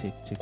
check. Check.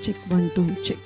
Check 1 2 check.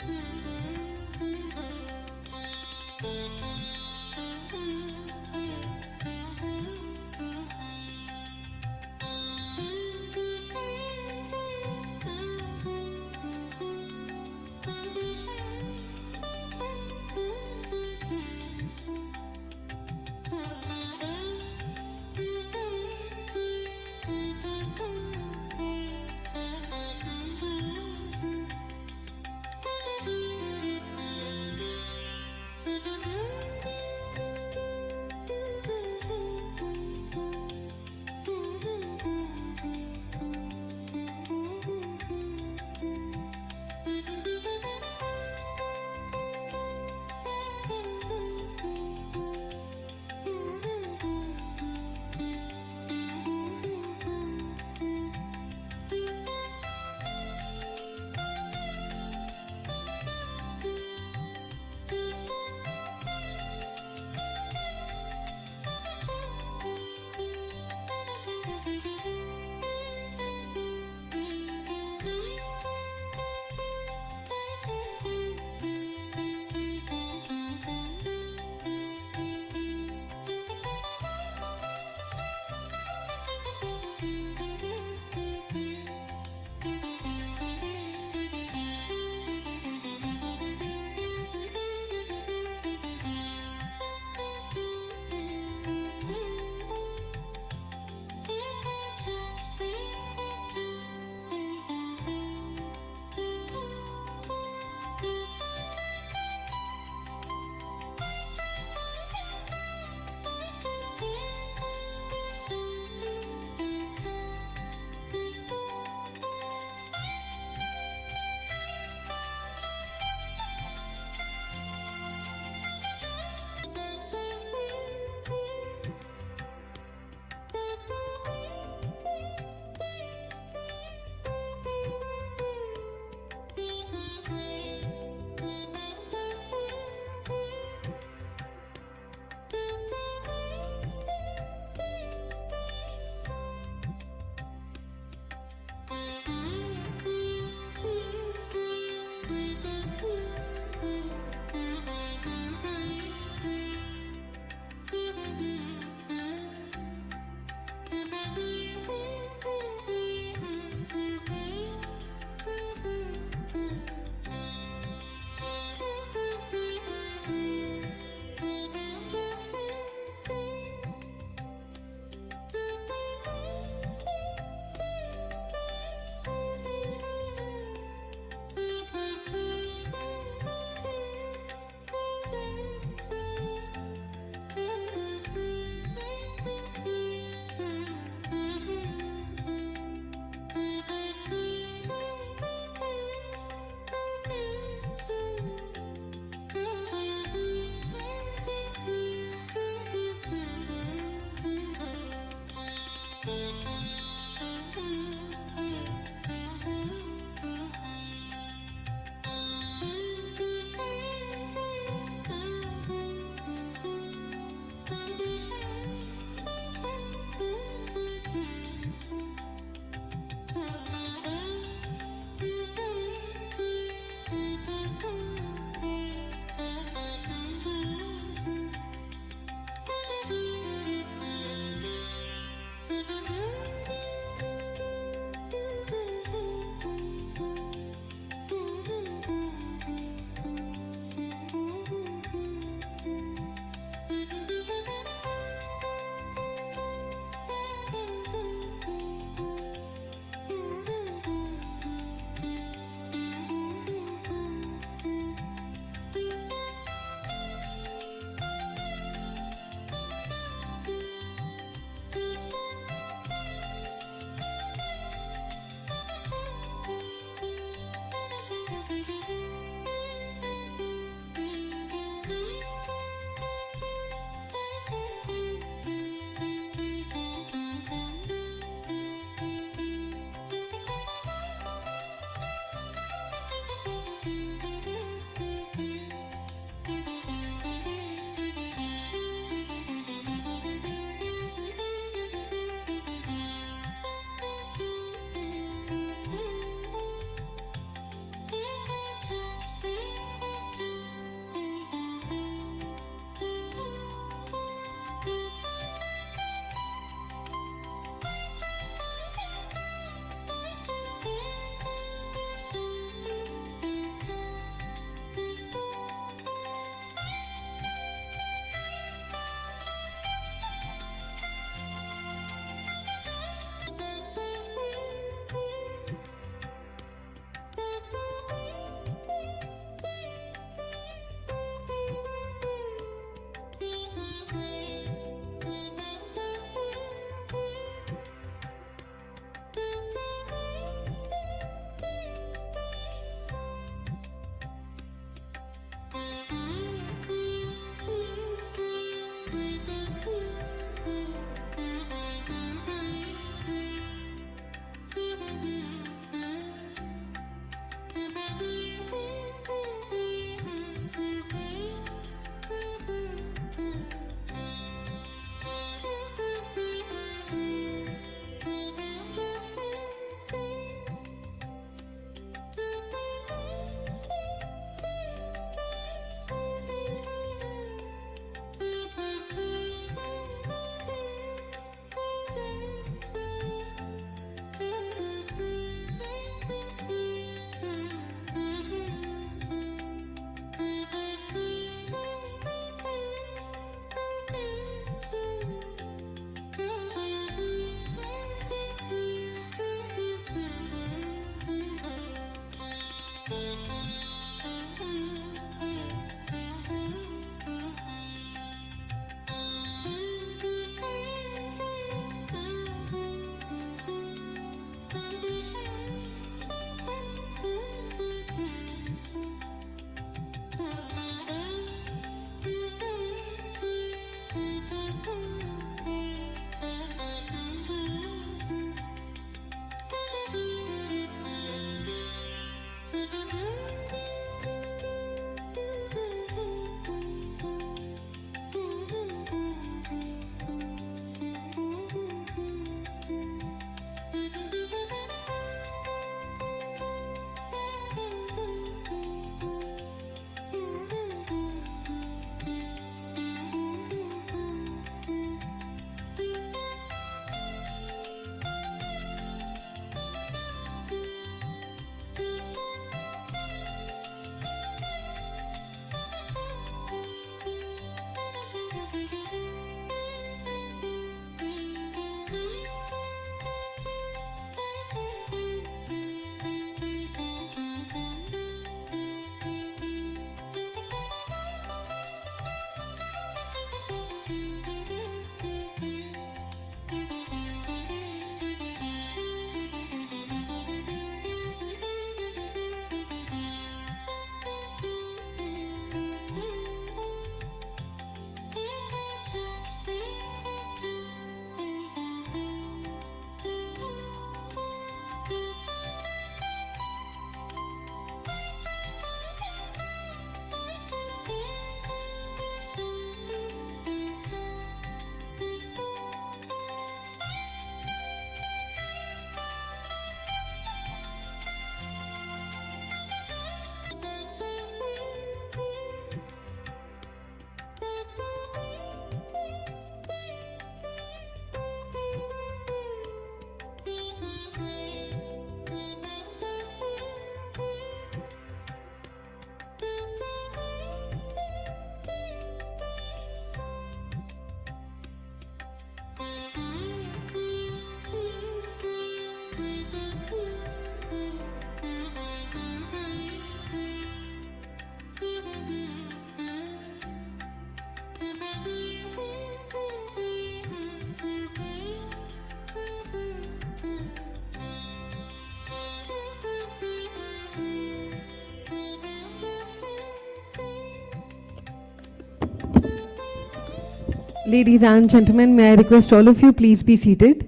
Ladies and gentlemen, may I request all of you please be seated.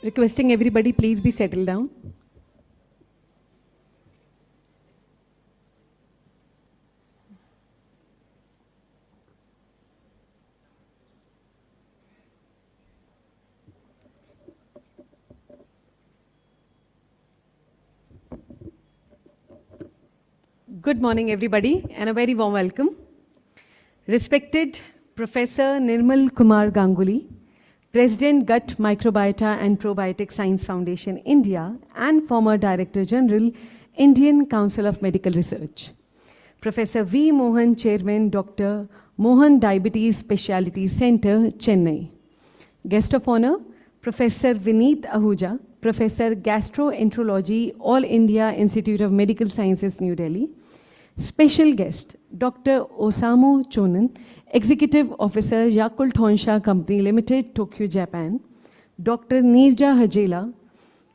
Requesting everybody please be settled down. Good morning everybody and a very warm welcome. Respected Professor Nirmal Kumar Ganguly, President Gut Microbiota and Probiotic Science Foundation India and former Director General, Indian Council of Medical Research. Professor V. Mohan, Chairman, Dr. Mohan Diabetes Specialty Center, Chennai. Guest of honor, Professor Vineet Ahuja, Professor Gastroenterology, All India Institute of Medical Sciences, New Delhi. Special guest, Dr. Osamu Chonan, Executive Officer, Yakult Honsha Company Limited, Tokyo, Japan. Dr. Neerja Hajela,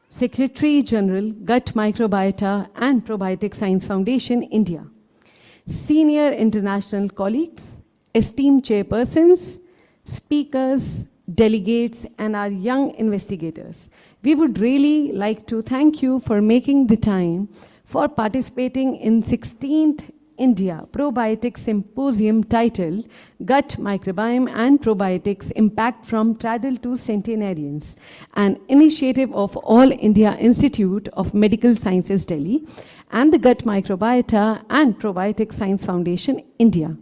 Secretary General, Gut Microbiota and Probiotic Science Foundation, India. Senior international colleagues, esteemed chairpersons, speakers, delegates, and our young investigators. We would really like to thank you for making the time for participating in 16th India Probiotics Symposium titled Gut Microbiome and Probiotics Impact from Cradle to Centenarians, an initiative of All India Institute of Medical Sciences, Delhi, and the Gut Microbiota and Probiotic Science Foundation, India.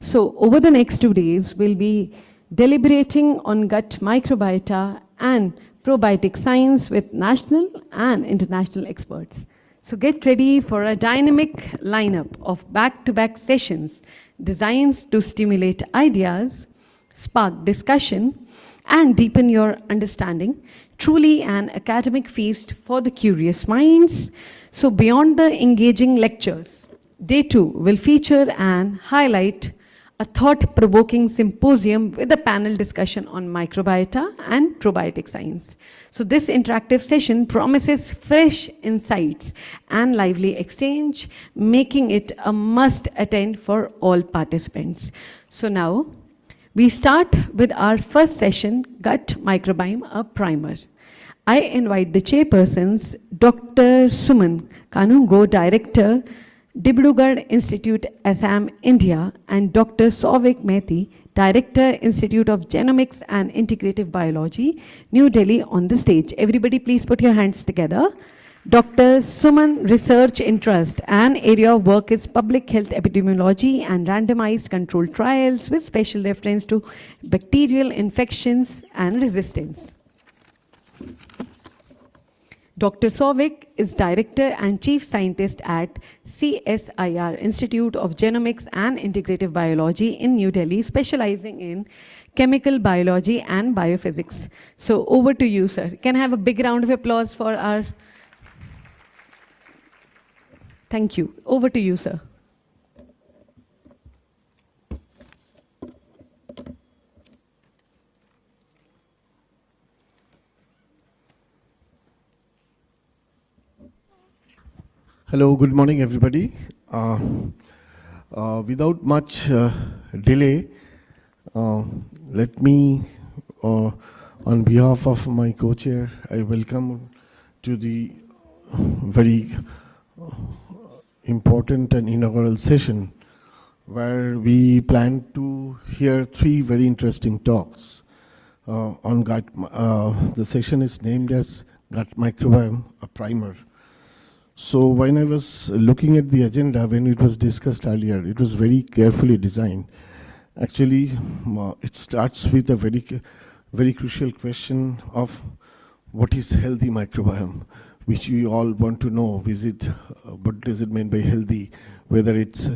So over the next 2 days, we'll be deliberating on gut microbiota and probiotic science with national and international experts. So get ready for a dynamic lineup of back-to-back sessions designed to stimulate ideas, spark discussion, and deepen your understanding. Truly an academic feast for the curious minds. So beyond the engaging lectures, Day 2 will feature and highlight a thought-provoking symposium with a panel discussion on microbiota and probiotic science. So this interactive session promises fresh insights and lively exchange, making it a must attend for all participants. So now, we start with our first session, Gut Microbiome, a Primer. I invite the chairpersons, Dr. Suman Kanungo, Director, Dibrugarh Institute, Assam, India, and Dr. Souvik Mehti, Director, Institute of Genomics and Integrative Biology, New Delhi, on the stage. Everybody please put your hands together. Dr. Suman research interest and area of work is public health epidemiology and randomized controlled trials with special reference to bacterial infections and resistance. Dr. Souvik is Director and Chief Scientist at CSIR, Institute of Genomics and Integrative Biology in New Delhi, specializing in chemical biology and biophysics. So over to you, sir. Can I have a big round of applause for our... Thank you. Over to you, sir. Hello, good morning, everybody. Without much delay, let me, on behalf of my co-chair, I welcome to the very important and inaugural session where we plan to hear 3 very interesting talks on gut. The session is named as Gut Microbiome, a Primer. So when I was looking at the agenda, when it was discussed earlier, it was very carefully designed. Actually, it starts with a very crucial question of what is healthy microbiome, which we all want to know. Is it, what does it mean by healthy? Whether it's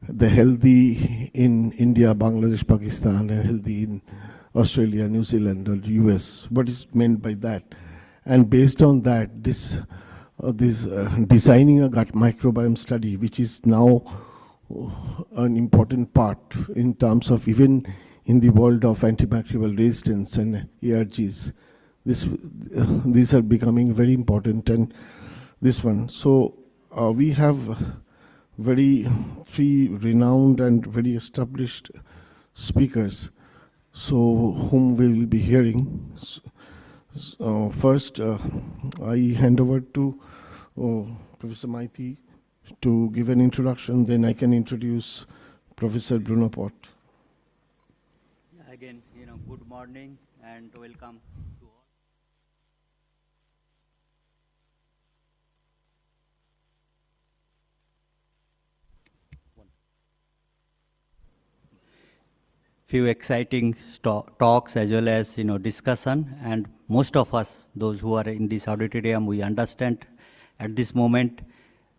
the healthy in India, Bangladesh, Pakistan, and healthy in Australia, New Zealand, or the US. What is meant by that? And based on that, designing a gut microbiome study, which is now an important part in terms of even in the world of antimicrobial resistance and ARGs. These are becoming very important, and this one. So we have three renowned and very established speakers, so whom we will be hearing. First, I hand over to Professor Maiti to give an introduction, then I can introduce Professor Bruno Pott. Again, good morning and welcome to all. Few exciting talks as well as discussion, and most of us, those who are in this auditorium, we understand at this moment,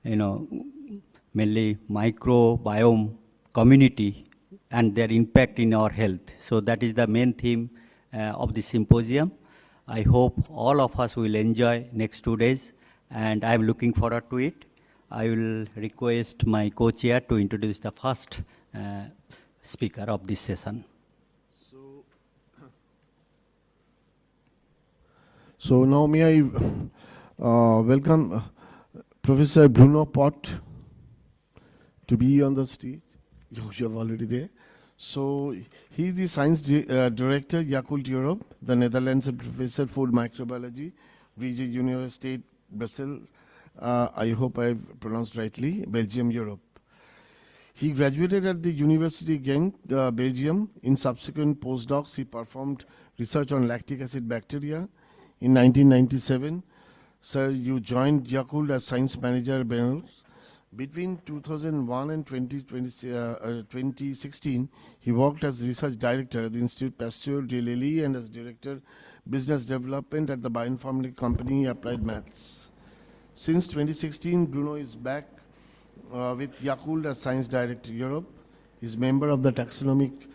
mainly microbiome community and their impact in our health. So that is the main theme of the symposium. I hope all of us will enjoy next 2 days, and I'm looking forward to it. I will request my co-chair to introduce the first speaker of this session. So now may I welcome Professor Bruno Pott to be on the stage. You're already there. So he's the science director, Yakult Europe, the Netherlands, and Professor Food Microbiology, VG University, Brussels. I hope I've pronounced rightly, Belgium, Europe. He graduated at the University Ghent, Belgium. In subsequent postdocs, he performed research on lactic acid bacteria. In 1997, sir, you joined Yakult as science manager Benelux. Between 2001 and 2016, he worked as research director at the Institut Pasteur de Lille and as director business development at the Bioinformatics company Applied Maths. Since 2016, Bruno is back with Yakult as science director Europe. He's member of the Taxonomic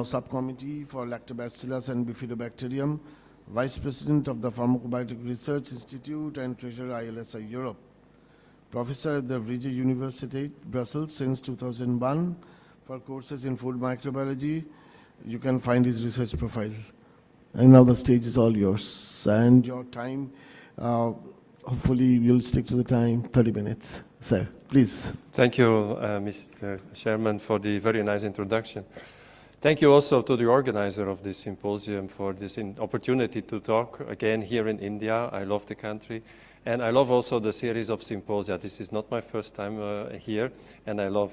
subcommittee for Lactobacillus and Bifidobacterium, vice president of the Pharmacobiotic Research Institute, and treasurer ILSI Europe. Professor at the Vrije University, Brussels since 2001 for courses in food microbiology. You can find his research profile. And now the stage is all yours. And your time, hopefully you'll stick to the time, 30 minutes. Sir, please. Thank you, Mr. Chairman, for the very nice introduction. Thank you also to the organizer of this symposium for this opportunity to talk again here in India. I love the country, and I love also the series of symposia. This is not my first time here, and I love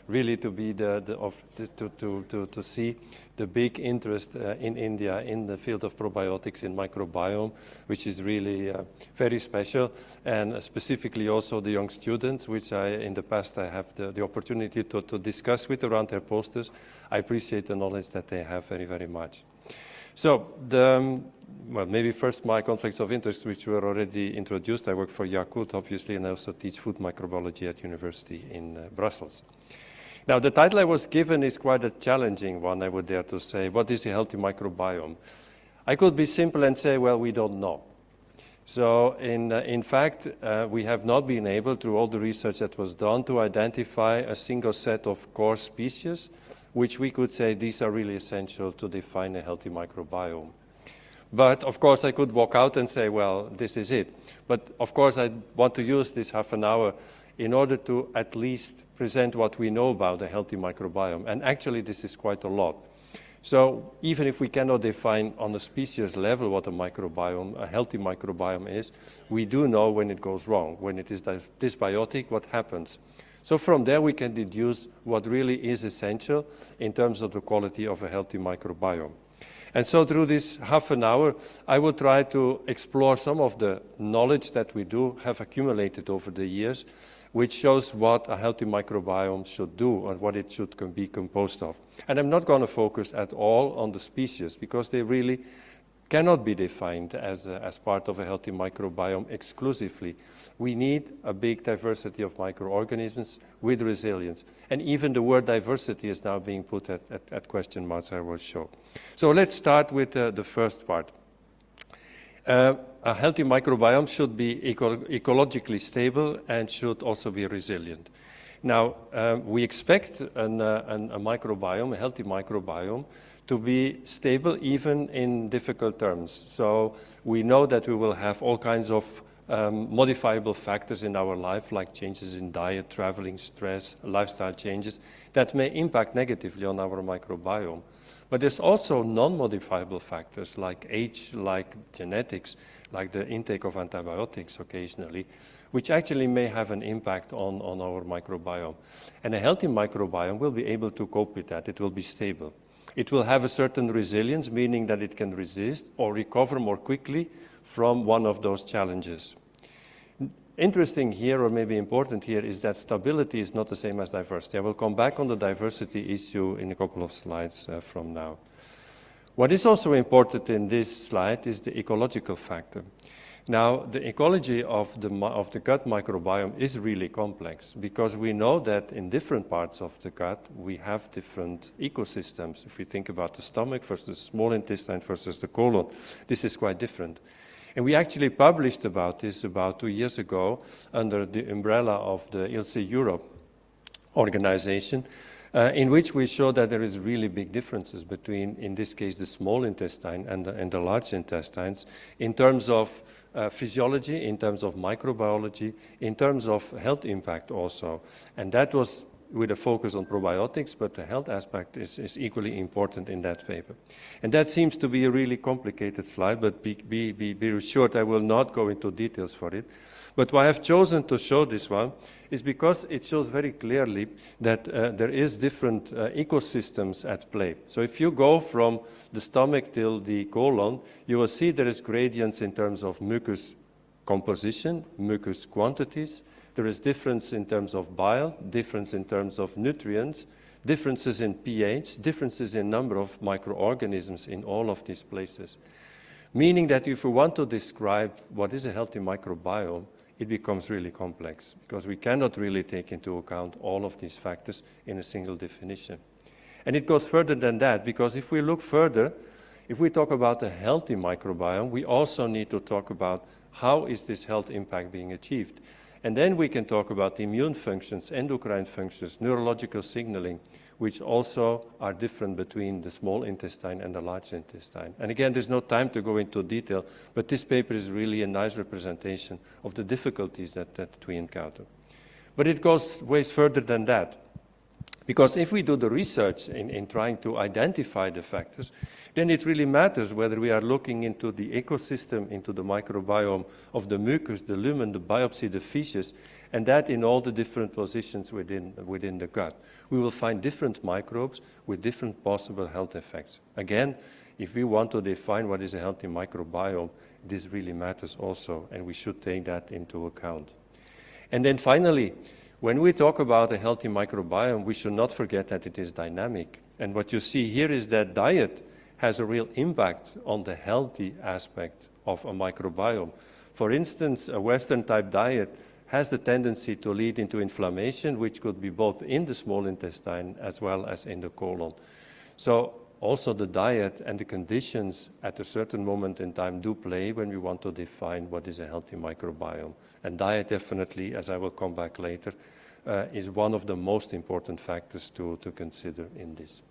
really to be to see the big interest in India in the field of probiotics in microbiome, which is really very special, and specifically also the young students, which in the past I have the opportunity to discuss with around their posters. I appreciate the knowledge that they have very, very much. So, well, maybe first my conflicts of interest, which were already introduced. I work for Yakult, obviously, and I also teach food microbiology at University in Brussels. Now, the title I was given is quite a challenging one, I would dare to say. What is a healthy microbiome? I could be simple and say, well, we don't know. So, in fact, we have not been able, through all the research that was done, to identify a single set of core species, which we could say these are really essential to define a healthy microbiome. But, of course, I could walk out and say, well, this is it. But, of course, I want to use this half an hour in order to at least present what we know about a healthy microbiome. And actually, this is quite a lot. So even if we cannot define on a species level what a microbiome, a healthy microbiome is, we do know when it goes wrong. When it is dysbiotic, what happens? So from there, we can deduce what really is essential in terms of the quality of a healthy microbiome. And so through this half an hour, I will try to explore some of the knowledge that we do have accumulated over the years, which shows what a healthy microbiome should do and what it should be composed of. And I'm not going to focus at all on the species, because they really cannot be defined as part of a healthy microbiome exclusively. We need a big diversity of microorganisms with resilience. And even the word diversity is now being put at question marks, I will show. So let's start with the first part. A healthy microbiome should be ecologically stable and should also be resilient. Now, we expect a microbiome, a healthy microbiome, to be stable even in difficult terms. So we know that we will have all kinds of modifiable factors in our life, like changes in diet, traveling, stress, lifestyle changes, that may impact negatively on our microbiome. But there's also non-modifiable factors like age, like genetics, like the intake of antibiotics occasionally, which actually may have an impact on our microbiome. And a healthy microbiome will be able to cope with that. It will be stable. It will have a certain resilience, meaning that it can resist or recover more quickly from one of those challenges. Interesting here, or maybe important here, is that stability is not the same as diversity. I will come back on the diversity issue in a couple of slides from now. What is also important in this slide is the ecological factor. Now, the ecology of the gut microbiome is really complex because we know that in different parts of the gut we have different ecosystems. If we think about the stomach versus the small intestine versus the colon, this is quite different. And we actually published about this about 2 years ago under the umbrella of the ILSE Europe organization, in which we show that there is really big differences between, in this case, the small intestine and the large intestines in terms of physiology, in terms of microbiology, in terms of health impact also. And that was with a focus on probiotics, but the health aspect is equally important in that paper. And that seems to be a really complicated slide, but be assured I will not go into details for it. But why I've chosen to show this one is because it shows very clearly that there is different ecosystems at play. So if you go from the stomach till the colon, you will see there is gradients in terms of mucus composition, mucus quantities. There is difference in terms of bile, difference in terms of nutrients, differences in pH, differences in number of microorganisms in all of these places. Meaning that if we want to describe what is a healthy microbiome, it becomes really complex because we cannot really take into account all of these factors in a single definition. And it goes further than that, because if we look further, if we talk about a healthy microbiome, we also need to talk about how is this health impact being achieved. And then we can talk about immune functions, endocrine functions, neurological signaling, which also are different between the small intestine and the large intestine. And again, there's no time to go into detail, but this paper is really a nice representation of the difficulties that we encounter. But it goes ways further than that. Because if we do the research in trying to identify the factors, then it really matters whether we are looking into the ecosystem, into the microbiome of the mucus, the lumen, the biopsy, the feces, and that in all the different positions within the gut. We will find different microbes with different possible health effects. Again, if we want to define what is a healthy microbiome, this really matters also, and we should take that into account. And then finally, when we talk about a healthy microbiome, we should not forget that it is dynamic. And what you see here is that diet has a real impact on the healthy aspect of a microbiome. For instance, a Western-type diet has the tendency to lead into inflammation, which could be both in the small intestine as well as in the colon. So also the diet and the conditions at a certain moment in time do play when we want to define what is a healthy microbiome. And diet definitely, as I will come back later, is one of the most important factors to consider in this.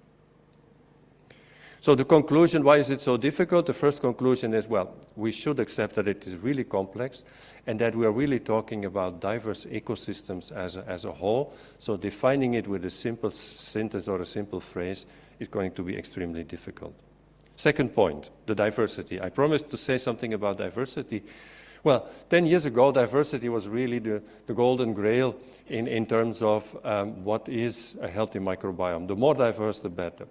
So the conclusion, why is it so difficult? The first conclusion is, well, we should accept that it is really complex and that we are really talking about diverse ecosystems as a whole. So defining it with a simple sentence or a simple phrase is going to be extremely difficult. Second point, the diversity. I promised to say something about diversity. Well, 10 years ago, diversity was really the golden grail in terms of what is a healthy microbiome. The more diverse, the better.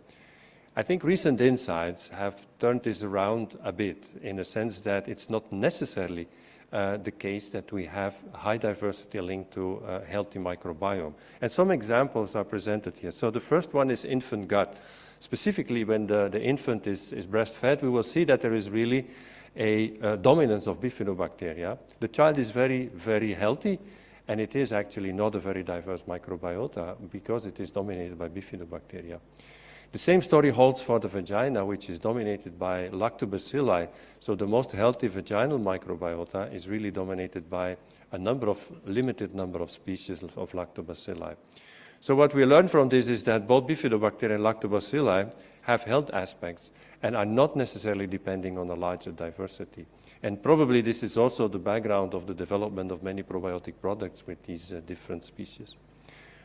I think recent insights have turned this around a bit in a sense that it's not necessarily the case that we have high diversity linked to a healthy microbiome. And some examples are presented here. So the first one is infant gut. Specifically, when the infant is breastfed, we will see that there is really a dominance of bifidobacteria. The child is very, very healthy, and it is actually not a very diverse microbiota because it is dominated by bifidobacteria. The same story holds for the vagina, which is dominated by lactobacilli. So the most healthy vaginal microbiota is really dominated by a limited number of species of lactobacilli. So what we learn from this is that both bifidobacteria and lactobacilli have health aspects and are not necessarily depending on a larger diversity. And probably this is also the background of the development of many probiotic products with these different species.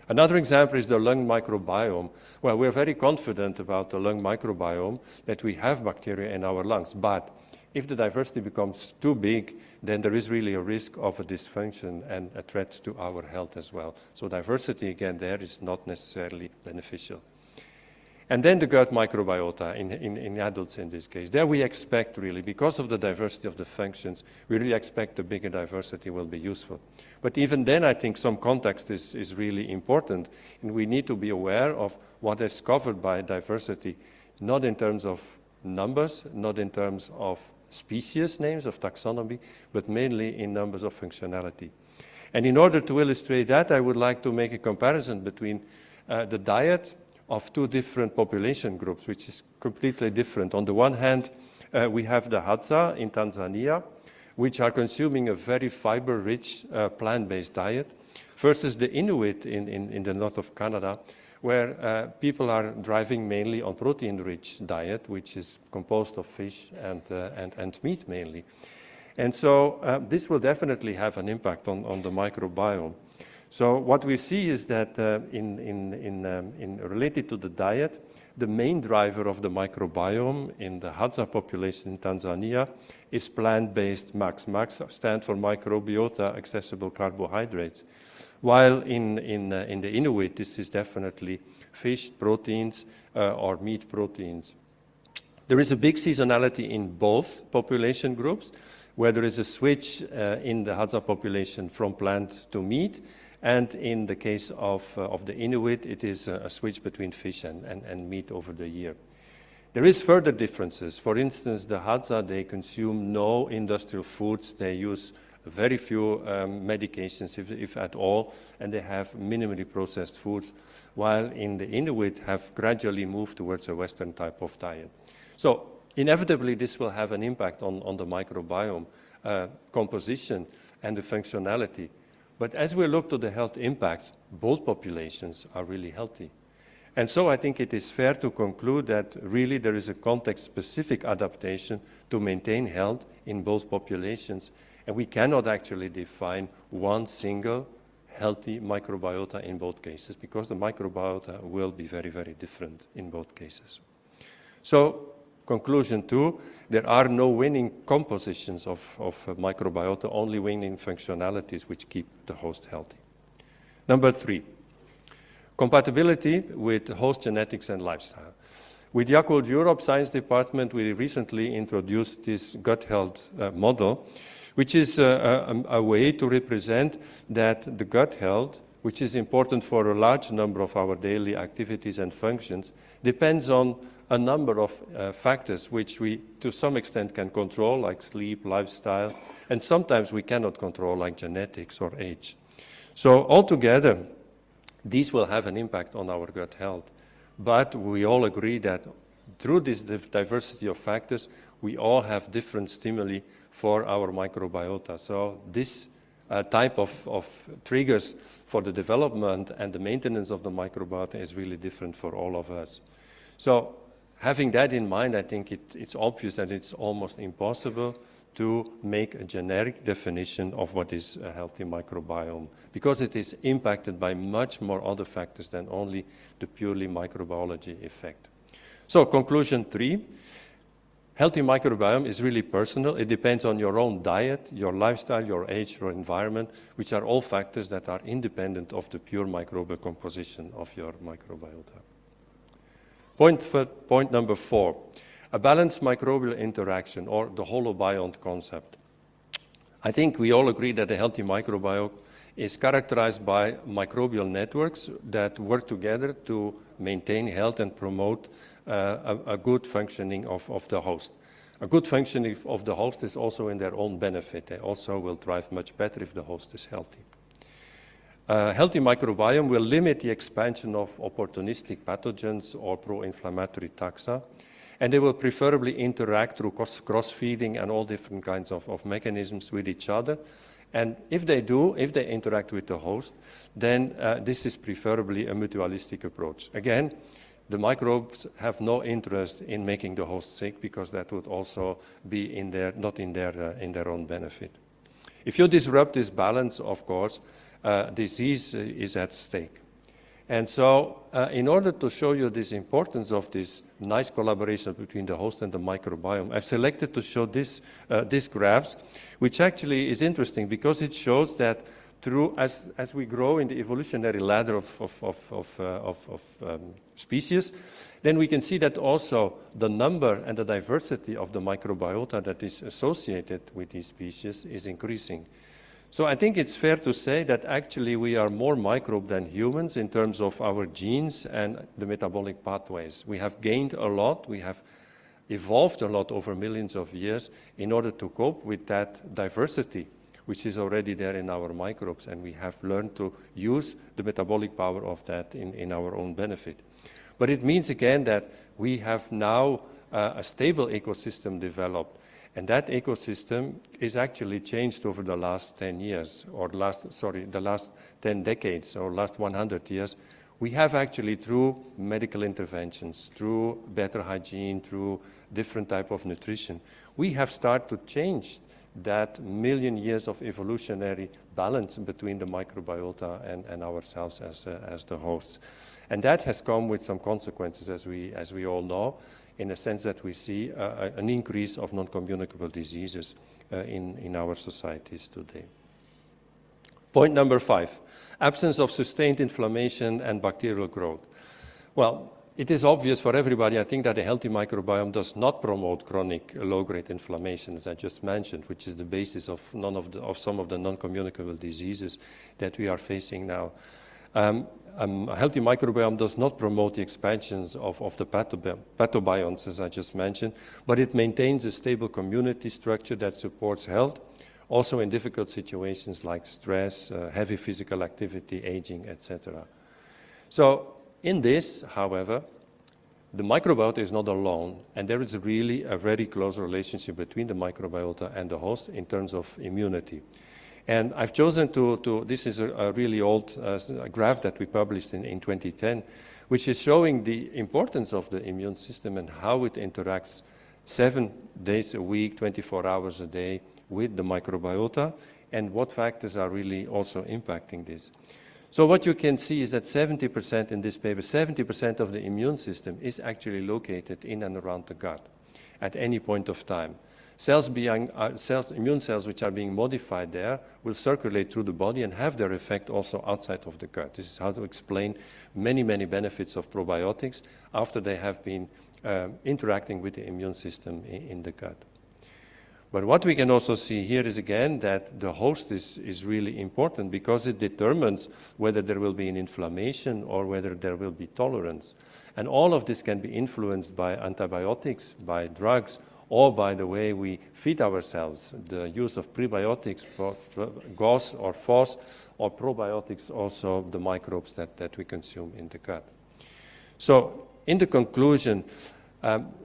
Another example is the lung microbiome. Well, we're very confident about the lung microbiome that we have bacteria in our lungs, but if the diversity becomes too big, then there is really a risk of a dysfunction and a threat to our health as well. So diversity, again, there is not necessarily beneficial. And then the gut microbiota in adults in this case. There we expect really, because of the diversity of the functions, we really expect a bigger diversity will be useful. But even then, I think some context is really important, and we need to be aware of what is covered by diversity, not in terms of numbers, not in terms of species names of taxonomy, but mainly in numbers of functionality. And in order to illustrate that, I would like to make a comparison between the diet of two different population groups, which is completely different. On the one hand, we have the Hadza in Tanzania, which are consuming a very fiber-rich plant-based diet, versus the Inuit in the north of Canada, where people are driving mainly on protein-rich diet, which is composed of fish and meat mainly. And so this will definitely have an impact on the microbiome. So what we see is that related to the diet, the main driver of the microbiome in the Hadza population in Tanzania is plant-based MAX. MAX stands for microbiota accessible carbohydrates. While in the Inuit, this is definitely fish proteins or meat proteins. There is a big seasonality in both population groups, where there is a switch in the Hadza population from plant to meat. And in the case of the Inuit, it is a switch between fish and meat over the year. There is further differences. For instance, the Hadza, they consume no industrial foods. They use very few medications, if at all, and they have minimally processed foods, while in the Inuit have gradually moved towards a Western type of diet. So inevitably, this will have an impact on the microbiome composition and the functionality. But as we look to the health impacts, both populations are really healthy. And so I think it is fair to conclude that really there is a context-specific adaptation to maintain health in both populations. And we cannot actually define one single healthy microbiota in both cases, because the microbiota will be very, very different in both cases. So, conclusion 2, there are no winning compositions of microbiota, only winning functionalities which keep the host healthy. Number 3, compatibility with host genetics and lifestyle. With Yakult Europe Science Department, we recently introduced this gut health model, which is a way to represent that the gut health, which is important for a large number of our daily activities and functions, depends on a number of factors which we, to some extent, can control, like sleep, lifestyle, and sometimes we cannot control, like genetics or age. So altogether, these will have an impact on our gut health. But we all agree that through this diversity of factors, we all have different stimuli for our microbiota. So this type of triggers for the development and the maintenance of the microbiota is really different for all of us. So having that in mind, I think it's obvious that it's almost impossible to make a generic definition of what is a healthy microbiome, because it is impacted by much more other factors than only the purely microbiology effect. So conclusion 3, healthy microbiome is really personal. It depends on your own diet, your lifestyle, your age, your environment, which are all factors that are independent of the pure microbial composition of your microbiota. Point number 4, a balanced microbial interaction, or the holobiont concept. I think we all agree that a healthy microbiome is characterized by microbial networks that work together to maintain health and promote a good functioning of the host. A good functioning of the host is also in their own benefit. They also will thrive much better if the host is healthy. A healthy microbiome will limit the expansion of opportunistic pathogens or pro-inflammatory taxa, and they will preferably interact through cross-feeding and all different kinds of mechanisms with each other. And if they interact with the host, then this is preferably a mutualistic approach. Again, the microbes have no interest in making the host sick because that would also be not in their own benefit. If you disrupt this balance, of course, disease is at stake. And so in order to show you this importance of this nice collaboration between the host and the microbiome, I've selected to show these graphs, which actually is interesting because it shows that as we grow in the evolutionary ladder of species, then we can see that also the number and the diversity of the microbiota that is associated with these species is increasing. So I think it's fair to say that actually we are more microbe than humans in terms of our genes and the metabolic pathways. We have gained a lot, we have evolved a lot over millions of years in order to cope with that diversity, which is already there in our microbes, and we have learned to use the metabolic power of that in our own benefit. But it means again that we have now a stable ecosystem developed. And that ecosystem is actually changed over the last 10 years, or the last 10 decades, or last 100 years. We have actually, through medical interventions, through better hygiene, through different type of nutrition, we have started to change that million years of evolutionary balance between the microbiota and ourselves as the hosts. And that has come with some consequences, as we all know, in a sense that we see an increase of non-communicable diseases in our societies today. Point number 5, absence of sustained inflammation and bacterial growth. Well, it is obvious for everybody, I think, that a healthy microbiome does not promote chronic low-grade inflammation, as I just mentioned, which is the basis of some of the non-communicable diseases that we are facing now. A healthy microbiome does not promote the expansions of the pathobionts, as I just mentioned, but it maintains a stable community structure that supports health, also in difficult situations like stress, heavy physical activity, aging, etc. So in this, however, the microbiota is not alone, and there is really a very close relationship between the microbiota and the host in terms of immunity. And I've chosen this is a really old graph that we published in 2010, which is showing the importance of the immune system and how it interacts 7 days a week, 24 hours a day with the microbiota, and what factors are really also impacting this. So what you can see is that 70% in this paper, 70% of the immune system is actually located in and around the gut at any point of time. Immune cells which are being modified there will circulate through the body and have their effect also outside of the gut. This is how to explain many, many benefits of probiotics after they have been interacting with the immune system in the gut. But what we can also see here is again that the host is really important because it determines whether there will be an inflammation or whether there will be tolerance. And all of this can be influenced by antibiotics, by drugs, or by the way we feed ourselves, the use of prebiotics, GOS or FOS, or probiotics, also the microbes that we consume in the gut. So in the conclusion,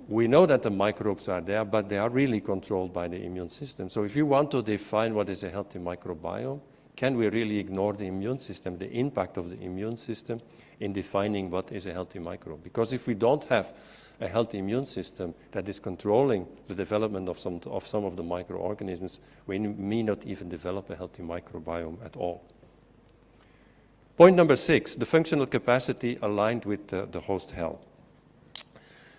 we know that the microbes are there, but they are really controlled by the immune system. So if you want to define what is a healthy microbiome, can we really ignore the immune system, the impact of the immune system in defining what is a healthy microbe? Because if we don't have a healthy immune system that is controlling the development of some of the microorganisms, we may not even develop a healthy microbiome at all. Point number 6, the functional capacity aligned with the host health.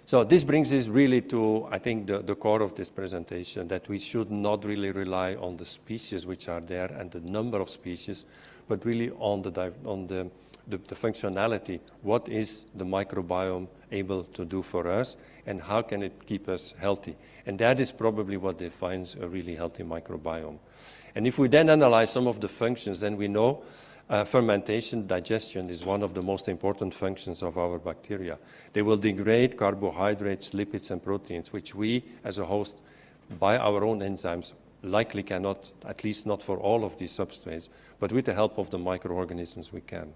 So this brings us really to, I think, the core of this presentation, that we should not really rely on the species which are there and the number of species, but really on the the functionality. What is the microbiome able to do for us, and how can it keep us healthy? And that is probably what defines a really healthy microbiome. And if we then analyze some of the functions, then we know fermentation, digestion is one of the most important functions of our bacteria. They will degrade carbohydrates, lipids, and proteins, which we, as a host, by our own enzymes, likely cannot, at least not for all of these substrates, but with the help of the microorganisms we can.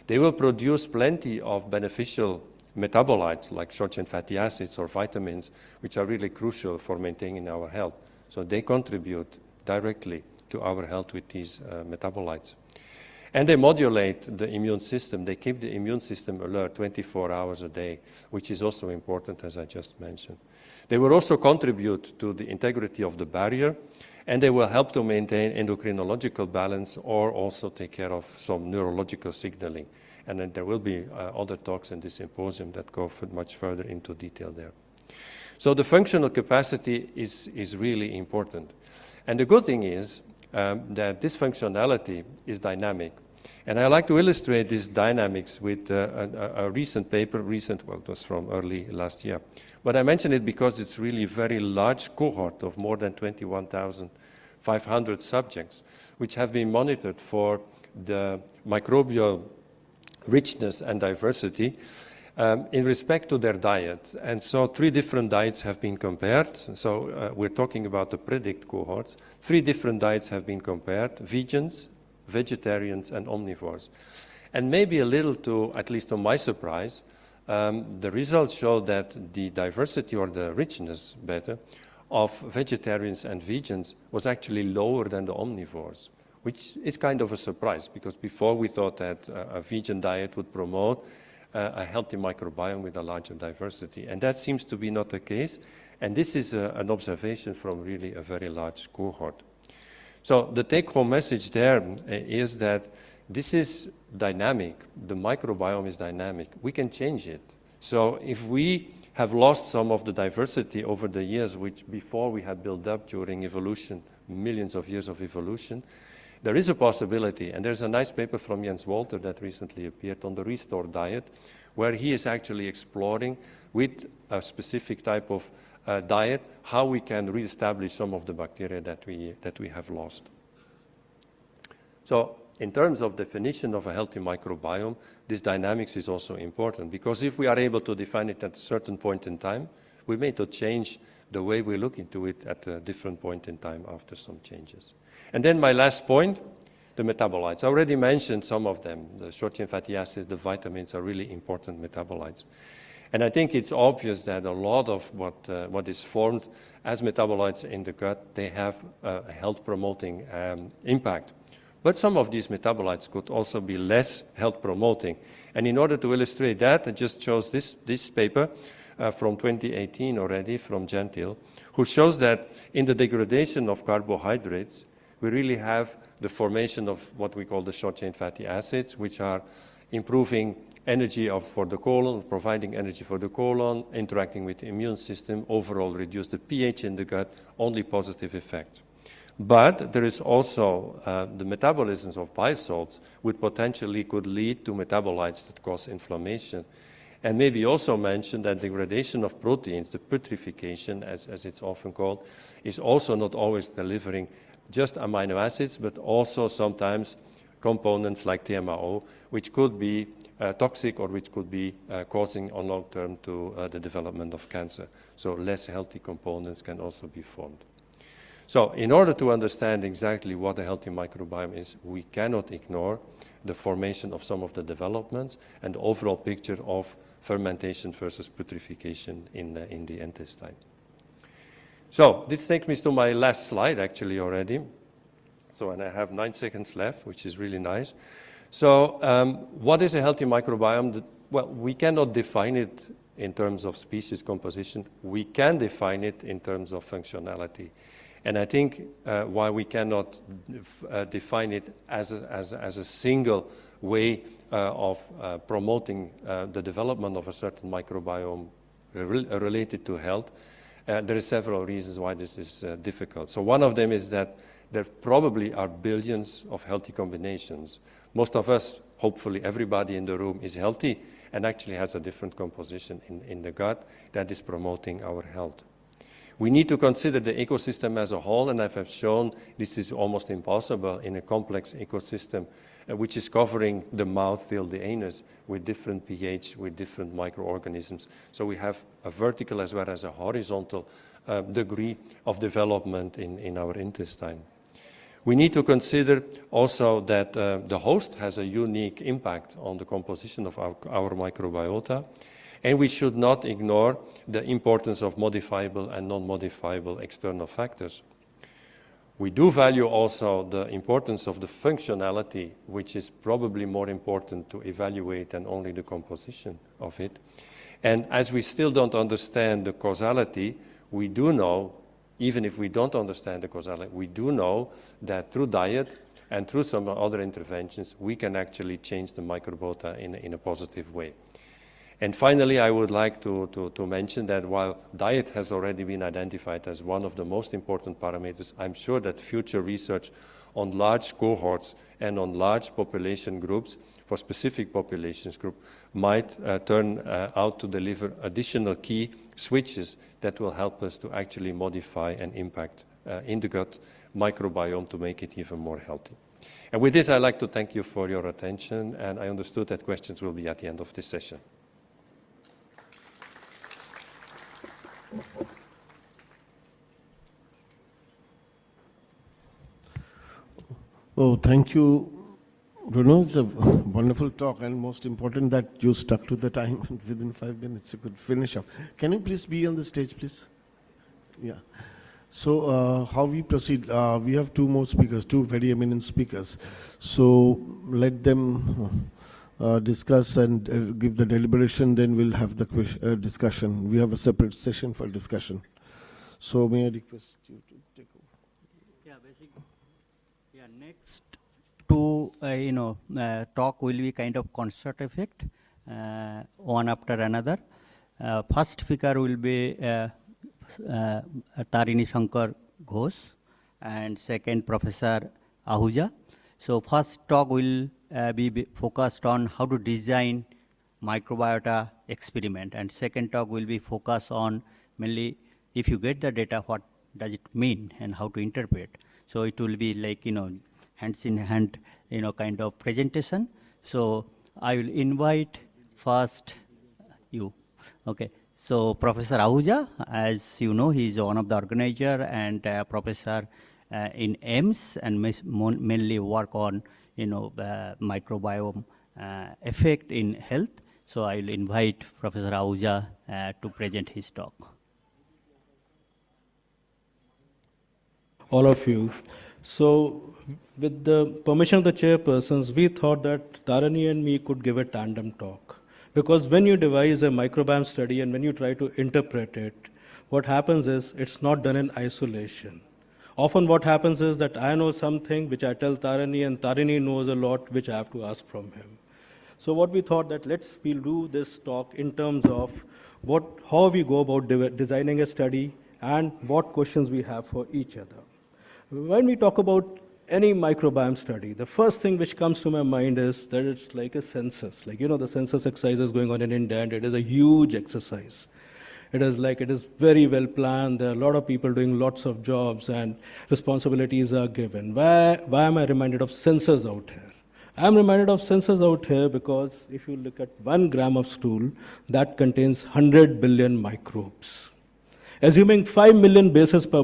They will produce plenty of beneficial metabolites like short-chain fatty acids or vitamins, which are really crucial for maintaining our health. So they contribute directly to our health with these metabolites. And they modulate the immune system. They keep the immune system alert 24 hours a day, which is also important, as I just mentioned. They will also contribute to the integrity of the barrier, and they will help to maintain endocrinological balance or also take care of some neurological signaling. And then there will be other talks in this symposium that go much further into detail there. So the functional capacity is really important. And the good thing is that this functionality is dynamic. And I like to illustrate these dynamics with a recent paper, well, it was from early last year. But I mention it because it's really a very large cohort of more than 21,500 subjects, which have been monitored for the microbial richness and diversity in respect to their diet. And so 3 different diets have been compared. So we're talking about the PREDICT cohorts. 3 different diets have been compared: vegans, vegetarians, and omnivores. And maybe a little to, at least to my surprise, the results show that the diversity or the richness, better, of vegetarians and vegans was actually lower than the omnivores, which is kind of a surprise, because before we thought that a vegan diet would promote a healthy microbiome with a larger diversity. And that seems to be not the case. And this is an observation from really a very large cohort. So the take-home message there is that this is dynamic. The microbiome is dynamic. We can change it. So if we have lost some of the diversity over the years, which before we had built up during evolution, millions of years of evolution, there is a possibility. And there's a nice paper from Jens Walter that recently appeared on the restore diet, where he is actually exploring with a specific type of diet how we can reestablish some of the bacteria that we have lost. So in terms of definition of a healthy microbiome, this dynamics is also important, because if we are able to define it at a certain point in time, we may to change the way we look into it at a different point in time after some changes. And then my last point, the metabolites. I already mentioned some of them. The short-chain fatty acids, the vitamins are really important metabolites. And I think it's obvious that a lot of what is formed as metabolites in the gut, they have a health-promoting impact. But some of these metabolites could also be less health-promoting. And in order to illustrate that, I just chose this paper from 2018 already from Gentile, who shows that in the degradation of carbohydrates, we really have the formation of what we call the short-chain fatty acids, which are improving energy for the colon, providing energy for the colon, interacting with the immune system, overall reduce the pH in the gut, only positive effect. But there is also the metabolisms of bile salts, which potentially could lead to metabolites that cause inflammation. And maybe also mention that degradation of proteins, the putrefaction, as it's often called, is also not always delivering just amino acids, but also sometimes components like TMAO, which could be toxic or which could be causing on long term to the development of cancer. So less healthy components can also be formed. So in order to understand exactly what a healthy microbiome is, we cannot ignore the formation of some of the developments and the overall picture of fermentation versus putrefaction in the intestine. So this takes me to my last slide actually already. So, and I have 9 seconds left, which is really nice. So what is a healthy microbiome? Well, we cannot define it in terms of species composition. We can define it in terms of functionality. And I think why we cannot define it as a single way of promoting the development of a certain microbiome related to health, there are several reasons why this is difficult. So one of them is that there probably are billions of healthy combinations. Most of us, hopefully everybody in the room, is healthy and actually has a different composition in the gut that is promoting our health. We need to consider the ecosystem as a whole, and I have shown this is almost impossible in a complex ecosystem which is covering the mouth till the anus with different pH, with different microorganisms. So we have a vertical as well as a horizontal degree of development in our intestine. We need to consider also that the host has a unique impact on the composition of our microbiota, and we should not ignore the importance of modifiable and non-modifiable external factors. We do value also the importance of the functionality, which is probably more important to evaluate than only the composition of it. And as we still don't understand the causality, we do know, even if we don't understand the causality, we do know that through diet and through some other interventions, we can actually change the microbiota in a positive way. And finally, I would like to mention that while diet has already been identified as one of the most important parameters, I'm sure that future research on large cohorts and on large population groups for specific populations group might turn out to deliver additional key switches that will help us to actually modify and impact in the gut microbiome to make it even more healthy. And with this, I'd like to thank you for your attention, and I understood that questions will be at the end of this session. Oh, thank you, Bruno. It's a wonderful talk, and most important that you stuck to the time within 5 minutes. You could finish up. Can you please be on the stage, please? Yeah. So how we proceed? We have two more speakers, two very eminent speakers. So let them discuss and give the deliberation, then we'll have the discussion. We have a separate session for discussion. So may I request you to take over? Yeah, basically, yeah, next two, talk will be kind of concert effect, one after another. First speaker will be Tarini Shankar Ghosh, and second Professor Ahuja. So first talk will be focused on how to design microbiota experiment, and second talk will be focused on mainly if you get the data, what does it mean and how to interpret. So it will be like, hands in hand, kind of presentation. So I will invite first you. Okay. So Professor Ahuja, as you know, he is one of the organizer and professor in AIMS and mainly work on, microbiome effect in health. So I will invite Professor Ahuja to present his talk. All of you. So with the permission of the chairpersons, we thought that Tarini and me could give a tandem talk. Because when you devise a microbiome study and when you try to interpret it, what happens is it's not done in isolation. Often what happens is that I know something which I tell Tarini, and Tarini knows a lot which I have to ask from him. So what we thought that we'll do this talk in terms of how we go about designing a study and what questions we have for each other. When we talk about any microbiome study, the first thing which comes to my mind is that it's like a census. Like, the census exercise is going on in India, and it is a huge exercise. It is very well planned. There are a lot of people doing lots of jobs, and responsibilities are given. Why am I reminded of census out here? I'm reminded of census out here because if you look at 1 gram of stool, that contains 100 billion microbes. Assuming 5 million bases per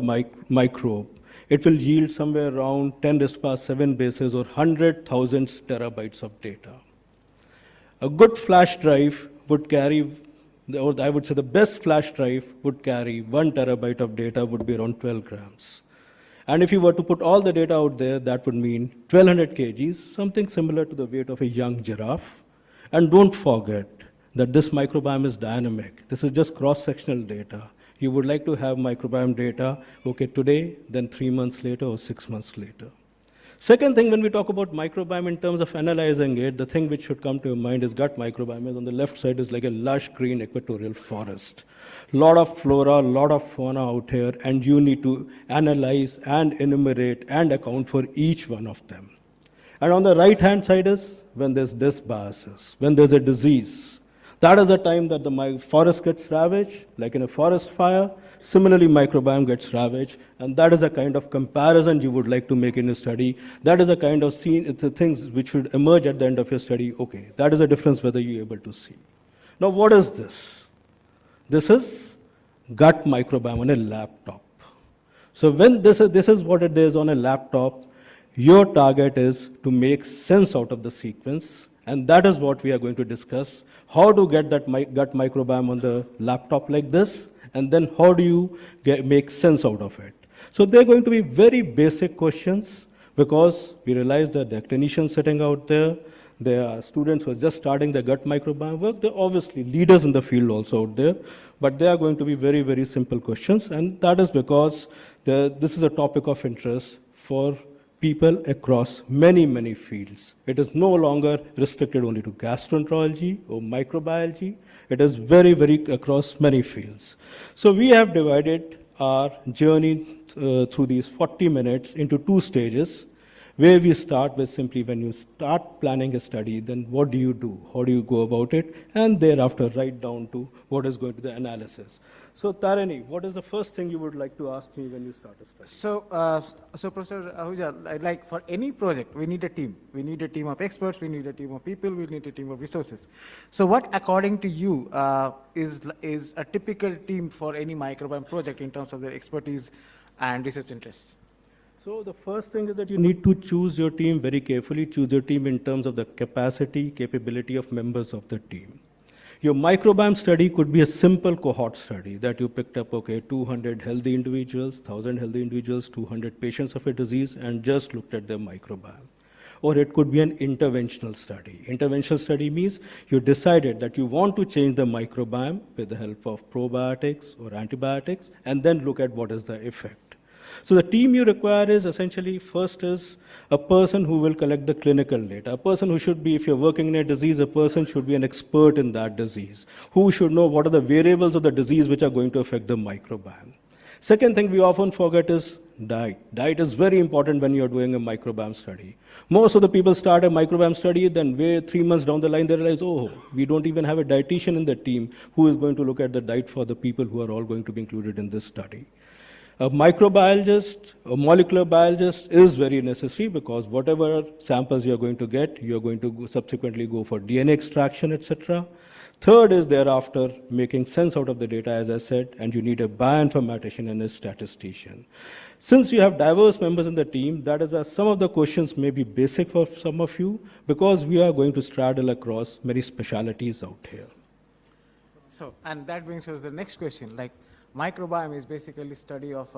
microbe, it will yield somewhere around 10⁻⁷ bases or 100,000 terabytes of data. A good flash drive would carry, or I would say the best flash drive would carry 1 terabyte of data, would be around 12 grams. And if you were to put all the data out there, that would mean 1200 kgs, something similar to the weight of a young giraffe. And don't forget that this microbiome is dynamic. This is just cross-sectional data. You would like to have microbiome data, okay, today, then 3 months later or 6 months later. Second thing, when we talk about microbiome in terms of analyzing it, the thing which should come to your mind is gut microbiome. And on the left side is like a lush green equatorial forest. Lot of flora, lot of fauna out here, and you need to analyze and enumerate and account for each one of them. And on the right-hand side is when there's dysbiosis, when there's a disease. That is the time that the forest gets ravaged, like in a forest fire. Similarly, microbiome gets ravaged, and that is a kind of comparison you would like to make in a study. That is a kind of the things which would emerge at the end of your study. Okay, that is a difference whether you're able to see. Now, what is this? This is gut microbiome on a laptop. So when this is what it is on a laptop, your target is to make sense out of the sequence, and that is what we are going to discuss. How to get that gut microbiome on the laptop like this, and then how do you make sense out of it? So they're going to be very basic questions, because we realize that there are clinicians sitting out there, there are students who are just starting their gut microbiome work, there are obviously leaders in the field also out there, but they are going to be very, very simple questions, and that is because this is a topic of interest for people across many, many fields. It is no longer restricted only to gastroenterology or microbiology. It is very, very across many fields. So we have divided our journey through these 40 minutes into 2 stages, where we start with simply when you start planning a study, then what do you do? How do you go about it? And thereafter, right down to what is going to be the analysis. So Tarini, what is the first thing you would like to ask me when you start a study? So Professor Ahuja, like for any project, we need a team. We need a team of experts, we need a team of people, we need a team of resources. So what, according to you, is a typical team for any microbiome project in terms of their expertise and research interests? So the first thing is that you need to choose your team very carefully, choose your team in terms of the capacity, capability of members of the team. Your microbiome study could be a simple cohort study that you picked up, okay, 200 healthy individuals, 1,000 healthy individuals, 200 patients of a disease, and just looked at their microbiome. Or it could be an interventional study. Interventional study means you decided that you want to change the microbiome with the help of probiotics or antibiotics, and then look at what is the effect. So the team you require is essentially, first is a person who will collect the clinical data. A person who should be, if you're working in a disease, a person should be an expert in that disease, who should know what are the variables of the disease which are going to affect the microbiome. Second thing we often forget is diet. Diet is very important when you're doing a microbiome study. Most of the people start a microbiome study, then 3 months down the line they realize, oh, we don't even have a dietitian in the team who is going to look at the diet for the people who are all going to be included in this study. A microbiologist, a molecular biologist is very necessary, because whatever samples you're going to get, you're going to subsequently go for DNA extraction, etc. Third is thereafter making sense out of the data, as I said, and you need a bioinformatician and a statistician. Since you have diverse members in the team, that is why some of the questions may be basic for some of you, because we are going to straddle across many specialities out here. So, and that brings us to the next question, like, microbiome is basically study of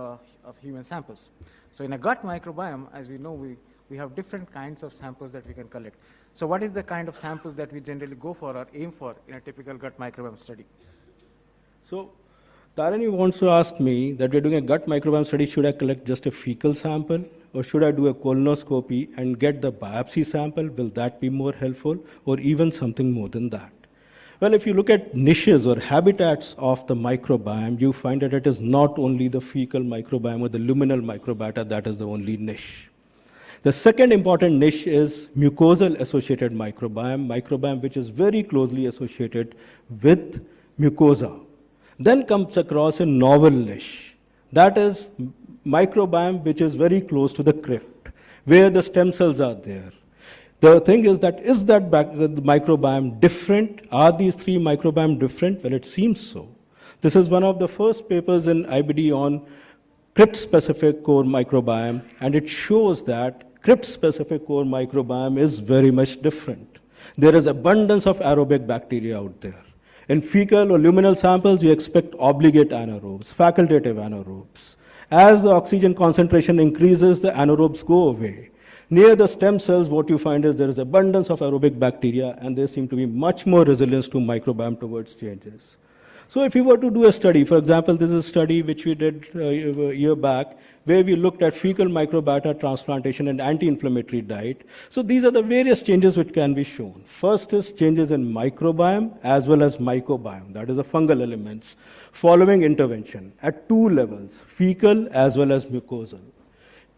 human samples. So in a gut microbiome, as we know, we have different kinds of samples that we can collect. So what is the kind of samples that we generally go for or aim for in a typical gut microbiome study? So Tarini wants to ask me that we're doing a gut microbiome study, should I collect just a fecal sample, or should I do a colonoscopy and get the biopsy sample? Will that be more helpful, or even something more than that? Well, if you look at niches or habitats of the microbiome, you find that it is not only the fecal microbiome or the luminal microbiota that is the only niche. The second important niche is mucosal associated microbiome which is very closely associated with mucosa. Then comes across a novel niche, that is microbiome which is very close to the crypt, where the stem cells are there. The thing is that microbiome different? Are these 3 microbiome different? Well, it seems so. This is one of the first papers in IBD on crypt-specific core microbiome, and it shows that crypt-specific core microbiome is very much different. There is abundance of aerobic bacteria out there. In fecal or luminal samples, you expect obligate anaerobes, facultative anaerobes. As the oxygen concentration increases, the anaerobes go away. Near the stem cells, what you find is there is abundance of aerobic bacteria, and they seem to be much more resilient to microbiome towards changes. So if you were to do a study, for example, this is a study which we did a year back, where we looked at fecal microbiota transplantation and anti-inflammatory diet. So these are the various changes which can be shown. First is changes in microbiome as well as mycobiome, that is the fungal elements, following intervention at two levels, fecal as well as mucosal.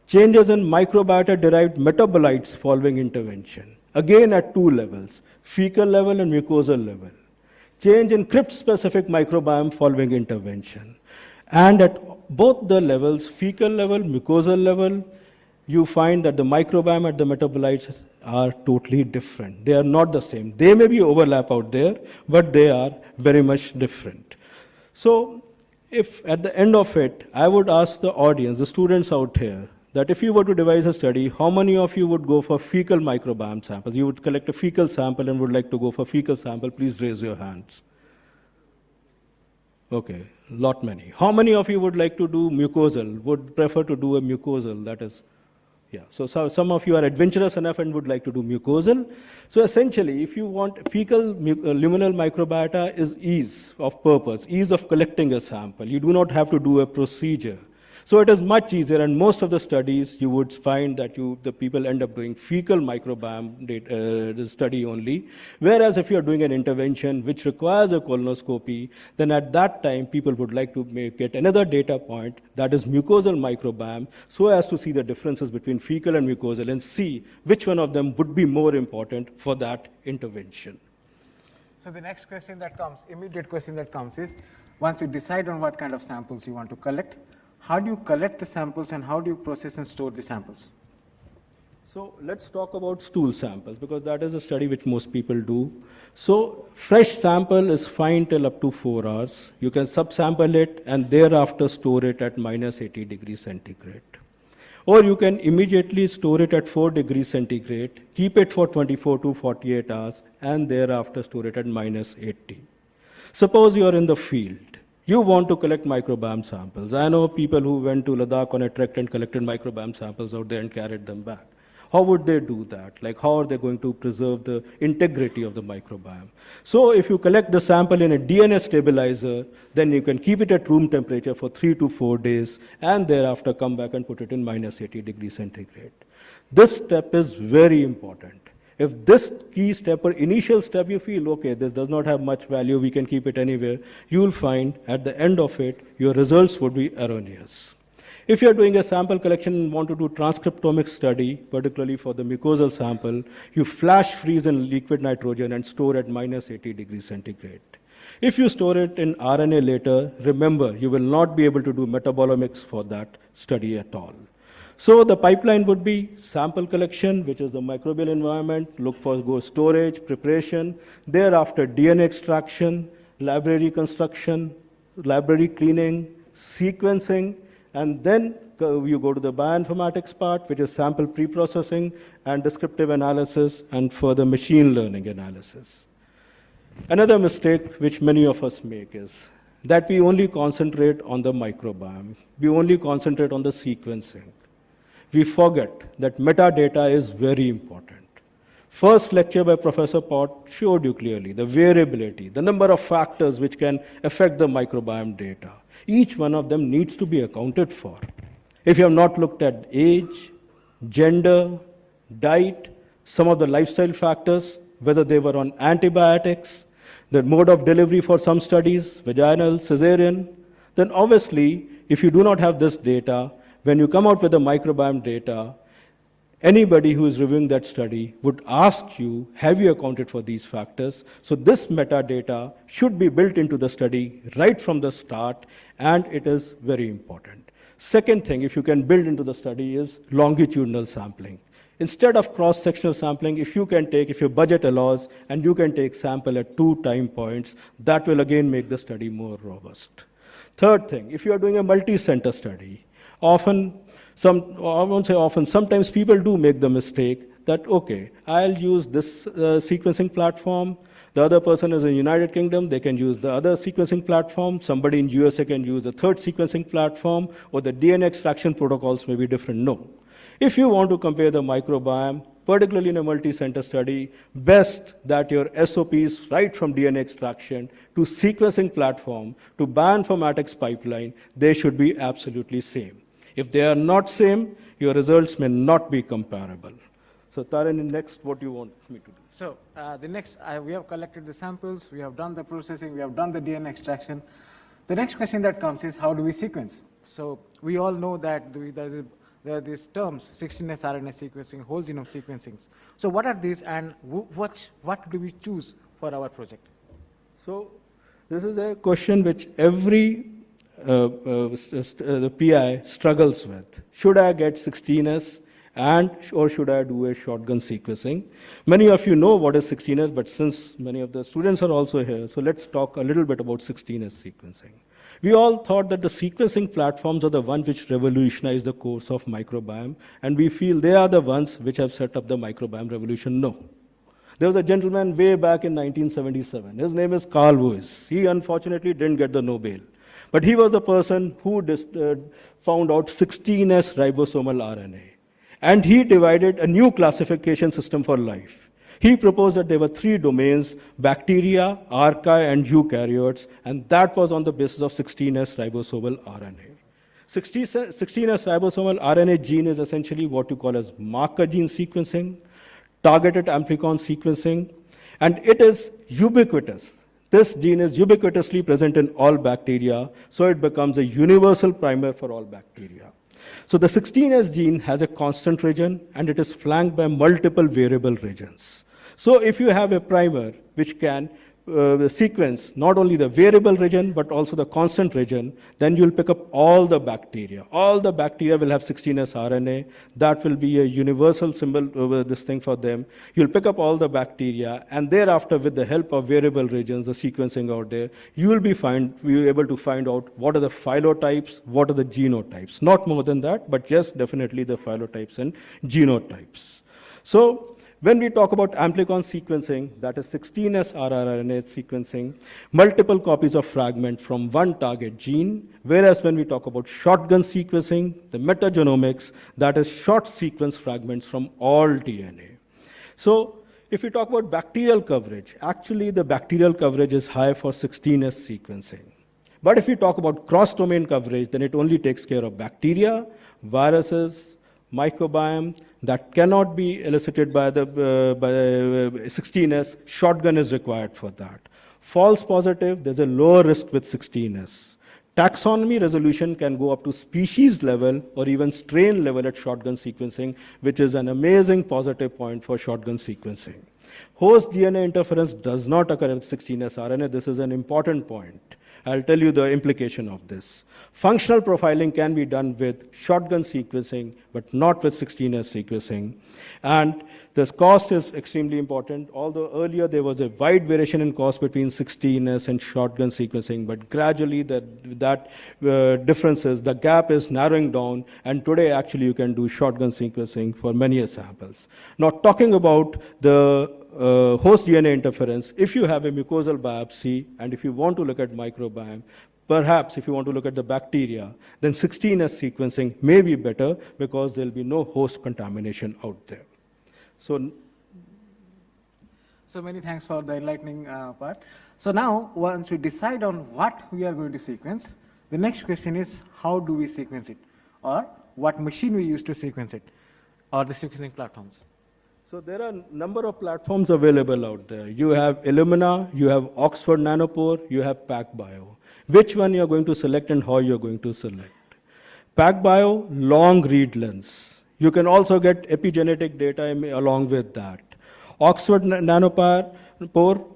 Changes in microbiota-derived metabolites following intervention, again at two levels, fecal level and mucosal level. Change in crypt-specific microbiome following intervention. And at both the levels, fecal level, mucosal level, you find that the microbiome and the metabolites are totally different. They are not the same. They may be overlap out there, but they are very much different. So if at the end of it, I would ask the audience, the students out here, that if you were to devise a study, how many of you would go for fecal microbiome samples? You would collect a fecal sample and would like to go for fecal sample. Please raise your hands. Okay, lot many. How many of you would like to do mucosal, would prefer to do a mucosal? That is, yeah. So some of you are adventurous enough and would like to do mucosal. So essentially, if you want fecal luminal microbiota is ease of purpose, ease of collecting a sample. You do not have to do a procedure. So it is much easier, and most of the studies you would find that the people end up doing fecal microbiome study only. Whereas if you are doing an intervention which requires a colonoscopy, then at that time people would like to get another data point, that is mucosal microbiome, so as to see the differences between fecal and mucosal and see which one of them would be more important for that intervention. So the next question that comes, immediate question that comes is, once you decide on what kind of samples you want to collect, how do you collect the samples and how do you process and store the samples? So let's talk about stool samples, because that is a study which most people do. So fresh sample is fine till up to 4 hours. You can subsample it and thereafter store it at minus 80 degrees centigrade. Or you can immediately store it at 4 degrees centigrade, keep it for 24 to 48 hours, and thereafter store it at minus 80. Suppose you are in the field. You want to collect microbiome samples. I know people who went to Ladakh on a trek and collected microbiome samples out there and carried them back. How would they do that? Like, how are they going to preserve the integrity of the microbiome? So if you collect the sample in a DNA stabilizer, then you can keep it at room temperature for 3 to 4 days and thereafter come back and put it in minus 80 degrees centigrade. This step is very important. If this key step or initial step you feel, okay, this does not have much value, we can keep it anywhere, you will find at the end of it, your results would be erroneous. If you are doing a sample collection and want to do transcriptomic study, particularly for the mucosal sample, you flash freeze in liquid nitrogen and store at minus 80 degrees centigrade. If you store it in RNA later, remember, you will not be able to do metabolomics for that study at all. So the pipeline would be sample collection, which is the microbial environment, look for storage, preparation, thereafter DNA extraction, library construction, library cleaning, sequencing, and then you go to the bioinformatics part, which is sample preprocessing and descriptive analysis and further machine learning analysis. Another mistake which many of us make is that we only concentrate on the microbiome. We only concentrate on the sequencing. We forget that metadata is very important. First lecture by Professor Pott showed you clearly the variability, the number of factors which can affect the microbiome data. Each one of them needs to be accounted for. If you have not looked at age, gender, diet, some of the lifestyle factors, whether they were on antibiotics, the mode of delivery for some studies, vaginal, cesarean, then obviously, if you do not have this data, when you come out with the microbiome data, anybody who is reviewing that study would ask you, have you accounted for these factors? So this metadata should be built into the study right from the start, and it is very important. Second thing, if you can build into the study, is longitudinal sampling. Instead of cross-sectional sampling, if your budget allows, and you can take sample at 2 time points, that will again make the study more robust. Third thing, if you are doing a multi-center study, sometimes people do make the mistake that, okay, I'll use this sequencing platform. The other person is in United Kingdom, they can use the other sequencing platform. Somebody in USA can use a third sequencing platform, or the DNA extraction protocols may be different. No. If you want to compare the microbiome, particularly in a multi-center study, best that your SOPs, right from DNA extraction to sequencing platform to bioinformatics pipeline, they should be absolutely same. If they are not same, your results may not be comparable. So Tarini, next, what do you want me to do? So the next, we have collected the samples, we have done the processing, we have done the DNA extraction. The next question that comes is, how do we sequence? So we all know that there are these terms, 16S RNA sequencing, whole genome sequencing. So what are these, and what do we choose for our project? So this is a question which every the PI struggles with. Should I get 16S or should I do a shotgun sequencing? Many of you know what is 16S, but since many of the students are also here, so let's talk a little bit about 16S sequencing. We all thought that the sequencing platforms are the ones which revolutionized the course of microbiome, and we feel they are the ones which have set up the microbiome revolution. No. There was a gentleman way back in 1977. His name is Carl Lewis. He unfortunately didn't get the Nobel. But he was the person who found out 16S ribosomal RNA. And he divided a new classification system for life. He proposed that there were 3 domains, bacteria, archaea, and eukaryotes, and that was on the basis of 16S ribosomal RNA. 16S ribosomal RNA gene is essentially what you call as marker gene sequencing, targeted amplicon sequencing, and it is ubiquitous. This gene is ubiquitously present in all bacteria, so it becomes a universal primer for all bacteria. So the 16S gene has a constant region, and it is flanked by multiple variable regions. So if you have a primer which can sequence not only the variable region, but also the constant region, then you'll pick up all the bacteria. All the bacteria will have 16S RNA. That will be a universal symbol, this thing for them. You'll pick up all the bacteria, and thereafter, with the help of variable regions, the sequencing out there, you will be able to find out what are the phylotypes, what are the genotypes. Not more than that, but just definitely the phylotypes and genotypes. So when we talk about amplicon sequencing, that is 16S rRNA sequencing, multiple copies of fragment from one target gene, whereas when we talk about shotgun sequencing, the metagenomics, that is short sequence fragments from all DNA. So if we talk about bacterial coverage, actually the bacterial coverage is high for 16S sequencing. But if we talk about cross-domain coverage, then it only takes care of bacteria, viruses, microbiome, that cannot be elicited by the 16S. Shotgun is required for that. False positive, there's a lower risk with 16S. Taxonomy resolution can go up to species level or even strain level at shotgun sequencing, which is an amazing positive point for shotgun sequencing. Host DNA interference does not occur with 16S RNA. This is an important point. I'll tell you the implication of this. Functional profiling can be done with shotgun sequencing, but not with 16S sequencing. And this cost is extremely important. Although earlier there was a wide variation in cost between 16S and shotgun sequencing, but gradually that differences, the gap is narrowing down, and today actually you can do shotgun sequencing for many samples. Now talking about the host DNA interference, if you have a mucosal biopsy and if you want to look at microbiome, perhaps if you want to look at the bacteria, then 16S sequencing may be better because there will be no host contamination out there. So many thanks for the enlightening part. So now, once we decide on what we are going to sequence, the next question is, how do we sequence it? Or what machine we use to sequence it? Or the sequencing platforms? So there are a number of platforms available out there. You have Illumina, you have Oxford Nanopore, you have PacBio. Which one you're going to select and how you're going to select? PacBio, long read lengths. You can also get epigenetic data along with that. Oxford Nanopore,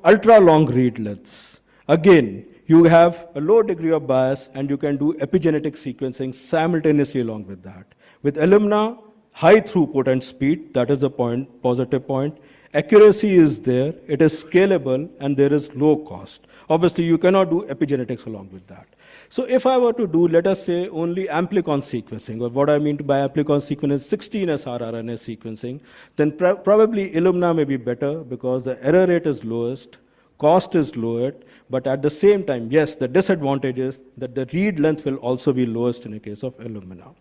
ultra long read lengths. Again, you have a low degree of bias and you can do epigenetic sequencing simultaneously along with that. With Illumina, high throughput and speed, that is the point, positive point. Accuracy is there, it is scalable, and there is low cost. Obviously, you cannot do epigenetics along with that. So if I were to do, let us say, only amplicon sequencing, or what I mean by amplicon sequencing is 16S rRNA sequencing, then probably Illumina may be better because the error rate is lowest, cost is lowered, but at the same time, yes, the disadvantage is that the read length will also be lowest in the case of Illumina.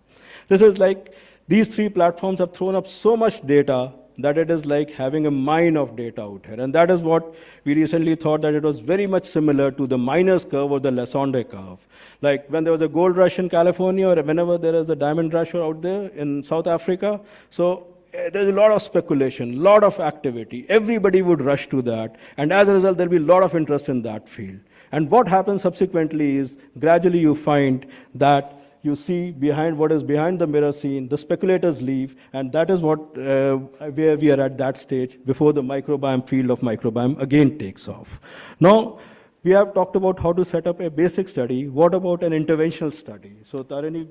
This is like, these 3 platforms have thrown up so much data that it is like having a mine of data out here. And that is what we recently thought, that it was very much similar to the miner's curve or the Lassonde curve. Like when there was a gold rush in California, or whenever there is a diamond rush out there in South Africa, so there's a lot of speculation, a lot of activity. Everybody would rush to that. And as a result, there'll be a lot of interest in that field. And what happens subsequently is gradually you find that you see behind what is behind the mirror scene, the speculators leave, and that is what where we are at that stage before the microbiome field of microbiome again takes off. Now, we have talked about how to set up a basic study. What about an interventional study? So, Tarini.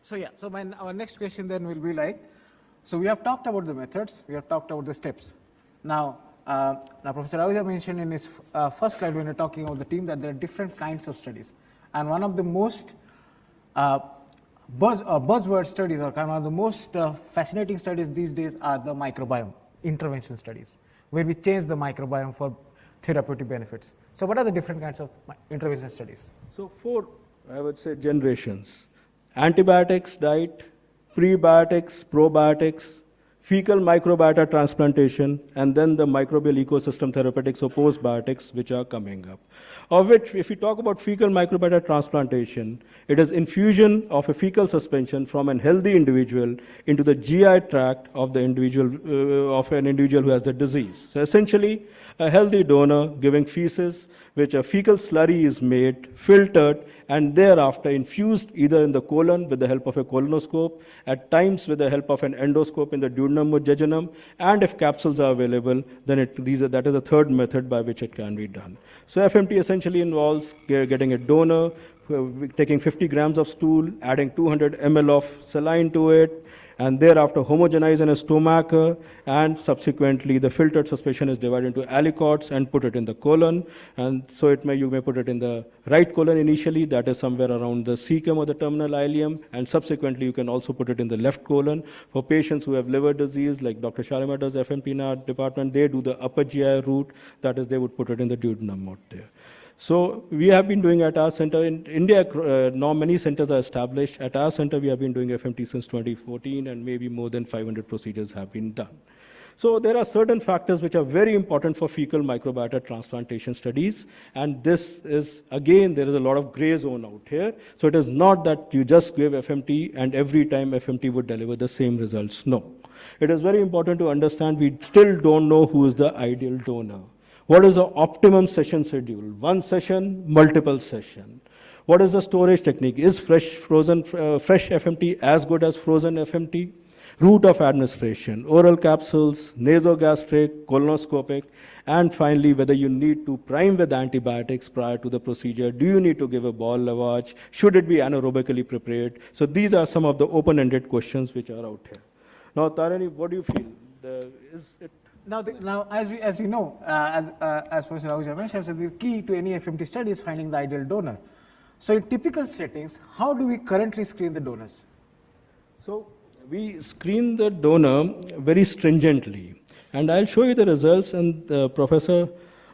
So yeah, so our next question then will be like, so we have talked about the methods, we have talked about the steps. Now Professor Ahuja mentioned in his first slide when you're talking about the team that there are different kinds of studies. And one of the most buzzword studies, or kind of one of the most fascinating studies these days, are the microbiome intervention studies, where we change the microbiome for therapeutic benefits. So what are the different kinds of intervention studies? So 4, I would say, generations. Antibiotics diet, prebiotics, probiotics, fecal microbiota transplantation, and then the microbial ecosystem therapeutics or postbiotics, which are coming up. Of which, if we talk about fecal microbiota transplantation, it is infusion of a fecal suspension from a healthy individual into the GI tract of the individual, of an individual who has the disease. So essentially, a healthy donor giving feces, which a fecal slurry is made, filtered, and thereafter infused either in the colon with the help of a colonoscope, at times with the help of an endoscope in the duodenum or jejunum, and if capsules are available, then that is a third method by which it can be done. So FMT essentially involves getting a donor, taking 50 grams of stool, adding 200 ml of saline to it, and thereafter homogenize in a stomacher, and subsequently the filtered suspension is divided into aliquots and put it in the colon. And so you may put it in the right colon initially, that is somewhere around the cecum or the terminal ileum, and subsequently you can also put it in the left colon. For patients who have liver disease, like Dr. Shalimar does FMP in our department, they do the upper GI route, that is they would put it in the duodenum out there. So we have been doing at our center in India, now many centers are established. At our center, we have been doing FMT since 2014, and maybe more than 500 procedures have been done. So there are certain factors which are very important for fecal microbiota transplantation studies, and this is, again, there is a lot of gray zone out here. So it is not that you just give FMT and every time FMT would deliver the same results. No. It is very important to understand we still don't know who is the ideal donor. What is the optimum session schedule? One session, multiple session. What is the storage technique? Is fresh FMT as good as frozen FMT? Route of administration, oral capsules, nasogastric, colonoscopic, and finally, whether you need to prime with antibiotics prior to the procedure. Do you need to give a ball lavage? Should it be anaerobically prepared? So these are some of the open-ended questions which are out here. Now, Tarini, what do you feel? Now, as we know, as Professor Ahuja mentioned, so the key to any FMT study is finding the ideal donor. So in typical settings, how do we currently screen the donors? So we screen the donor very stringently. And I'll show you the results, and Professor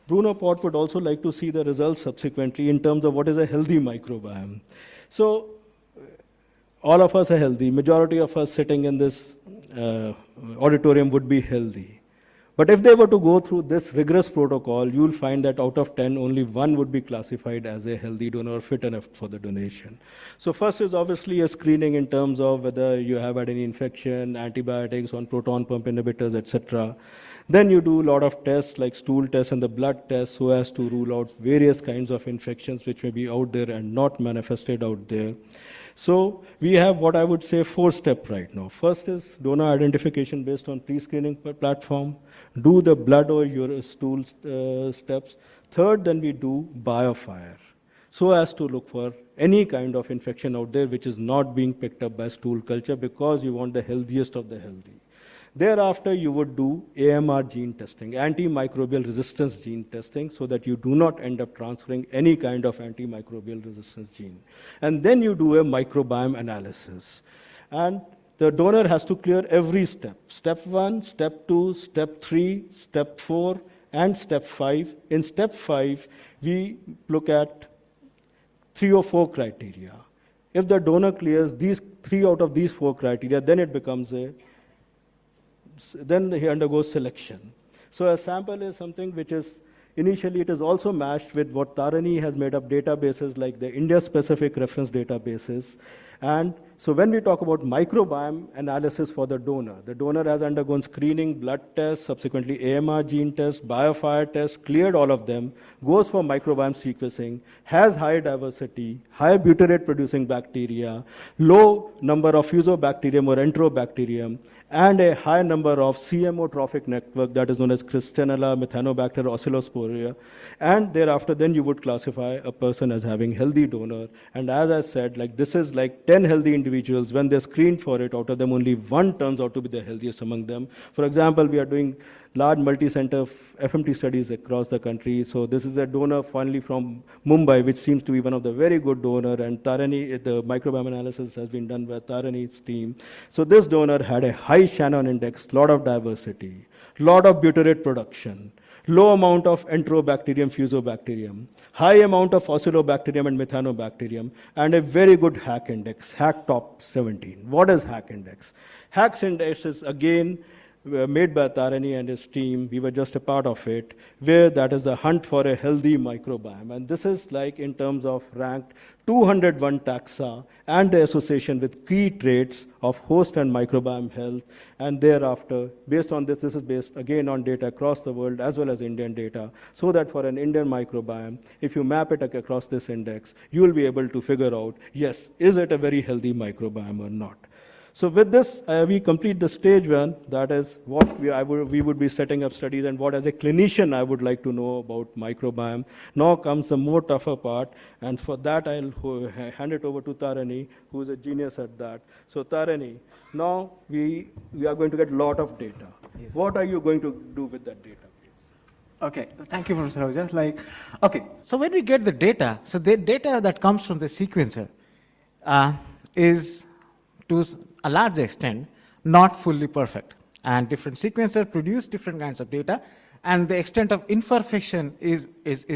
Bruno Pott would also like to see the results subsequently in terms of what is a healthy microbiome. So all of us are healthy. Majority of us sitting in this auditorium would be healthy. But if they were to go through this rigorous protocol, you'll find that out of 10, only 1 would be classified as a healthy donor or fit enough for the donation. So first is obviously a screening in terms of whether you have had any infection, antibiotics on proton pump inhibitors, etc. Then you do a lot of tests like stool tests and the blood tests so as to rule out various kinds of infections which may be out there and not manifested out there. So we have what I would say 4-step right now. First is donor identification based on pre-screening platform. Do the blood or your stool steps. Third, then we do biofire so as to look for any kind of infection out there which is not being picked up by stool culture because you want the healthiest of the healthy. Thereafter, you would do AMR gene testing, antimicrobial resistance gene testing, so that you do not end up transferring any kind of antimicrobial resistance gene. And then you do a microbiome analysis. And the donor has to clear every step. Step 1, step 2, step 3, step 4, and step 5. In step 5, we look at 3 or 4 criteria. If the donor clears these 3 out of these 4 criteria, then it becomes a then he undergoes selection. So a sample is something which is, initially it is also matched with what Tarani has made up databases like the India-specific reference databases. And so when we talk about microbiome analysis for the donor has undergone screening, blood tests, subsequently AMR gene tests, biofire tests, cleared all of them, goes for microbiome sequencing, has high diversity, high butyrate producing bacteria, low number of fusobacterium or enterobacterium, and a high number of CMO trophic network that is known as Christenella, Methanobacter, Oscillosporia. And thereafter, then you would classify a person as having healthy donor. And as I said, like this is like 10 healthy individuals. When they're screened for it, out of them only one turns out to be the healthiest among them. For example, we are doing large multi-center FMT studies across the country. So this is a donor finally from Mumbai, which seems to be one of the very good donor. And Tarani, the microbiome analysis has been done by Tarani's team. So this donor had a high Shannon index, lot of diversity, lot of butyrate production, low amount of enterobacterium, fusobacterium, high amount of oscillobacterium and methanobacterium, and a very good hack index, hack top 17. What is hack index? Hack's index is again made by Tarani and his team. We were just a part of it, where that is a hunt for a healthy microbiome. And this is like in terms of ranked 201 taxa and the association with key traits of host and microbiome health. And thereafter, based on this is based again on data across the world as well as Indian data, so that for an Indian microbiome, if you map it across this index, you will be able to figure out, yes, is it a very healthy microbiome or not? So with this, we complete the stage one. That is what we would be setting up studies and what as a clinician I would like to know about microbiome. Now comes the more tougher part. And for that, I'll hand it over to Tarani, who is a genius at that. So Tarani, now we are going to get a lot of data. Yes. What are you going to do with that data? Okay, thank you, Professor Ahuja. Okay, so when we get the data, so the data that comes from the sequencer is to a large extent not fully perfect. And different sequencers produce different kinds of data, and the extent of imperfection is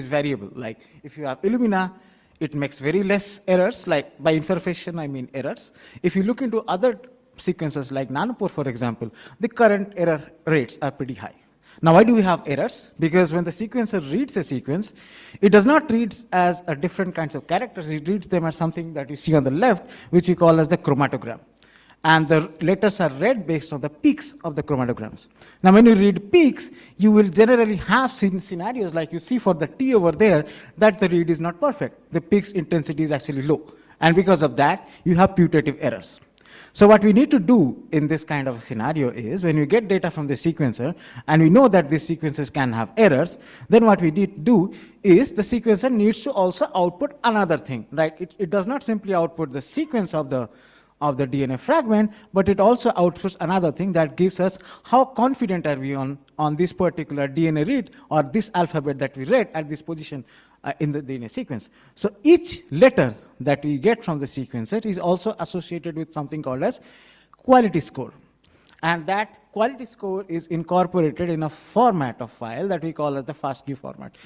variable. Like if you have Illumina, it makes very less errors. Like by imperfection, I mean errors. If you look into other sequencers like Nanopore, for example, the current error rates are pretty high. Now, why do we have errors? Because when the sequencer reads a sequence, it does not read as a different kinds of characters. It reads them as something that you see on the left, which we call as the chromatogram. And the letters are read based on the peaks of the chromatograms. Now, when you read peaks, you will generally have scenarios like you see for the T over there, that the read is not perfect. The peak's intensity is actually low. And because of that, you have putative errors. So what we need to do in this kind of a scenario is, when we get data from the sequencer, and we know that these sequencers can have errors, then what we need to do is the sequencer needs to also output another thing, right? It does not simply output the sequence of the DNA fragment, but it also outputs another thing that gives us how confident are we on this particular DNA read or this alphabet that we read at this position in the DNA sequence. So each letter that we get from the sequencer is also associated with something called as quality score. And that quality score is incorporated in a format of file that we call as the FASTQ format.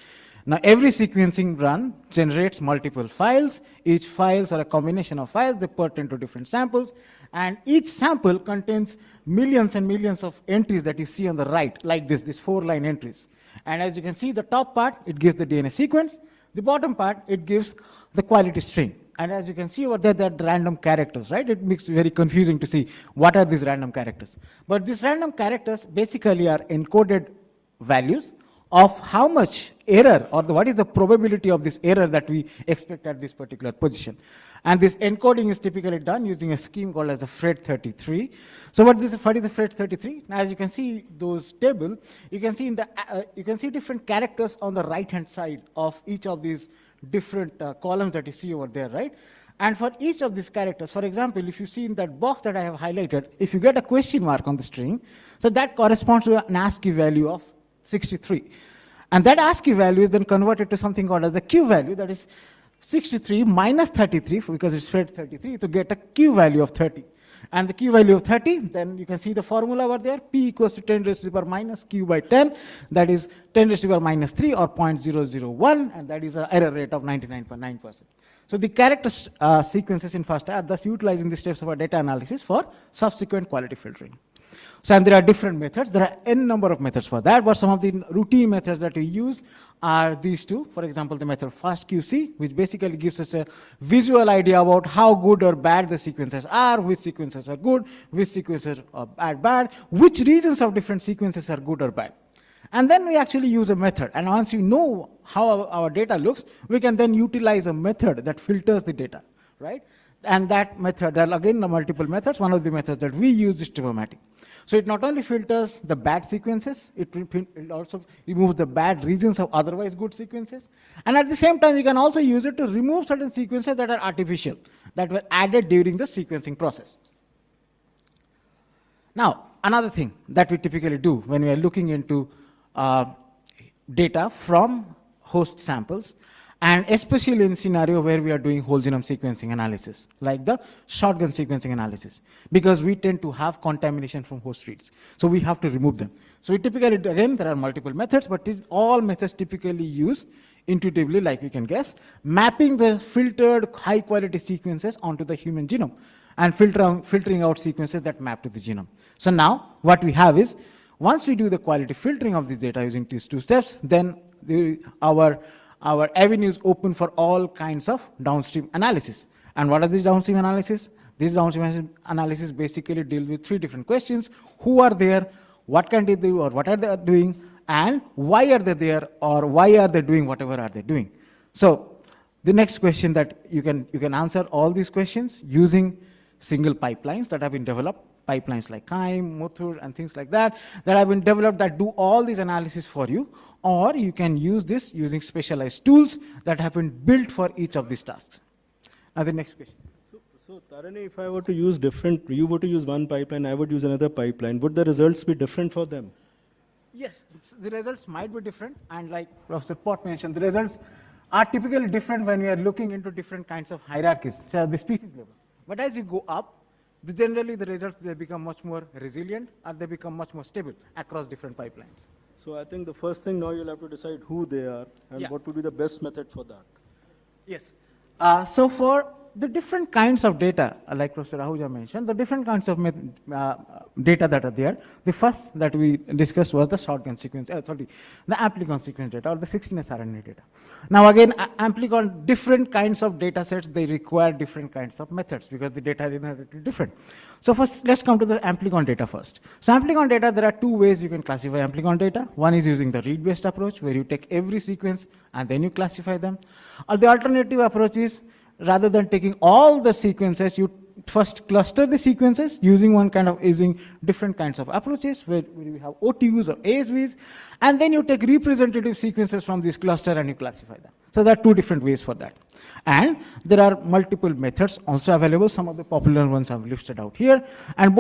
Now, every sequencing run generates multiple files. Each files are a combination of files. They pertain to different samples. And each sample contains millions and millions of entries that you see on the right, like this 4-line entries. And as you can see, the top part, it gives the DNA sequence. The bottom part, it gives the quality string. And as you can see over there, they're random characters, right? It makes it very confusing to see what are these random characters. But these random characters basically are encoded values of how much error or what is the probability of this error that we expect at this particular position. And this encoding is typically done using a scheme called as a FRED33. So what is the FRED33? Now, as you can see those table, you can see you can see different characters on the right-hand side of each of these different columns that you see over there, right? And for each of these characters, for example, if you see in that box that I have highlighted, if you get a question mark on the string, so that corresponds to an ASCII value of 63. And that ASCII value is then converted to something called as the Q value, that is 63 minus 33, because it's FRED33, to get a Q value of 30. And the Q value of 30, then you can see the formula over there, P equals to 10 raised to the power minus Q by 10, that is 10 raised to the power minus 3 or 0.001, and that is an error rate of 99.9%. So the character sequences in FASTA are thus utilizing the steps of our data analysis for subsequent quality filtering. So, and there are different methods. There are n number of methods for that, but some of the routine methods that we use are these two. For example, the method FastQC, which basically gives us a visual idea about how good or bad the sequences are, which sequences are good, which sequences are bad, which regions of different sequences are good or bad. And then we actually use a method. And once you know how our data looks, we can then utilize a method that filters the data, right? And that method, there are again multiple methods. One of the methods that we use is Probiotic. So it not only filters the bad sequences, it also removes the bad regions of otherwise good sequences. And at the same time, we can also use it to remove certain sequences that are artificial, that were added during the sequencing process. Now, another thing that we typically do when we are looking into data from host samples, and especially in scenario where we are doing whole genome sequencing analysis, like the shotgun sequencing analysis, because we tend to have contamination from host reads. So we have to remove them. So we typically, again, there are multiple methods, but all methods typically use intuitively, like we can guess, mapping the filtered high quality sequences onto the human genome and filtering out sequences that map to the genome. So now what we have is, once we do the quality filtering of this data using these two steps, then our avenues open for all kinds of downstream analysis. And what are these downstream analysis? These downstream analysis basically deal with three different questions: who are there, what can they do, or what are they doing, and why are they there, or why are they doing whatever are they doing. So the next question that you can answer all these questions using single pipelines that have been developed, pipelines like Chyme, Muthur, and things like that have been developed that do all these analysis for you, or you can use this using specialized tools that have been built for each of these tasks. Now the next question. So Tarini, if I were to use you were to use one pipeline, I would use another pipeline, would the results be different for them? Yes, the results might be different, and like Professor Pott mentioned, the results are typically different when we are looking into different kinds of hierarchies, so the species level. But as you go up, generally the results, they become much more resilient, and they become much more stable across different pipelines. So I think the first thing now you'll have to decide who they are and what would be the best method for that. Yes. So for the different kinds of data, like Professor Ahuja mentioned, the different kinds of data that are there, the first that we discussed was the shotgun sequence, the amplicon sequence data, or the 16S RNA data. Now again, amplicon, different kinds of data sets, they require different kinds of methods because the data is inherently different. So first, let's come to the amplicon data first. So amplicon data, there are two ways you can classify amplicon data. One is using the read-based approach, where you take every sequence and then you classify them. Or the alternative approach is, rather than taking all the sequences, you first cluster the sequences using different kinds of approaches, where you have OTUs or ASVs, and then you take representative sequences from this cluster and you classify them. So there are two different ways for that. And there are multiple methods also available. Some of the popular ones I've listed out here. And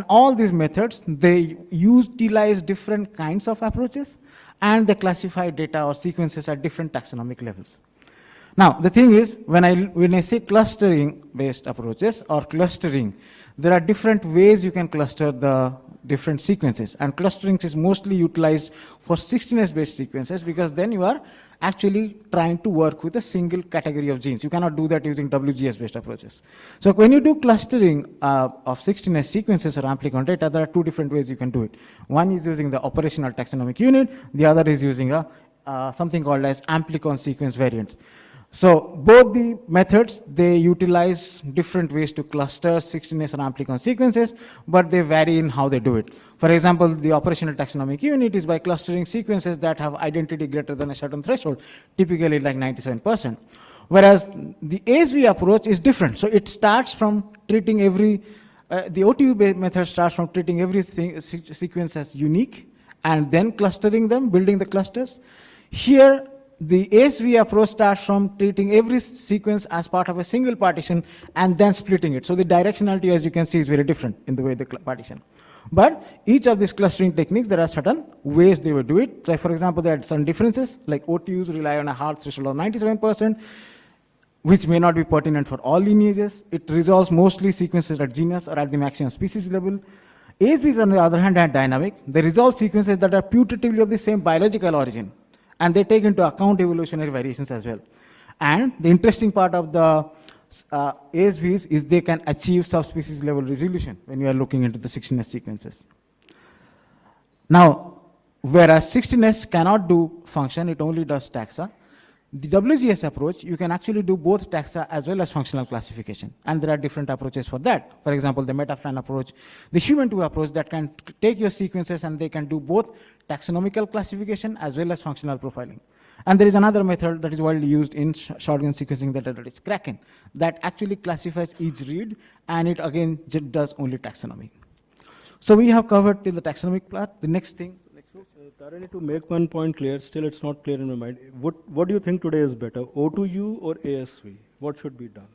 all these methods, they utilize different kinds of approaches, and they classify data or sequences at different taxonomic levels. Now, the thing is, when I say clustering-based approaches or clustering, there are different ways you can cluster the different sequences. And clustering is mostly utilized for 16S-based sequences, because then you are actually trying to work with a single category of genes. You cannot do that using WGS-based approaches. So when you do clustering of 16S sequences or amplicon data, there are two different ways you can do it. One is using the operational taxonomic unit. The other is using something called as amplicon sequence variant. So both the methods, they utilize different ways to cluster 16S and amplicon sequences, but they vary in how they do it. For example, the operational taxonomic unit is by clustering sequences that have identity greater than a certain threshold, typically like 97%. Whereas the ASV approach is different. So it starts from treating the OTU method starts from treating every sequence as unique and then clustering them, building the clusters. Here, the ASV approach starts from treating every sequence as part of a single partition and then splitting it. So the directionality, as you can see, is very different in the way they partition. But each of these clustering techniques, there are certain ways they will do it. Like for example, there are some differences, like OTUs rely on a hard threshold of 97%, which may not be pertinent for all lineages. It resolves mostly sequences at genus or at the maximum species level. ASVs, on the other hand, are dynamic. They resolve sequences that are putatively of the same biological origin, and they take into account evolutionary variations as well. And the interesting part of the ASVs is they can achieve subspecies level resolution when you are looking into the 16S sequences. Now, whereas 16S cannot do function, it only does taxa. The WGS approach, you can actually do both taxa as well as functional classification. And there are different approaches for that. For example, the metaflan approach, the human 2 approach that can take your sequences and they can do both taxonomical classification as well as functional profiling. And there is another method that is widely used in shotgun sequencing that is Kraken, that actually classifies each read and it again does only taxonomy. So we have covered till the taxonomic part. The next thing. Tarini, to make one point clear, still it's not clear in my mind. What do you think today is better, O2U or ASV? What should be done?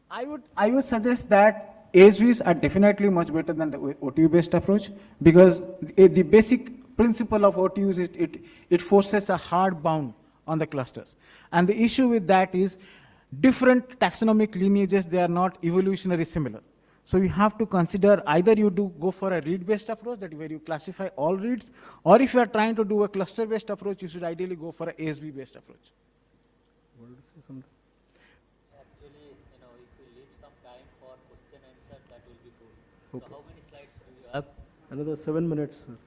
I would suggest that ASVs are definitely much better than the OTU-based approach, because the basic principle of OTUs is it forces a hard bound on the clusters. And the issue with that is different taxonomic lineages, they are not evolutionary similar. So you have to consider either you go for a read-based approach, that where you classify all reads, or if you are trying to do a cluster-based approach, you should ideally go for an ASV-based approach. Want to say something? Actually, if we leave some time for question answer, that will be good. Okay. So how many slides do you have? Another 7 minutes, sir.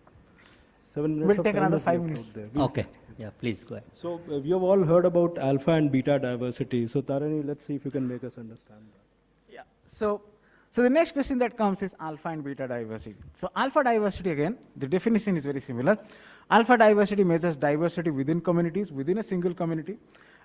7 minutes. We'll take another 5 minutes. Okay. Yeah, please go ahead. So you have all heard about alpha and beta diversity. So Tarini, let's see if you can make us understand that. Yeah. So the next question that comes is alpha and beta diversity. So alpha diversity, again, the definition is very similar. Alpha diversity measures diversity within communities, within a single community,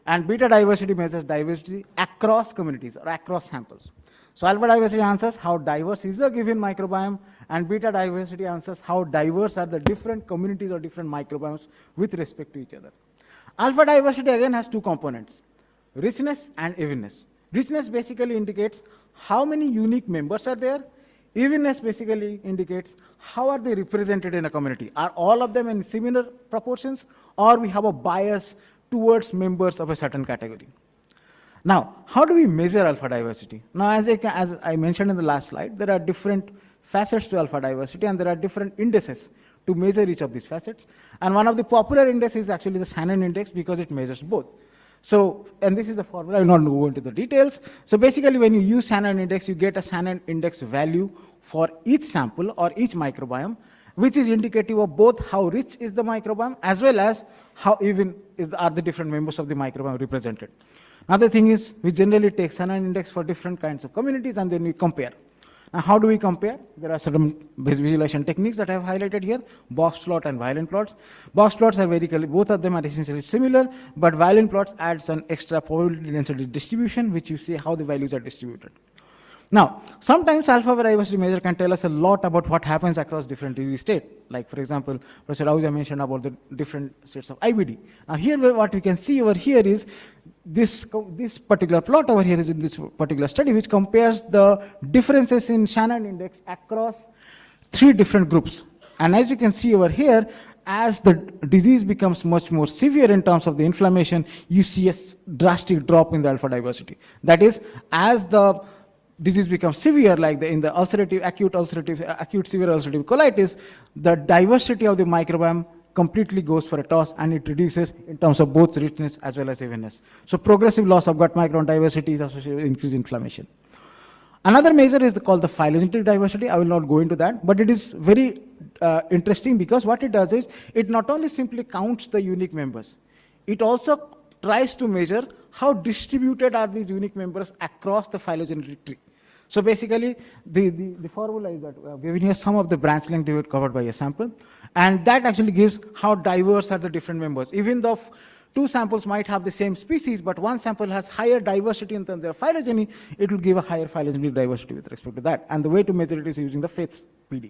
and beta diversity measures diversity across communities or across samples. So alpha diversity answers how diverse is a given microbiome, and beta diversity answers how diverse are the different communities or different microbiomes with respect to each other. Alpha diversity again has two components, richness and evenness. Richness basically indicates how many unique members are there. Evenness basically indicates how are they represented in a community. Are all of them in similar proportions, or we have a bias towards members of a certain category. Now, how do we measure alpha diversity? Now, as I mentioned in the last slide, there are different facets to alpha diversity, and there are different indices to measure each of these facets. And one of the popular indices is actually the Shannon index, because it measures both. So, and this is the formula, I will not go into the details. So basically when you use Shannon index, you get a Shannon index value for each sample or each microbiome, which is indicative of both how rich is the microbiome as well as how even are the different members of the microbiome represented. Another thing is we generally take Shannon index for different kinds of communities and then we compare. Now, how do we compare? There are certain visualization techniques that I have highlighted here, box plot and violin plots. Box plots are both of them are essentially similar, but violin plots adds an extra probability density distribution, which you see how the values are distributed. Now, sometimes alpha diversity measure can tell us a lot about what happens across different disease states. Like, for example, Professor Ahuja mentioned about the different states of IBD. Now, here what we can see over here is this particular plot over here is in this particular study, which compares the differences in Shannon index across 3 different groups. And as you can see over here, as the disease becomes much more severe in terms of the inflammation, you see a drastic drop in the alpha diversity. That is, as the disease becomes severe, like in the acute severe ulcerative colitis, the diversity of the microbiome completely goes for a toss, and it reduces in terms of both richness as well as evenness. So progressive loss of gut microbiome diversity is associated with increased inflammation. Another measure is called the phylogenetic diversity. I will not go into that, but it is very interesting, because what it does is it not only simply counts the unique members, it also tries to measure how distributed are these unique members across the phylogenetic tree. So basically, the formula is that we have given here some of the branch length covered by a sample, and that actually gives how diverse are the different members. Even though 2 samples might have the same species, but one sample has higher diversity in their phylogeny, it will give a higher phylogenetic diversity with respect to that. And the way to measure it is using the Faith's PD.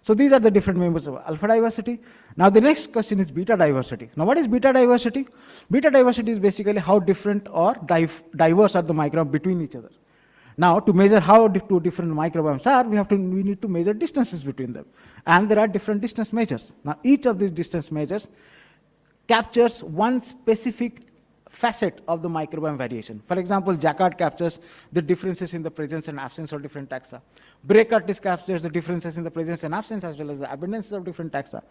So these are the different members of alpha diversity. Now the next question is beta diversity. Now what is beta diversity? Beta diversity is basically how different or diverse are the microbes between each other. Now, to measure how 2 different microbiomes are, we need to measure distances between them. And there are different distance measures. Now, each of these distance measures captures one specific facet of the microbiome variation. For example, Jacquard captures the differences in the presence and absence of different taxa. Bray-Curtis captures the differences in the presence and absence as well as the abundance of different taxa.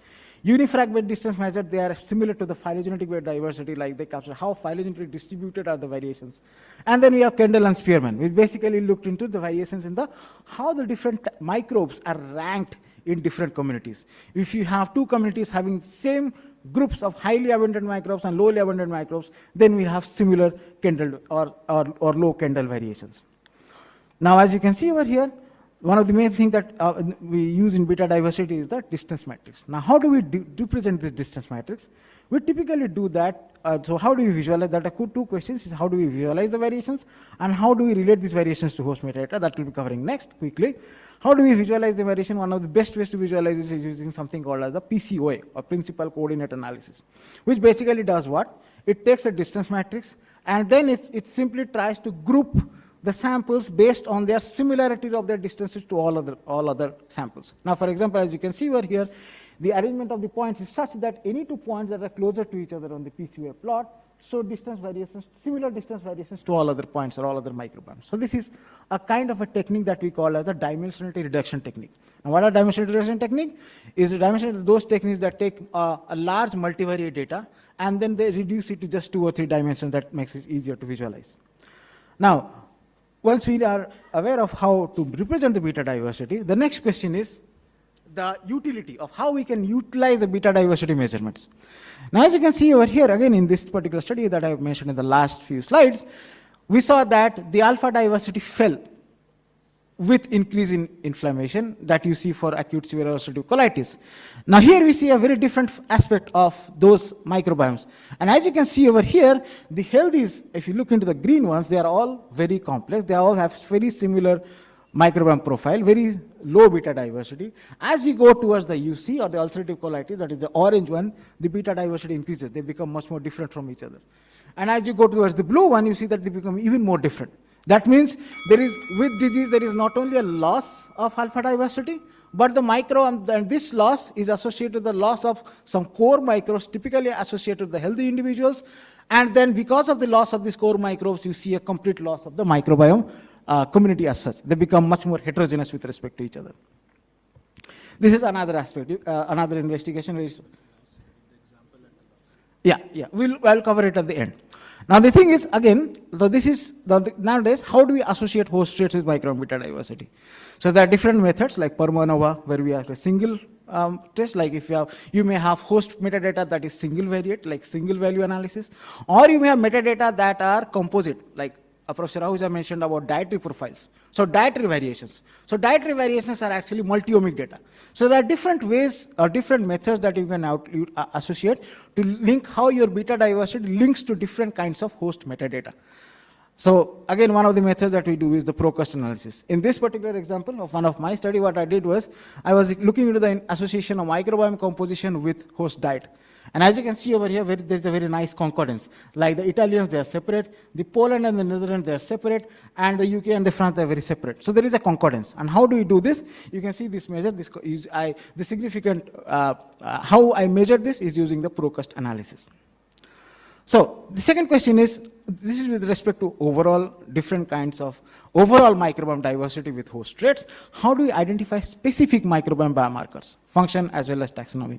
Unifragment distance measured, they are similar to the phylogenetic diversity, like they capture how phylogenetically distributed are the variations. And then we have Kendall and Spearman, which basically looked into the variations in the how the different microbes are ranked in different communities. If you have two communities having same groups of highly abundant microbes and lowly abundant microbes, then we have similar Kendall or low Kendall variations. Now, as you can see over here, one of the main things that we use in beta diversity is the distance matrix. Now, how do we represent this distance matrix? We typically do that. So how do we visualize that? Two questions is how do we visualize the variations and how do we relate these variations to host metadata? That will be covering next quickly. How do we visualize the variation? One of the best ways to visualize this is using something called as the PCOA, or Principal Coordinate Analysis, which basically does what? It takes a distance matrix and then it simply tries to group the samples based on their similarity of their distances to all other samples. Now, for example, as you can see over here, the arrangement of the points is such that any 2 points that are closer to each other on the PCOA plot show distance variations, similar distance variations to all other points or all other microbiomes. So this is a kind of a technique that we call as a dimensionality reduction technique. Now, what are dimensionality reduction technique? Is those techniques that take a large multivariate data and then they reduce it to just 2 or 3 dimensions that makes it easier to visualize. Now, once we are aware of how to represent the beta diversity, the next question is the utility of how we can utilize the beta diversity measurements. Now, as you can see over here, again, in this particular study that I have mentioned in the last few slides, we saw that the alpha diversity fell with increase in inflammation that you see for acute severe ulcerative colitis. Now, here we see a very different aspect of those microbiomes. And as you can see over here, the healthies, if you look into the green ones, they are all very complex. They all have very similar microbiome profile, very low beta diversity. As we go towards the UC or the ulcerative colitis, that is the orange one, the beta diversity increases. They become much more different from each other. And as you go towards the blue one, you see that they become even more different. That means there is, with disease, there is not only a loss of alpha diversity, but the microbiome, and this loss is associated with the loss of some core microbes typically associated with the healthy individuals. And then because of the loss of these core microbes, you see a complete loss of the microbiome community as such. They become much more heterogeneous with respect to each other. This is another aspect, another investigation. I'll cover it at the end. Now, the thing is, again, so this is nowadays, how do we associate host traits with microbiome beta diversity? So there are different methods like PERMANOVA, where we have a single test, like if you may have host metadata that is single variate, like single value analysis, or you may have metadata that are composite, like Professor Ahuja mentioned about dietary profiles. So dietary variations. So dietary variations are actually multi-omic data. So there are different ways or different methods that you can associate to link how your beta diversity links to different kinds of host metadata. So again, one of the methods that we do is the PROCUST analysis. In this particular example of one of my study, what I did was I was looking into the association of microbiome composition with host diet. And as you can see over here, there's a very nice concordance. Like the Italians, they are separate. The Poland and the Netherlands, they are separate. And the UK and the France, they are very separate. So there is a concordance. And how do we do this? You can see this measure. The significant, how I measured this is using the PROCUST analysis. So the second question is, this is with respect to overall different kinds of overall microbiome diversity with host traits. How do we identify specific microbiome biomarkers, function as well as taxonomy?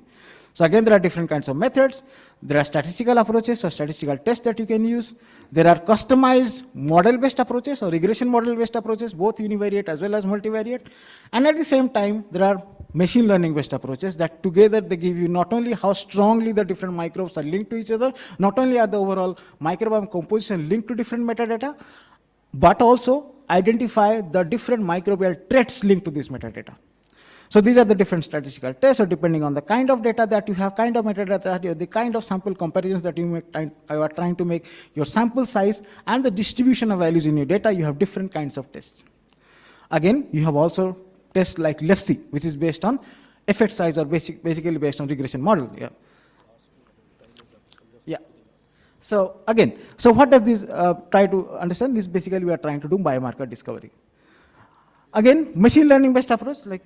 So again, there are different kinds of methods. There are statistical approaches or statistical tests that you can use. There are customized model-based approaches or regression model-based approaches, both univariate as well as multivariate. And at the same time, there are machine learning-based approaches that together they give you not only how strongly the different microbes are linked to each other, not only are the overall microbiome composition linked to different metadata, but also identify the different microbial traits linked to this metadata. So these are the different statistical tests, or depending on the kind of data that you have, kind of metadata, the kind of sample comparisons that you are trying to make, your sample size, and the distribution of values in your data, you have different kinds of tests. Again, you have also tests like LEFC, which is based on effect size or basically based on regression model. Yeah. So again, so what does this try to understand? This basically we are trying to do biomarker discovery. Again, machine learning based approach, like,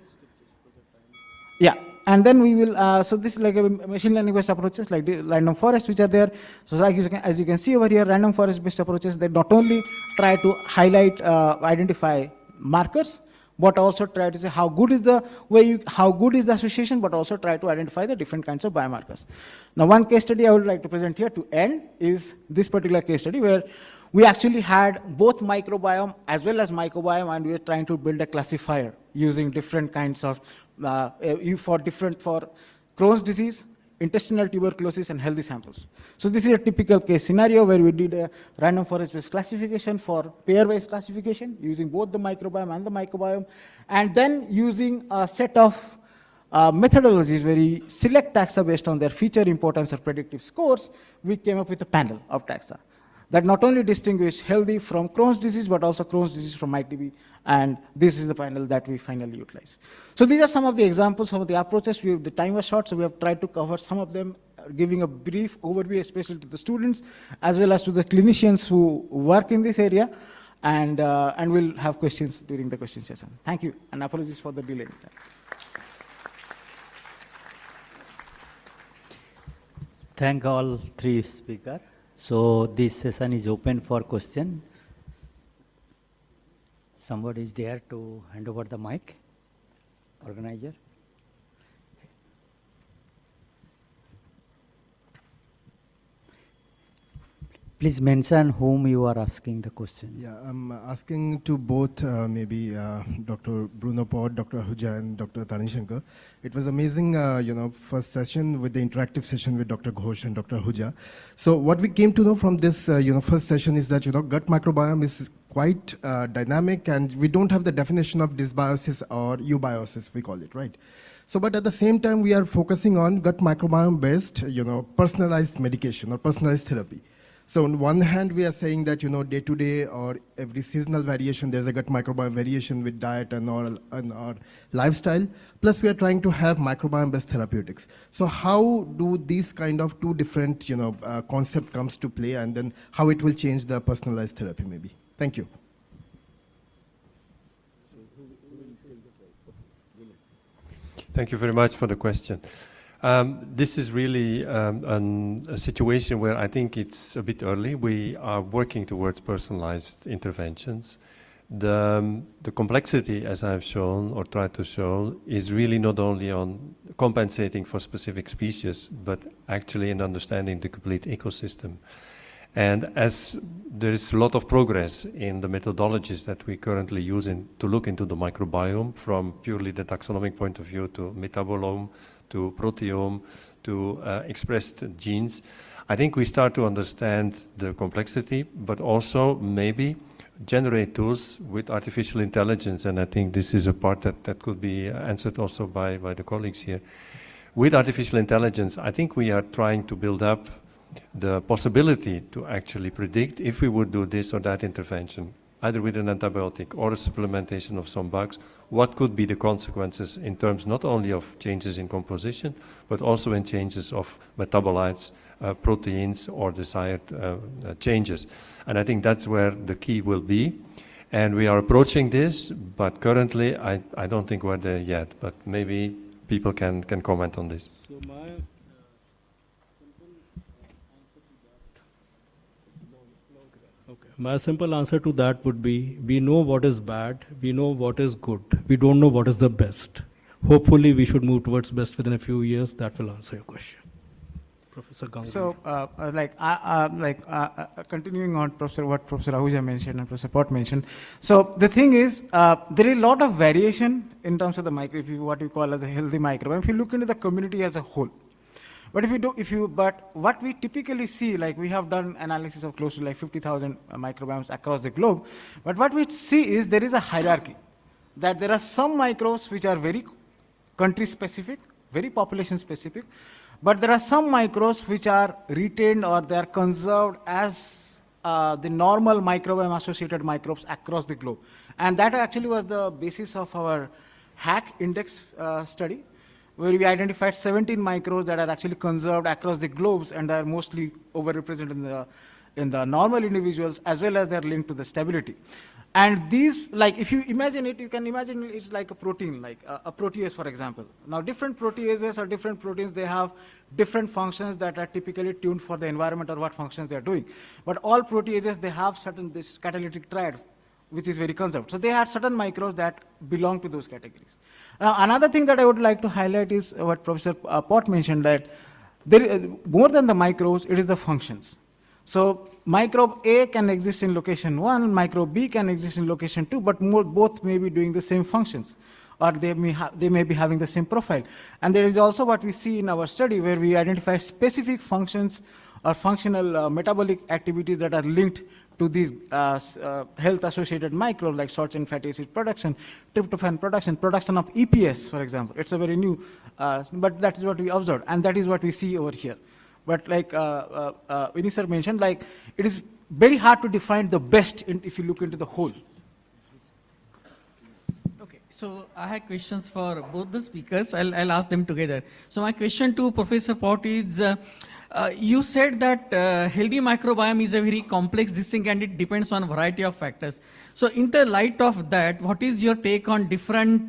yeah. and then we will, so this is like a machine learning based approaches like the random forest which are there. So like as you can see over here, random forest based approaches, they not only try to highlight, identify markers, but also try to say how good is the how good is the association, but also try to identify the different kinds of biomarkers. Now, one case study I would like to present here to end is this particular case study where we actually had both microbiome as well as microbiome, and we were trying to build a classifier using different kinds of, for Crohn's disease, intestinal tuberculosis, and healthy samples. So this is a typical case scenario where we did a random forest-based classification for pair-wise classification using both the microbiome and the microbiome, and then using a set of methodologies where we select taxa based on their feature importance or predictive scores. We came up with a panel of taxa that not only distinguish healthy from Crohn's disease, but also Crohn's disease from ITB, and this is the panel that we finally utilize. So these are some of the examples, some of the approaches. The time was short, so we have tried to cover some of them, giving a brief overview, especially to the students, as well as to the clinicians who work in this area, and we'll have questions during the question session. Thank you, and apologies for the delay. Thank all three speakers. So this session is open for question. Somebody is there to hand over the mic? Organizer? Please mention whom you are asking the question. Yeah, I'm asking to both maybe Dr. Bruno Pod, Dr. Ahuja, and Dr. Tanishankar. It was amazing, first session with the interactive session with Dr. Ghosh and Dr. Ahuja. So what we came to know from this, first session is that, gut microbiome is quite dynamic, and we don't have the definition of dysbiosis or eubiosis, we call it, right? So, but at the same time, we are focusing on gut microbiome-based, personalized medication or personalized therapy. So on one hand, we are saying that, day-to-day or every seasonal variation, there's a gut microbiome variation with diet and our lifestyle. Plus, we are trying to have microbiome-based therapeutics. So how do these kind of two different, concept comes to play, and then how it will change the personalized therapy maybe? Thank you. Thank you very much for the question. This is really a situation where I think it's a bit early. We are working towards personalized interventions. The complexity, as I've shown or tried to show, is really not only on compensating for specific species, but actually in understanding the complete ecosystem. And as there is a lot of progress in the methodologies that we currently use to look into the microbiome, from purely the taxonomic point of view to metabolome, to proteome, to expressed genes, I think we start to understand the complexity, but also maybe generate tools with artificial intelligence. And I think this is a part that could be answered also by the colleagues here. With artificial intelligence, I think we are trying to build up the possibility to actually predict if we would do this or that intervention, either with an antibiotic or a supplementation of some bugs, what could be the consequences in terms not only of changes in composition, but also in changes of metabolites, proteins, or desired changes. And I think that's where the key will be. And we are approaching this, but currently I don't think we're there yet, but maybe people can comment on this. So my simple answer to that would be, we know what is bad, we know what is good, we don't know what is the best. Hopefully we should move towards best within a few years. That will answer your question. Professor Ganguly. So, continuing on what Professor Ahuja mentioned and Professor Pot mentioned. So the thing is, there is a lot of variation in terms of the what we call as a healthy microbiome. If you look into the community as a whole. But but what we typically see, like we have done analysis of close to like 50,000 microbiomes across the globe. But what we see is there is a hierarchy, that there are some microbes which are very country specific, very population specific, but there are some microbes which are retained or they are conserved as the normal microbiome associated microbes across the globe. And that actually was the basis of our HACK index study, where we identified 17 microbes that are actually conserved across the globes and are mostly overrepresented in the normal individuals, as well as they're linked to the stability. And these, like, if you imagine it, you can imagine it's like a protein, like a protease, for example. Now, different proteases or different proteins, they have different functions that are typically tuned for the environment or what functions they are doing. But all proteases, they have certain this catalytic triad, which is very conserved. So they had certain microbes that belong to those categories. Now, another thing that I would like to highlight is what Professor Pott mentioned, that there, more than the microbes, it is the functions. So microbe A can exist in location 1, microbe B can exist in location 2, but both may be doing the same functions, or they may be having the same profile. And there is also what we see in our study where we identify specific functions or functional metabolic activities that are linked to these health-associated microbes like short chain fatty acid production, tryptophan production of EPS, for example. It's a very new, but that is what we observed, and that is what we see over here. But like Vinny sir mentioned, like it is very hard to define the best if you look into the whole. Okay, so I have questions for both the speakers. I'll ask them together. So my question to Professor Pott is, you said that healthy microbiome is a very complex thing and it depends on a variety of factors. So in the light of that, what is your take on different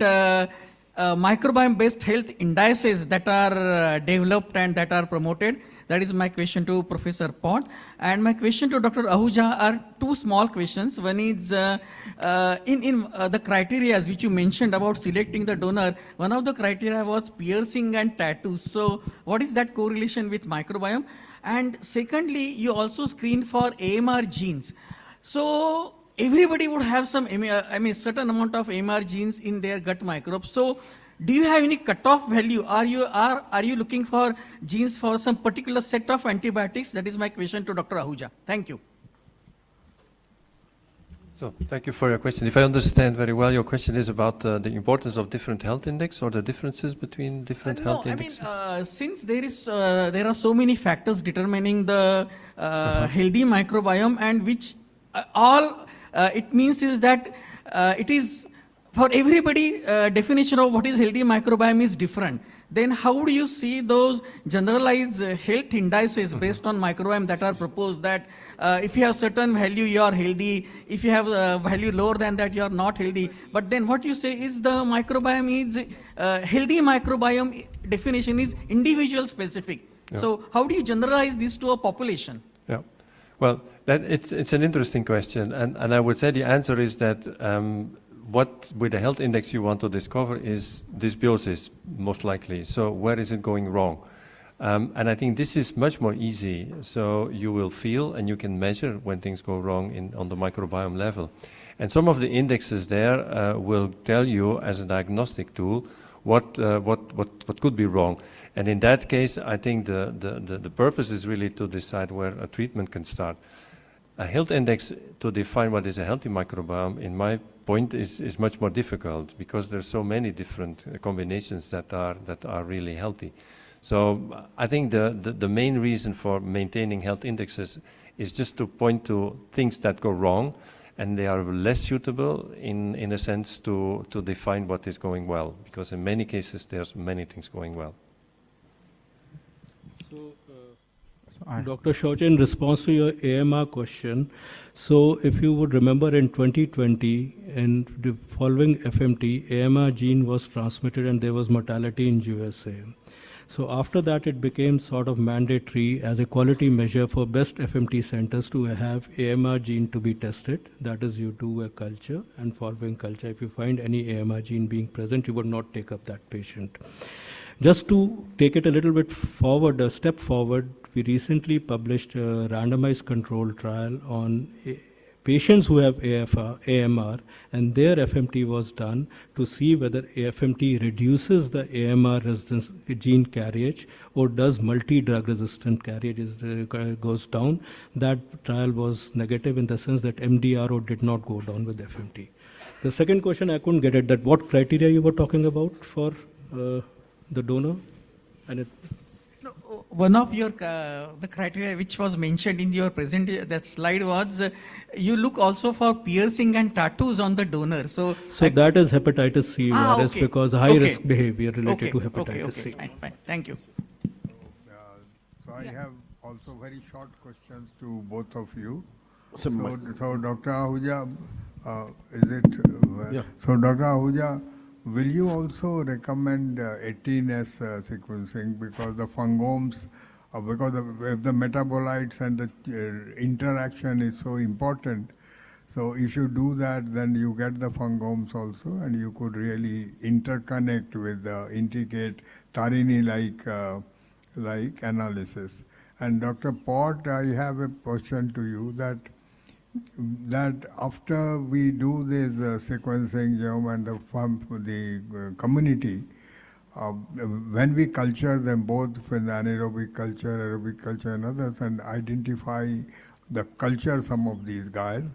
microbiome-based health indices that are developed and that are promoted? That is my question to Professor Pott. And my question to Dr. Ahuja are two small questions. One is the criteria which you mentioned about selecting the donor, one of the criteria was piercing and tattoos. So what is that correlation with microbiome? And secondly, you also screen for AMR genes. So everybody would have some, certain amount of AMR genes in their gut microbes. So do you have any cutoff value? Are you looking for genes for some particular set of antibiotics? That is my question to Dr. Ahuja. Thank you. So thank you for your question. If I understand very well, your question is about the importance of different health index or the differences between different health indexes? Since there are so many factors determining the healthy microbiome, and which it means is that it is for everybody, definition of what is healthy microbiome is different. Then how do you see those generalized health indices based on microbiome that are proposed, that if you have certain value, you are healthy. If you have a value lower than that, you are not healthy. But then what you say is the microbiome is, healthy microbiome definition is individual specific. Yeah. So how do you generalize this to a population? Yeah, well, it's an interesting question. And I would say the answer is that what with the health index you want to discover is dysbiosis, most likely. So where is it going wrong? And I think this is much more easy. So you will feel and you can measure when things go wrong on the microbiome level. And some of the indexes there will tell you as a diagnostic tool what could be wrong. And in that case, I think the purpose is really to decide where a treatment can start. A health index to define what is a healthy microbiome, in my point, is much more difficult because there's so many different combinations that are really healthy. So I think the main reason for maintaining health indexes is just to point to things that go wrong, and they are less suitable in a sense to define what is going well, because in many cases there's many things going well. Dr. Shauche, in response to your AMR question, so if you would remember in 2020, and the following FMT, AMR gene was transmitted and there was mortality in USA. So after that, it became sort of mandatory as a quality measure for best FMT centers to have AMR gene to be tested. That is, you do a culture, and following culture, if you find any AMR gene being present, you would not take up that patient. Just to take it a little bit forward, a step forward, we recently published a randomized control trial on patients who have AMR, and their FMT was done to see whether AFMT reduces the AMR resistance gene carriage or does multi-drug resistant carriage goes down. That trial was negative in the sense that MDRO did not go down with FMT. The second question I couldn't get at, that what criteria you were talking about for the donor? And one of your the criteria which was mentioned in your presentation, that slide was you look also for piercing and tattoos on the donor. So that is hepatitis C virus, okay. Because high risk behavior related to hepatitis C. Fine. Thank you. So I have also very short questions to both of you. So Dr. Ahuja, Is it? Yeah. So, Dr. Ahuja, will you also recommend 18S sequencing because the fungomes, because if the metabolites and the interaction is so important, so if you do that, then you get the fungomes also, and you could really interconnect with the intricate Tarini-like analysis. And Dr. Pott, I have a question to you that after we do this sequencing and the community, when we culture them both in anaerobic culture, aerobic culture and others, and identify culture some of these guys,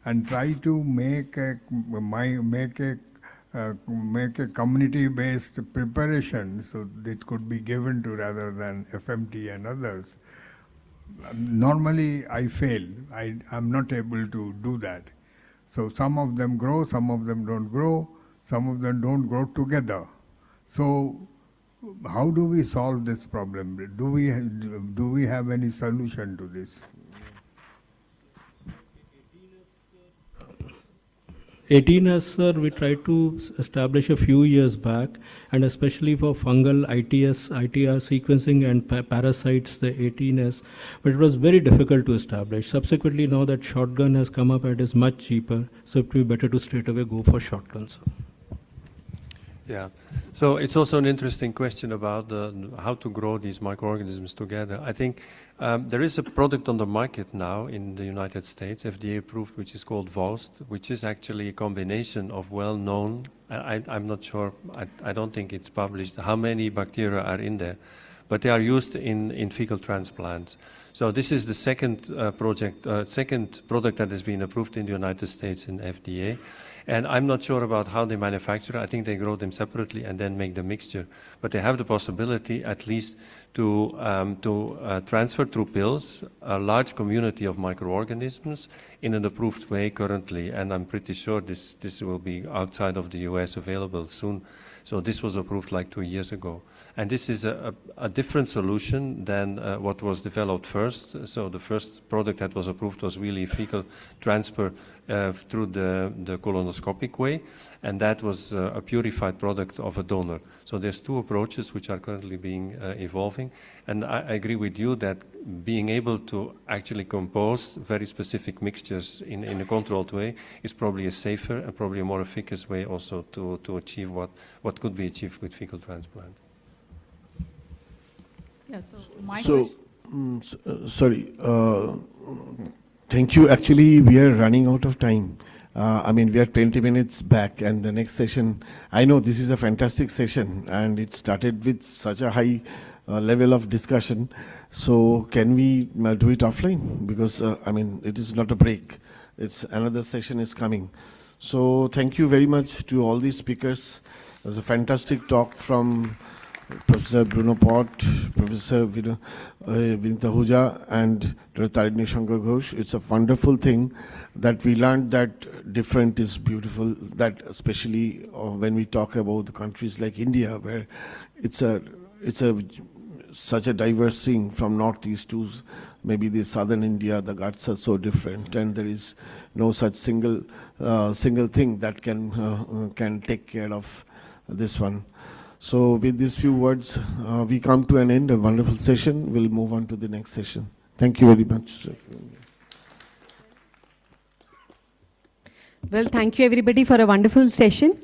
and try to make a community-based preparation so it could be given to rather than FMT and others. Normally I fail. I'm not able to do that. So some of them grow, some of them don't grow, some of them don't grow together. So how do we solve this problem? Do we have any solution to this? 18S, sir, we tried to establish a few years back, and especially for fungal ITR sequencing and parasites, the 18S, but it was very difficult to establish. Subsequently, now that shotgun has come up and is much cheaper, so it would be better to straight away go for shotgun, sir. Yeah, so it's also an interesting question about how to grow these microorganisms together. I think there is a product on the market now in the United States, FDA approved, which is called VOST, which is actually a combination of well-known, I'm not sure, I don't think it's published how many bacteria are in there, but they are used in fecal transplants. So this is the second second product that has been approved in the United States in FDA. And I'm not sure about how they manufacture. I think they grow them separately and then make the mixture. But they have the possibility at least to transfer through pills a large community of microorganisms in an approved way currently. And I'm pretty sure this will be outside of the US available soon. So this was approved like 2 years ago. And this is a different solution than what was developed first. So the first product that was approved was really fecal transfer through the colonoscopic way, and that was a purified product of a donor. So there's two approaches which are currently being evolving, and I agree with you that being able to actually compose very specific mixtures in a controlled way is probably a safer and probably a more efficacious way also to achieve what could be achieved with fecal transplant. Yeah, Sorry. Thank you. Actually, we are running out of time. We are 20 minutes back, and the next session, I know this is a fantastic session, and it started with such a high level of discussion. So can we do it offline? Because, it is not a break. It's another session is coming. So thank you very much to all these speakers. It was a fantastic talk from Professor Bruno Pott, Professor Vinita Ahuja, and Dr. Tarini Shankar Ghosh. It's a wonderful thing that we learned that different is beautiful, that especially when we talk about the countries like India, where it's such a diverse thing from northeast to maybe the southern India, the guts are so different, and there is no such single thing that can take care of this one. So with these few words, we come to an end, a wonderful session. We'll move on to the next session. Thank you very much, sir. Well, thank you everybody for a wonderful session.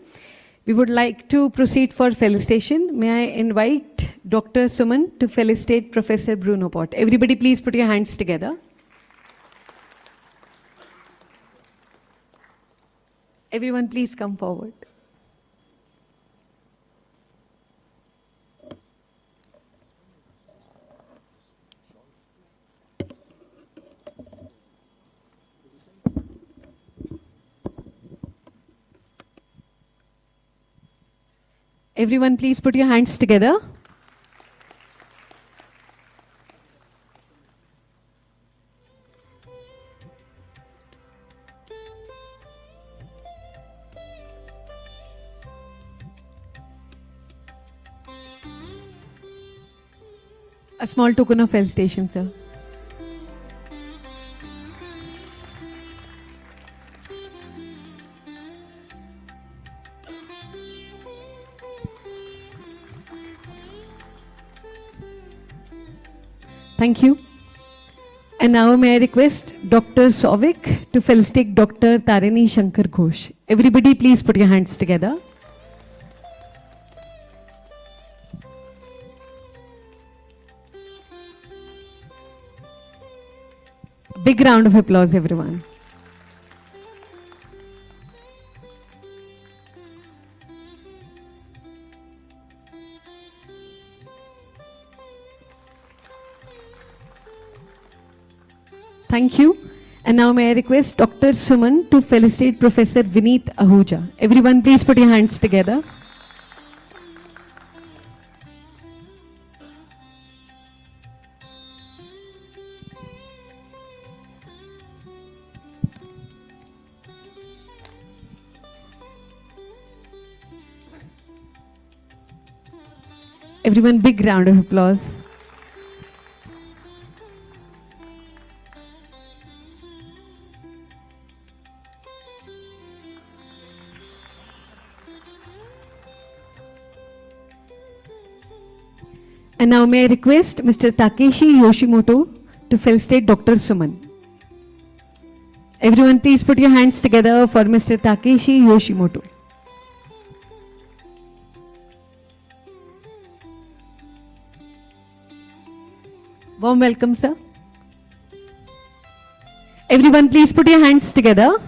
We would like to proceed for felicitation. May I invite Dr. Suman to felicitate Professor Bruno Pott. Everybody please put your hands together. Everyone please come forward. Everyone please put your hands together. A small token of felicitation, sir. Thank you. And now may I request Dr. Souvik to felicitate Dr. Tarini Shankar Ghosh. Everybody please put your hands together. Big round of applause, everyone. Thank you. And now may I request Dr. Suman to felicitate Professor Vineet Ahuja. Everyone please put your hands together. Everyone, big round of applause. And now may I request Mr. Takeshi Yoshimoto to felicitate Dr. Suman. Everyone please put your hands together for Mr. Takeshi Yoshimoto. Warm welcome, sir. Everyone please put your hands together.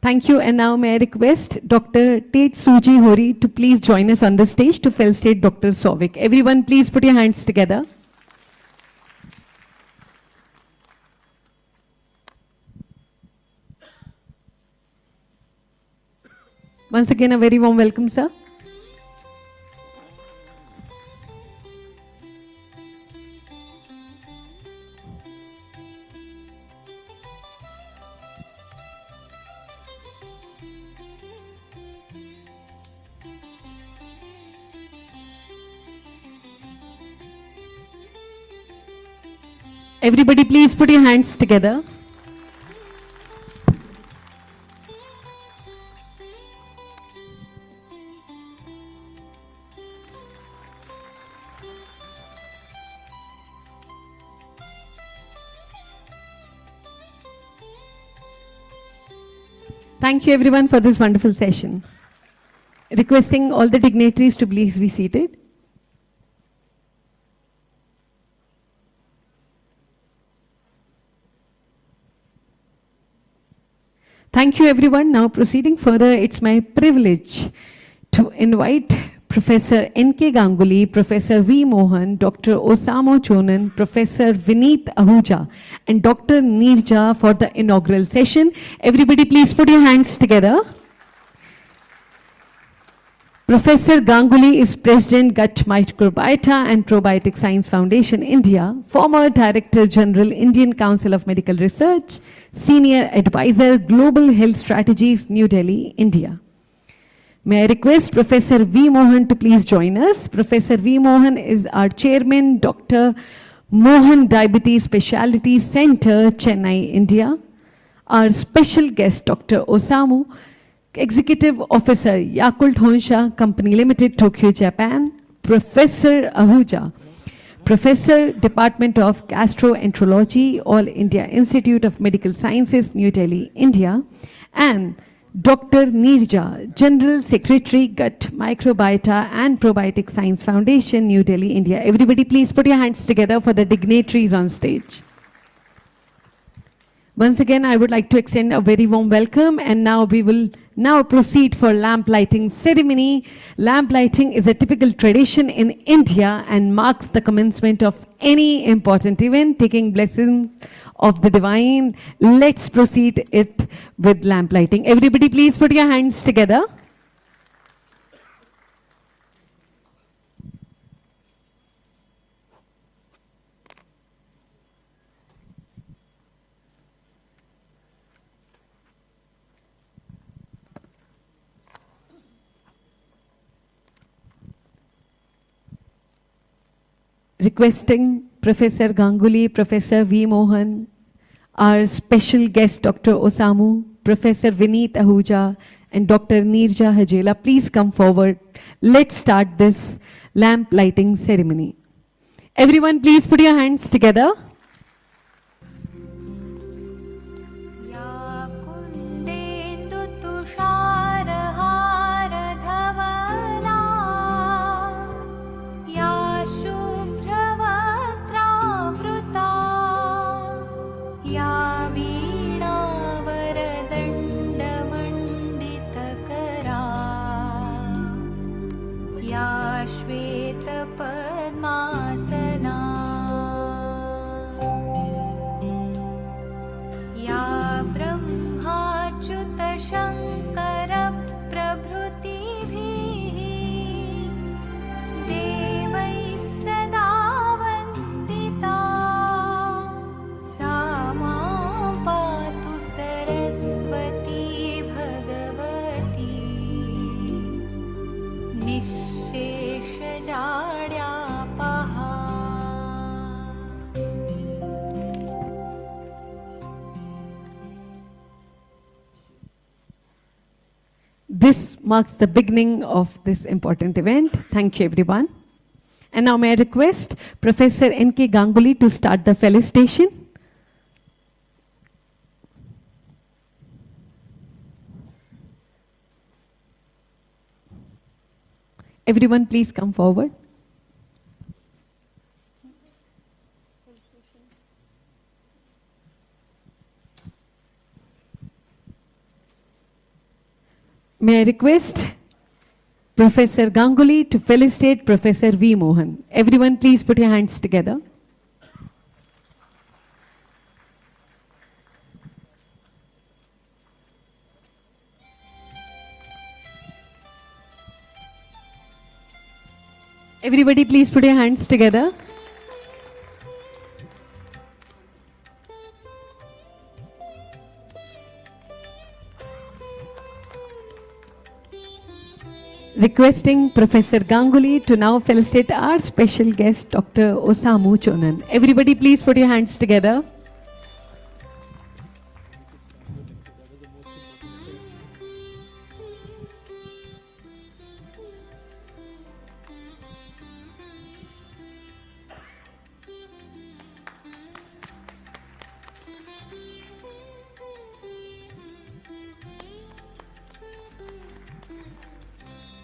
Thank you. And now may I request Dr. Tate Suji Hori to please join us on the stage to felicitate Dr. Souvik. Everyone please put your hands together. Once again, a very warm welcome, sir. Everybody please put your hands together. Thank you everyone for this wonderful session. Requesting all the dignitaries to please be seated. Thank you everyone. Now proceeding further, it's my privilege to invite Professor N.K. Ganguly, Professor V. Mohan, Dr. Osamo Chonan, Professor Vineet Ahuja, and Dr. Neerja for the inaugural session. Everybody please put your hands together. Professor Ganguly is President Gut Microbiota and Probiotic Science Foundation, India, former Director General, Indian Council of Medical Research, Senior Advisor, Global Health Strategies, New Delhi, India. May I request Professor V. Mohan to please join us. Professor V. Mohan is our Chairman, Dr. Mohan Diabetes Specialty Center, Chennai, India. Our special guest, Dr. Osamu, Executive Officer, Yakult Honsha Company Limited, Tokyo, Japan. Professor Ahuja, Professor, Department of Gastroenterology, All India Institute of Medical Sciences, New Delhi, India. And Dr. Neerja, General Secretary, Gut Microbiota and Probiotic Science Foundation, New Delhi, India. Everybody please put your hands together for the dignitaries on stage. Once again, I would like to extend a very warm welcome, and now we will proceed for lamp lighting ceremony. Lamp lighting is a typical tradition in India and marks the commencement of any important event, taking blessing of the divine. Let's proceed it with lamp lighting. Everybody please put your hands together. requesting Professor Ganguly, Professor V. Mohan, our special guest Dr. Osamu, Professor Vineet Ahuja, and Dr. Neerja Hajela, please come forward. Let's start this lamp lighting ceremony. Everyone, please put your hands together. This marks the beginning of this important event. Thank you, everyone. And now may I request Professor N.K. Ganguly to start the felicitation. Everyone, please come forward. May I request Professor Ganguly to felicitate Professor V. Mohan. Everyone, please put your hands together. Everybody, please put your hands together. Requesting Professor Ganguly to now felicitate our special guest, Dr. Osamu Chonan. Everybody, please put your hands together.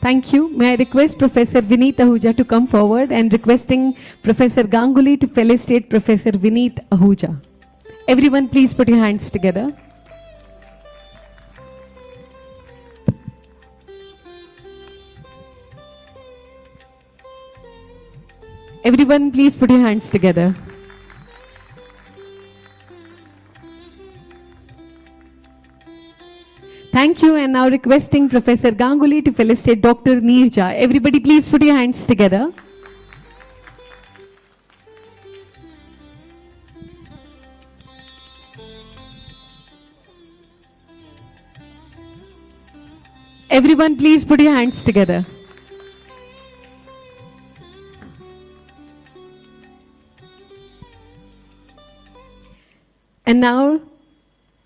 Thank you. May I request Professor Vineet Ahuja to come forward, and requesting Professor Ganguly to felicitate Professor Vineet Ahuja. Everyone, please put your hands together. Everyone, please put your hands together. Thank you, and now requesting Professor Ganguly to felicitate Dr. Neerja. Everybody, please put your hands together. Everyone, please put your hands together. And now,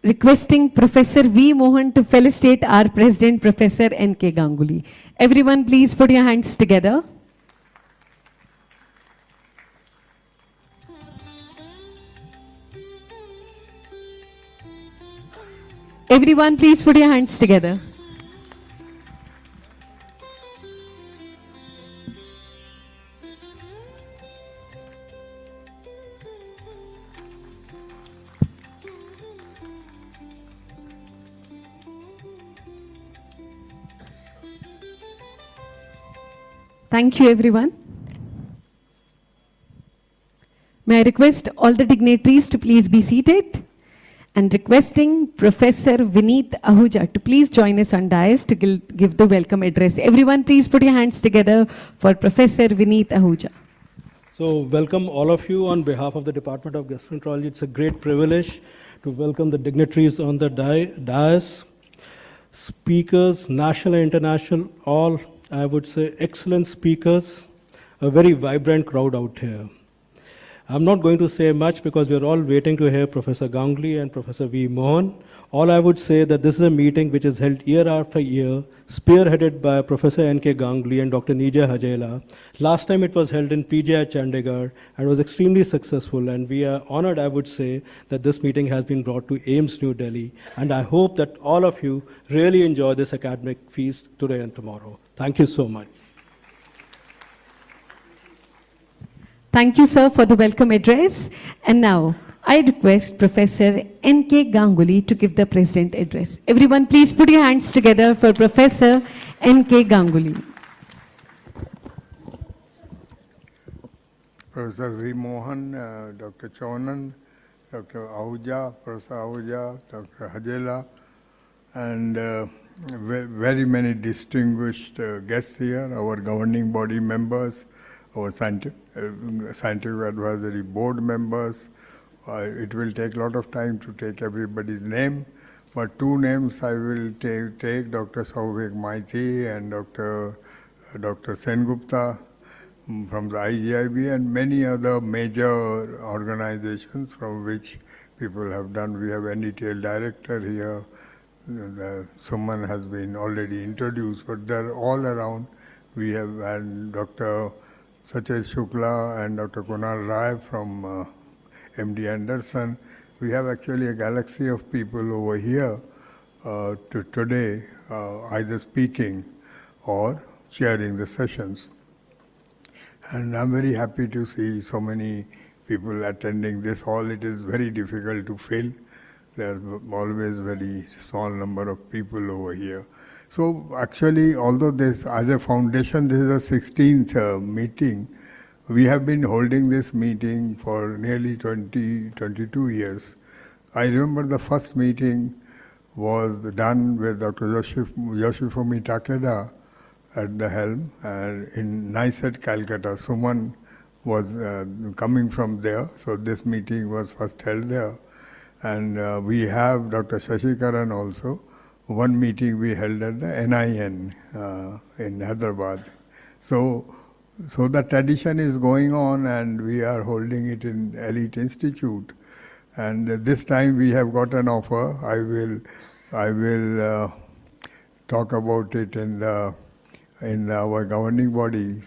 requesting Professor V. Mohan to felicitate our President, Professor N.K. Ganguly. Everyone, please put your hands together. Everyone, please put your hands together. Thank you, everyone. May I request all the dignitaries to please be seated, and requesting Professor Vineet Ahuja to please join us on dais to give the welcome address. Everyone, please put your hands together for Professor Vineet Ahuja. So welcome all of you on behalf of the Department of Gastroenterology. It's a great privilege to welcome the dignitaries on the dais, speakers, national and international, all, I would say, excellent speakers, a very vibrant crowd out here. I'm not going to say much because we're all waiting to hear Professor Ganguly and Professor V. Mohan. All I would say that this is a meeting which is held year after year, spearheaded by Professor N.K. Ganguly and Dr. Nijay Hajela. Last time it was held in PGI Chandigarh and was extremely successful, and we are honored, I would say, that this meeting has been brought to AIMS New Delhi, and I hope that all of you really enjoy this academic feast today and tomorrow. Thank you so much. Thank you, sir, for the welcome address. And now, I request Professor N.K. Ganguly to give the President address. Everyone, please put your hands together for Professor N.K. Ganguly. Professor V. Mohan, Dr. Chonan, Dr. Ahuja, Professor Ahuja, Dr. Hajela, and very many distinguished guests here, our governing body members, our scientific advisory board members. It will take a lot of time to take everybody's name, but two names I will take Dr. Sauvik Maiti and Dr. Sengupta from the IGIB and many other major organizations from which people have done. We have NDTL director here. Someone has been already introduced, but they're all around. We have had Dr. Sachesh Shukla and Dr. Kunal Rai from MD Anderson. We have actually a galaxy of people over here today, either speaking or chairing the sessions. And I'm very happy to see so many people attending this hall. It is very difficult to fill. There's always very small number of people over here. So actually, although this as a foundation, this is the 16th meeting, we have been holding this meeting for nearly 22 years. I remember the first meeting was done with Dr. Yoshifumi Takeda at the helm in NICET, Calcutta. Suman was coming from there, so this meeting was first held there. And we have Dr. Shashikaran also. One meeting we held at the NIN in Hyderabad. So the tradition is going on, and we are holding it in Elite Institute. And this time we have got an offer. I will talk about it in our governing body,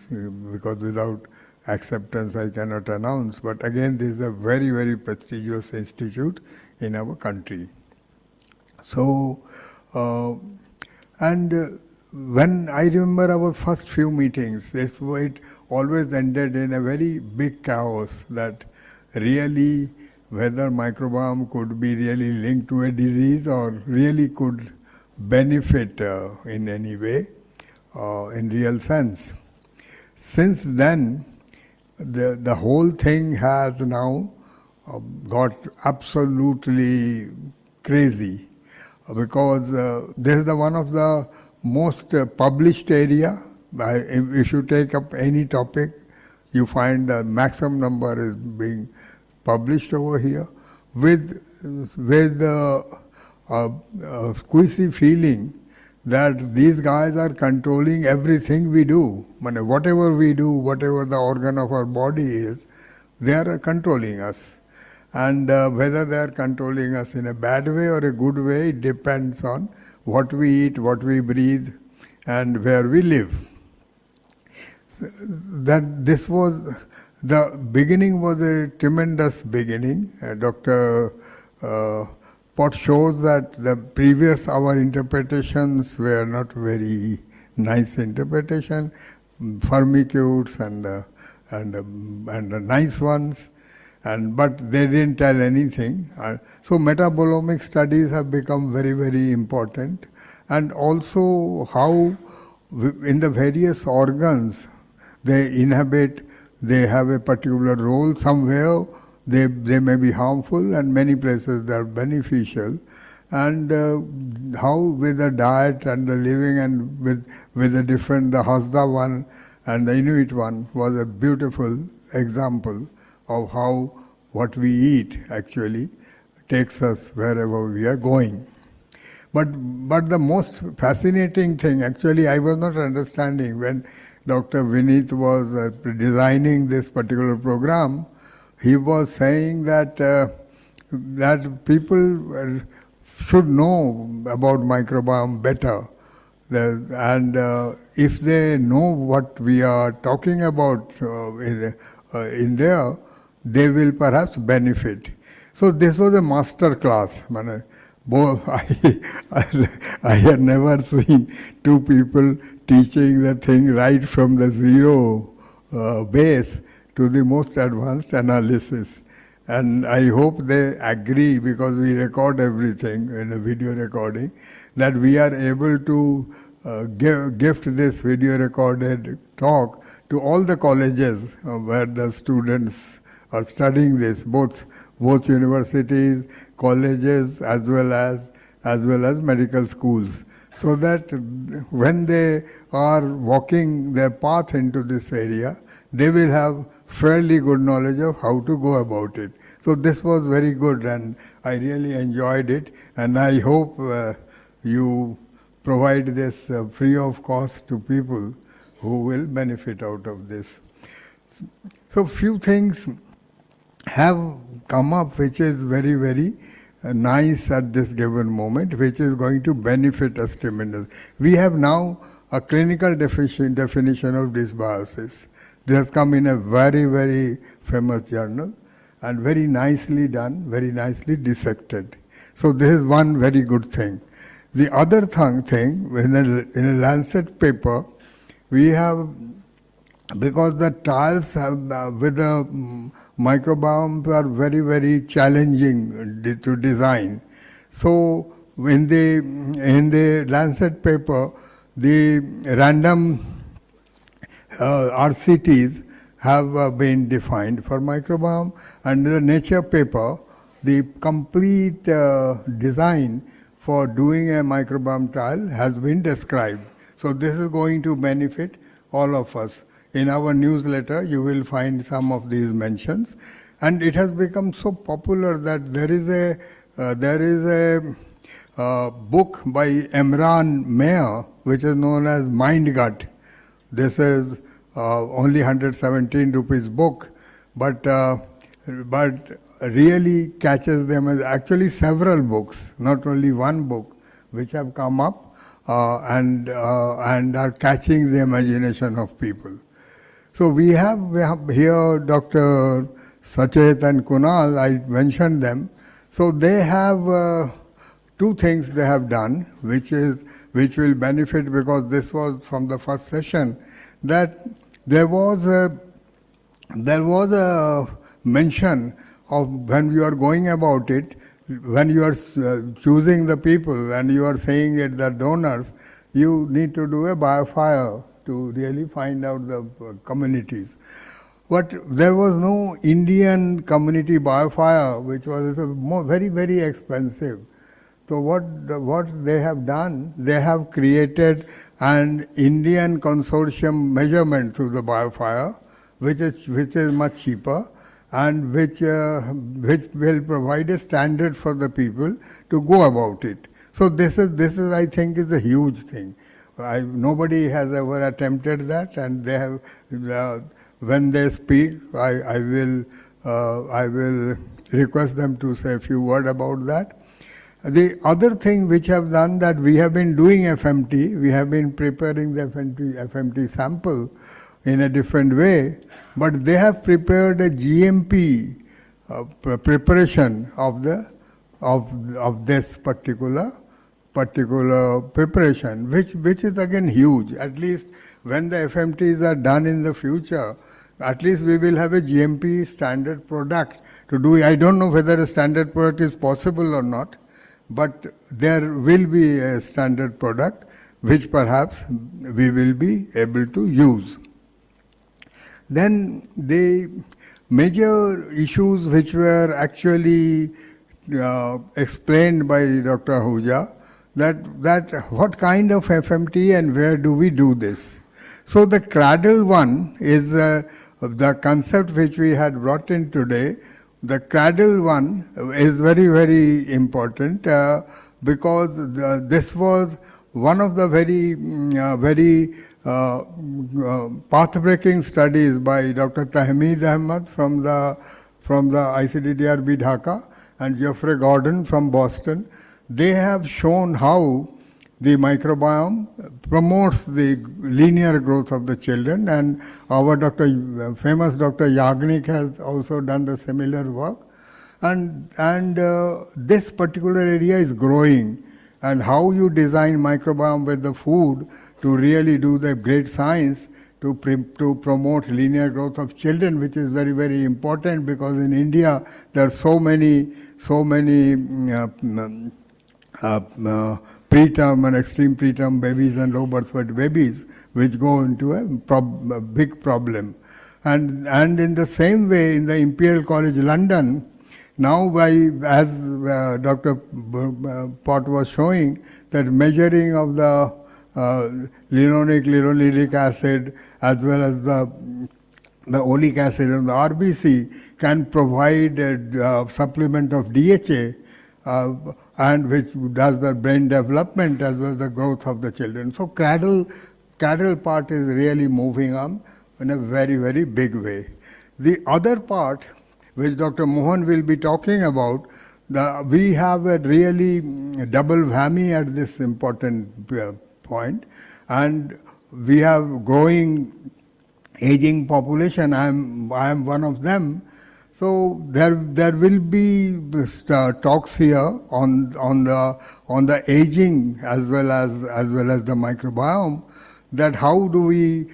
because without acceptance I cannot announce. But again, this is a very, very prestigious institute in our country. So, when I remember our first few meetings, it always ended in a very big chaos, that really whether microbiome could be really linked to a disease or really could benefit in any way, in real sense. Since then, the whole thing has now got absolutely crazy, because this is one of the most published area. If you take up any topic, you find the maximum number is being published over here with squeezy feeling that these guys are controlling everything we do. Whatever we do, whatever the organ of our body is, they are controlling us. And whether they are controlling us in a bad way or a good way, it depends on what we eat, what we breathe, and where we live. This was, the beginning was a tremendous beginning. Dr. Pot shows that the previous, our interpretations were not very nice interpretation, firmicutes and the nice ones, but they didn't tell anything. So metabolomic studies have become very, very important, and also how in the various organs they inhabit, they have a particular role. Somewhere they may be harmful, and many places they are beneficial. And how with the diet and the living and with the different, the Hasda one and the Inuit one was a beautiful example of how what we eat actually takes us wherever we are going. But the most fascinating thing, actually I was not understanding when Dr. Vineet was designing this particular program. he was saying that that people should know about microbiome better. And if they know what we are talking about in there, they will perhaps benefit. So this was a master class. I had never seen two people teaching the thing right from the zero base to the most advanced analysis. And I hope they agree, because we record everything in a video recording, that we are able to gift this video recorded talk to all the colleges where the students are studying this, both universities, colleges, as well as medical schools, so that when they are walking their path into this area, they will have fairly good knowledge of how to go about it. So this was very good, and I really enjoyed it, and I hope you provide this free of cost to people who will benefit out of this. So few things have come up which is very, very nice at this given moment, which is going to benefit us tremendously. We have now a clinical definition of dysbiosis. This has come in a very, very famous journal, and very nicely done, very nicely dissected. So this is one very good thing. The other thing, in a Lancet paper, we have, because the trials with the microbiome are very, very challenging to design. So in the Lancet paper, the random RCTs have been defined for microbiome, and in the Nature paper, the complete design for doing a microbiome trial has been described. So this is going to benefit all of us. In our newsletter, you will find some of these mentions, and it has become so popular that there is a book by Emran Mayer, which is known as Mind Gut. This is only 117 rupees book, but really catches them as actually several books, not only one book, which have come up and are catching the imagination of people. So we have here Dr. Sachet and Kunal, I mentioned them. So they have two things they have done, which will benefit, because this was from the first session, that there was a mention of when you are going about it, when you are choosing the people and you are saying it, the donors, you need to do a biofire to really find out the communities. But there was no Indian community biofire, which was very, very expensive. So what they have done, they have created an Indian consortium measurement through the biofire, which is much cheaper, and which will provide a standard for the people to go about it. So this is I think is a huge thing. Nobody has ever attempted that, and they have. When they speak, I will request them to say a few words about that. The other thing which have done, that we have been doing FMT, we have been preparing the FMT sample in a different way, but they have prepared a GMP preparation of this particular preparation, which is again huge. At least when the FMTs are done in the future, at least we will have a GMP standard product to do. I don't know whether a standard product is possible or not, but there will be a standard product which perhaps we will be able to use. Then the major issues which were actually explained by Dr. Ahuja, that what kind of FMT and where do we do this. So the cradle one is the concept which we had brought in today. The cradle one is very, very important because this was one of the very path-breaking studies by Dr. Tahmeed Ahmad from the from the ICDDRB Dhaka and Geoffrey Gordon from Boston. They have shown how the microbiome promotes the linear growth of the children, and our famous Dr. Yagnik has also done the similar work. And this particular area is growing, and how you design microbiome with the food to really do the great science to promote linear growth of children, which is very, very important, because in India there are so many preterm and extreme preterm babies and low birth weight babies, which go into a big problem. And in the same way, in the Imperial College London, now as Dr. Pott was showing, that measuring of the linolenic acid as well as the olic acid and the RBC can provide a supplement of DHA, and which does the brain development as well as the growth of the children. So cradle part is really moving on in a very, very big way. The other part, which Dr. Mohan will be talking about, we have a really double whammy at this important point, and we have growing aging population. I am one of them. So there will be talks here on the aging as well as the microbiome, that how do we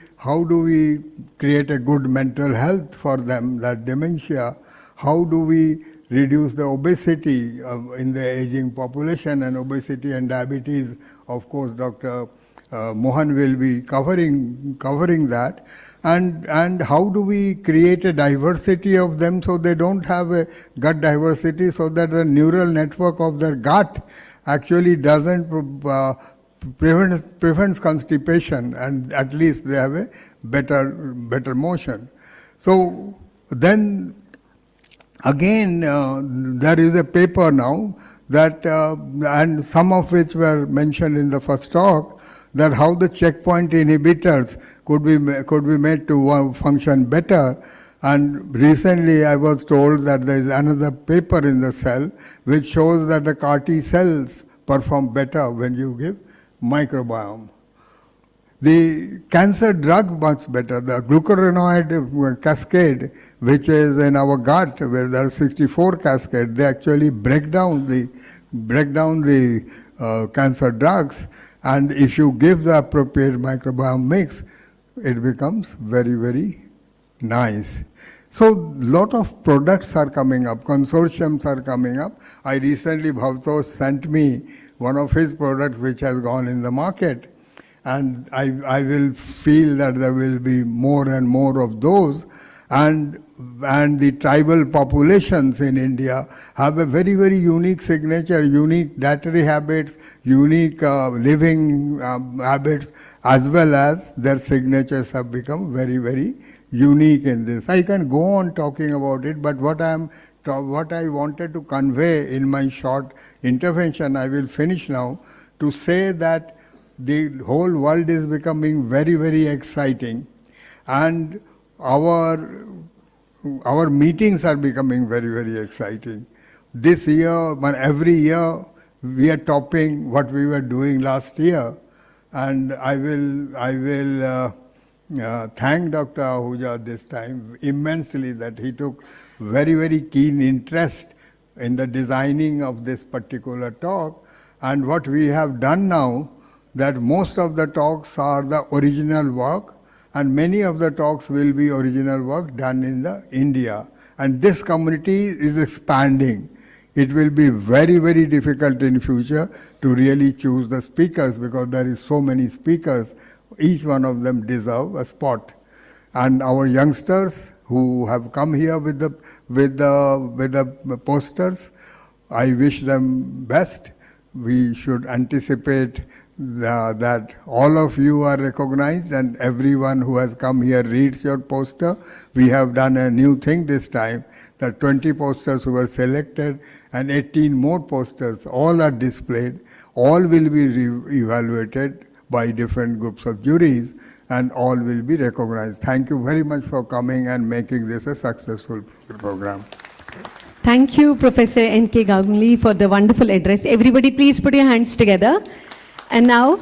create a good mental health for them, that dementia, how do we reduce the obesity in the aging population, and obesity and diabetes, of course, Dr. Mohan will be covering that. And how do we create a diversity of them so they don't have a gut diversity, so that the neural network of their gut actually doesn't prevents constipation, and at least they have a better motion. So then again, there is a paper now that and some of which were mentioned in the first talk, that how the checkpoint inhibitors could be made to function better. And recently I was told that there is another paper in the Cell which shows that the CAR T cells perform better when you give microbiome. The cancer drug much better. The glucuronide cascade, which is in our gut, where there are 64 cascades, they actually break down the cancer drugs. And if you give the appropriate microbiome mix, it becomes very, very nice. So lot of products are coming up, consortiums are coming up. I recently, Bhavtosh sent me one of his products which has gone in the market. And I will feel that there will be more and more of those. And the tribal populations in India have a very, very unique signature, unique dietary habits, unique living habits, as well as their signatures have become very, very unique in this. I can go on talking about it, but what I wanted to convey in my short intervention, I will finish now, to say that the whole world is becoming very, very exciting, and our meetings are becoming very, very exciting. This year, every year, we are topping what we were doing last year, and I will thank Dr. Ahuja this time immensely, that he took very, very keen interest in the designing of this particular talk. And what we have done now, that most of the talks are the original work, and many of the talks will be original work done in India. And this community is expanding. It will be very, very difficult in future to really choose the speakers, because there is so many speakers. Each one of them deserve a spot. And our youngsters who have come here with the posters, I wish them best. We should anticipate that all of you are recognized, and everyone who has come here reads your poster. We have done a new thing this time, that 20 posters who were selected and 18 more posters, all are displayed. All will be evaluated by different groups of juries, and all will be recognized. Thank you very much for coming and making this a successful program. Thank you, Professor N.K. Ganguly, for the wonderful address. Everybody, please put your hands together. And now,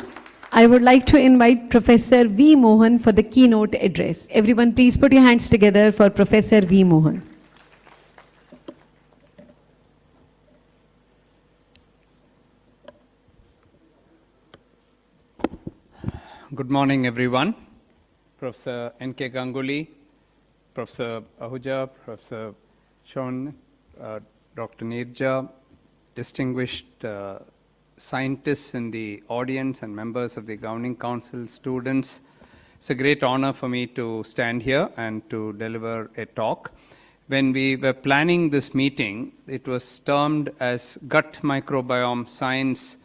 I would like to invite Professor V. Mohan for the keynote address. Everyone, please put your hands together for Professor V. Mohan. Good morning, everyone. Professor N.K. Ganguly, Professor Ahuja, Professor Sean, Dr. Nirja, distinguished scientists in the audience and members of the Governing Council, students. It's a great honor for me to stand here and to deliver a talk. When we were planning this meeting, it was termed as Gut Microbiome Science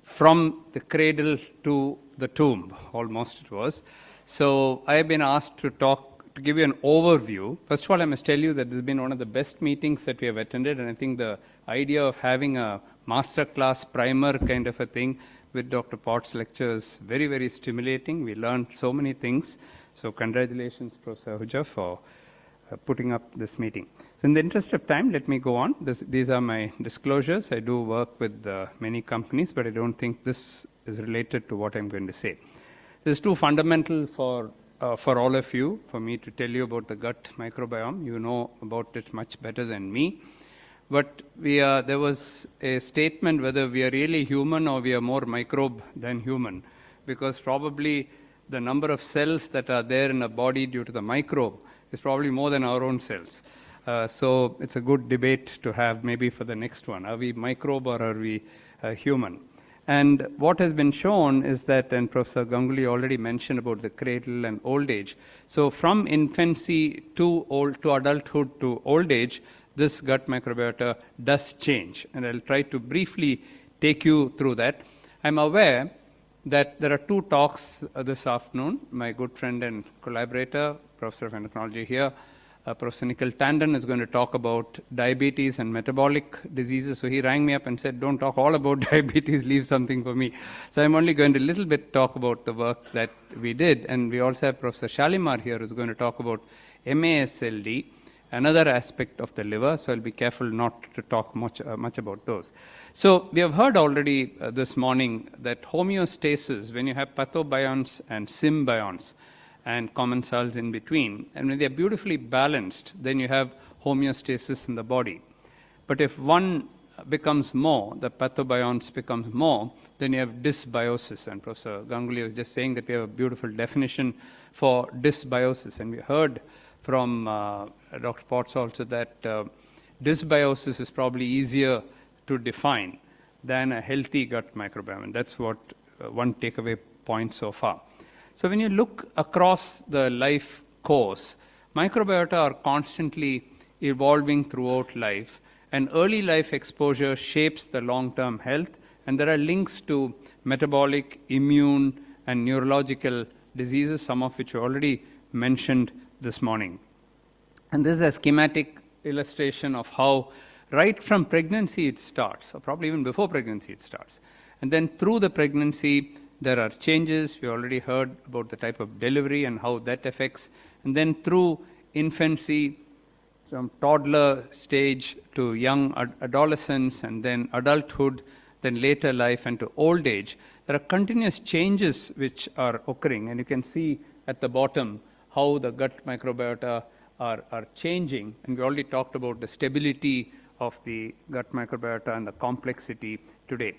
from the Cradle to the Tomb, almost it was. So I have been asked to give you an overview. First of all, I must tell you that this has been one of the best meetings that we have attended, and I think the idea of having a masterclass primer kind of a thing with Dr. Pott's lecture is very, very stimulating. We learned so many things. So congratulations, Professor Ahuja, for putting up this meeting. So in the interest of time, let me go on. These are my disclosures. I do work with many companies, but I don't think this is related to what I'm going to say. There's two fundamental for all of you, for me to tell you about the gut microbiome. You know about it much better than me. But there was a statement whether we are really human or we are more microbe than human, because probably the number of cells that are there in a body due to the microbe is probably more than our own cells. So it's a good debate to have maybe for the next one. Are we microbe or are we human? And what has been shown is that, and Professor Ganguly already mentioned about the cradle and old age. So from infancy to adulthood to old age, this gut microbiota does change. And I'll try to briefly take you through that. I'm aware that there are two talks this afternoon. My good friend and collaborator, Professor of Endocrinology here, Professor Nikhil Tandon, is going to talk about diabetes and metabolic diseases. So he rang me up and said, don't talk all about diabetes, leave something for me. So I'm only going to a little bit talk about the work that we did. And we also have Professor Shalimar here who's going to talk about MASLD, another aspect of the liver. So I'll be careful not to talk much about those. So we have heard already this morning that homeostasis, when you have pathobionts and symbionts, and commensals in between. And when they're beautifully balanced, then you have homeostasis in the body. But if one becomes more, the pathobionts becomes more, then you have dysbiosis. And Professor Ganguly was just saying that we have a beautiful definition for dysbiosis. And we heard from Dr. Potts also that dysbiosis is probably easier to define than a healthy gut microbiome. And that's what one takeaway point so far. So when you look across the life course, microbiota are constantly evolving throughout life, and early life exposure shapes the long-term health, and there are links to metabolic, immune, and neurological diseases, some of which you already mentioned this morning. And this is a schematic illustration of how right from pregnancy it starts, or probably even before pregnancy it starts. And then through the pregnancy, there are changes. We already heard about the type of delivery and how that affects. And then through infancy, from toddler stage to young adolescence, and then adulthood, then later life, and to old age, there are continuous changes which are occurring. And you can see at the bottom how the gut microbiota are changing. And we already talked about the stability of the gut microbiota and the complexity today.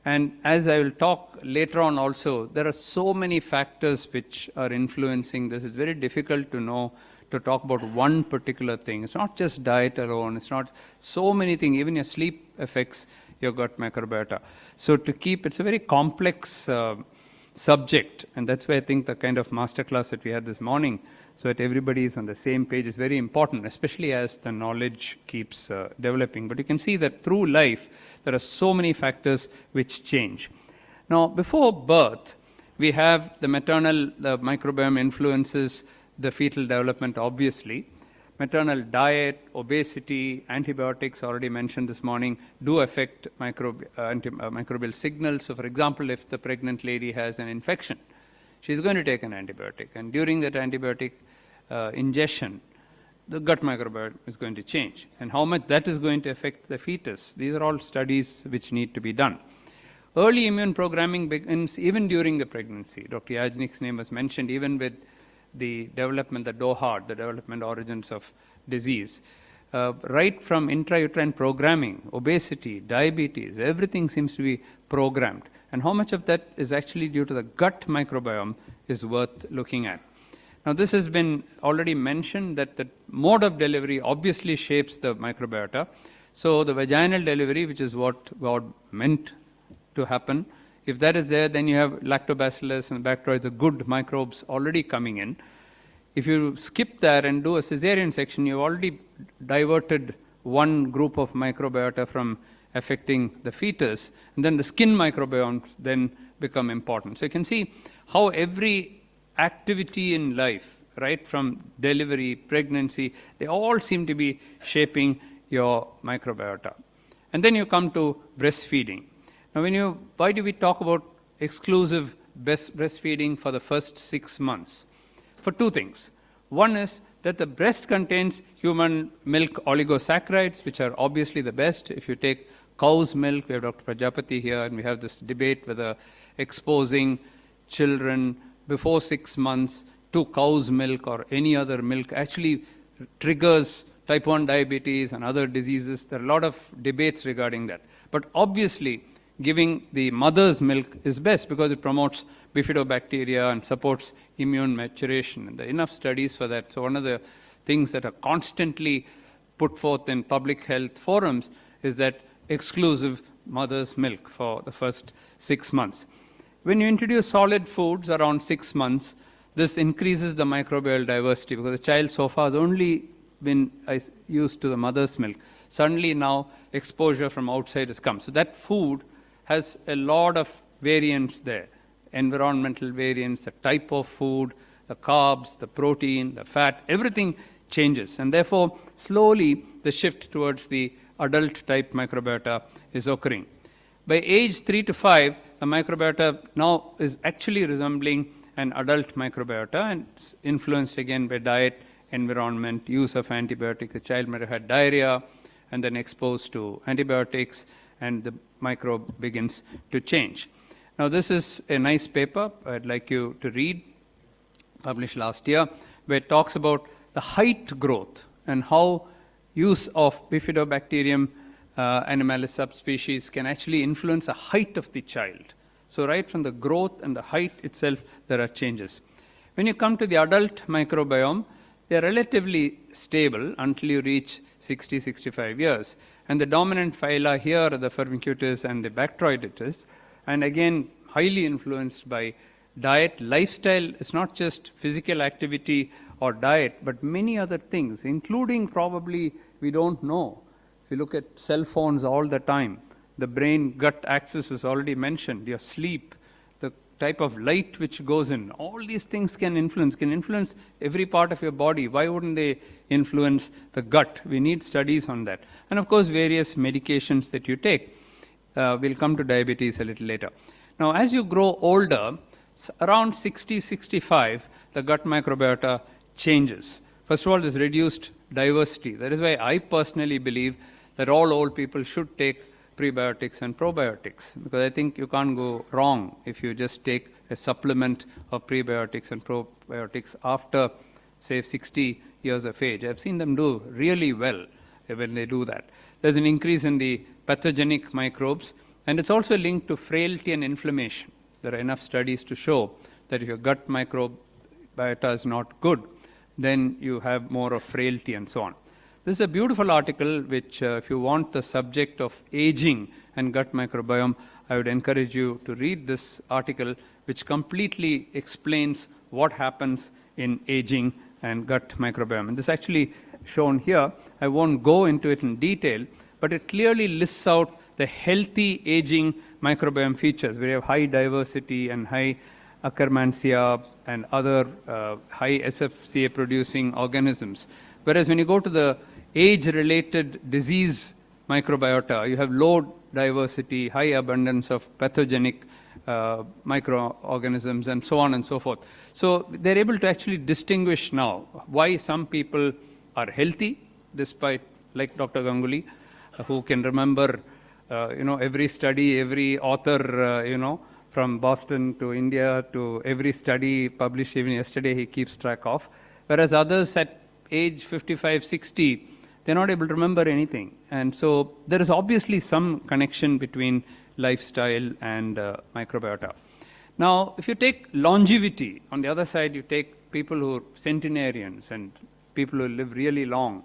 And as I will talk later on also, there are so many factors which are influencing this. It's very difficult to talk about one particular thing. It's not just diet alone. It's not so many things. Even your sleep affects your gut microbiota. So it's a very complex subject. And that's why I think the kind of masterclass that we had this morning, so that everybody is on the same page, is very important, especially as the knowledge keeps developing. But you can see that through life, there are so many factors which change. Now, before birth, we have the microbiome influences the fetal development, obviously. Maternal diet, obesity, antibiotics, already mentioned this morning, do affect microbial signals. So, for example, if the pregnant lady has an infection, she's going to take an antibiotic. And during that antibiotic ingestion, the gut microbiome is going to change. And how much that is going to affect the fetus, these are all studies which need to be done. Early immune programming begins even during the pregnancy. Dr. Yajnik's name was mentioned, even with the development, the DOHAD, the development origins of disease. Right from intrauterine programming, obesity, diabetes, everything seems to be programmed. And how much of that is actually due to the gut microbiome is worth looking at. Now, this has been already mentioned that the mode of delivery obviously shapes the microbiota. So the vaginal delivery, which is what God meant to happen, if that is there, then you have lactobacillus and bacteria, the good microbes already coming in. If you skip that and do a cesarean section, you've already diverted one group of microbiota from affecting the fetus, and then the skin microbiomes then become important. So you can see how every activity in life, right from delivery, pregnancy, they all seem to be shaping your microbiota. And then you come to breastfeeding. Now, why do we talk about exclusive breastfeeding for the first 6 months? For two things. One is that the breast contains human milk oligosaccharides, which are obviously the best. If you take cow's milk, we have Dr. Prajapati here, and we have this debate whether exposing children before 6 months to cow's milk or any other milk actually triggers type 1 diabetes and other diseases. There are a lot of debates regarding that. But obviously, giving the mother's milk is best because it promotes bifidobacteria and supports immune maturation. And there are enough studies for that. So one of the things that are constantly put forth in public health forums is that exclusive mother's milk for the first 6 months. When you introduce solid foods around 6 months, this increases the microbial diversity because the child so far has only been used to the mother's milk. Suddenly now exposure from outside has come. So that food has a lot of variants there, environmental variants, the type of food, the carbs, the protein, the fat, everything changes. And therefore, slowly the shift towards the adult type microbiota is occurring. By age 3 to 5, the microbiota now is actually resembling an adult microbiota, and it's influenced again by diet, environment, use of antibiotics. The child might have had diarrhea and then exposed to antibiotics, and the microbe begins to change. Now, this is a nice paper I'd like you to read, published last year, where it talks about the height growth and how use of Bifidobacterium animalis subspecies can actually influence the height of the child. So right from the growth and the height itself, there are changes. When you come to the adult microbiome, they're relatively stable until you reach 60, 65 years. And the dominant phyla here are the Firmicutes and the Bacteroidetes. And again, highly influenced by diet. Lifestyle is not just physical activity or diet, but many other things, including probably we don't know. If you look at cell phones all the time, the brain-gut axis was already mentioned, your sleep, the type of light which goes in, all these things can influence every part of your body. Why wouldn't they influence the gut? We need studies on that. And of course, various medications that you take. We'll come to diabetes a little later. Now, as you grow older, around 60, 65, the gut microbiota changes. First of all, there's reduced diversity. That is why I personally believe that all old people should take prebiotics and probiotics, because I think you can't go wrong if you just take a supplement of prebiotics and probiotics after, say, 60 years of age. I've seen them do really well when they do that. There's an increase in the pathogenic microbes, and it's also linked to frailty and inflammation. There are enough studies to show that if your gut microbiota is not good, then you have more of frailty and so on. This is a beautiful article which, if you want the subject of aging and gut microbiome, I would encourage you to read this article, which completely explains what happens in aging and gut microbiome. And this is actually shown here. I won't go into it in detail, but it clearly lists out the healthy aging microbiome features, where you have high diversity and high Akkermansia and other high SFCA producing organisms. Whereas when you go to the age-related disease microbiota, you have low diversity, high abundance of pathogenic microorganisms and so on and so forth. So they're able to actually distinguish now why some people are healthy despite, like Dr. Ganguly, who can remember every study, every author, from Boston to India to every study published even yesterday, he keeps track of. Whereas others at age 55, 60, they're not able to remember anything. And so there is obviously some connection between lifestyle and microbiota. Now, if you take longevity, on the other side, you take people who are centenarians and people who live really long.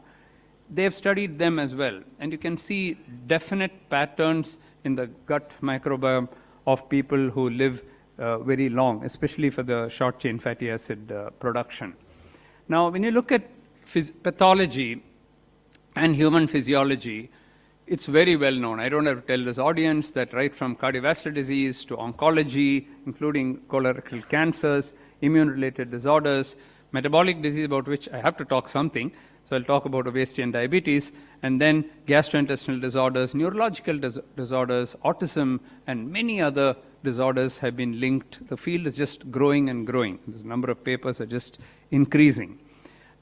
They have studied them as well. And you can see definite patterns in the gut microbiome of people who live very long, especially for the short chain fatty acid production. Now, when you look at pathology and human physiology, it's very well known. I don't have to tell this audience that right from cardiovascular disease to oncology, including colorectal cancers, immune-related disorders, metabolic disease, about which I have to talk something. So I'll talk about obesity and diabetes, and then gastrointestinal disorders, neurological disorders, autism, and many other disorders have been linked. The field is just growing and growing. The number of papers are just increasing.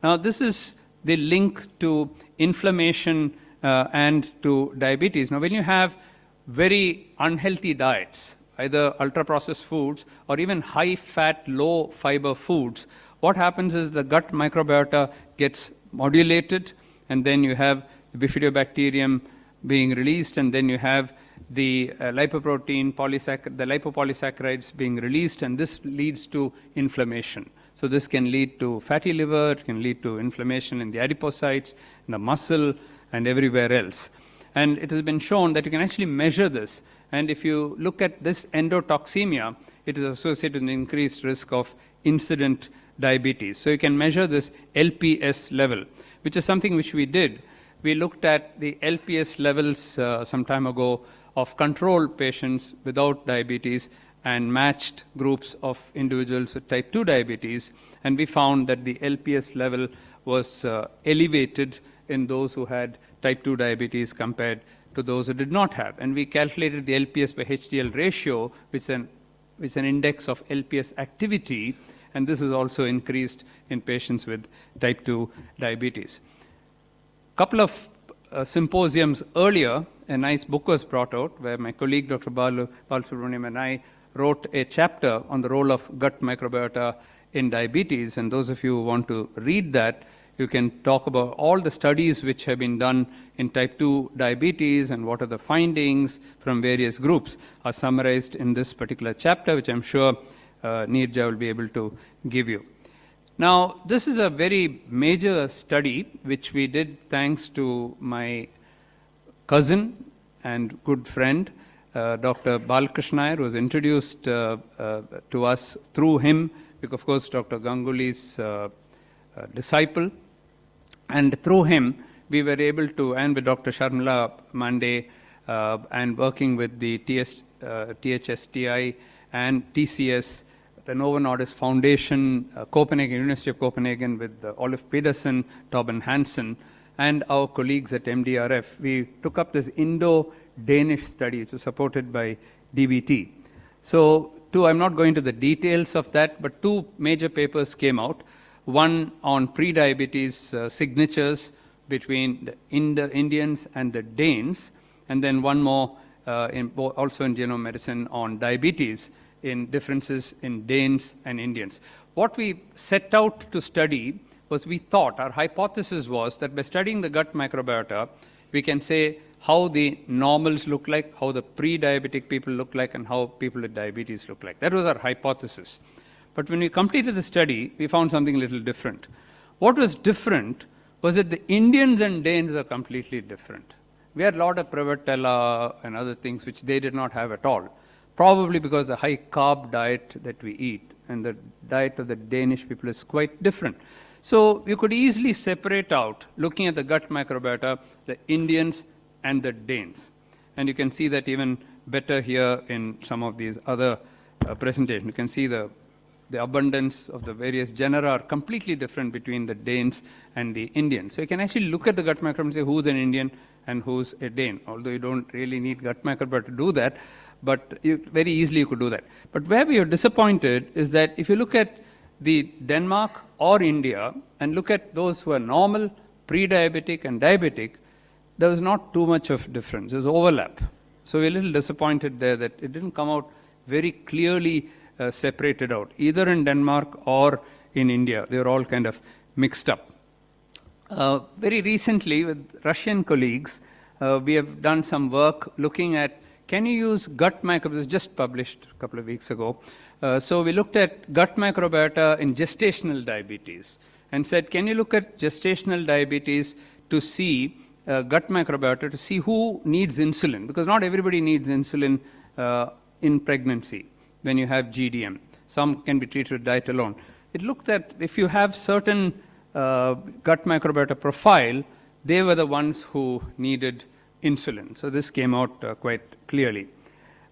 Now, this is the link to inflammation and to diabetes. Now, when you have very unhealthy diets, either ultra-processed foods or even high-fat, low-fiber foods, what happens is the gut microbiota gets modulated, and then you have the bifidobacterium being released, and then you have the lipoprotein, the lipopolysaccharides being released, and this leads to inflammation. So this can lead to fatty liver, it can lead to inflammation in the adipocytes, in the muscle, and everywhere else. And it has been shown that you can actually measure this. And if you look at this endotoxemia, it is associated with an increased risk of incident diabetes. So you can measure this LPS level, which is something which we did. We looked at the LPS levels some time ago of control patients without diabetes and matched groups of individuals with type 2 diabetes, and we found that the LPS level was elevated in those who had type 2 diabetes compared to those who did not have. And we calculated the LPS by HDL ratio, which is an index of LPS activity, and this is also increased in patients with type 2 diabetes. A couple of symposiums earlier, a nice book was brought out where my colleague Dr. Balasubramaniam and I wrote a chapter on the role of gut microbiota in diabetes, and those of you who want to read that, you can talk about all the studies which have been done in type 2 diabetes and what are the findings from various groups are summarized in this particular chapter, which I'm sure Neerja will be able to give you. Now, this is a very major study which we did thanks to my cousin and good friend, Dr. Balkrishna, who was introduced to us through him, because of course Dr. Ganguly's disciple, and through him we were able to, and with Dr. Sharmila Mande and working with the THSTI and TCS, the Novo Nordisk Foundation, Copenhagen, University of Copenhagen, with Olaf Pedersen, Torben Hansen, and our colleagues at MDRF, we took up this Indo-Danish study, which was supported by DBT. So, I'm not going to the details of that, but two major papers came out. One on pre-diabetes signatures between the Indians and the Danes, and then one more also in genome medicine on diabetes in differences in Danes and Indians. What we set out to study was, our hypothesis was that by studying the gut microbiota, we can say how the normals look like, how the pre-diabetic people look like, and how people with diabetes look like. That was our hypothesis. But when we completed the study, we found something a little different. What was different was that the Indians and Danes are completely different. We had a lot of Prevotella and other things which they did not have at all, probably because the high carb diet that we eat and the diet of the Danish people is quite different. So you could easily separate out, looking at the gut microbiota, the Indians and the Danes. And you can see that even better here in some of these other presentations. You can see the abundance of the various genera are completely different between the Danes and the Indians. So you can actually look at the gut microbiome and say who's an Indian and who's a Dane, although you don't really need gut microbiota to do that. but very easily you could do that. But where we are disappointed is that if you look at the Denmark or India and look at those who are normal, pre-diabetic and diabetic, there was not too much of difference. There's overlap. So we're a little disappointed there that it didn't come out very clearly separated out, either in Denmark or in India. They were all kind of mixed up. Very recently, with Russian colleagues, we have done some work looking at, can you use gut microbiota? It was just published a couple of weeks ago. So we looked at gut microbiota in gestational diabetes and said, can you look at gestational diabetes to see gut microbiota to see who needs insulin? Because not everybody needs insulin in pregnancy when you have GDM. Some can be treated with diet alone. It looked at if you have certain gut microbiota profile, they were the ones who needed insulin. So this came out quite clearly.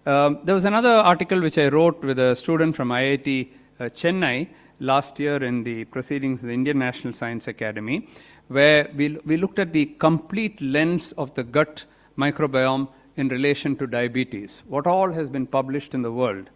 There was another article which I wrote with a student from IIT Chennai last year in the proceedings of the Indian National Science Academy, where we looked at the complete lens of the gut microbiome in relation to diabetes. What all has been published in the world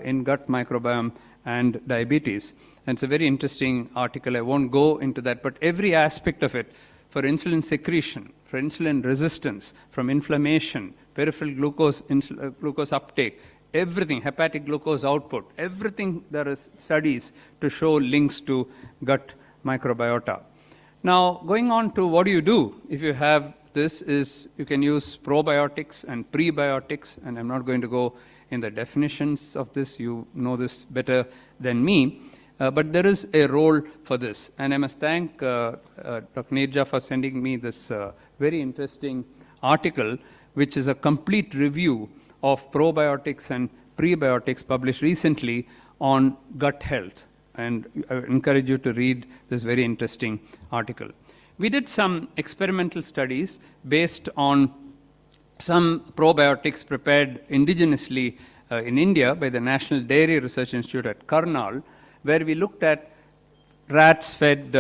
in gut microbiome and diabetes. And it's a very interesting article. I won't go into that, but every aspect of it, for insulin secretion, for insulin resistance, from inflammation, peripheral glucose uptake, everything, hepatic glucose output, everything, there is studies to show links to gut microbiota. Now, going on to what do you do if you have this is, you can use probiotics and prebiotics, and I'm not going to go in the definitions of this, you know this better than me, but there is a role for this. And I must thank Dr. Nirja for sending me this very interesting article, which is a complete review of probiotics and prebiotics published recently on gut health. And I encourage you to read this very interesting article. We did some experimental studies based on some probiotics prepared indigenously in India by the National Dairy Research Institute at Karnal, where we looked at rats fed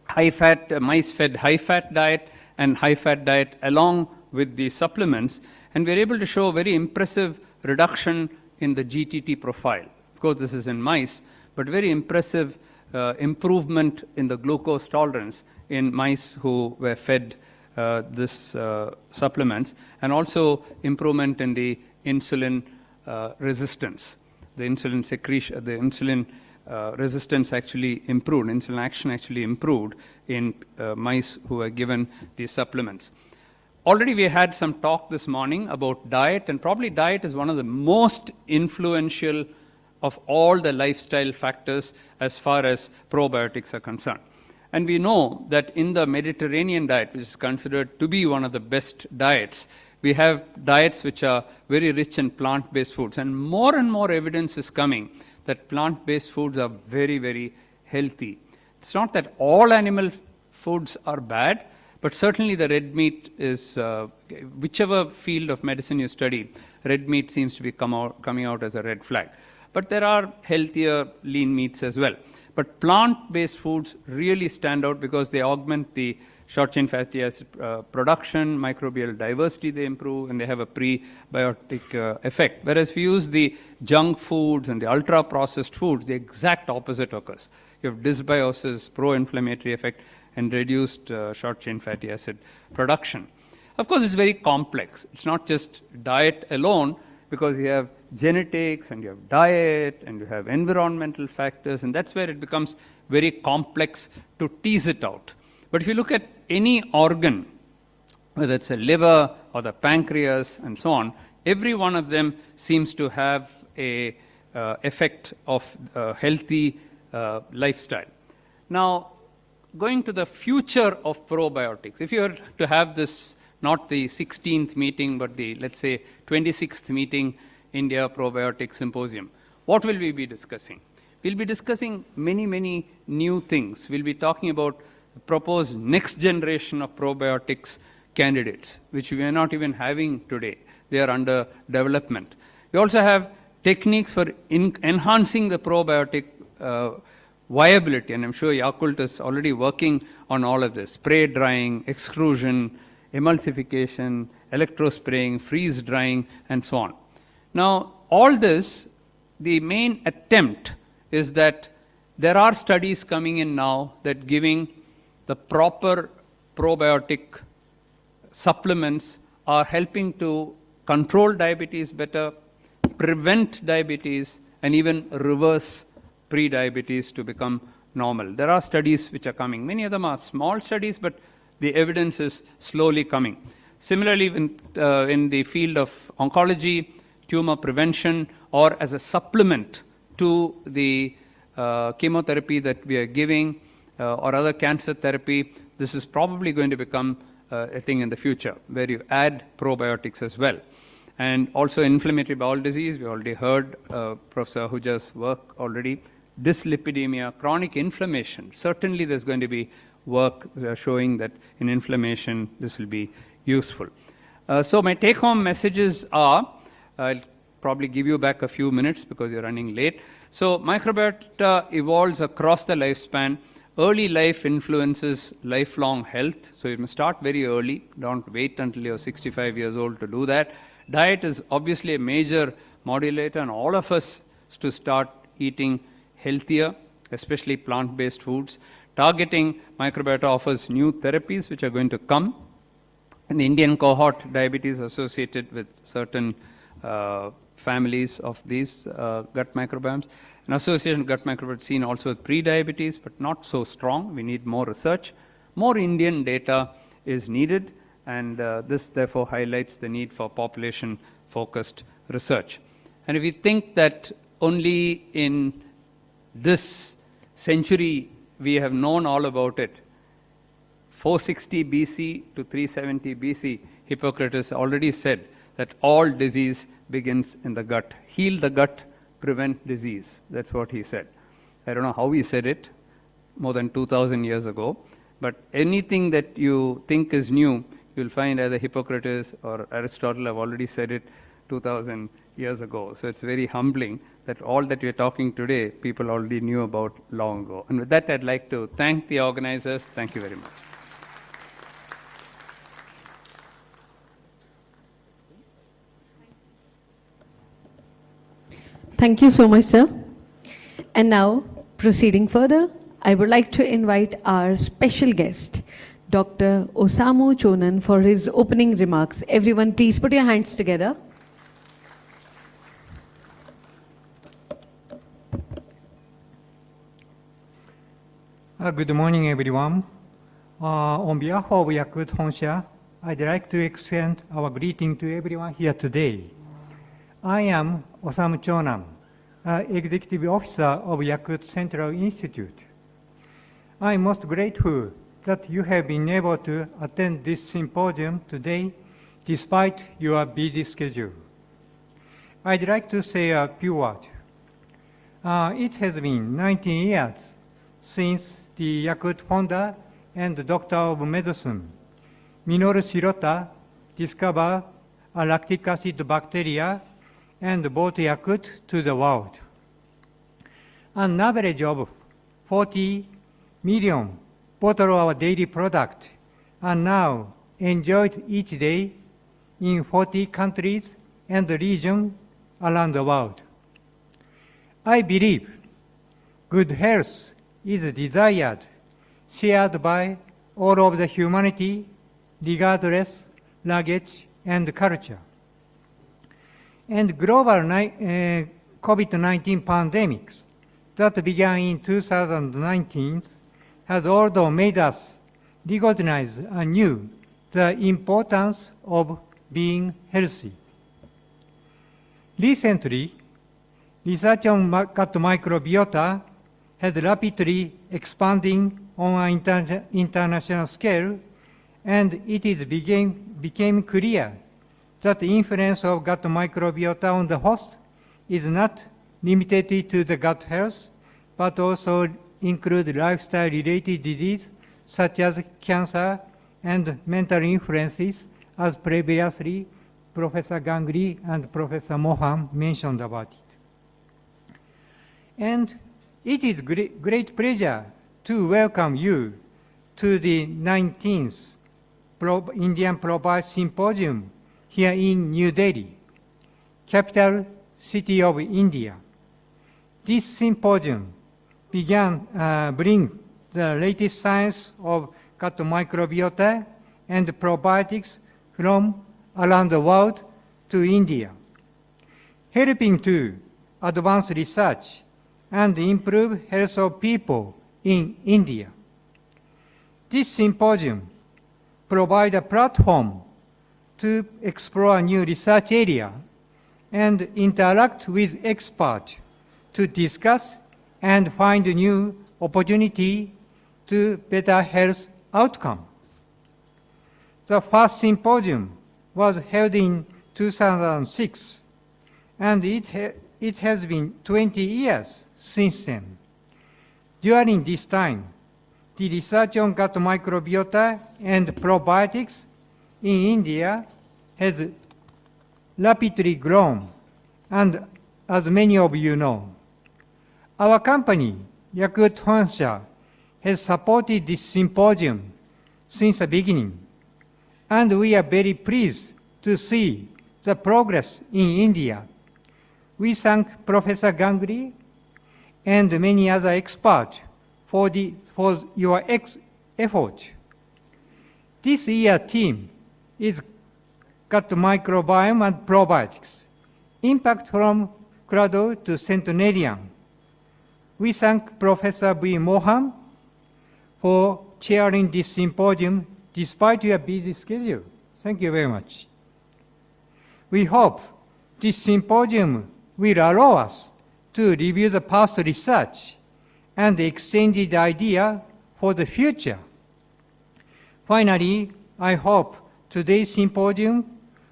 high-fat, mice fed high-fat diet and high-fat diet along with the supplements, and we were able to show a very impressive reduction in the GTT profile. Of course, this is in mice, but very impressive improvement in the glucose tolerance in mice who were fed this supplements, and also improvement in the insulin resistance. The insulin secretion, the insulin resistance actually improved, insulin action actually improved in mice who were given these supplements. Already we had some talk this morning about diet, and probably diet is one of the most influential of all the lifestyle factors as far as probiotics are concerned. And we know that in the Mediterranean diet, which is considered to be one of the best diets, we have diets which are very rich in plant-based foods. And more evidence is coming that plant-based foods are very, very healthy. It's not that all animal foods are bad, but certainly the red meat is, whichever field of medicine you study, red meat seems to be coming out as a red flag. But there are healthier lean meats as well. But plant-based foods really stand out because they augment the short-chain fatty acid production, microbial diversity they improve, and they have a prebiotic effect. Whereas if you use the junk foods and the ultra-processed foods, the exact opposite occurs. You have dysbiosis, pro-inflammatory effect, and reduced short-chain fatty acid production. Of course, it's very complex. It's not just diet alone, because you have genetics, and you have diet, and you have environmental factors, and that's where it becomes very complex to tease it out. But if you look at any organ, whether it's a liver or the pancreas and so on, every one of them seems to have a effect of healthy lifestyle. Now, going to the future of probiotics, if you were to have this, not the 16th meeting, but the, let's say, 26th meeting, India Probiotic Symposium, what will we be discussing? We'll be discussing many new things. We'll be talking about the proposed next generation of probiotics candidates, which we are not even having today. They are under development. We also have techniques for enhancing the probiotic viability, and I'm sure Yakult is already working on all of this: spray drying, extrusion, emulsification, electrospraying, freeze drying, and so on. Now, all this, the main attempt is that there are studies coming in now that giving the proper probiotic supplements are helping to control diabetes better, prevent diabetes, and even reverse pre-diabetes to become normal. There are studies which are coming. Many of them are small studies, but the evidence is slowly coming. Similarly, in the field of oncology, tumor prevention, or as a supplement to the chemotherapy that we are giving, or other cancer therapy, this is probably going to become a thing in the future, where you add probiotics as well. And also inflammatory bowel disease, we already heard Professor Ahuja's work already. Dyslipidemia, chronic inflammation, certainly there's going to be work showing that in inflammation this will be useful. So my take-home messages are, I'll probably give you back a few minutes because you're running late. So microbiota evolves across the lifespan. Early life influences lifelong health, so you must start very early. Don't wait until you're 65 years old to do that. Diet is obviously a major modulator, and all of us to start eating healthier, especially plant-based foods. Targeting microbiota offers new therapies which are going to come. In the Indian cohort, diabetes associated with certain families of these gut microbiomes. An association gut microbiome seen also with pre-diabetes, but not so strong. We need more research. More Indian data is needed, and this therefore highlights the need for population-focused research. And if we think that only in this century we have known all about it, 460 BC to 370 BC, Hippocrates already said that all disease begins in the gut. Heal the gut, prevent disease. That's what he said. I don't know how he said it more than 2,000 years ago, but anything that you think is new, you'll find either Hippocrates or Aristotle have already said it 2,000 years ago. So it's very humbling that all that we're talking today, people already knew about long ago. And with that, I'd like to thank the organizers. Thank you very much. Thank you so much, sir. And now, proceeding further, I would like to invite our special guest, Dr. Osamu Chonan, for his opening remarks. Everyone, please put your hands together. Good morning, everyone. On behalf of Yakult Honsha, I'd like to extend our greeting to everyone here today. I am Osamu Chonan, Executive Officer of Yakult Central Institute. I'm most grateful that you have been able to attend this symposium today despite your busy schedule. I'd like to say a few words. It has been 19 years since the Yakult founder and doctor of medicine, Minoru Shirota, discovered a lactic acid bacteria and brought Yakult to the world. An average of 40 million bottles of our daily product are now enjoyed each day in 40 countries and regions around the world. I believe good health is desired, shared by all of the humanity, regardless language and culture. And global COVID-19 pandemics that began in 2019 has also made us recognize anew the importance of being healthy. Recently, research on gut microbiota has rapidly expanding on an international scale, and it became clear that the influence of gut microbiota on the host is not limited to the gut health, but also include lifestyle-related disease such as cancer and mental influences, as previously Professor Ganguly and Professor Mohan mentioned about it. And it is great pleasure to welcome you to the 19th Indian Probiotics Symposium here in New Delhi. capital city of India. This symposium bring the latest science of gut microbiota and probiotics from around the world to India, helping to advance research and improve health of people in India. This symposium provides a platform to explore new research area and interact with experts to discuss and find new opportunity to better health outcome. The first symposium was held in 2006, and it has been 20 years since then. During this time, the research on gut microbiota and probiotics in India has rapidly grown, and as many of you know, our company, Yakult Honsha, has supported this symposium since the beginning, and we are very pleased to see the progress in India. We thank Professor Ganguly and many other experts for your effort. This year's theme is gut microbiome and probiotics, impact from cradle to centenarian. We thank Professor V. Mohan for chairing this symposium despite your busy schedule. Thank you very much. We hope this symposium will allow us to review the past research and exchange the idea for the future. Finally, I hope today's symposium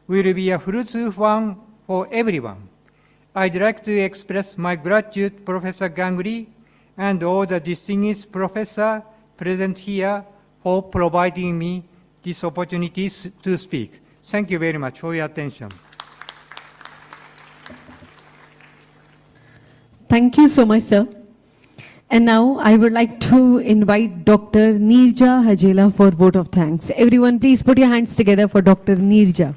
will be a fruitful one for everyone. I'd like to express my gratitude to Professor Ganguly and all the distinguished professors present here for providing me this opportunity to speak. Thank you very much for your attention. Thank you so much, sir. And now I would like to invite Dr. Neerja Hajela for vote of thanks. Everyone, please put your hands together for Dr. Neerja.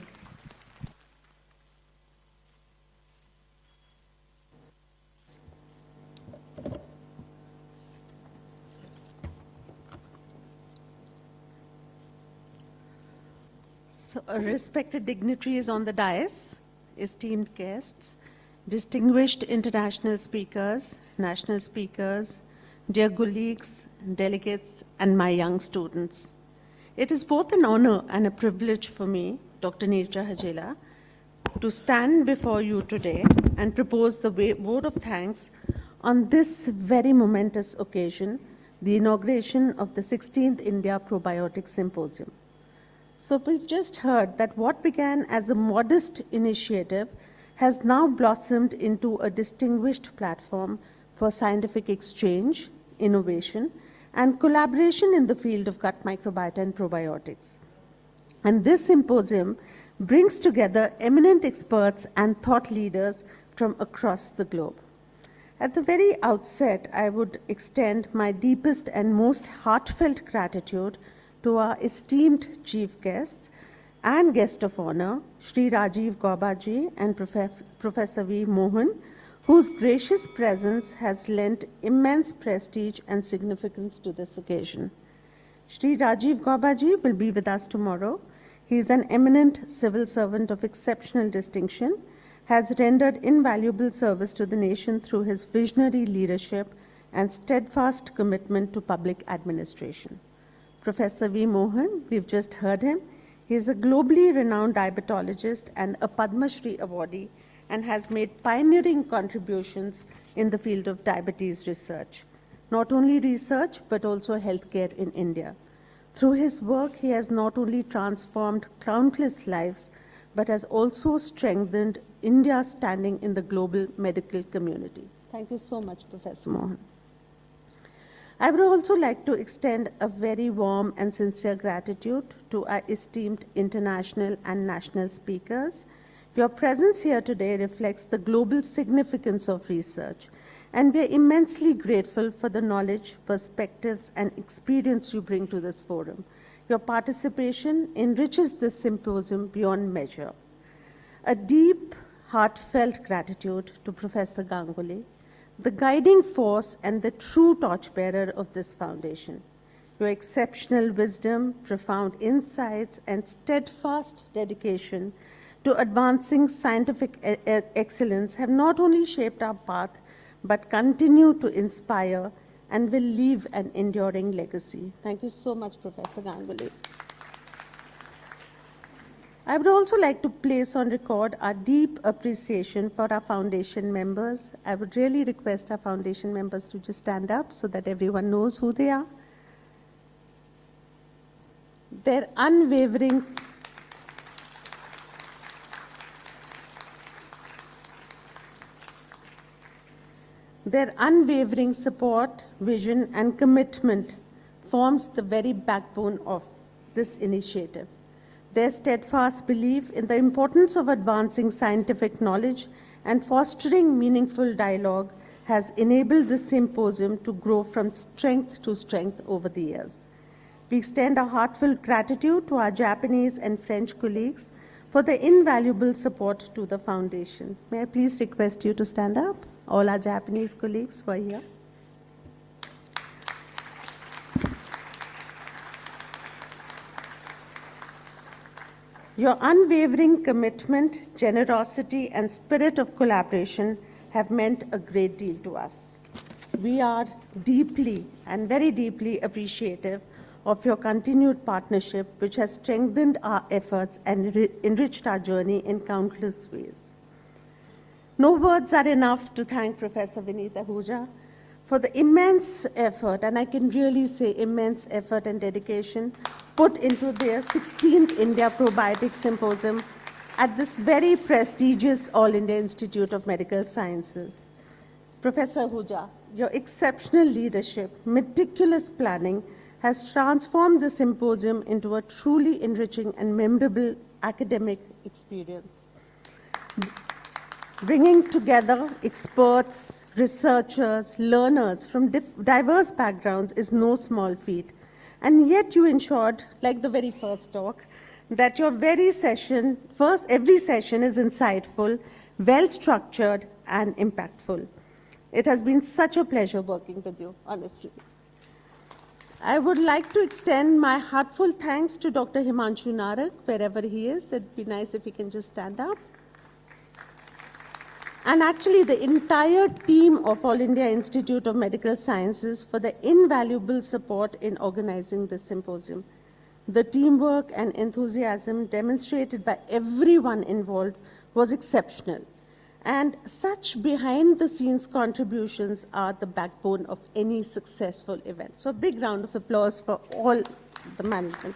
So, respected dignitaries on the dais, esteemed guests, distinguished international speakers, national speakers, dear colleagues, delegates, and my young students. It is both an honor and a privilege for me, Dr. Neerja Hajela, to stand before you today and propose the vote of thanks on this very momentous occasion, the inauguration of the 16th India Probiotics Symposium. So we've just heard that what began as a modest initiative has now blossomed into a distinguished platform for scientific exchange, innovation, and collaboration in the field of gut microbiota and probiotics. And this symposium brings together eminent experts and thought leaders from across the globe. At the very outset, I would extend my deepest and most heartfelt gratitude to our esteemed chief guests and guest of honor, Shri Rajiv Gauba-ji and Professor V. Mohan, whose gracious presence has lent immense prestige and significance to this occasion. Shri Rajiv Gauba-ji will be with us tomorrow. He is an eminent civil servant of exceptional distinction, has rendered invaluable service to the nation through his visionary leadership and steadfast commitment to public administration. Professor V. Mohan, we've just heard him. He is a globally renowned diabetologist and a Padma Shri awardee and has made pioneering contributions in the field of diabetes research. Not only research, but also healthcare in India. Through his work, he has not only transformed countless lives, but has also strengthened India's standing in the global medical community. Thank you so much, Professor Mohan. I would also like to extend a very warm and sincere gratitude to our esteemed international and national speakers. Your presence here today reflects the global significance of research, and we are immensely grateful for the knowledge, perspectives, and experience you bring to this forum. Your participation enriches this symposium beyond measure. A deep, heartfelt gratitude to Professor Ganguly, the guiding force and the true torchbearer of this foundation. Your exceptional wisdom, profound insights, and steadfast dedication to advancing scientific excellence have not only shaped our path, but continue to inspire and will leave an enduring legacy. Thank you so much, Professor Ganguly. I would also like to place on record our deep appreciation for our foundation members. I would really request our foundation members to just stand up so that everyone knows who they are. Their unwavering support, vision, and commitment forms the very backbone of this initiative. Their steadfast belief in the importance of advancing scientific knowledge and fostering meaningful dialogue has enabled this symposium to grow from strength to strength over the years. We extend our heartfelt gratitude to our Japanese and French colleagues for their invaluable support to the foundation. May I please request you to stand up, all our Japanese colleagues who are here. Your unwavering commitment, generosity, and spirit of collaboration have meant a great deal to us. We are deeply and very deeply appreciative of your continued partnership, which has strengthened our efforts and enriched our journey in countless ways. No words are enough to thank Professor Vinita Ahuja for the immense effort, and I can really say immense effort and dedication put into their 16th India Probiotics Symposium at this very prestigious All India Institute of Medical Sciences. Professor Ahuja, your exceptional leadership, meticulous planning has transformed the symposium into a truly enriching and memorable academic experience. Bringing together experts, researchers, learners from diverse backgrounds is no small feat. And yet you ensured, like the very first talk, that your every session is insightful, well-structured, and impactful. It has been such a pleasure working with you, honestly. I would like to extend my heartfelt thanks to Dr. Himanshu Narak, wherever he is. It'd be nice if he can just stand up. And actually the entire team of All India Institute of Medical Sciences for the invaluable support in organizing this symposium. The teamwork and enthusiasm demonstrated by everyone involved was exceptional. And such behind-the-scenes contributions are the backbone of any successful event. So a big round of applause for all the management.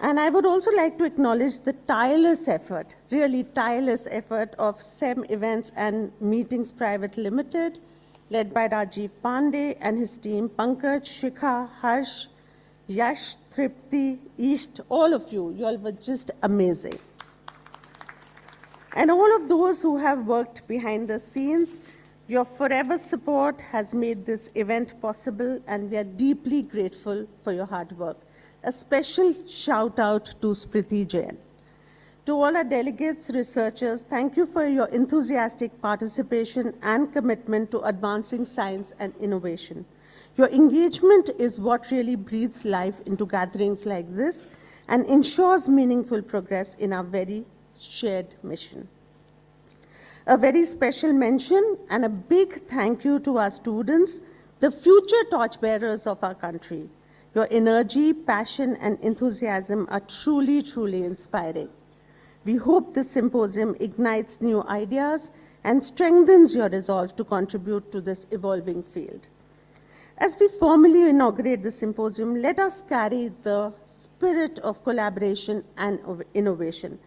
And I would also like to acknowledge the tireless effort, really tireless effort of SEM Events and Meetings Private Limited, led by Rajiv Pandey and his team, Pankaj, Shikha, Harsh, Yash, Tripti, East, all of you. You all were just amazing. And all of those who have worked behind the scenes, your forever support has made this event possible, and we are deeply grateful for your hard work. A special shout out to Spriti Jain. To all our delegates, researchers, thank you for your enthusiastic participation and commitment to advancing science and innovation. Your engagement is what really breathes life into gatherings like this and ensures meaningful progress in our very shared mission. A very special mention and a big thank you to our students, the future torchbearers of our country. Your energy, passion, and enthusiasm are truly, truly inspiring. We hope this symposium ignites new ideas and strengthens your resolve to contribute to this evolving field. As we formally inaugurate the symposium, let us carry the spirit of collaboration and of innovation.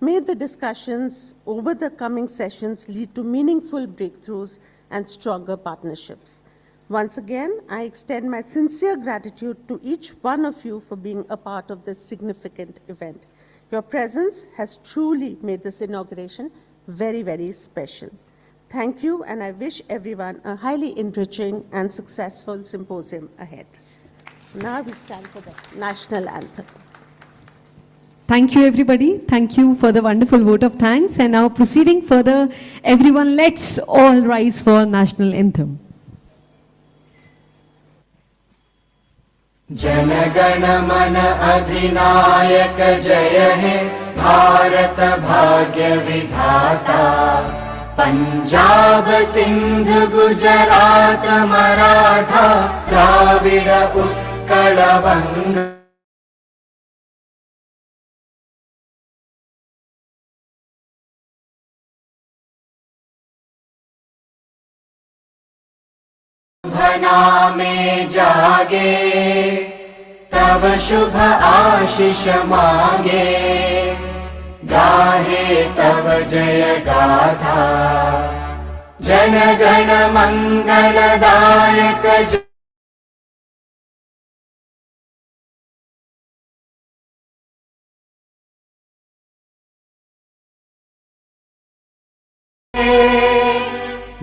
May the discussions over the coming sessions lead to meaningful breakthroughs and stronger partnerships. Once again, I extend my sincere gratitude to each one of you for being a part of this significant event. Your presence has truly made this inauguration very, very special. Thank you, and I wish everyone a highly enriching and successful symposium ahead. Now we stand for the national anthem. Thank you, everybody. Thank you for the wonderful vote of thanks. And now proceeding further, everyone, let's all rise for national anthem. जनगण मन अधिनायक जय हे भारत भाग्य विधाता पंजाब सिंध गुजरात मराठा द्राविड उत्कल वंग नामे जागे तब शुभ आशीष मांगे गाहे तब जय गाथा जनगण मंगलदायक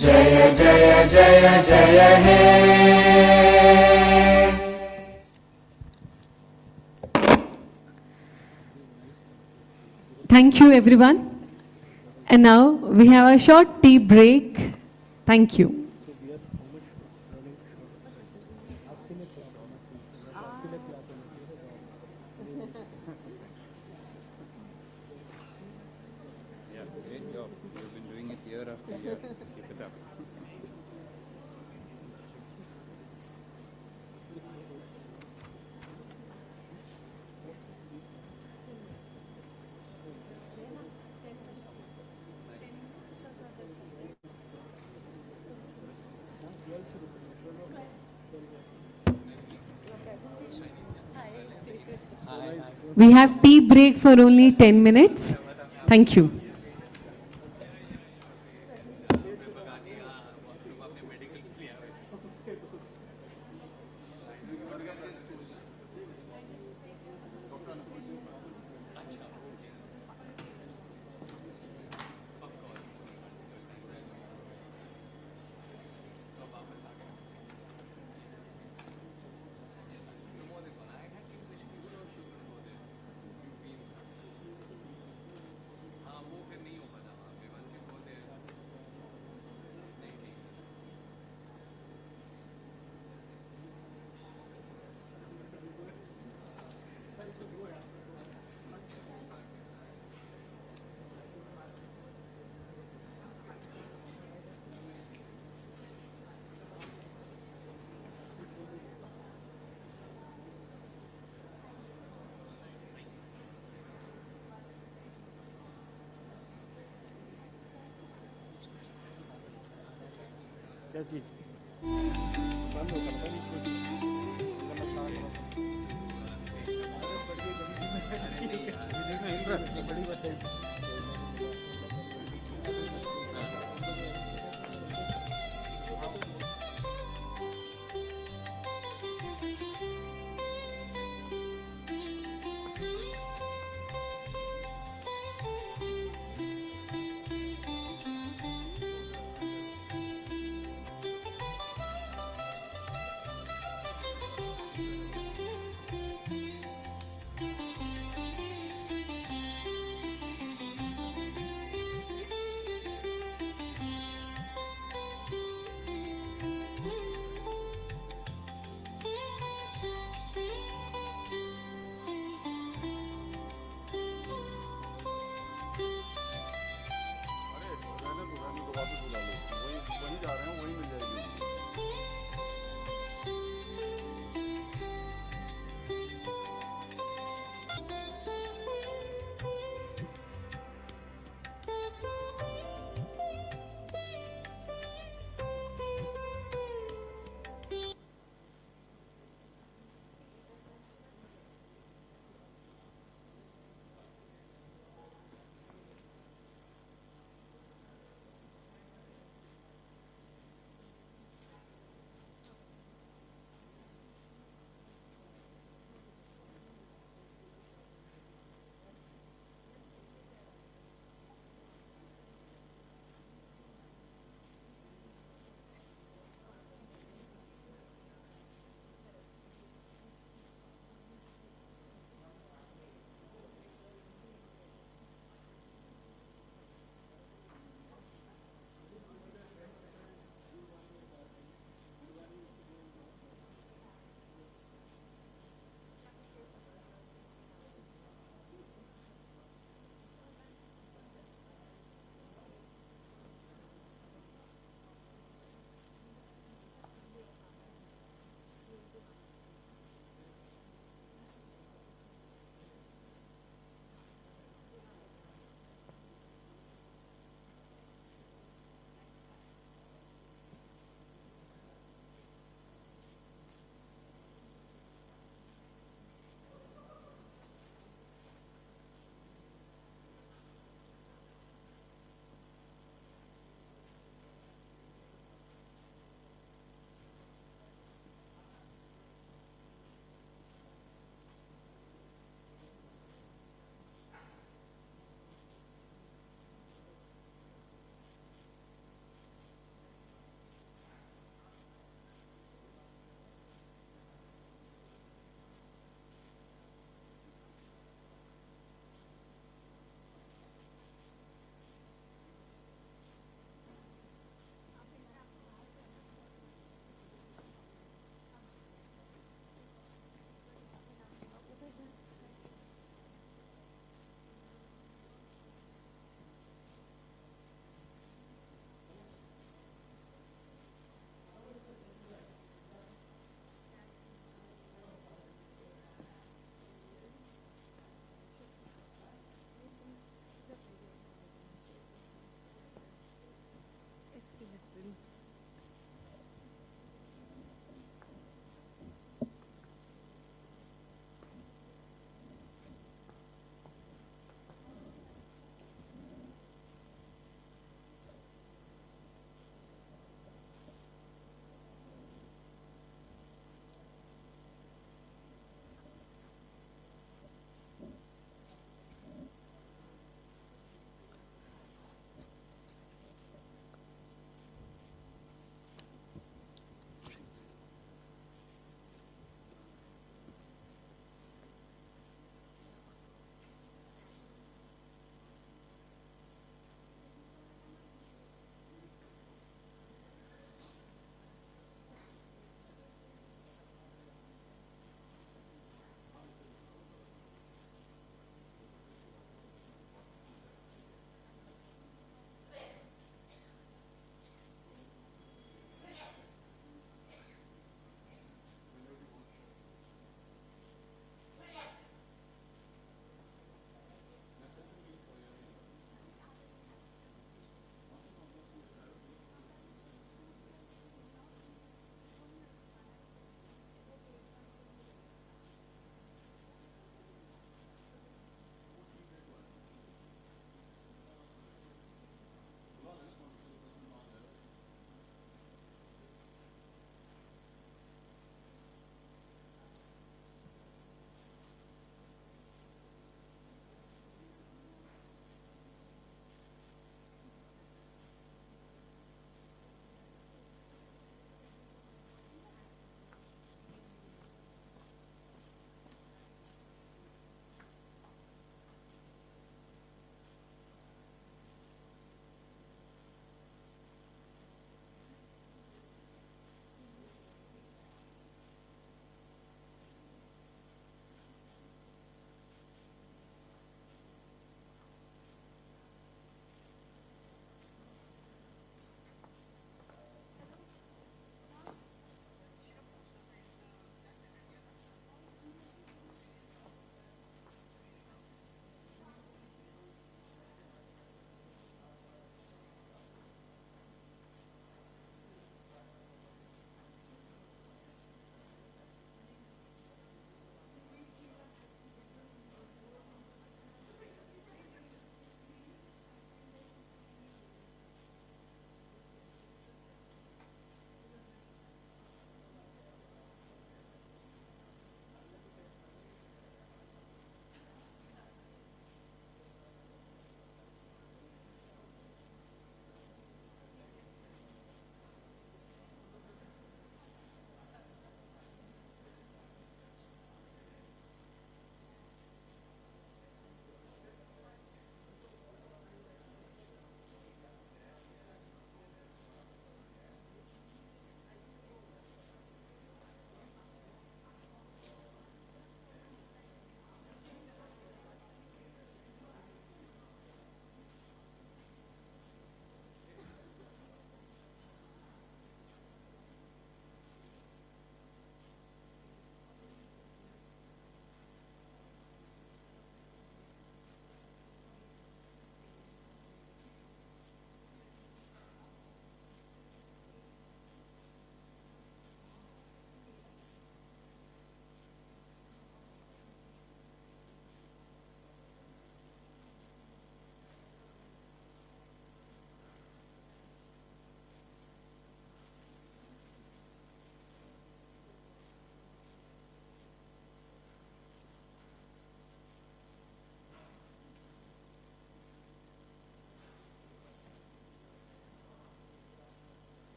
जय जय जय जय हे. Thank you, everyone. And now we have a short tea break. Thank you. We have tea break for only 10 minutes. Thank you. क्या चीज़ बड़ी बस है.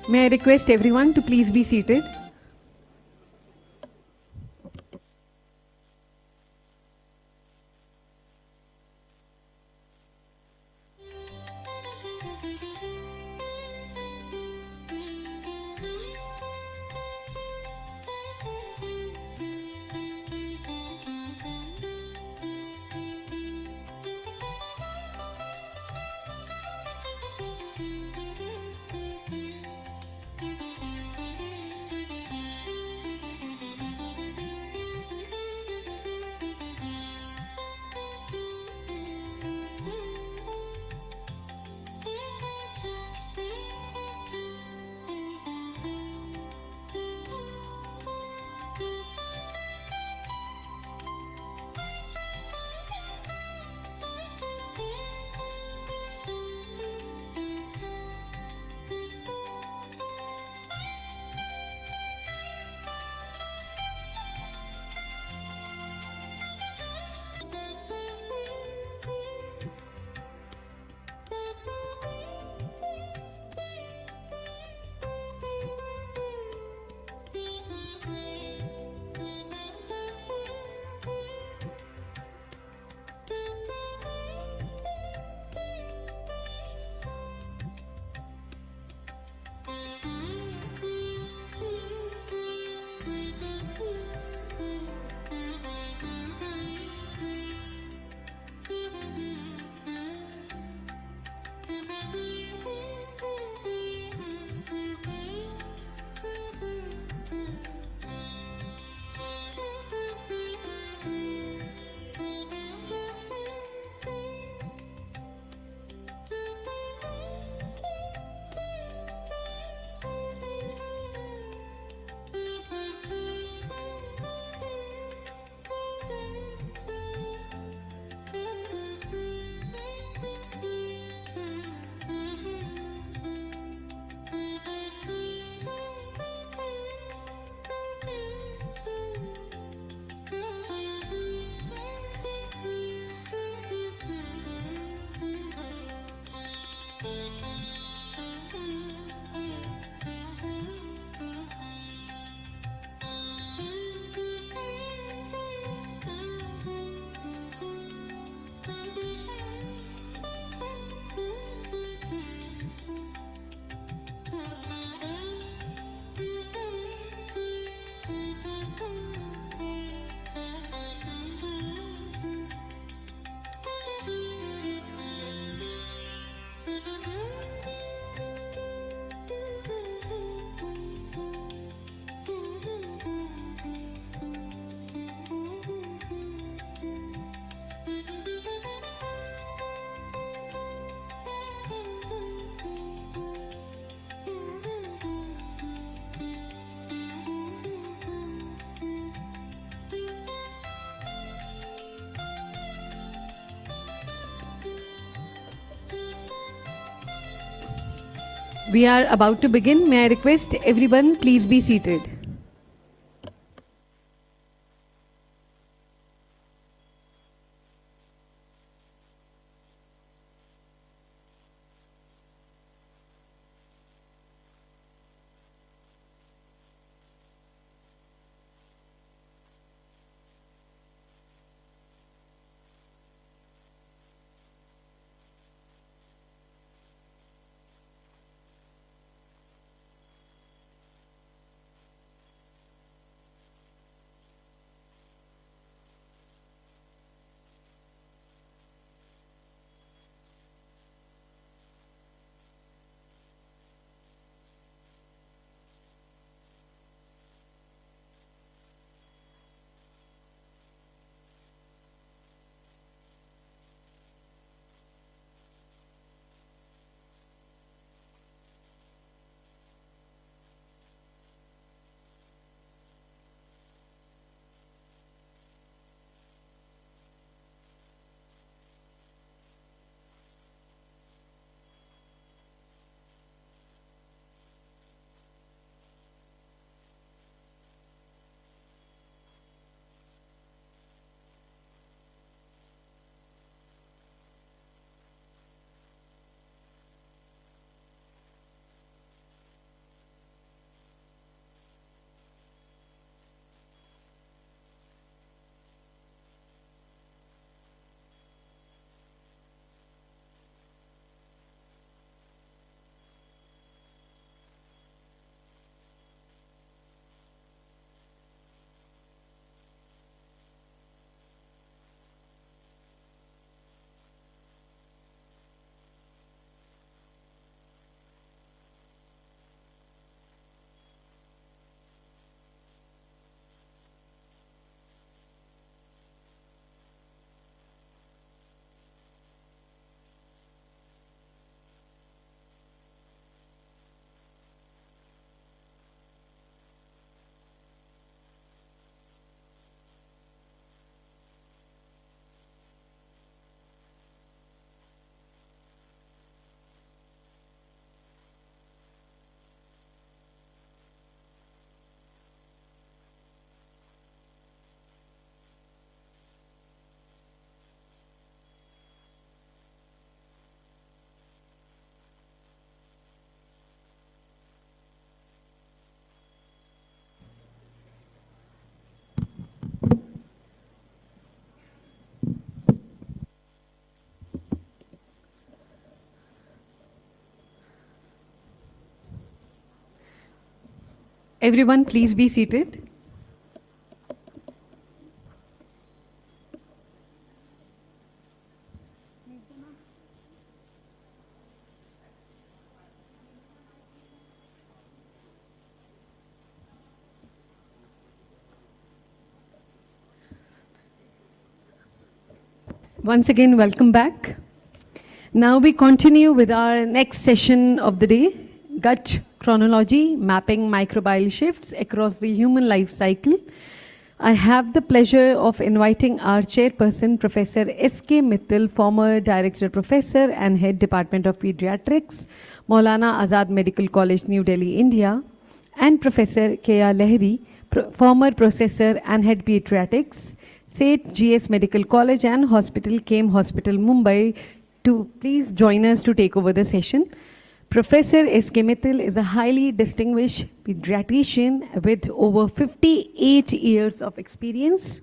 May I request everyone to please be seated? We are about to begin. May I request everyone please be seated. Everyone, please be seated. Once again, welcome back. Now we continue with our next session of the day, Gut Chronology, Mapping Microbial Shifts Across the Human Life Cycle. I have the pleasure of inviting our chairperson, Professor S.K. Mittal, former Director Professor and Head Department of Pediatrics, Maulana Azad Medical College, New Delhi, India, and Professor K.R. Lahiri, former Professor and Head Pediatrics, Seth GS Medical College and Hospital, KEM Hospital, Mumbai, to please join us to take over the session. Professor S.K. Mittal is a highly distinguished pediatrician with over 58 years of experience.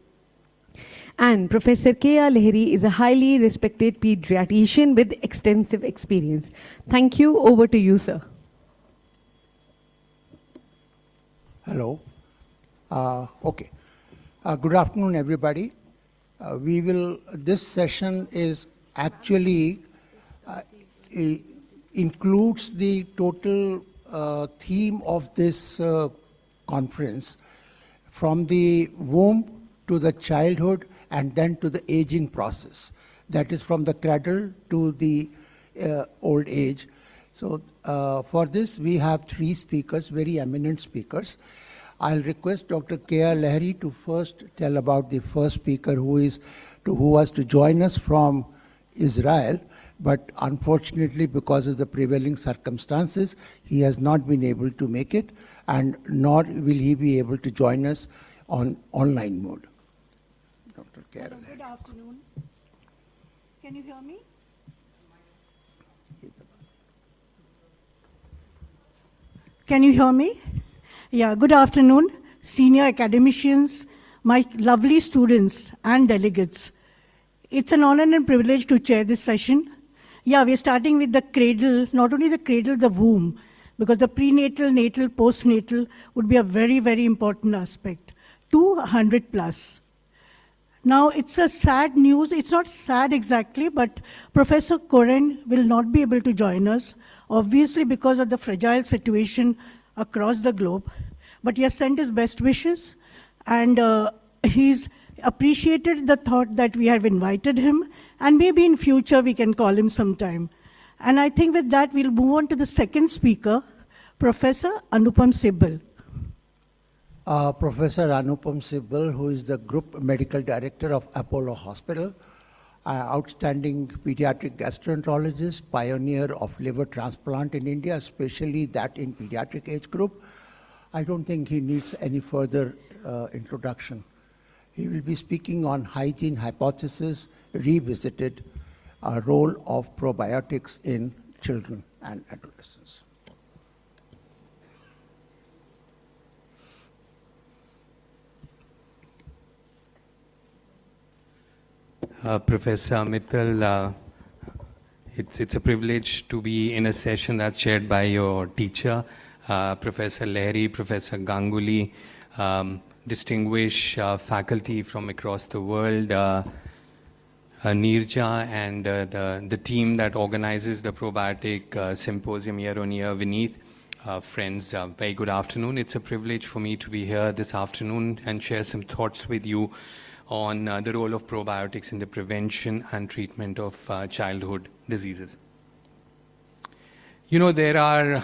And Professor K.R. Lahiri is a highly respected pediatrician with extensive experience. Thank you. Over to you, sir. Hello. Okay. Good afternoon, everybody. This session is actually includes the total theme of this conference, from the womb to the childhood and then to the aging process. That is from the cradle to the old age. So for this, we have three speakers, very eminent speakers. I'll request Dr. K.R. Lahiri to first tell about the first speaker who was to join us from Israel, but unfortunately because of the prevailing circumstances, he has not been able to make it, and nor will he be able to join us on online mode. Dr. K.R. Lahiri. Good afternoon. Can you hear me? Can you hear me? Yeah, good afternoon, senior academicians, my lovely students and delegates. It's an honor and privilege to chair this session. Yeah, we're starting with the cradle, not only the cradle, the womb, because the prenatal, natal, postnatal would be a very, very important aspect. 200 plus. Now, it's a sad news. It's not sad exactly, but Professor Koren will not be able to join us, obviously because of the fragile situation across the globe. But he has sent his best wishes, and he's appreciated the thought that we have invited him, and maybe in future we can call him sometime. And I think with that, we'll move on to the second speaker, Professor Anupam Sibal. Professor Anupam Sibal, who is the Group Medical Director of Apollo Hospital, outstanding pediatric gastroenterologist, pioneer of liver transplant in India, especially that in pediatric age group. I don't think he needs any further introduction. He will be speaking on hygiene hypothesis revisited, a role of probiotics in children and adolescents. Professor Mittal, it's a privilege to be in a session that's chaired by your teacher, Professor Lahiri, Professor Ganguly, distinguished faculty from across the world, Neerja, and the team that organizes the probiotic symposium year on year, Vineet. Friends, very good afternoon. It's a privilege for me to be here this afternoon and share some thoughts with you on the role of probiotics in the prevention and treatment of childhood diseases. You know, there are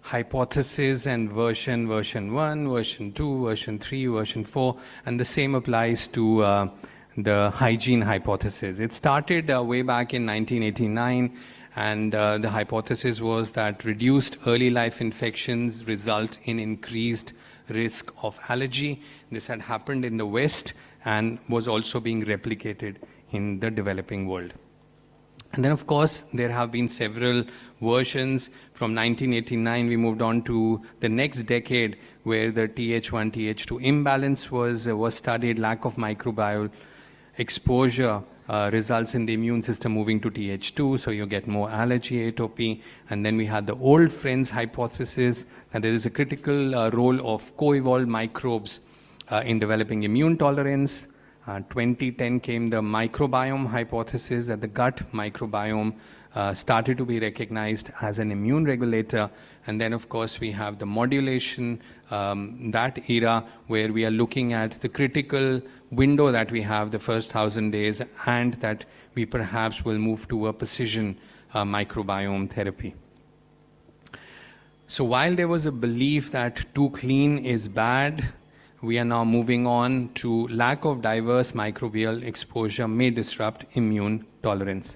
hypotheses and version 1, version 2, version 3, version 4, and the same applies to the hygiene hypothesis. It started way back in 1989, and the hypothesis was that reduced early life infections result in increased risk of allergy. This had happened in the West and was also being replicated in the developing world. And then, of course, there have been several versions. From 1989, we moved on to the next decade, where the Th1, Th2 imbalance was studied, lack of microbial exposure results in the immune system moving to Th2, so you get more allergy, atopy. And then we had the old friends hypothesis, and there is a critical role of co-evolved microbes in developing immune tolerance. 2010 came the microbiome hypothesis, that the gut microbiome started to be recognized as an immune regulator. And then, of course, we have the modulation, that era where we are looking at the critical window that we have, the first 1,000 days, and that we perhaps will move to a precision microbiome therapy. So while there was a belief that too clean is bad, we are now moving on to lack of diverse microbial exposure may disrupt immune tolerance.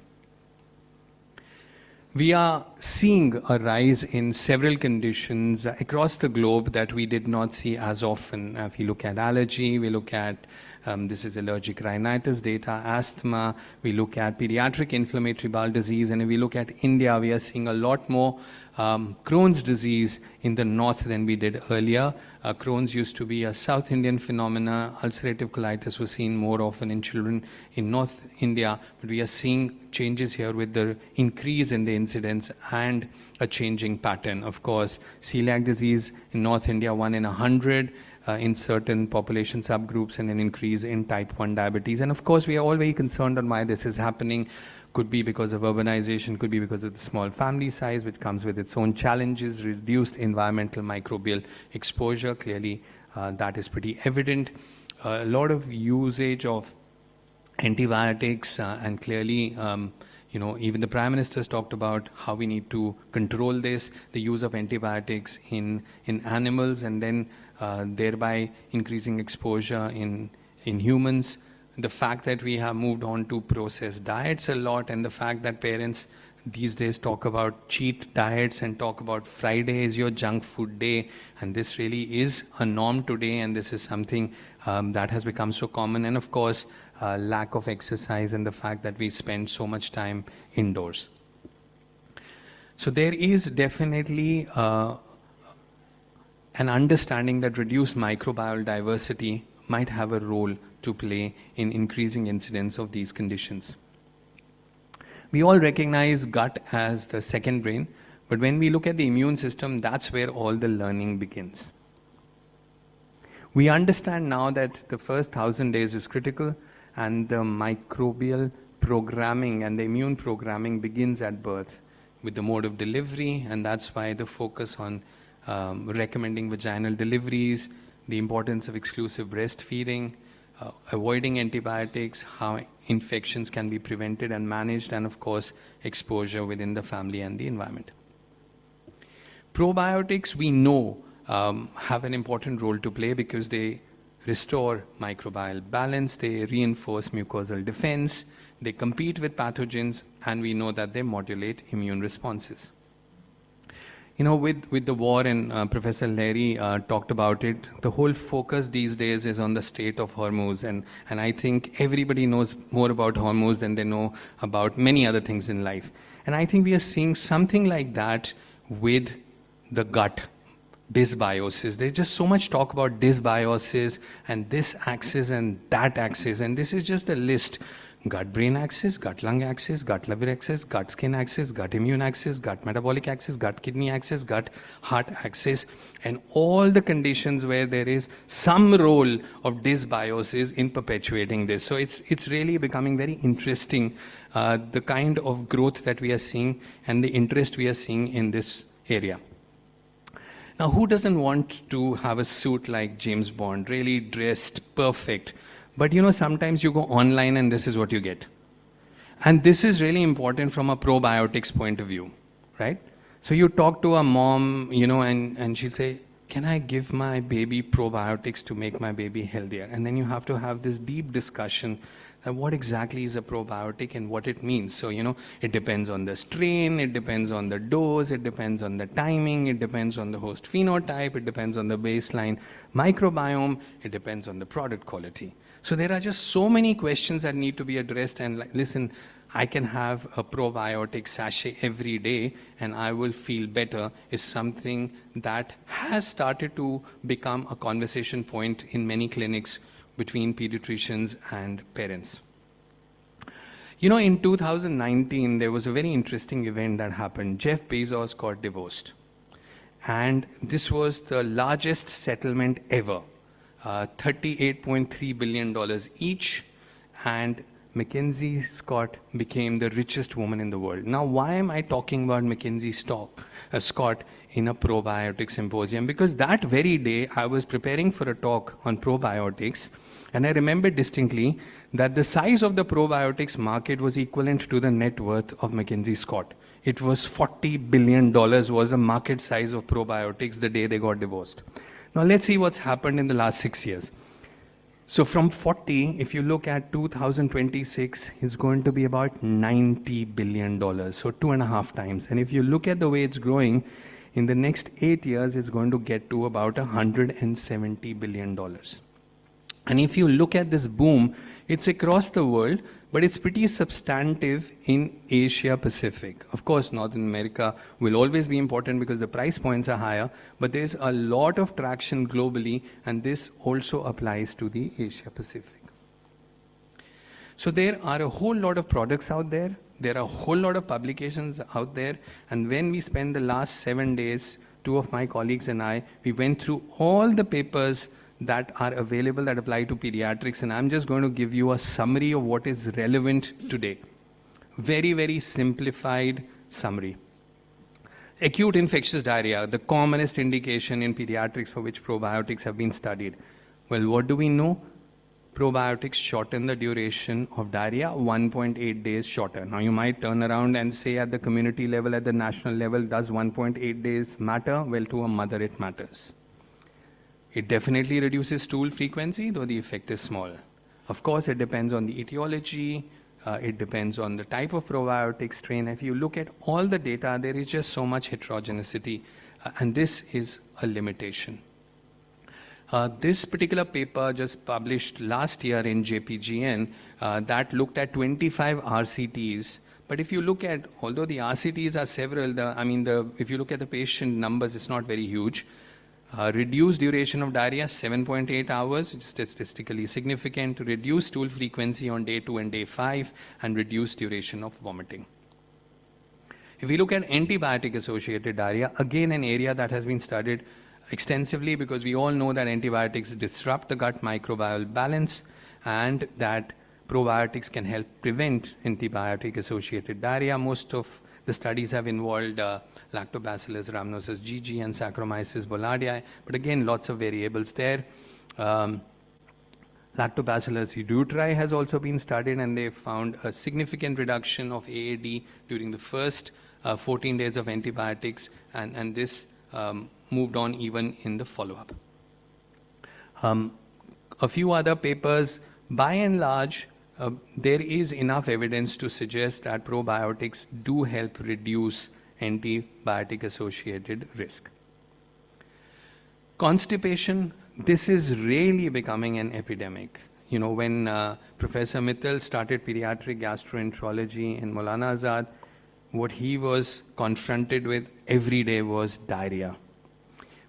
We are seeing a rise in several conditions across the globe that we did not see as often. If you look at allergy, we look at this is allergic rhinitis data, asthma, we look at pediatric inflammatory bowel disease, and if we look at India, we are seeing a lot more Crohn's disease in the north than we did earlier. Crohn's used to be a South Indian phenomena. Ulcerative colitis was seen more often in children in North India, but we are seeing changes here with the increase in the incidence and a changing pattern. Of course, celiac disease in North India, 1 in 100 in certain population subgroups, and an increase in type 1 diabetes. And of course, we are all very concerned on why this is happening. Could be because of urbanization, could be because of the small family size, which comes with its own challenges, reduced environmental microbial exposure. Clearly, that is pretty evident. A lot of usage of antibiotics, and clearly, even the Prime Minister has talked about how we need to control this, the use of antibiotics in animals, and then thereby increasing exposure in humans. The fact that we have moved on to processed diets a lot, and the fact that parents these days talk about cheat diets and talk about Friday is your junk food day, and this really is a norm today, and this is something that has become so common. And of course, lack of exercise and the fact that we spend so much time indoors. So there is definitely an understanding that reduced microbial diversity might have a role to play in increasing incidence of these conditions. We all recognize gut as the second brain, but when we look at the immune system, that's where all the learning begins. We understand now that the first 1,000 days is critical, and the microbial programming and the immune programming begins at birth with the mode of delivery, and that's why the focus on recommending vaginal deliveries, the importance of exclusive breastfeeding, avoiding antibiotics, how infections can be prevented and managed, and of course, exposure within the family and the environment. Probiotics, we know, have an important role to play because they restore microbial balance, they reinforce mucosal defense, they compete with pathogens, and we know that they modulate immune responses. With the war, and Professor Larry talked about it, the whole focus these days is on the state of Hormuz, and I think everybody knows more about Hormuz than they know about many other things in life. And I think we are seeing something like that with the gut dysbiosis. There's just so much talk about dysbiosis and this axis and that axis, and this is just a list. Gut-brain axis, gut-lung axis, gut-liver axis, gut-skin axis, gut-immune axis, gut-metabolic axis, gut-kidney axis, gut-heart axis, and all the conditions where there is some role of dysbiosis in perpetuating this. So it's really becoming very interesting, the kind of growth that we are seeing and the interest we are seeing in this area. Now, who doesn't want to have a suit like James Bond, really dressed, perfect? But sometimes you go online and this is what you get. And this is really important from a probiotics point of view, right? So you talk to a mom, and she'll say, can I give my baby probiotics to make my baby healthier? And then you have to have this deep discussion of what exactly is a probiotic and what it means. So, it depends on the strain, it depends on the dose, it depends on the timing, it depends on the host phenotype, it depends on the baseline microbiome, it depends on the product quality. So there are just so many questions that need to be addressed, and listen, I can have a probiotic sachet every day and I will feel better is something that has started to become a conversation point in many clinics between pediatricians and parents. You know, in 2019, there was a very interesting event that happened. Jeff Bezos got divorced. And this was the largest settlement ever, $38.3 billion each. And Mackenzie Scott became the richest woman in the world. Now, why am I talking about Mackenzie Scott in a probiotic symposium? Because that very day, I was preparing for a talk on probiotics, and I remember distinctly that the size of the probiotics market was equivalent to the net worth of Mackenzie Scott. It was $40 billion was the market size of probiotics the day they got divorced. Now let's see what's happened in the last 6 years. So from 40, if you look at 2026, it's going to be about $90 billion, so 2.5 times. And if you look at the way it's growing, in the next 8 years, it's going to get to about $170 billion. And if you look at this boom, it's across the world, but it's pretty substantive in Asia Pacific. Of course, North America will always be important because the price points are higher, but there's a lot of traction globally, and this also applies to the Asia Pacific. So there are a whole lot of products out there. There are a whole lot of publications out there. And when we spent the last 7 days, 2 of my colleagues and I, we went through all the papers that are available that apply to pediatrics, and I'm just going to give you a summary of what is relevant today. Very, very simplified summary. Acute infectious diarrhea, the commonest indication in pediatrics for which probiotics have been studied. Well, what do we know? Probiotics shorten the duration of diarrhea 1.8 days shorter. Now you might turn around and say at the community level, at the national level, does 1.8 days matter? Well, to a mother it matters. It definitely reduces stool frequency, though the effect is small. Of course, it depends on the etiology, it depends on the type of probiotic strain. If you look at all the data, there is just so much heterogeneity, and this is a limitation. This particular paper just published last year in JPGN that looked at 25 RCTs. But if you look at, although the RCTs are several, if you look at the patient numbers, it's not very huge. Reduced duration of diarrhea, 7.8 hours, which is statistically significant. Reduced stool frequency on day 2 and day 5, and reduced duration of vomiting. If we look at antibiotic-associated diarrhea, again an area that has been studied extensively because we all know that antibiotics disrupt the gut microbial balance and that probiotics can help prevent antibiotic-associated diarrhea. Most of the studies have involved Lactobacillus rhamnosus GG and Saccharomyces boulardii, but again, lots of variables there. Lactobacillus reuteri has also been studied, and they found a significant reduction of AAD during the first 14 days of antibiotics, and this moved on even in the follow-up. A few other papers, by and large, there is enough evidence to suggest that probiotics do help reduce antibiotic-associated risk. Constipation, this is really becoming an epidemic. You know, when Professor Mittal started pediatric gastroenterology in Maulana Azad, what he was confronted with every day was diarrhea.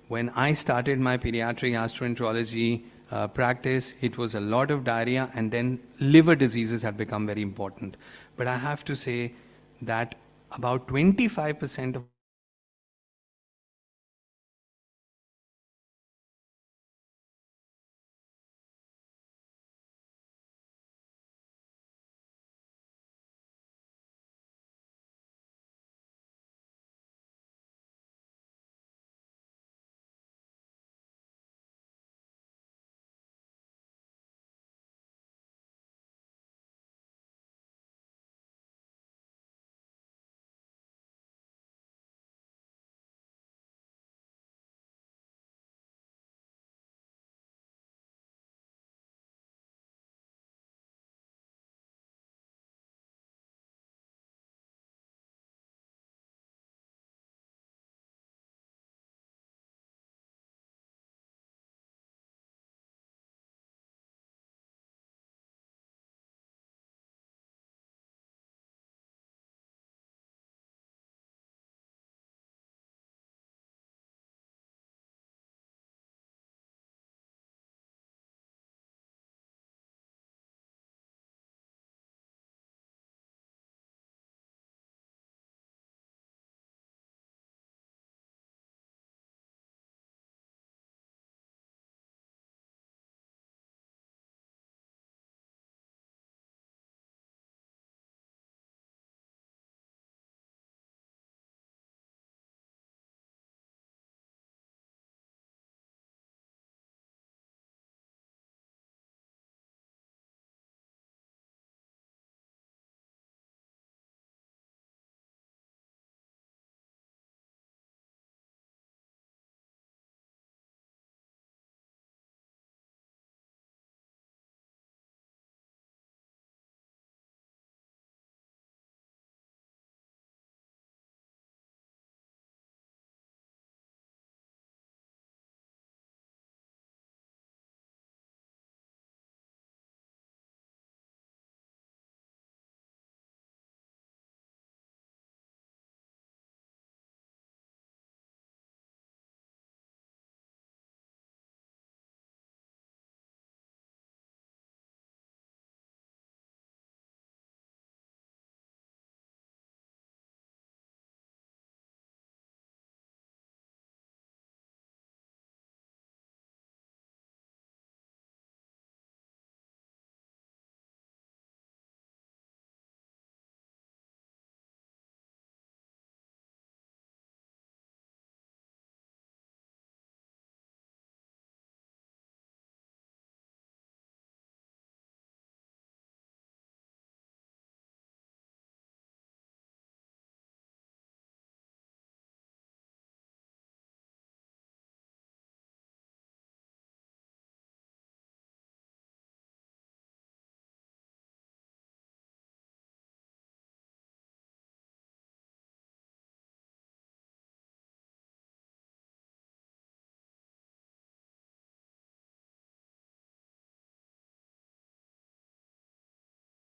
When I started my pediatric gastroenterology practice, it was a lot of diarrhea, and then liver diseases had become very important. But I have to say that about 25% of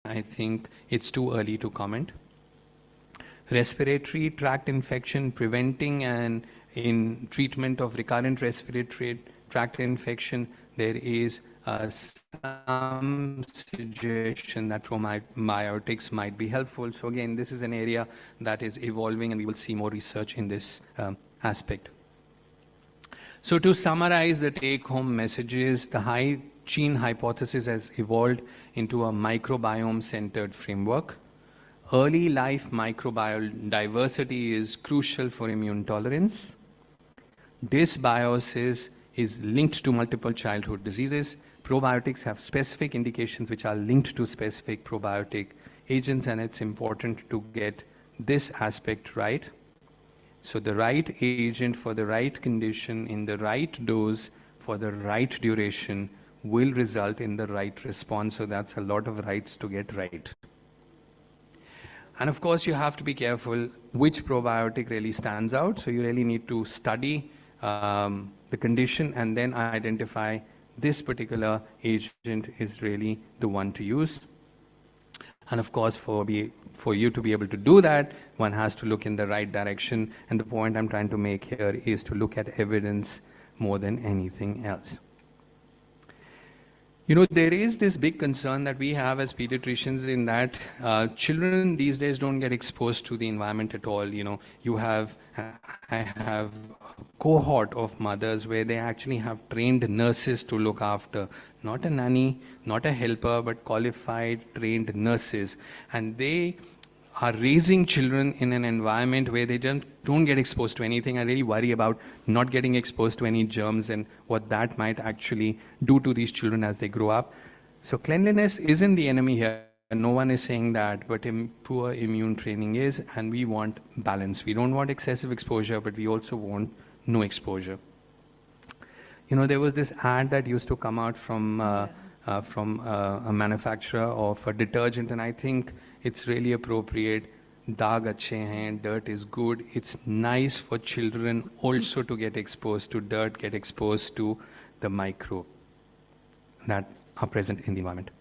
I think it's too early to comment. Respiratory tract infection, preventing and in treatment of recurrent respiratory tract infection, there is some suggestion that probiotics might be helpful. So again, this is an area that is evolving, and we will see more research in this aspect. So to summarize the take-home messages, the hygiene hypothesis has evolved into a microbiome-centered framework. Early life microbial diversity is crucial for immune tolerance. Dysbiosis is linked to multiple childhood diseases. Probiotics have specific indications which are linked to specific probiotic agents, and it's important to get this aspect right. So the right agent for the right condition in the right dose for the right duration will result in the right response. So that's a lot of rights to get right. And of course, you have to be careful which probiotic really stands out. So you really need to study the condition and then identify this particular agent is really the one to use. And of course, for you to be able to do that, one has to look in the right direction. And the point I'm trying to make here is to look at evidence more than anything else. You know, there is this big concern that we have as pediatricians in that children these days don't get exposed to the environment at all. You know, I have a cohort of mothers where they actually have trained nurses to look after, not a nanny, not a helper, but qualified trained nurses. And they are raising children in an environment where they just don't get exposed to anything. I really worry about not getting exposed to any germs and what that might actually do to these children as they grow up. So cleanliness isn't the enemy here. No one is saying that, but poor immune training is, and we want balance. We don't want excessive exposure, but we also want no exposure. You know, there was this ad that used to come out from a manufacturer of a detergent, and I think it's really appropriate. Daag achhe hain, dirt is good. It's nice for children also to get exposed to dirt, get exposed to the microbe that are present in the environment.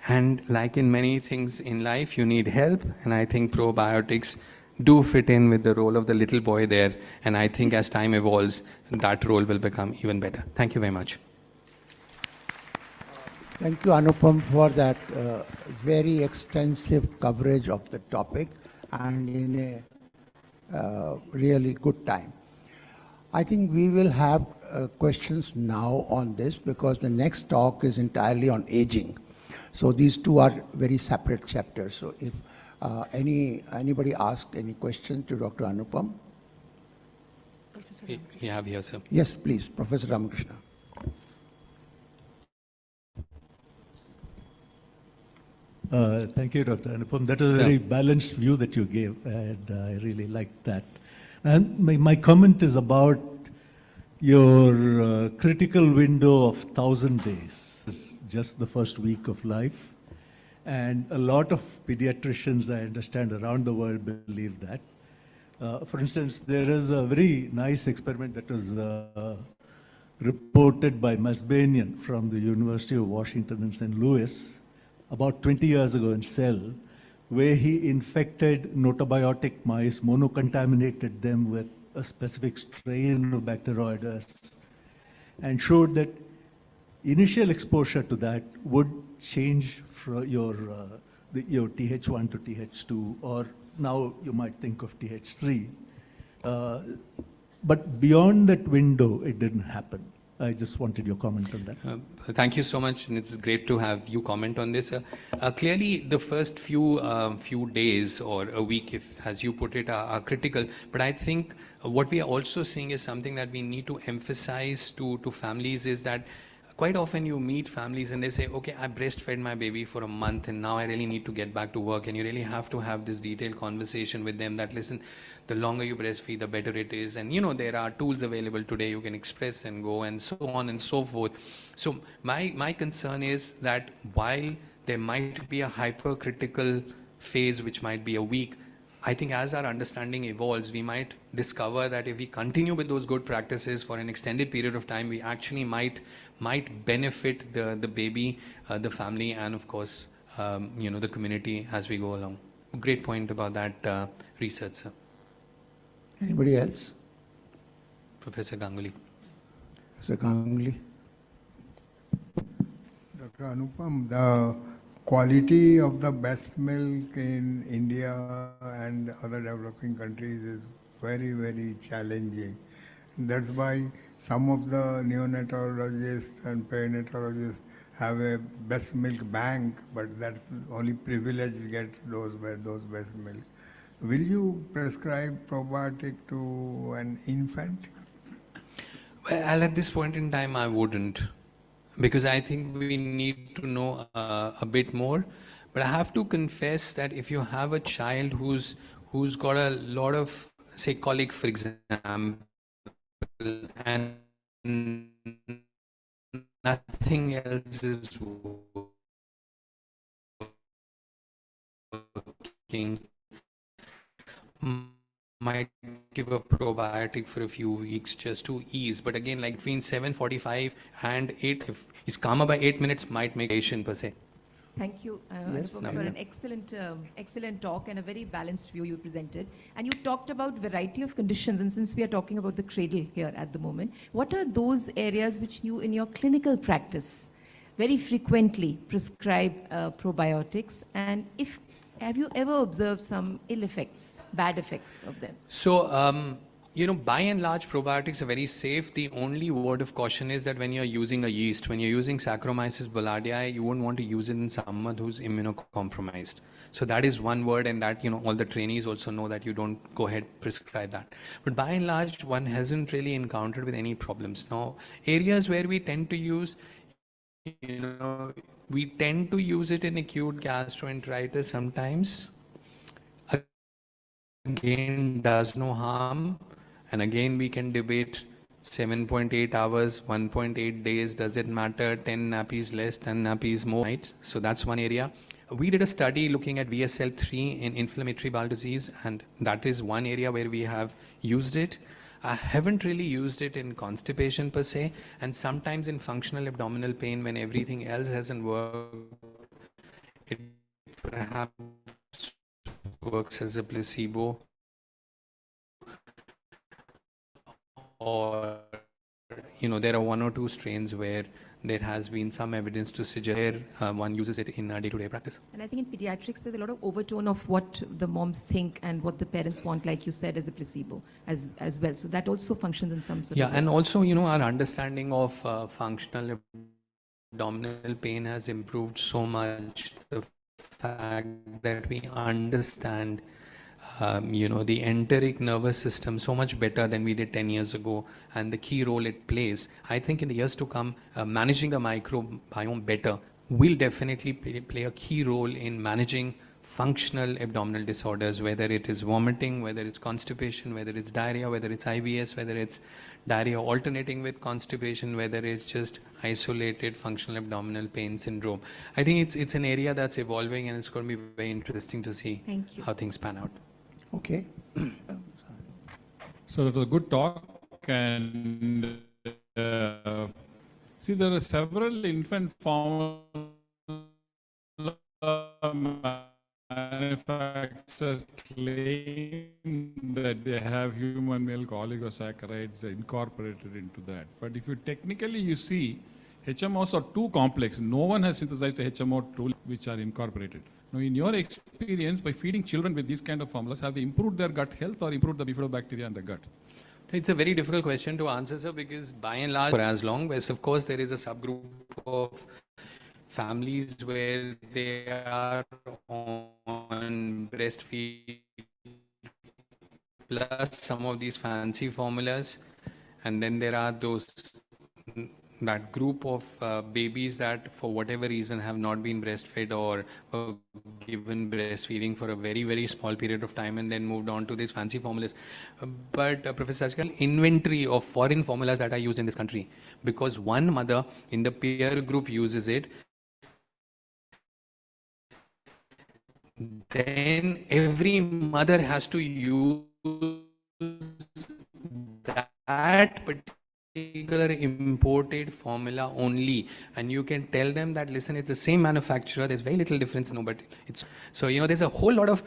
And like in many things in life, you need help, and I think probiotics do fit in with the role of the little boy there, and I think as time evolves, that role will become even better. Thank you very much. Thank you, Anupam, for that very extensive coverage of the topic and in a really good time. I think we will have questions now on this because the next talk is entirely on aging. So these two are very separate chapters. So if anybody asked any question to Dr. Anupam? We have here, sir. Yes, please, Professor Ramakrishna. Thank you, Dr. Anupam. That was a very balanced view that you gave, and I really liked that. And my comment is about your critical window of 1,000 days. It's just the first week of life. And a lot of pediatricians, I understand, around the world believe that. For instance, there is a very nice experiment that was reported by Masbanian from the University of Washington in St. Louis about 20 years ago in Cell, where he infected notabiotic mice, monocontaminated them with a specific strain of Bacteroides, and showed that initial exposure to that would change from your TH1 to TH2, or now you might think of TH3. But beyond that window, it didn't happen. I just wanted your comment on that. Thank you so much, and it's great to have you comment on this. Clearly, the first few days or a week, if as you put it, are critical. But I think what we are also seeing is something that we need to emphasize to families is that quite often you meet families and they say, okay, I breastfed my baby for a month and now I really need to get back to work. And you really have to have this detailed conversation with them that, listen, the longer you breastfeed, the better it is. And, you know, there are tools available today. You can express and go and so on and so forth. So my concern is that while there might be a hypercritical phase, which might be a week, I think as our understanding evolves, we might discover that if we continue with those good practices for an extended period of time, we actually might benefit the baby, the family, and of course, the community as we go along. Great point about that research, sir. Anybody else? Professor Ganguly. Mr. Ganguly? Dr. Anupam, the quality of the best milk in India and other developing countries is very, very challenging. That's why some of the neonatologists and perinatologists have a best milk bank, but that's only privileged get those best milk. Will you prescribe probiotic to an infant? Well, at this point in time, I wouldn't, because I think we need to know a bit more. But I have to confess that if you have a child who's got a lot of, say, colic, for example, and nothing else is working, might give a probiotic for a few weeks just to ease. But again, like between 7:45 and 8, if he's calmer by 8 minutes, might make patient per se. Thank you, Yes, Anupam, for an excellent talk and a very balanced view you presented. And you talked about variety of conditions, and since we are talking about the cradle here at the moment, what are those areas which you in your clinical practice very frequently prescribe probiotics, and have you ever observed some ill effects, bad effects of them? So, by and large, probiotics are very safe. The only word of caution is that when you're using a yeast, when you're using Saccharomyces boulardii, you won't want to use it in someone who's immunocompromised. So that is one word, and that, all the trainees also know that you don't go ahead prescribe that. But by and large, one hasn't really encountered with any problems. Now, areas where we tend to use, we tend to use it in acute gastroenteritis sometimes. Again, does no harm. And again, we can debate 7.8 hours, 1.8 days, does it matter? 10 nappies less, 10 nappies more, right? So that's one area. We did a study looking at VSL3 in inflammatory bowel disease, and that is one area where we have used it. I haven't really used it in constipation per se, and sometimes in functional abdominal pain when everything else hasn't worked, it perhaps works as a placebo. Or, there are one or two strains where there has been some evidence to suggest one uses it in day-to-day practice. And I think in pediatrics, there's a lot of overtone of what the moms think and what the parents want, like you said, as a placebo as well. So that also functions in some sort of way. And also, our understanding of functional abdominal pain has improved so much. The fact that we understand the enteric nervous system so much better than we did 10 years ago, and the key role it plays. I think in the years to come, managing the microbiome better will definitely play a key role in managing functional abdominal disorders, whether it is vomiting, whether it's constipation, whether it's diarrhea, whether it's IBS, whether it's diarrhea alternating with constipation, whether it's just isolated functional abdominal pain syndrome. I think it's an area that's evolving, and it's going to be very interesting to see how things pan out. Okay. So it was a good talk, and see, there are several infant formula manufacturers claim that they have human milk oligosaccharides incorporated into that. But if you technically see, HMOs are too complex. No one has synthesized a HMO tool which are incorporated. Now, in your experience, by feeding children with these kind of formulas, have they improved their gut health or improved the bifidobacteria in the gut? It's a very difficult question to answer, sir, because by and large, for as long as, of course, there is a subgroup of families where they are on breastfeed plus some of these fancy formulas, and then there are that group of babies that for whatever reason have not been breastfed or given breastfeeding for a very, very small period of time and then moved on to these fancy formulas. But Professor Sajkal, inventory of foreign formulas that are used in this country, because one mother in the peer group uses it, then every mother has to use that particular imported formula only, and you can tell them that, listen, it's the same manufacturer, there's very little difference, no, but it's, so, there's a whole lot of,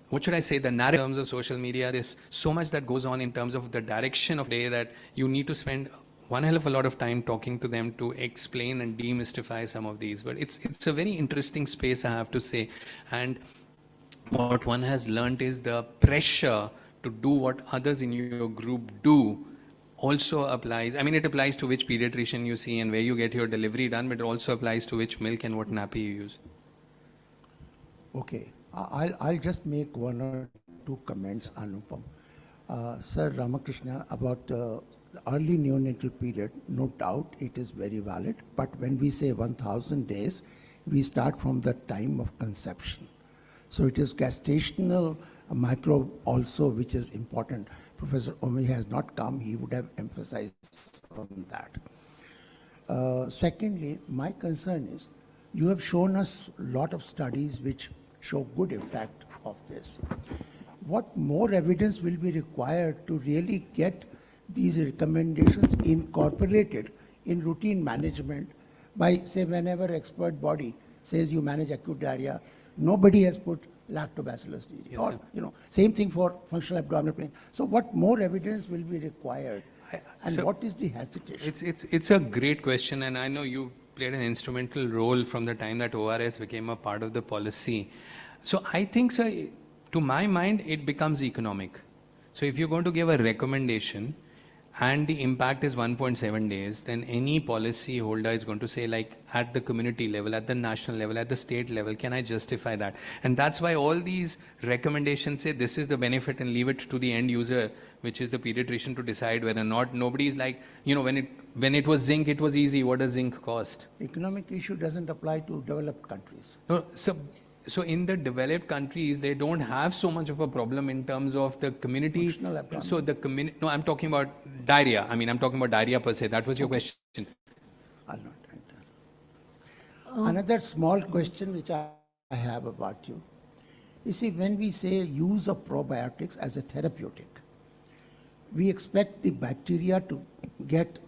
what should I say, the narrative in terms of social media, there's so much that goes on in terms of the direction of day that you need to spend one hell of a lot of time talking to them to explain and demystify some of these. But it's a very interesting space, I have to say. And what one has learned is the pressure to do what others in your group do also applies. I mean, it applies to which pediatrician you see and where you get your delivery done, but it also applies to which milk and what nappy you use. Okay, I'll just make one or two comments, Anupam. Sir Ramakrishna, about the early neonatal period, no doubt it is very valid, but when we say 1000 days, we start from the time of conception. So it is gestational microbe also which is important. Professor Omi has not come, he would have emphasized on that. Secondly, my concern is, you have shown us a lot of studies which show good effect of this. What more evidence will be required to really get these recommendations incorporated in routine management by, say, whenever expert body says you manage acute diarrhea, nobody has put lactobacillus DD, or same thing for functional abdominal pain. So what more evidence will be required, and so what is the hesitation? It's a great question, and I know you played an instrumental role from the time that ORS became a part of the policy. So I think, sir, to my mind, it becomes economic. So if you're going to give a recommendation and the impact is 1.7 days, then any policy holder is going to say, like, at the community level, at the national level, at the state level, can I justify that? And that's why all these recommendations say this is the benefit and leave it to the end user, which is the pediatrician, to decide whether or not. Nobody is like, when it was zinc, it was easy. What does zinc cost? Economic issue doesn't apply to developed countries. No, so in the developed countries, they don't have so much of a problem in terms of the community. So the community, no, I'm talking about diarrhea. I mean, I'm talking about diarrhea per se. That was your question. I'll not enter. Another small question which I have about you. You see, when we say use of probiotics as a therapeutic, we expect the bacteria to get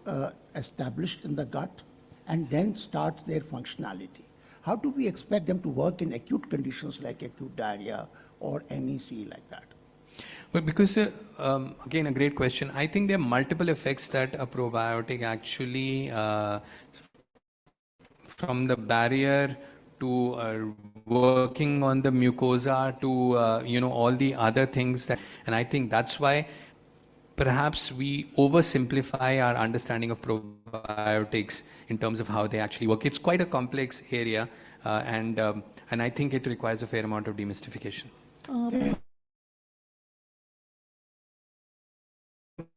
established in the gut and then start their functionality. How do we expect them to work in acute conditions like acute diarrhea or NEC like that? Well, because, again, a great question. I think there are multiple effects that a probiotic actually, from the barrier to working on the mucosa to, all the other things that, and I think that's why perhaps we oversimplify our understanding of probiotics in terms of how they actually work. It's quite a complex area, and I think it requires a fair amount of demystification.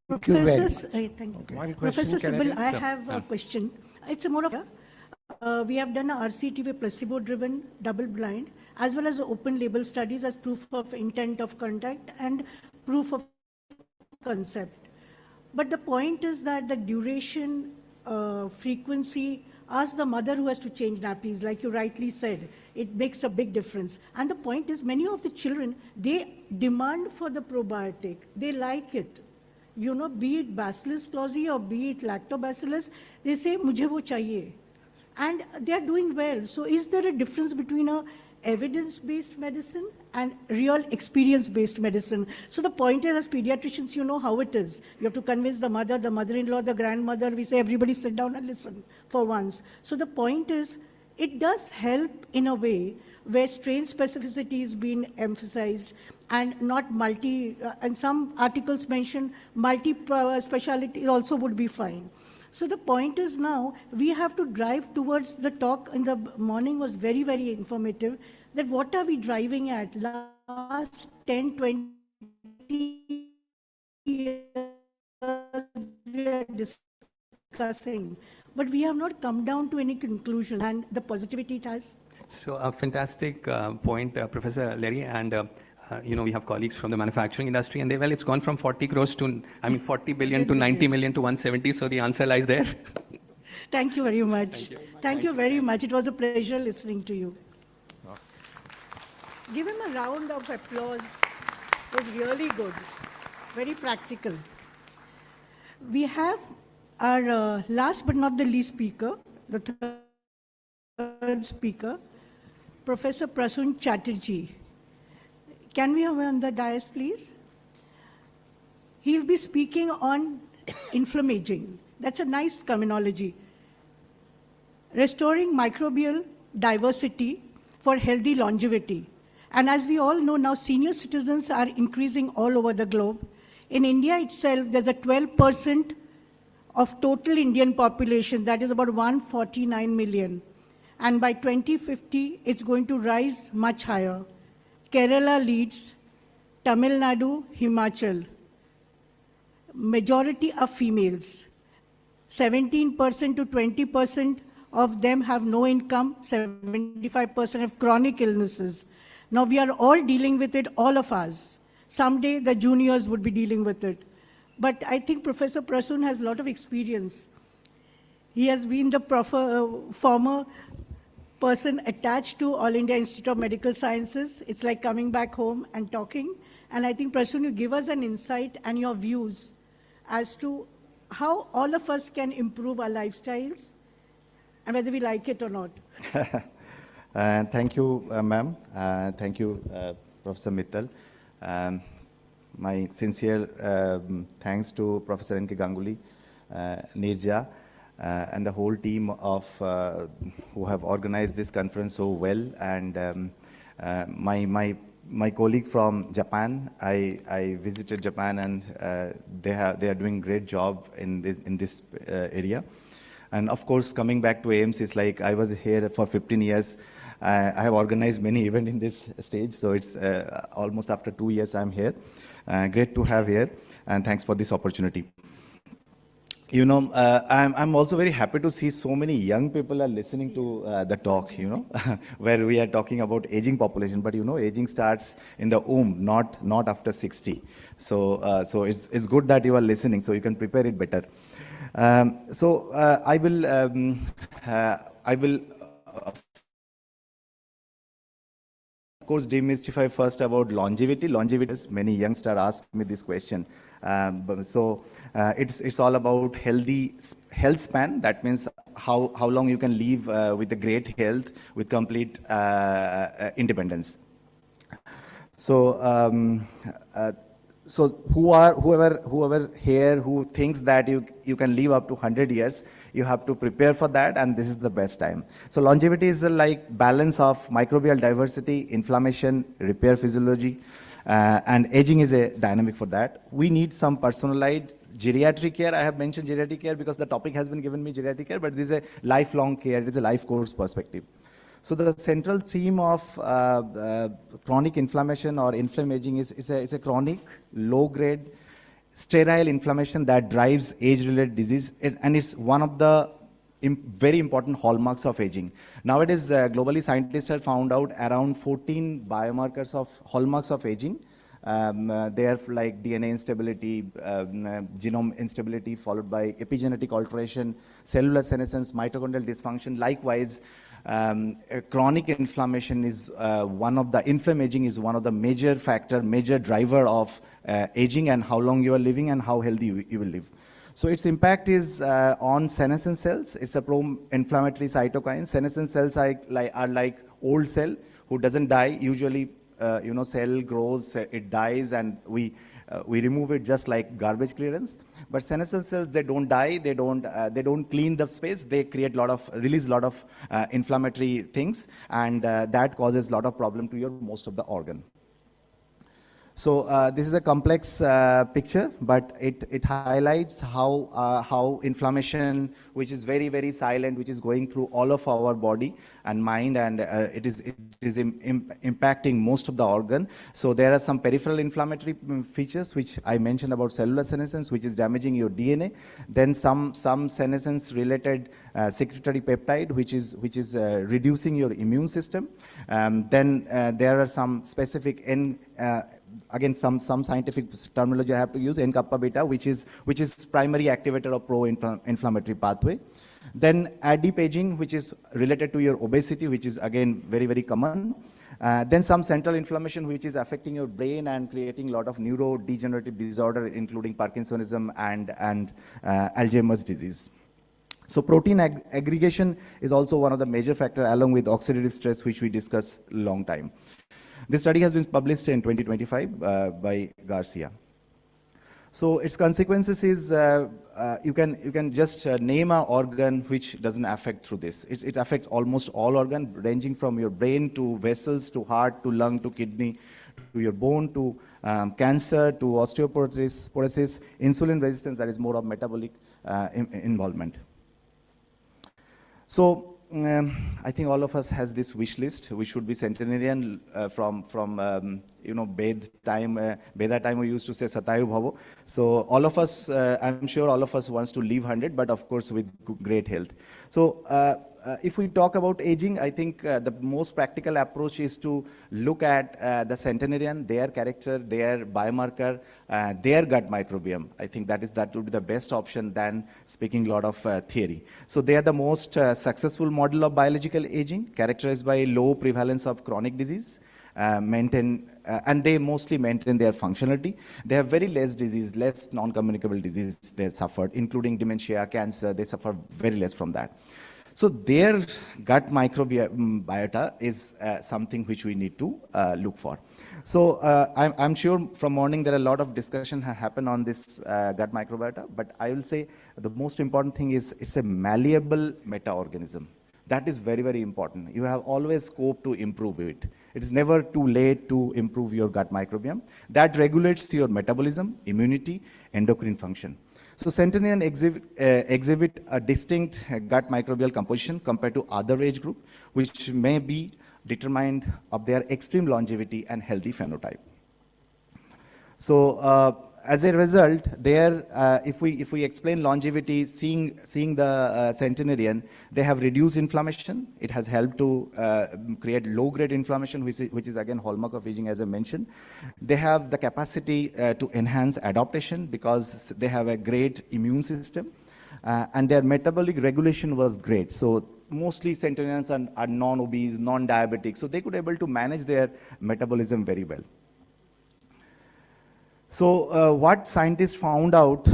Professor, thank you. Professor Sibyl, I have a question. It's a more of we have done a RCTV placebo-driven, double-blind, as well as open label studies as proof of intent of contact and proof of concept. But the point is that the duration, frequency, ask the mother who has to change nappies, like you rightly said, it makes a big difference. And the point is, many of the children, they demand for the probiotic, they like it. Be it Bacillus clausii or be it lactobacillus, they say, mujhe wo chahiye. And they are doing well. So is there a difference between a evidence-based medicine and real experience-based medicine? So the point is, as pediatricians, you know how it is. You have to convince the mother, the mother-in-law, the grandmother. We say, everybody sit down and listen for once. So the point is, it does help in a way where strain specificity is being emphasized and not and some articles mention multi-speciality also would be fine. So the point is now, we have to drive towards the talk in the morning was very, very informative, that what are we driving at? Last 10, 20 years we are discussing, but we have not come down to any conclusion, and the positivity it has. So a fantastic point, Professor Larry, and we have colleagues from the manufacturing industry, and it's gone from 40 crores to, 40 billion to 90 million to 170, so the answer lies there. Thank you very much. Thank you very much. It was a pleasure listening to you. Give him a round of applause. It was really good. Very practical. We have Our last but not the least speaker, the third speaker, Professor Prasun Chatterjee. Can we have him on the dais, please? He'll be speaking on inflammaging. That's a nice terminology. Restoring microbial diversity for healthy longevity. And as we all know now, senior citizens are increasing all over the globe. In India itself, there's a 12% of total Indian population, that is about 149 million. And by 2050, it's going to rise much higher. Kerala leads, Tamil Nadu, Himachal. Majority are females. 17% to 20% of them have no income, 75% have chronic illnesses. Now we are all dealing with it, all of us. Someday the juniors would be dealing with it. But I think Professor Prasun has a lot of experience. He has been the former person attached to All India Institute of Medical Sciences. It's like coming back home and talking. And I think, Prasun, you give us an insight and your views as to how all of us can improve our lifestyles and whether we like it or not. Thank you, ma'am. Thank you, Professor Mittal. My sincere thanks to Professor N.K. Ganguly, Nirja, and the whole team of who have organized this conference so well. And my colleague from Japan, I visited Japan, and they are doing great job in this area. And of course, coming back to AIMS is like I was here for 15 years. I have organized many events in this stage, so it's almost after 2 years I'm here. Great to have here, and thanks for this opportunity. You know, I'm also very happy to see so many young people are listening to the talk, you know, where we are talking about aging population, but you know, aging starts in the womb, not after 60. So, so it's good that you are listening, so you can prepare it better. I will of course demystify first about longevity. Longevity, many youngsters ask me this question. It's all about health span. That means how long you can live with a great health, with complete independence. So whoever here who thinks that you can live up to 100 years, you have to prepare for that, and this is the best time. So longevity is the like balance of microbial diversity, inflammation, repair physiology, and aging is a dynamic for that. We need some personalized geriatric care. I have mentioned geriatric care because the topic has been given me geriatric care, but this is a lifelong care. It is a life course perspective. So the central theme of chronic inflammation or inflammaging is a chronic, low-grade, sterile inflammation that drives age-related disease, and it's one of the very important hallmarks of aging. Nowadays, globally, scientists have found out around 14 biomarkers of hallmarks of aging. They are like DNA instability, genome instability, followed by epigenetic alteration, cellular senescence, mitochondrial dysfunction. Likewise, chronic inflammation is inflammaging is one of the major factor, major driver of aging and how long you are living and how healthy you will live. So its impact is on senescent cells. It's a pro-inflammatory cytokine. Senescent cells are like old cell who doesn't die. Usually, cell grows, it dies, and we remove it just like garbage clearance. But senescent cells, they don't die. They don't clean the space. They release a lot of inflammatory things, and that causes a lot of problem to most of the organ. So this is a complex picture, but it highlights how inflammation, which is very, very silent, which is going through all of our body and mind, and it is impacting most of the organ. So there are some peripheral inflammatory features, which I mentioned about cellular senescence, which is damaging your DNA. Then some senescence-related secretory peptide, which is reducing your immune system. Then there are some specific again, some scientific terminology I have to use, N-kappa beta, which is primary activator of pro-inflammatory pathway. Then adipaging, which is related to your obesity, which is again very, very common. Then some central inflammation, which is affecting your brain and creating a lot of neurodegenerative disorder, including Parkinsonism and Alzheimer's disease. So protein aggregation is also one of the major factors, along with oxidative stress, which we discussed long time. This study has been published in 2025 by Garcia. So its consequences is you can just name an organ which doesn't affect through this. It affects almost all organs, ranging from your brain to vessels to heart to lung to kidney to your bone to cancer to osteoporosis, insulin resistance, that is more of metabolic involvement. So I think all of us has this wish list. We should be centenarian from Veda time we used to say Satayu Bhavo. So all of us, I'm sure all of us wants to live 100, but of course with great health. So if we talk about aging, I think the most practical approach is to look at the centenarian, their character, their biomarker, their gut microbiome. I think that would be the best option than speaking a lot of theory. So they are the most successful model of biological aging, characterized by low prevalence of chronic disease, and they mostly maintain their functionality. They have very less disease, less non-communicable disease they suffered, including dementia, cancer. They suffer very less from that. So their gut microbiota is something which we need to look for. So I'm sure from morning there are a lot of discussion have happened on this gut microbiota, but I will say the most important thing is it's a malleable meta-organism. That is very, very important. You have always scope to improve it. It is never too late to improve your gut microbiome. That regulates your metabolism, immunity, endocrine function. So centenarian exhibit a distinct gut microbial composition compared to other age group, which may be determined of their extreme longevity and healthy phenotype. So as a result, if we explain longevity, seeing the centenarian, they have reduced inflammation. It has helped to create low-grade inflammation, which is again hallmark of aging, as I mentioned. They have the capacity to enhance adaptation because they have a great immune system, and their metabolic regulation was great. So mostly centenarians are non-obese, non-diabetic, so they could able to manage their metabolism very well. So what scientists found out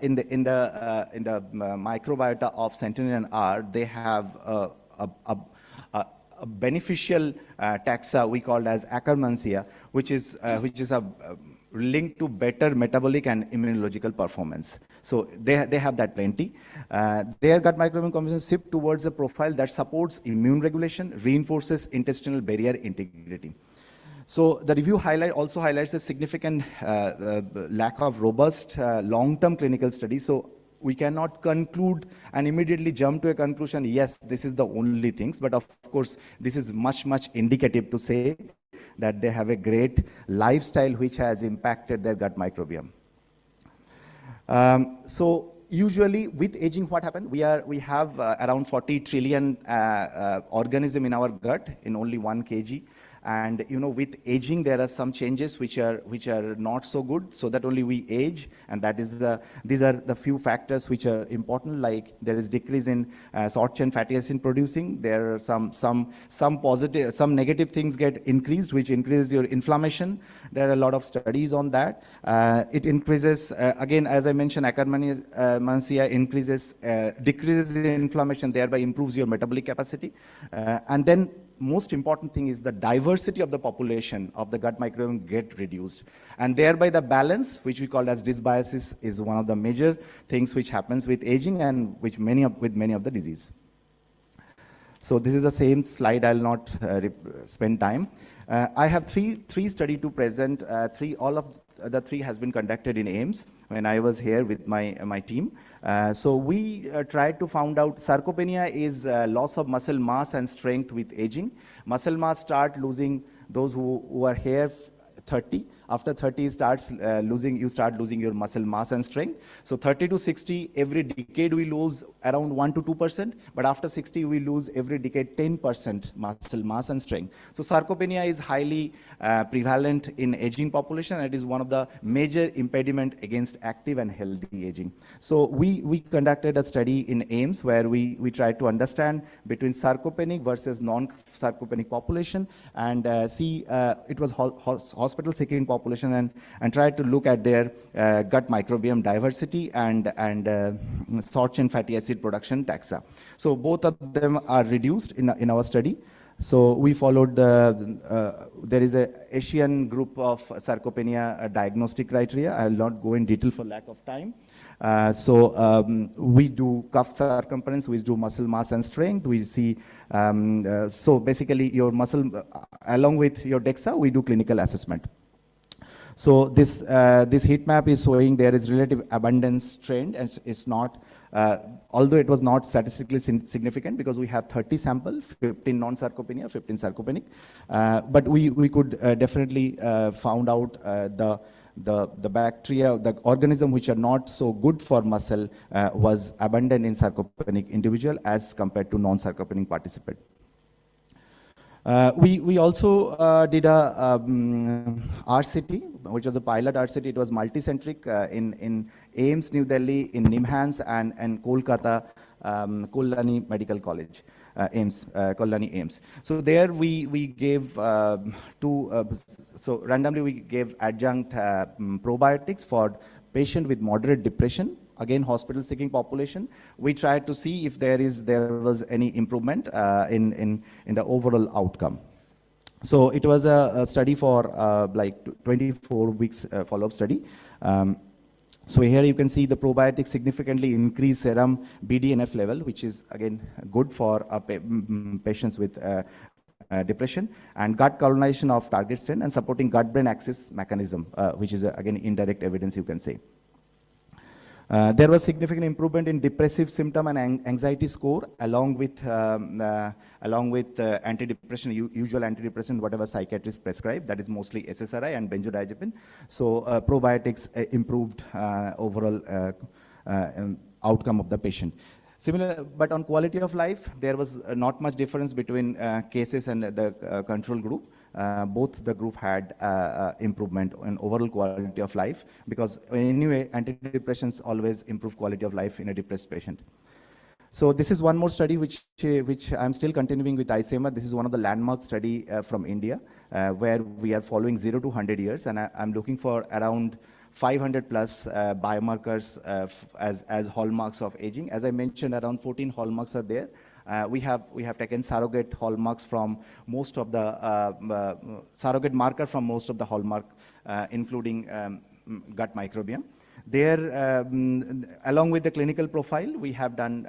in the microbiota of centenarian are they have a beneficial taxa we called as Akkermansia, which is a link to better metabolic and immunological performance. So they have that plenty. Their gut microbiome composition shift towards a profile that supports immune regulation, reinforces intestinal barrier integrity. So the review also highlights a significant lack of robust long-term clinical studies. So we cannot conclude and immediately jump to a conclusion, yes, this is the only things, but of course, this is much, much indicative to say that they have a great lifestyle which has impacted their gut microbiome. So usually with aging, what happened? We have around 40 trillion organisms in our gut in only 1 kg. And with aging, there are some changes which are not so good. So that only we age, and that is these are the few factors which are important. Like there is decrease in short chain fatty acid producing. There are some positive, some negative things get increased, which increases your inflammation. There are a lot of studies on that. It increases again, as I mentioned, Akkermansia decreases in inflammation, thereby improves your metabolic capacity, and then most important thing is the diversity of the population of the gut microbiome get reduced, and thereby the balance, which we call as dysbiosis, is one of the major things which happens with aging and with many of the disease. So this is the same slide. I'll not spend time. I have three study to present. All of the three has been conducted in AIIMS when I was here with my team. So we tried to find out sarcopenia is loss of muscle mass and strength with aging. Muscle mass start losing those who are here 30. After 30, you start losing your muscle mass and strength. So 30 to 60, every decade we lose around 1 to 2%, but after 60, we lose every decade 10% muscle mass and strength. So sarcopenia is highly prevalent in aging population, and it is one of the major impediment against active and healthy aging. So we conducted a study in AIMS where we tried to understand between sarcopenic versus non-sarcopenic population, and see it was hospital seeking population, and tried to look at their gut microbiome diversity and short chain fatty acid production taxa. So both of them are reduced in our study. So we followed there is a Asian group of sarcopenia diagnostic criteria. I will not go in detail for lack of time. We do cuff circumference, we do muscle mass and strength. We see, so basically your muscle, along with your DEXA, we do clinical assessment. So this heat map is showing there is relative abundance trend, and it's not, although it was not statistically significant because we have 30 samples, 15 non-sarcopenia, 15 sarcopenic, but we could definitely found out the bacteria, the organism which are not so good for muscle was abundant in sarcopenic individual as compared to non-sarcopenic participant. We also did a RCT, which was a pilot RCT. It was multicentric in AIMS, New Delhi, in NIMHANS, and Kolkata, Kolani Medical College, AIMS, Kolani AIMS. So there we gave so randomly we gave adjunct probiotics for patient with moderate depression. Again, hospital seeking population. We tried to see if there was any improvement in the overall outcome. So it was a study for like 24 weeks follow-up study. So here you can see the probiotics significantly increase serum BDNF level, which is again good for patients with depression, and gut colonization of target strain, and supporting gut-brain axis mechanism, which is again indirect evidence you can say. There was significant improvement in depressive symptom and anxiety score, along with antidepressant, usual antidepressant, whatever psychiatrists prescribe, that is mostly SSRI and benzodiazepine. So probiotics improved overall outcome of the patient. Similar, but on quality of life, there was not much difference between cases and the control group. Both the group had improvement in overall quality of life, because anyway, antidepressants always improve quality of life in a depressed patient. So this is one more study which I'm still continuing with ICMR. This is one of the landmark study from India, where we are following 0 to 100 years, and I'm looking for around 500 plus biomarkers as hallmarks of aging. As I mentioned, around 14 hallmarks are there. We have taken surrogate hallmarks from most of the surrogate marker from most of the hallmark, including gut microbiome. There, along with the clinical profile, we have done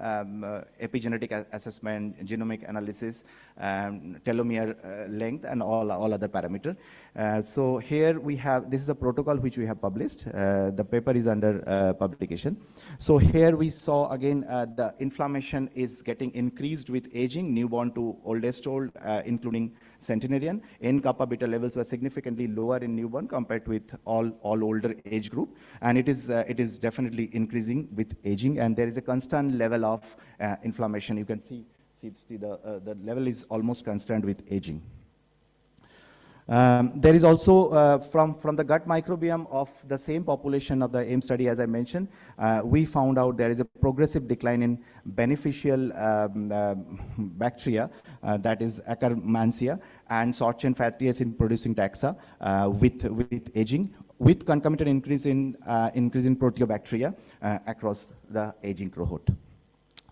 epigenetic assessment, genomic analysis, telomere length, and all other parameters. So here we have, this is a protocol which we have published. The paper is under publication. So here we saw again the inflammation is getting increased with aging, newborn to oldest old, including centenarian. N-kappa beta levels were significantly lower in newborn compared with all older age group, and it is definitely increasing with aging, and there is a constant level of inflammation. You can see the level is almost constant with aging. There is also, from the gut microbiome of the same population of the AIM study, as I mentioned, we found out there is a progressive decline in beneficial bacteria, that is Akkermansia, and short chain fatty acid producing taxa with aging, with concomitant increase in proteobacteria across the aging cohort.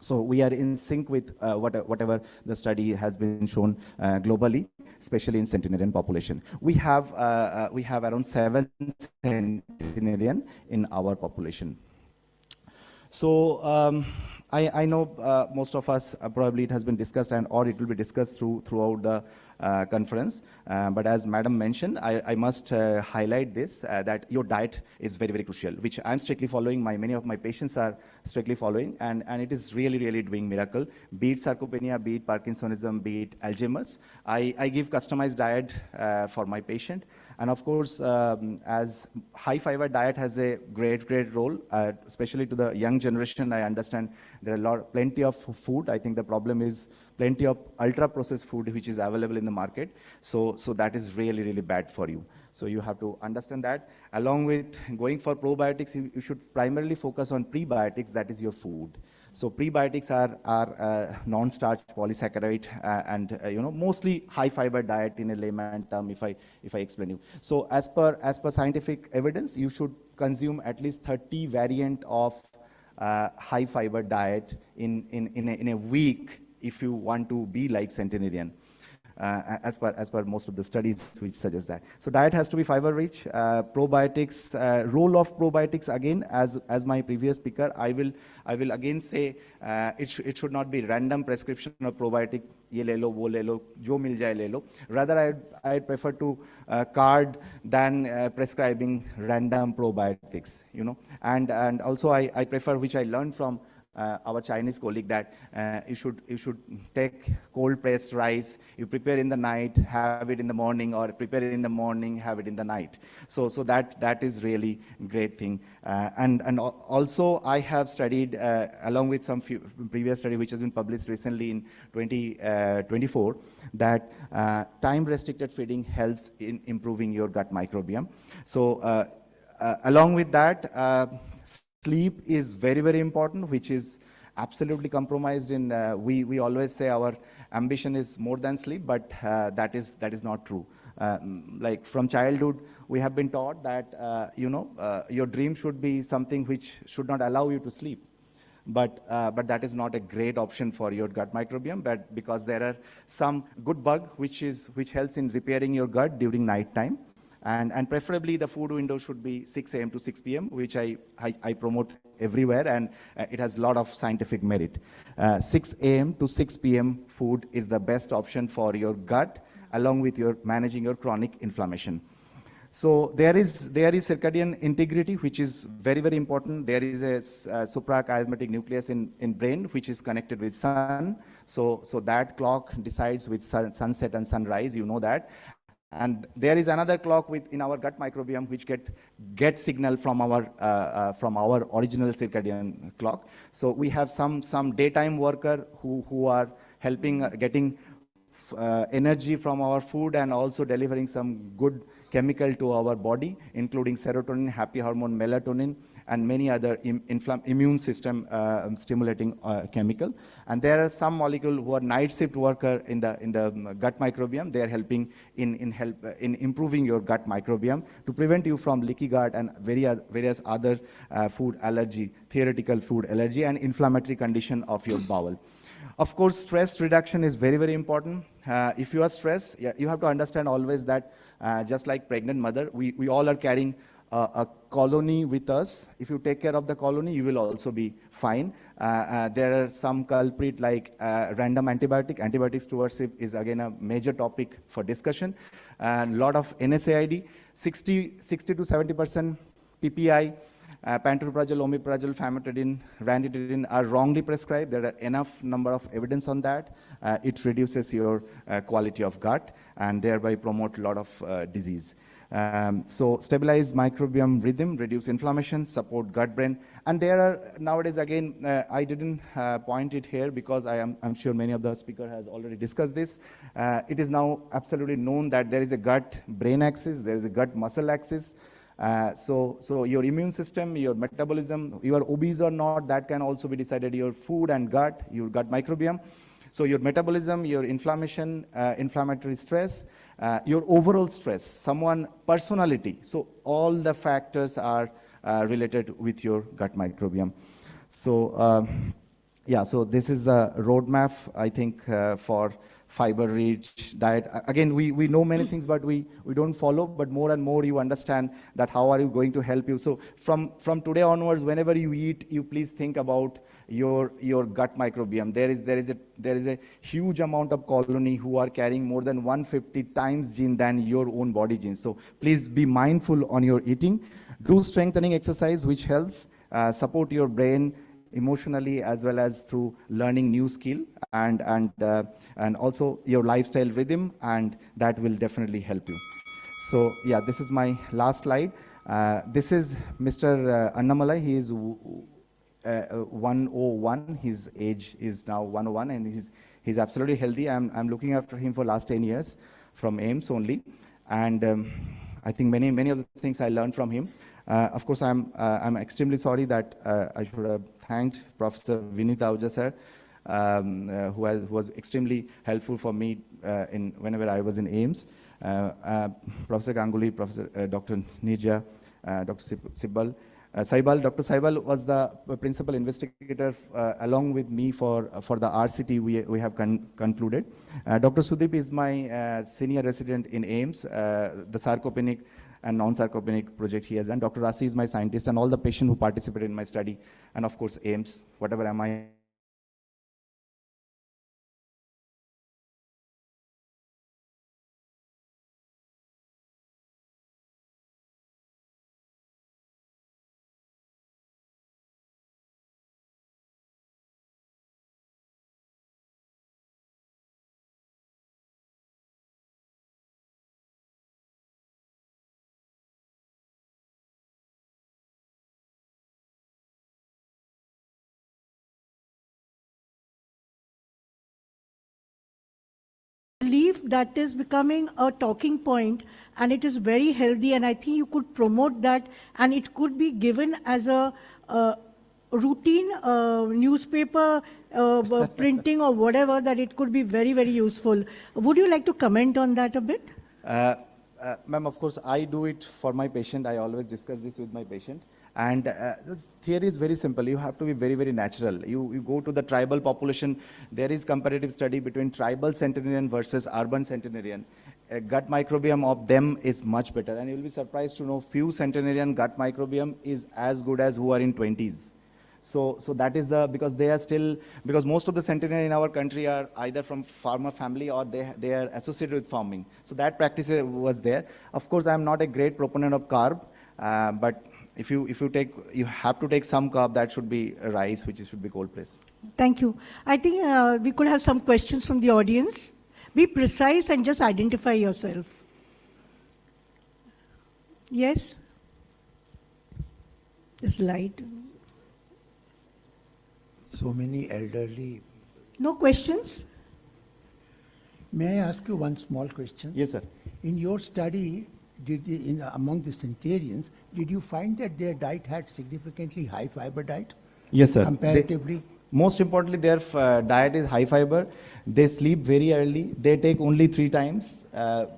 So we are in sync with whatever the study has been shown globally, especially in centenarian population. We have around 7 centenarian in our population. So I know most of us probably it has been discussed, or it will be discussed throughout conference. But as Madam mentioned, I must highlight this, that your diet is very, very crucial, which I'm strictly following. Many of my patients are strictly following, and it is really, really doing miracle. Be it sarcopenia, be it Parkinsonism, be it Alzheimer's. I give customized diet for my patient. And of course, as high fiber diet has a great role, especially to the young generation. I understand there are plenty of food. I think the problem is plenty of ultra processed food which is available in the market. So that is really, really bad for you. So you have to understand that. Along with going for probiotics, you should primarily focus on prebiotics, that is your food. So prebiotics are non-starch polysaccharide and mostly high fiber diet in a layman term, if I explain you. So as per scientific evidence, you should consume at least 30 variant of high fiber diet in a week if you want to be like centenarian. As per most of the studies which suggest that. So diet has to be fiber rich. Probiotics, role of probiotics again, as my previous speaker, I will again say it should not be random prescription of probiotic, ye le lo, wo le lo, jo mil jaye le lo. Rather, I prefer to card than prescribing random probiotics, And also I prefer, which I learned from our Chinese colleague, that you should take cold pressed rice, you prepare in the night, have it in the morning, or prepare it in the morning, have it in the night. So that is really great thing. And also I have studied along with some previous study which has been published recently in 2024 that time restricted feeding helps in improving your gut microbiome. So along with that, sleep is very, very important, which is absolutely compromised in, we always say our ambition is more than sleep, but that is not true. Like from childhood, we have been taught that, your dream should be something which should not allow you to sleep. But that is not a great option for your gut microbiome, but because there are some good bug which helps in repairing your gut during night time. And preferably the food window should be 6 a.m. to 6 p.m., which I promote everywhere, and it has a lot of scientific merit. 6 a.m. to 6 p.m. food is the best option for your gut, along with managing your chronic inflammation. So there is circadian integrity, which is very, very important. There is a suprachiasmatic nucleus in brain, which is connected with sun. So that clock decides with sunset and sunrise, you know that. And there is another clock in our gut microbiome which get signal from our original circadian clock. So we have some daytime worker who are helping getting energy from our food and also delivering some good chemical to our body, including serotonin, happy hormone, melatonin, and many other immune system stimulating chemical. And there are some molecules who are night shift worker in the gut microbiome. They are helping in improving your gut microbiome to prevent you from leaky gut and various other food allergy, theoretical food allergy, and inflammatory condition of your bowel. Of course, stress reduction is very, very important. If you are stressed, you have to understand always that just like pregnant mother, we all are carrying a colony with us. If you take care of the colony, you will also be fine. There are some culprit like random antibiotic stewardship is again a major topic for discussion. A lot of NSAID, 60 to 70% PPI, pantoprazole, omeprazole, famotidine, ranitidine are wrongly prescribed. There are enough number of evidence on that. It reduces your quality of gut and thereby promote a lot of disease. So stabilize microbiome rhythm, reduce inflammation, support gut-brain. And there are nowadays, again, I didn't point it here because I'm sure many of the speakers has already discussed this. It is now absolutely known that there is a gut-brain axis, there is a gut-muscle axis. So your immune system, your metabolism, you are obese or not, that can also be decided your food and gut, your gut microbiome. So your metabolism, your inflammation, inflammatory stress, your overall stress, someone personality. So all the factors are related with your gut microbiome. So yeah, so this is the roadmap, I think, for fiber-rich diet. Again, we know many things, but we don't follow, but more and more you understand that how are you going to help you. So from today onwards, whenever you eat, you please think about your gut microbiome. There is a huge amount of colony who are carrying more than 150 times gene than your own body gene. So please be mindful on your eating. Do strengthening exercise, which helps support your brain emotionally as well as through learning new skill, and also your lifestyle rhythm, and that will definitely help you. So yeah, this is my last slide. This is Mr. Annamalai. He is 101. His age is now 101, and he's absolutely healthy. I'm looking after him for last 10 years from AIMS only, and I think many of the things I learned from him. Of course, I'm extremely sorry that I should have thanked Professor Vineet Ahuja sir, who was extremely helpful for me whenever I was in AIMS. Professor Ganguly, Professor Dr. Nirja, Dr. Saibal. Dr. Saibal was the principal investigator along with me for the RCT we have concluded. Dr. Sudeep is my senior resident in AIMS, the sarcopenic and non-sarcopenic project he has done. Dr. Rasi is my scientist, and all the patients who participated in my study, and of course AIMS, whatever am I. Believe that is becoming a talking point, and it is very healthy, and I think you could promote that, and it could be given as a routine newspaper printing or whatever, that it could be very, very useful. Would you like to comment on that a bit? Ma'am, of course, I do it for my patient. I always discuss this with my patient. And the theory is very simple. You have to be very, very natural. You go to the tribal population. There is comparative study between tribal centenarian versus urban centenarian. Gut microbiome of them is much better. And you'll be surprised to know few centenarian gut microbiome is as good as who are in 20s. So that is because they are still, because most of the centenarian in our country are either from farmer family or they are associated with farming. So that practice was there. Of course, I'm not a great proponent of carb, but if you have to take some carb, that should be rice, which should be cold pressed. Thank you. I think we could have some questions from the audience. Be precise and just identify yourself. Yes? This light. So many elderly. No questions? May I ask you one small question? Yes, sir. In your study, among the centenarians, did you find that their diet had significantly high fiber diet? Yes, sir. Comparatively? Most importantly, their diet is high fiber. They sleep very early. They take only 3 times,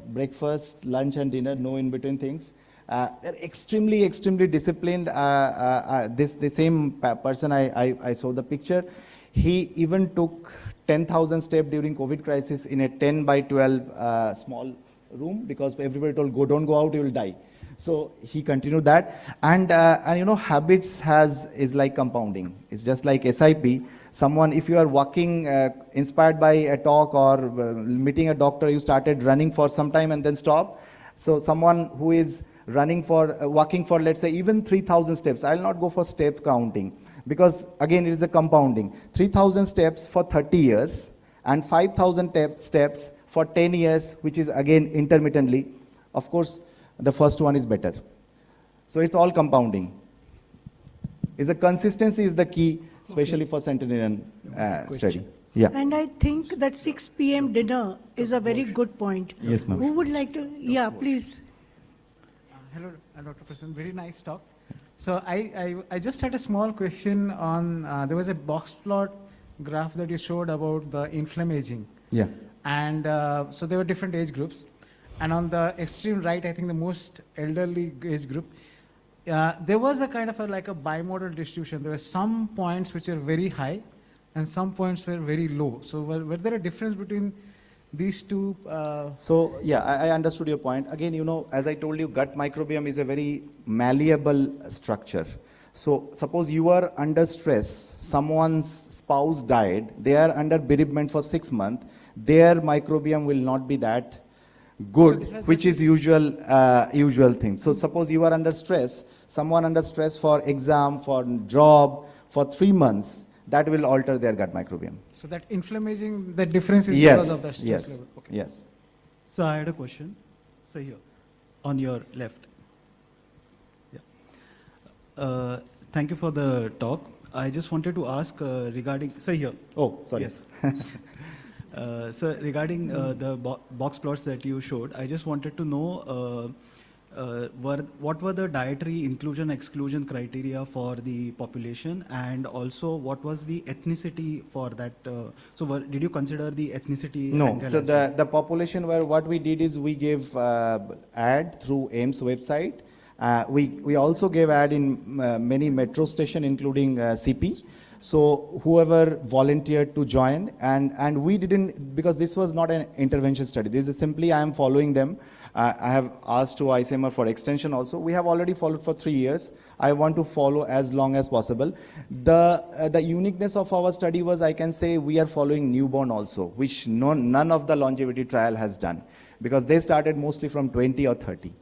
breakfast, lunch and dinner, no in between things. They're extremely disciplined. The same person I saw the picture, he even took 10,000 steps during COVID crisis in a 10 by 12 small room, because everybody told, don't go out, you will die. So he continued that, and you know, habits is like compounding. It's just like SIP. Someone, if you are walking, inspired by a talk or meeting a doctor, you started running for some time and then stop. So someone who is walking for, let's say, even 3,000 steps, I'll not go for step counting, because again, it is a compounding. 3,000 steps for 30 years and 5,000 steps for 10 years, which is again intermittently. Of course, the first one is better. So it's all compounding. Consistency is the key, especially for centenarian study. Yeah. And I think that 6 p.m. dinner is a very good point. Yes, ma'am. Who would like to? Yeah, please. Hello, Dr. President. Very nice talk. So I just had a small question on, there was a box plot graph that you showed about the inflammaging. Yeah. And so there were different age groups. And on the extreme right, I think the most elderly age group, there was a kind of like a bimodal distribution. There were some points which are very high and some points were very low. So were there a difference between these two? So yeah, I understood your point. Again, you know, as I told you, gut microbiome is a very malleable structure. So suppose you are under stress, someone's spouse died, they are under bereavement for 6 months, their microbiome will not be that good, which is usual thing. So suppose you are under stress, someone under stress for exam, for job, for 3 months, that will alter their gut microbiome. So that inflammaging, the difference is Yes, because of the stress yes, level. Okay. yes. So I had a question. So here, on your left. Yeah. Thank you for the talk. I just wanted to ask regarding, so here. Oh, sorry. Yes. So regarding the box plots that you showed, I just wanted to know what were the dietary inclusion exclusion criteria for the population, and also what was the ethnicity for that? Did you consider the ethnicity? No, angle so as well? the population where what we did is we gave ad through AIMS website. We also gave ad in many metro stations, including CP. So whoever volunteered to join, and we didn't, because this was not an intervention study. This is simply I am following them. I have asked to ICMR for extension also. We have already followed for 3 years. I want to follow as long as possible. The uniqueness of our study was, I can say, we are following newborn also, which none of the longevity trial has done, because they started mostly from 20 or 30.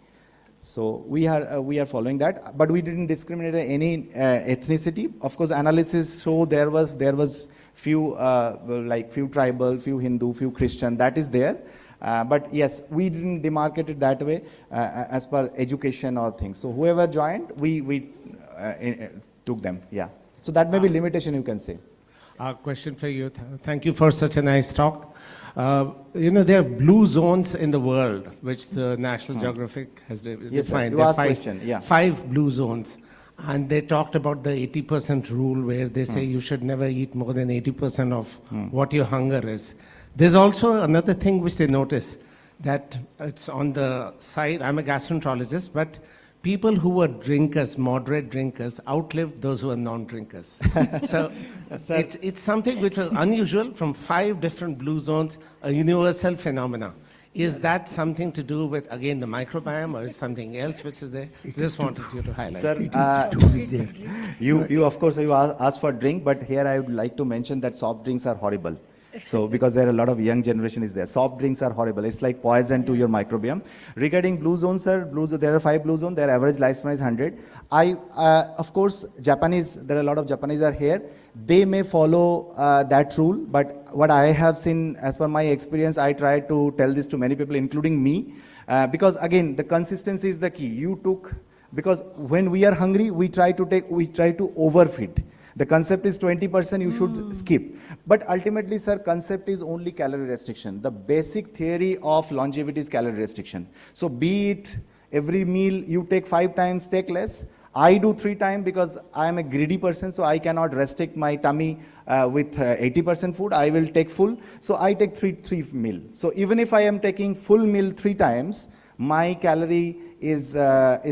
So we are following that, but we didn't discriminate any ethnicity. Of course, analysis show there was few few tribal, few Hindu, few Christian. That is there, but yes, we didn't demarcate it that way as per education or things. So whoever joined, we took them. Yeah. So that may be limitation, you can say. Question for you. Thank you for such a nice talk. There are blue zones in the world, which the National Geographic has defined. Yes, sir. You There are asked question, yeah. 5 blue zones. And they talked about the 80% rule, where they say you should never eat more than 80% of what your hunger is. There's also another thing which they notice, that it's on the side. I'm a gastroenterologist, but people who were drinkers, moderate drinkers, outlived those who were non-drinkers. So it's something which was unusual from 5 different blue zones, a universal phenomena. Is that something to do with, again, the microbiome, or is something else which is there? Just wanted you to highlight. Sir, you of course, you asked for drink, but here I would like to mention that soft drinks are horrible. So because there are a lot of young generation is there. Soft drinks are horrible. It's like poison to your microbiome. Regarding blue zones, sir, there are 5 blue zones. Their average lifespan is 100. Of course, Japanese, there are a lot of Japanese are here. They may follow that rule, but what I have seen, as per my experience, I try to tell this to many people, including me, because again, the consistency is the key. Because when we are hungry, we try to overfeed. The concept is 20%, you should skip. But ultimately, sir, concept is only calorie restriction. The basic theory of longevity is calorie restriction. So be it every meal you take 5 times, take less. I do 3 times because I am a greedy person, so I cannot restrict my tummy with 80% food. I will take full. So I take 3 meal. So even if I am taking full meal 3 times, my calorie is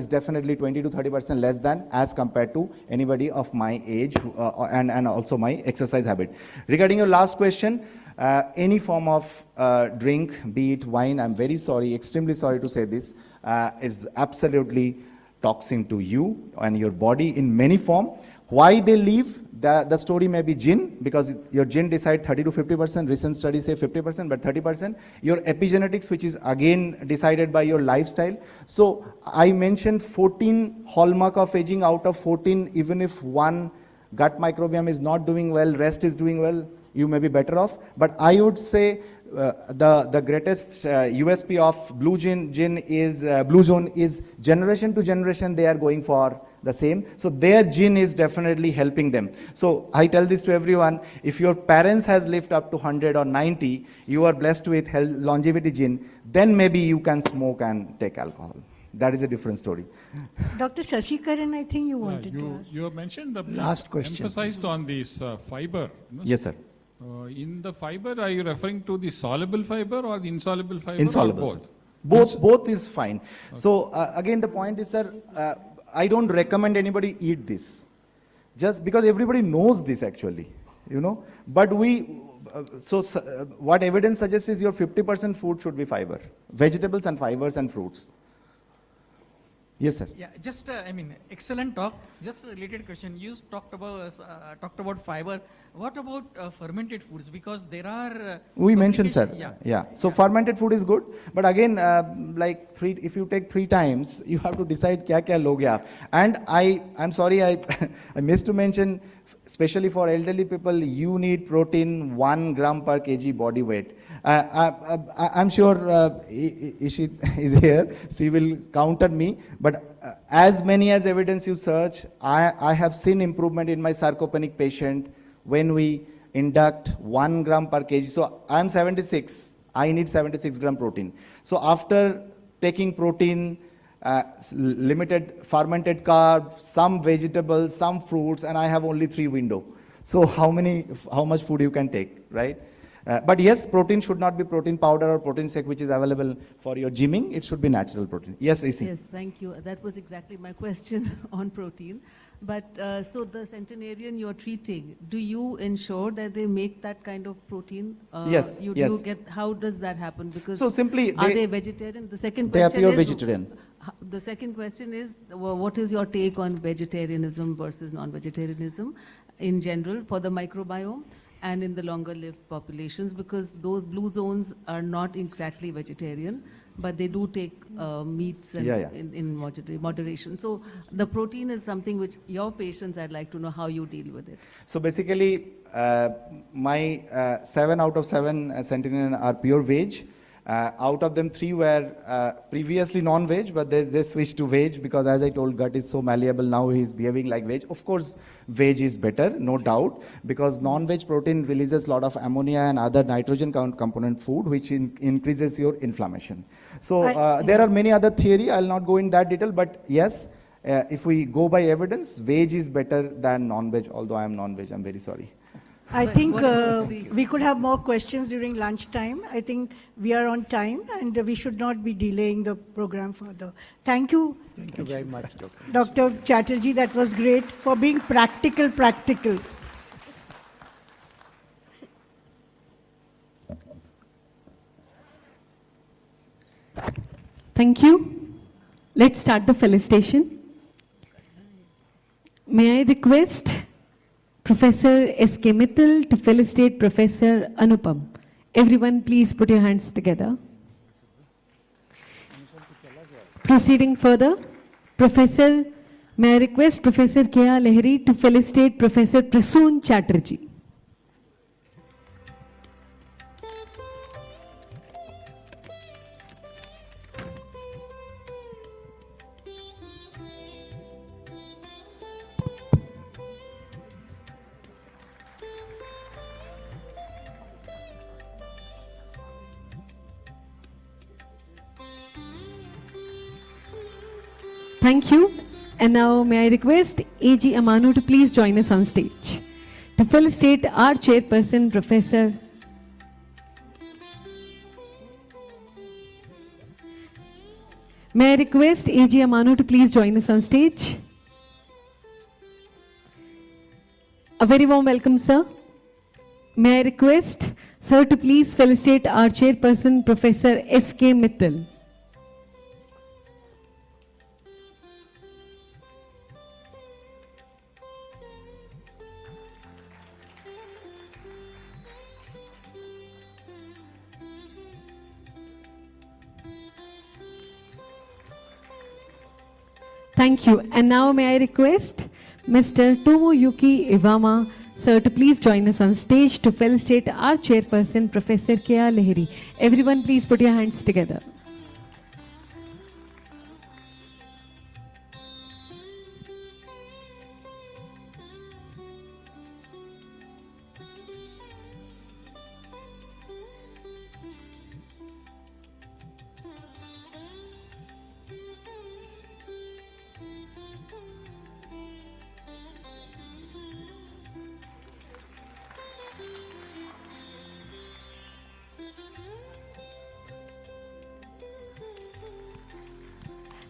definitely 20 to 30% less than as compared to anybody of my age and also my exercise habit. Regarding your last question, any form of drink, be it wine, I'm very sorry, extremely sorry to say this, is absolutely toxin to you and your body in many form. Why they leave? The story may be gene, because your gene decide 30 to 50%. Recent studies say 50%, but 30%. Your epigenetics, which is again decided by your lifestyle. So I mentioned 14 hallmark of aging. Out of 14, even if one gut microbiome is not doing well, rest is doing well, you may be better off. But I would say the greatest USP of blue zone is generation to generation they are going for the same. So their gene is definitely helping them. So I tell this to everyone, if your parents has lived up to 100 or 90, you are blessed with health, longevity gene, then maybe you can smoke and take alcohol. That is a different story. Dr. Shashikaran, I think you wanted to ask. You have mentioned, Last question. emphasized on this fiber. Yes, sir. In the fiber, are you referring to the soluble fiber or the insoluble fiber? Insoluble. Or both? Both is fine. Okay. So again, the point is, sir, I don't recommend anybody eat this, just because everybody knows this actually, But what evidence suggests is your 50% food should be fiber, vegetables and fibers and fruits. Yes, sir. Yeah, just excellent talk. Just a related question. You talked about fiber. What about fermented foods? Because there are We mentioned, sir. Yeah. So fermented food is good, but again, if you take 3 times, you have to decide kya loge aap. And I'm sorry, I missed to mention, especially for elderly people, you need protein 1 gram per kg body weight. I'm sure Ishit is here, she will counter me, but as many as evidence you search, I have seen improvement in my sarcopenic patient when we induct 1 gram per kg. So I'm 76, I need 76 gram protein. So after taking protein, limited fermented carb, some vegetables, some fruits, and I have only 3 window. So how much food you can take, right? But yes, protein should not be protein powder or protein shake which is available for your gymming. It should be natural protein. Yes, Isi. Yes, thank you. That was exactly my question on protein. But so the centenarian you're treating, do you ensure that they make that kind of protein? Yes, yes. How does that happen? Because So simply are they vegetarian? The second they are question pure is, vegetarian. The second question is, what is your take on vegetarianism versus non-vegetarianism in general for the microbiome and in the longer lived populations? Because those blue zones are not exactly vegetarian, but they do take meats and in moderation. So the protein is something which your patients, I'd like to know how you deal with it. So basically, my 7 out of 7 centenarian are pure veg. Out of them, 3 were previously non-veg, but they switched to veg because, as I told, gut is so malleable now, he's behaving like veg. Of course, veg is better, no doubt, because non-veg protein releases a lot of ammonia and other nitrogen component food, which increases your inflammation. So there are many other theory. I'll not go in that detail, but yes, if we go by evidence, veg is better than non-veg, although I am non-veg, I'm very sorry. I think we could have more questions during lunchtime. I think we are on time and we should not be delaying the program further. Thank you. Thank you very much, Dr. Dr. Chatterjee, that was great for being practical. Thank you. Let's start the felicitation. May I request Professor S.K. Mittal to felicitate Professor Anupam. Everyone, please put your hands together. Proceeding further, may I request Professor K.R. Lahiri to felicitate Professor Prasoon Chatterjee. Thank you. And now may I request A.G. Amanu to please join us on stage to felicitate our chairperson, Professor. May I request A.G. Amanu to please join us on stage. A very warm welcome, sir. May I request sir to please felicitate our chairperson, Professor S.K. Mittal. Thank you. And now may I request Mr. Tomoyuki Iwama, sir, to please join us on stage to felicitate our chairperson, Professor K.R. Lahiri. Everyone, please put your hands together.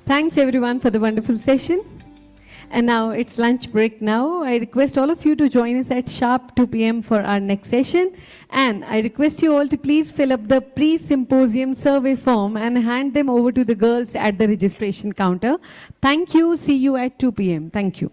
Thanks everyone for the wonderful session. And now it's lunch break now. I request all of you to join us at sharp 2 p.m. for our next session. And I request you all to please fill up the pre-symposium survey form and hand them over to the girls at the registration counter. Thank you. See you at 2 p.m. Thank you.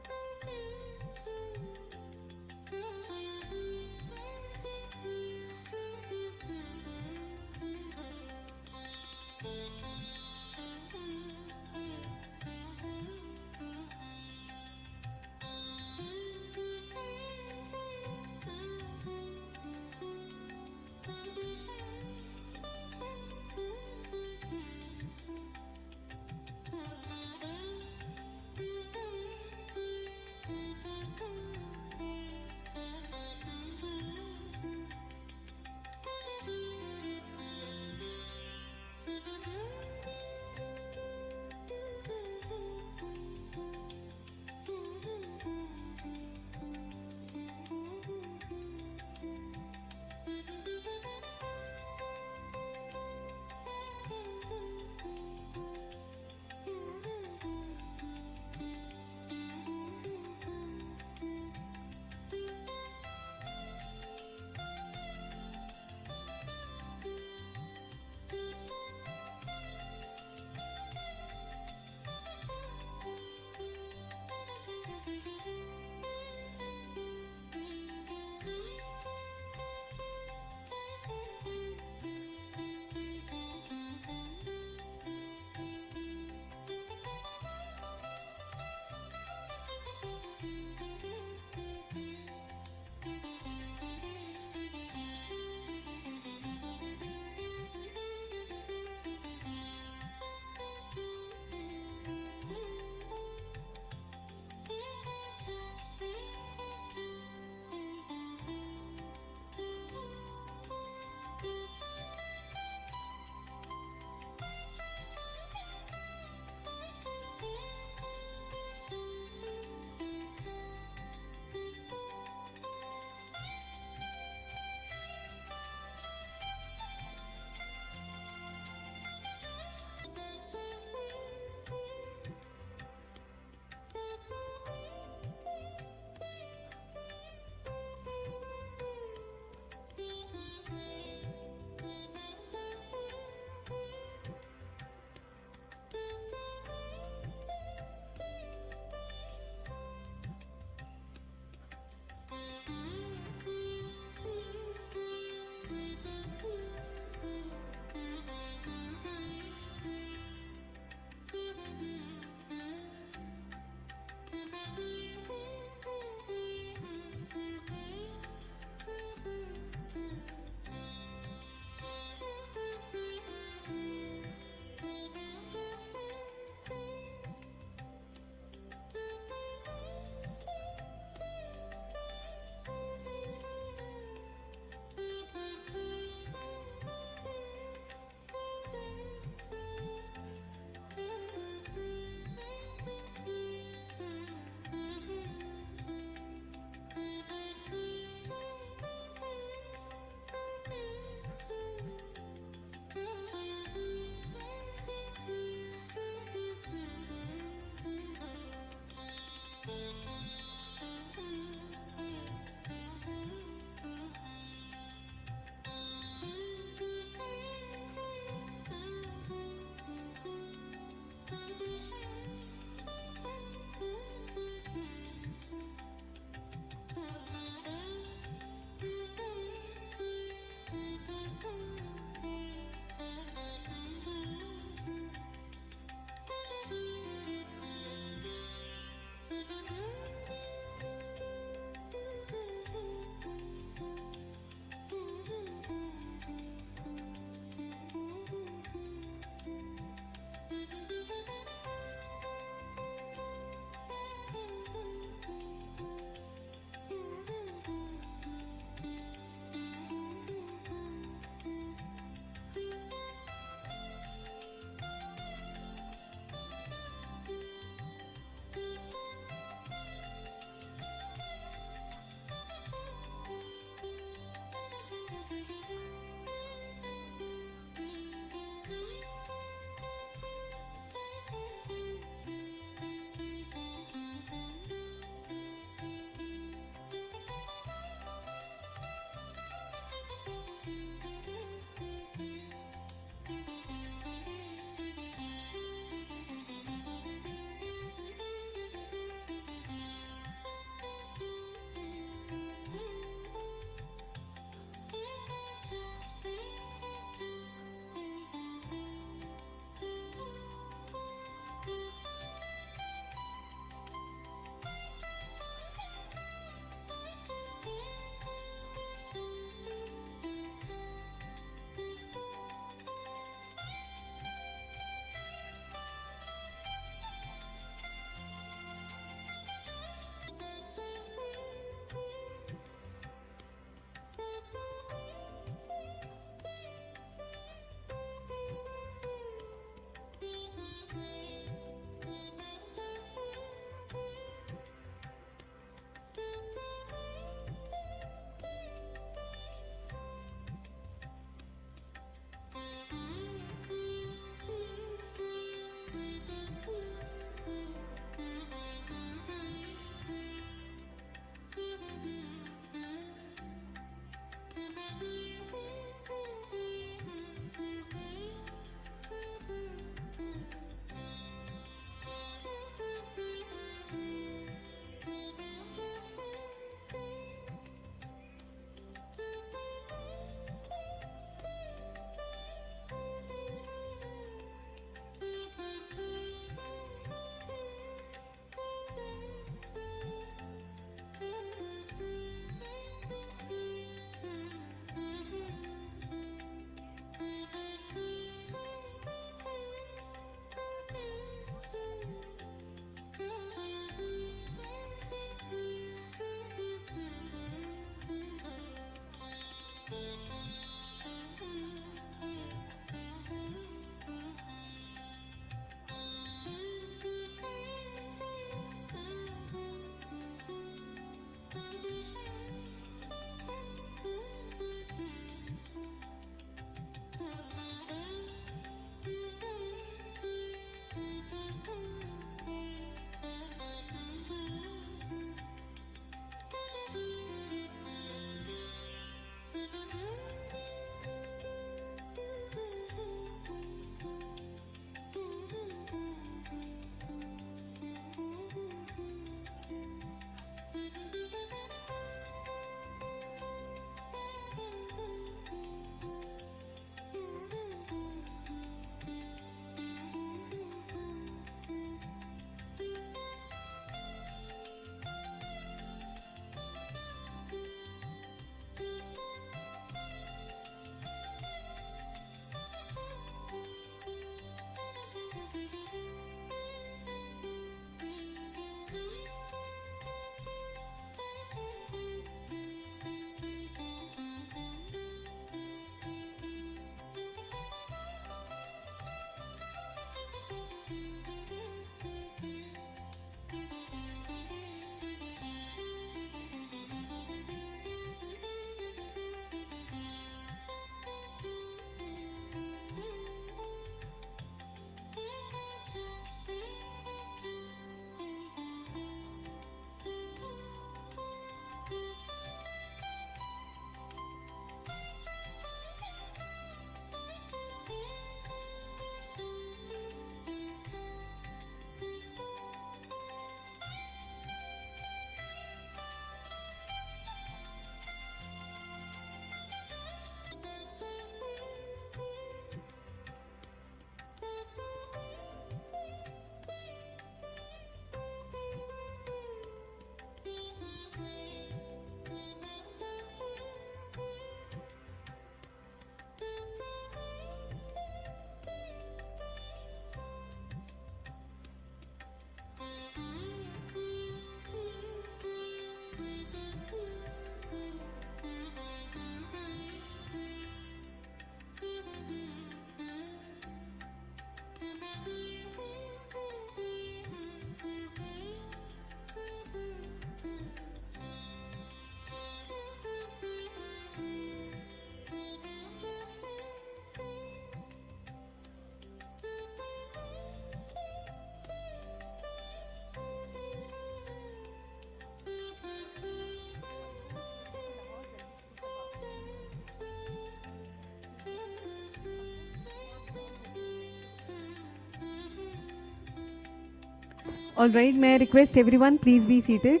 All right, may I request everyone, please be seated.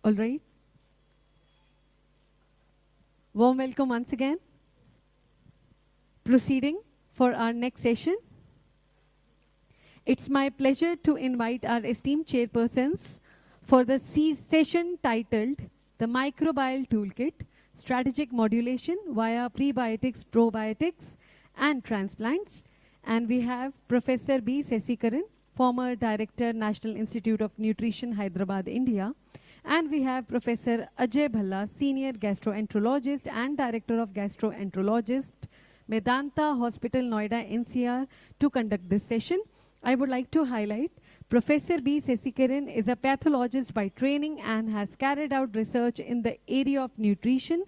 All right. Warm welcome once again. Proceeding for our next session. It's my pleasure to invite our esteemed chairpersons for the session titled The Microbial Toolkit, Strategic Modulation via Prebiotics, Probiotics and Transplants. And we have Professor B. Sesikaran, former Director, National Institute of Nutrition, Hyderabad, India. And we have Professor Ajay Bhalla, Senior Gastroenterologist and Director of Gastroenterologist, Medanta Hospital, Noida, NCR, to conduct this session. I would like to highlight Professor B. Sesikaran is a pathologist by training and has carried out research in the area of nutrition,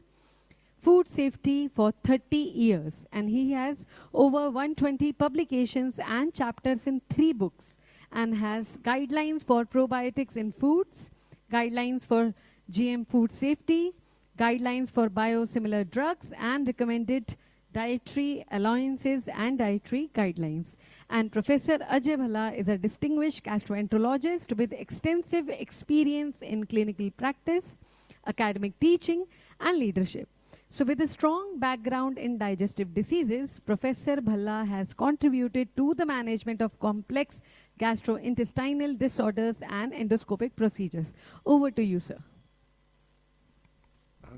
food safety for 30 years. And he has over 120 publications and chapters in 3 books and has guidelines for probiotics in foods, guidelines for GM food safety, guidelines for biosimilar drugs, and recommended dietary allowances and dietary guidelines. And Professor Ajay Bhalla is a distinguished gastroenterologist with extensive experience in clinical practice, academic teaching, and leadership. So with a strong background in digestive diseases, Professor Bhalla has contributed to the management of complex gastrointestinal disorders and endoscopic procedures. Over to you, sir.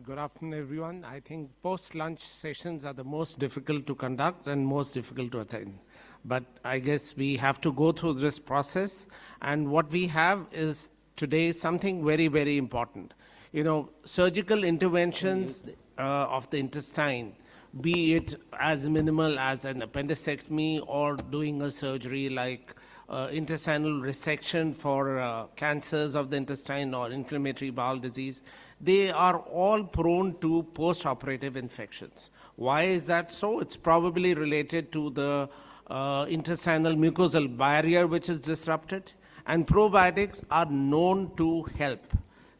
Good afternoon, everyone. I think post-lunch sessions are the most difficult to conduct and most difficult to attend. But I guess we have to go through this process. And what we have is today something very, very important. You know, surgical interventions of the intestine, be it as minimal as an appendectomy or doing a surgery like intestinal resection for cancers of the intestine or inflammatory bowel disease, they are all prone to post-operative infections. Why is that so? It's probably related to the intestinal mucosal barrier which is disrupted, and probiotics are known to help.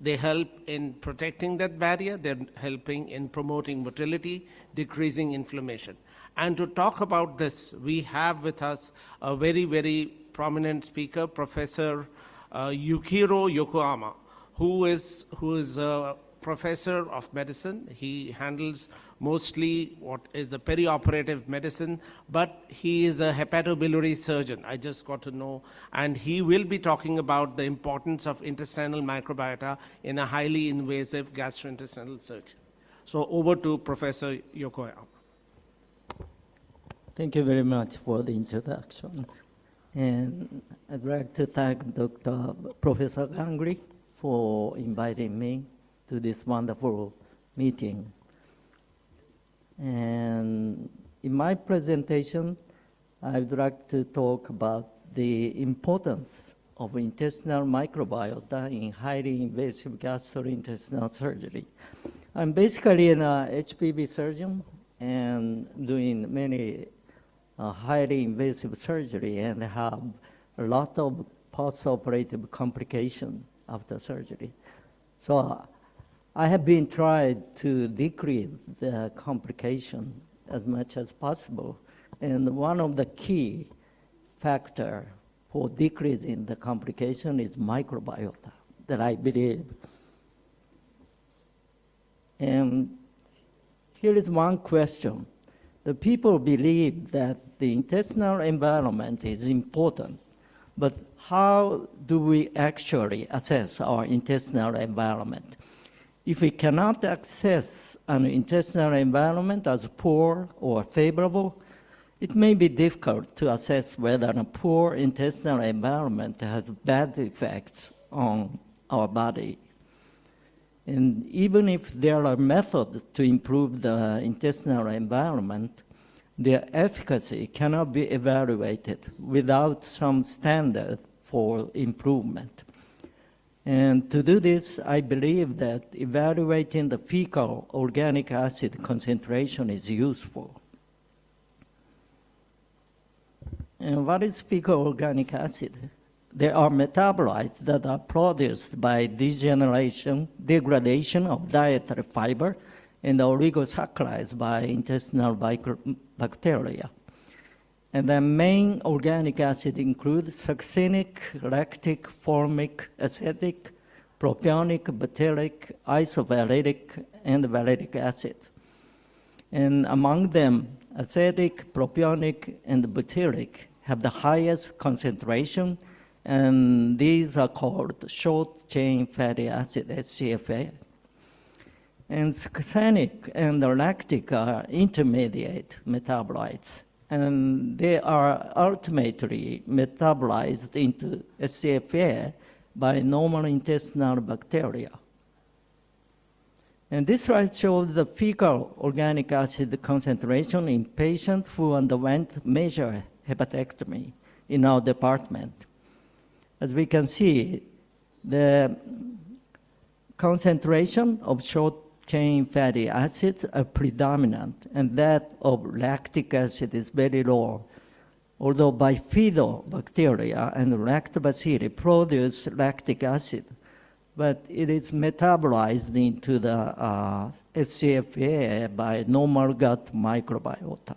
They help in protecting that barrier, they're helping in promoting motility, decreasing inflammation. And to talk about this, we have with us a very, very prominent speaker, Professor Yukiro Yokoyama, who is a professor of medicine. He handles mostly what is the perioperative medicine, but he is a hepatobiliary surgeon, I just got to know, and he will be talking about the importance of intestinal microbiota in a highly invasive gastrointestinal surgery. So over to Professor Yokoyama. Thank you very much for the introduction. And I'd like to thank Dr. Professor Ganguly for inviting me to this wonderful meeting. And in my presentation, I'd like to talk about the importance of intestinal microbiota in highly invasive gastrointestinal surgery. I'm basically an HPV surgeon and doing many highly invasive surgery and have a lot of post-operative complications after surgery. So I have been trying to decrease the complication as much as possible. And one of the key factor for decreasing the complication is microbiota, that I believe. And here is one question. The people believe that the intestinal environment is important, but how do we actually assess our intestinal environment? If we cannot access an intestinal environment as poor or favorable, it may be difficult to assess whether a poor intestinal environment has bad effects on our body. And even if there are methods to improve the intestinal environment, their efficacy cannot be evaluated without some standard for improvement. And to do this, I believe that evaluating the fecal organic acid concentration is useful. And what is fecal organic acid? There are metabolites that are produced by degradation of dietary fiber and oligosaccharides by intestinal bacteria. And the main organic acid includes succinic, lactic, formic, acetic, propionic, butyric, isovaleric, and valeric acid. And among them, acetic, propionic, and butyric have the highest concentration, and these are called short-chain fatty acid, SCFA. And succinic and lactic are intermediate metabolites, and they are ultimately metabolized into SCFA by normal intestinal bacteria. And this slide shows the fecal organic acid concentration in patients who underwent major hepatectomy in our department. As we can see, the concentration of short-chain fatty acids are predominant, and that of lactic acid is very low, although bifidobacteria and lactobacilli produce lactic acid, but it is metabolized into the SCFA by normal gut microbiota.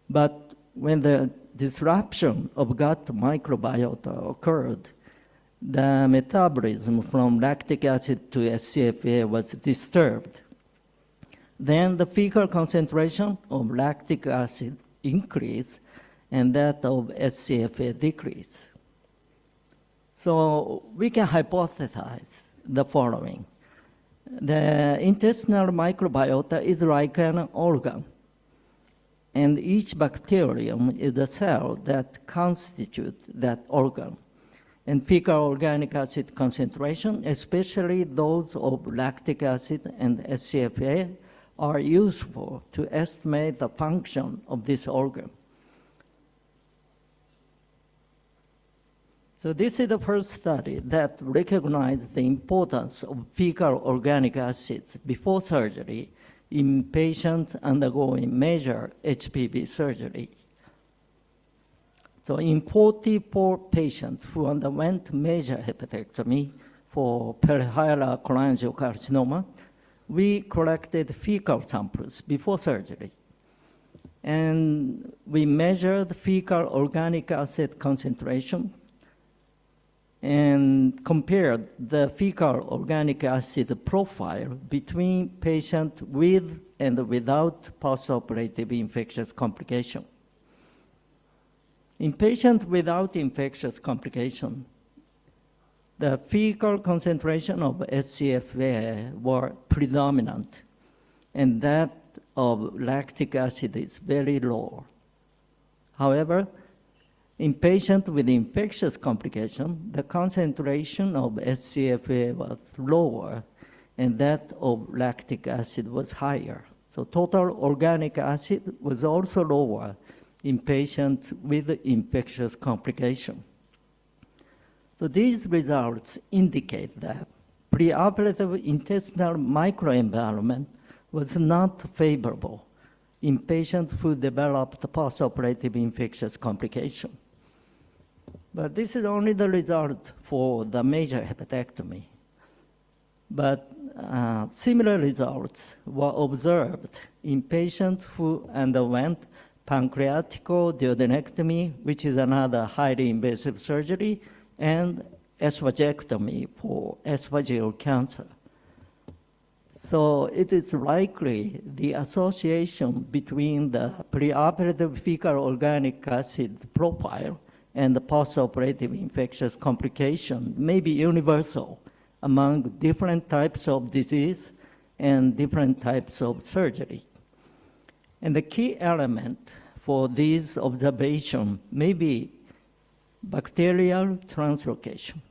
But when the disruption of gut microbiota occurred, the metabolism from lactic acid to SCFA was disturbed. Then the fecal concentration of lactic acid increased and that of SCFA decreased. So we can hypothesize the following. The intestinal microbiota is like an organ, and each bacterium is a cell that constitutes that organ. And fecal organic acid concentration, especially those of lactic acid and SCFA, are useful to estimate the function of this organ. So this is the first study that recognized the importance of fecal organic acids before surgery in patients undergoing major HPV surgery. So in 44 patients who underwent major hepatectomy for perihilar cholangiocarcinoma, we collected fecal samples before surgery. And we measured fecal organic acid concentration and compared the fecal organic acid profile between patients with and without postoperative infectious complication. In patients without infectious complication, the fecal concentration of SCFA were predominant, and that of lactic acid is very low. However, in patients with infectious complication, the concentration of SCFA was lower, and that of lactic acid was higher. So total organic acid was also lower in patients with infectious complication. So these results indicate that preoperative intestinal microenvironment was not favorable in patients who developed postoperative infectious complication. But this is only the result for the major hepatectomy. but similar results were observed in patients who underwent pancreatic duodenectomy, which is another highly invasive surgery, and esophagectomy for esophageal cancer. So it is likely the association between the preoperative fecal organic acid profile and the postoperative infectious complication may be universal among different types of disease and different types of surgery. And the key element for these observations may be bacterial translocation.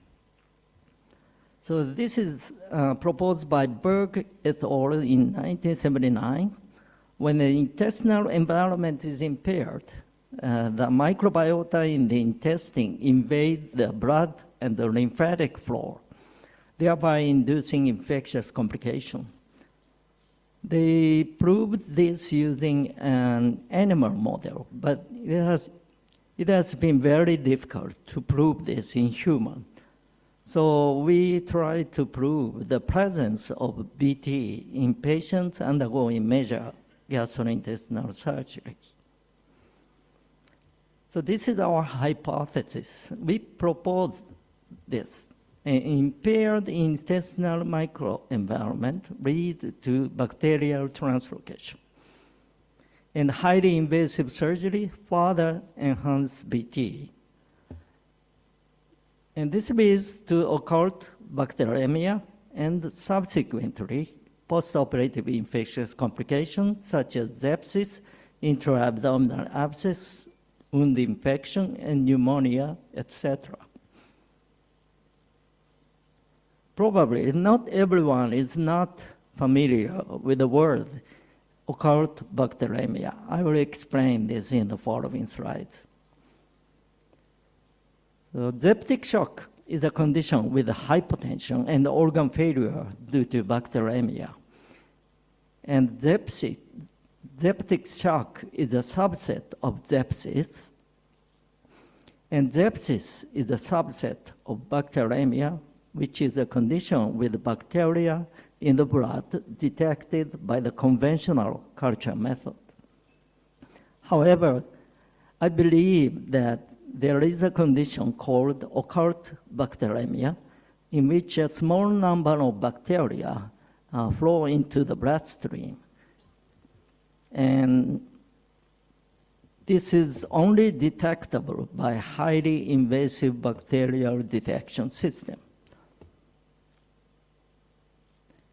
So this is proposed by Berg et al. In 1979. When the intestinal environment is impaired, the microbiota in the intestine invades the blood and the lymphatic flow, thereby inducing infectious complication. They proved this using an animal model, but it has been very difficult to prove this in human. So we try to prove the presence of BT in patients undergoing major gastrointestinal surgery. So this is our hypothesis. We proposed this. An impaired intestinal microenvironment leads to bacterial translocation. And highly invasive surgery further enhances BT. And this leads to occult bacteremia and subsequently postoperative infectious complications such as sepsis, intra-abdominal abscess, wound infection, and pneumonia, etc. Probably not everyone is not familiar with the word occult bacteremia. I will explain this in the following slides. So septic shock is a condition with hypotension and organ failure due to bacteremia. And septic shock is a subset of sepsis. And sepsis is a subset of bacteremia, which is a condition with bacteria in the blood detected by the conventional culture method. However, I believe that there is a condition called occult bacteremia, in which a small number of bacteria flow into the bloodstream. And this is only detectable by highly invasive bacterial detection system.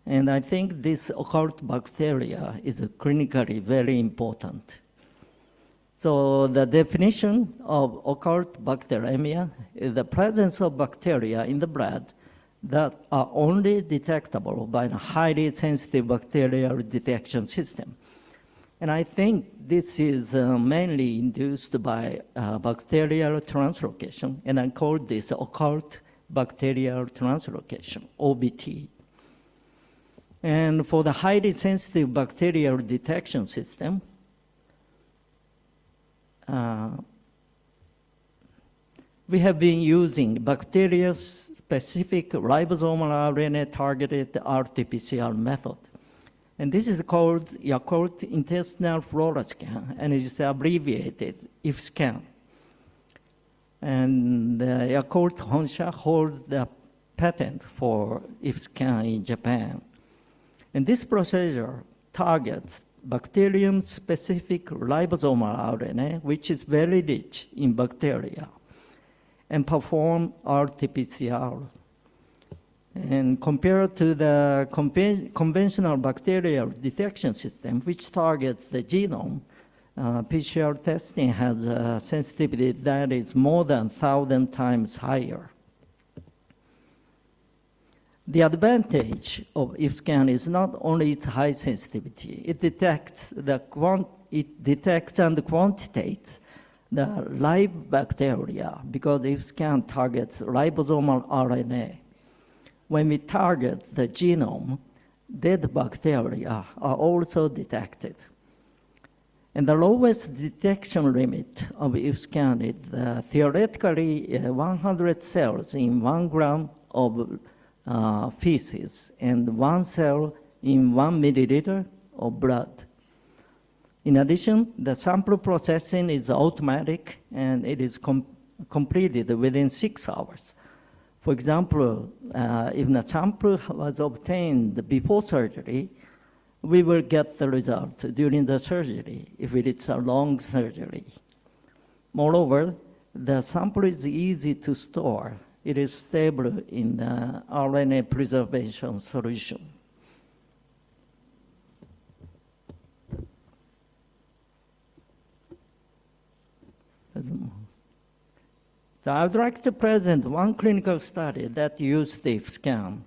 And I think this occult bacteria is clinically very important. So the definition of occult bacteremia is the presence of bacteria in the blood that are only detectable by a highly sensitive bacterial detection system. And I think this is mainly induced by bacterial translocation, and I call this occult bacterial translocation, OBT. And for the highly sensitive bacterial detection system, we have been using bacteria-specific ribosomal RNA-targeted RT-PCR method. And this is called Yakult intestinal flora scan, and it is abbreviated IFSCAN. And Yakult Honsha holds the patent for IFSCAN in Japan. And this procedure targets bacterium-specific ribosomal RNA, which is very rich in bacteria, and perform RT-PCR. And compared to the conventional bacterial detection system, which targets the genome, PCR testing has a sensitivity that is more than 1,000 times higher. The advantage of IFSCAN is not only its high sensitivity, it detects and quantitates the live bacteria, because IFSCAN targets ribosomal RNA. When we target the genome, dead bacteria are also detected. And the lowest detection limit of IFSCAN is theoretically 100 cells in 1 gram of feces and 1 cell in 1 milliliter of blood. In addition, the sample processing is automatic and it is completed within 6 hours. For example, if the sample was obtained before surgery, we will get the result during the surgery if it is a long surgery. Moreover, the sample is easy to store. It is stable in the RNA preservation solution. So I would like to present one clinical study that used the scan.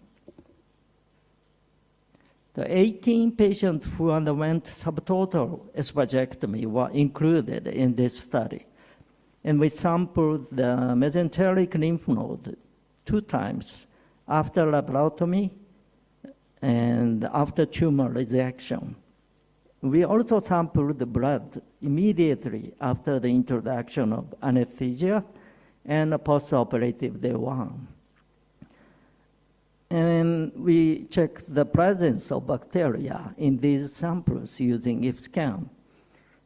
The 18 patients who underwent subtotal esophagectomy were included in this study. And we sampled the mesenteric lymph node 2 times after laparotomy and after tumor resection. We also sampled the blood immediately after the introduction of anesthesia and post-operative day 1. And we checked the presence of bacteria in these samples using IFSCAN.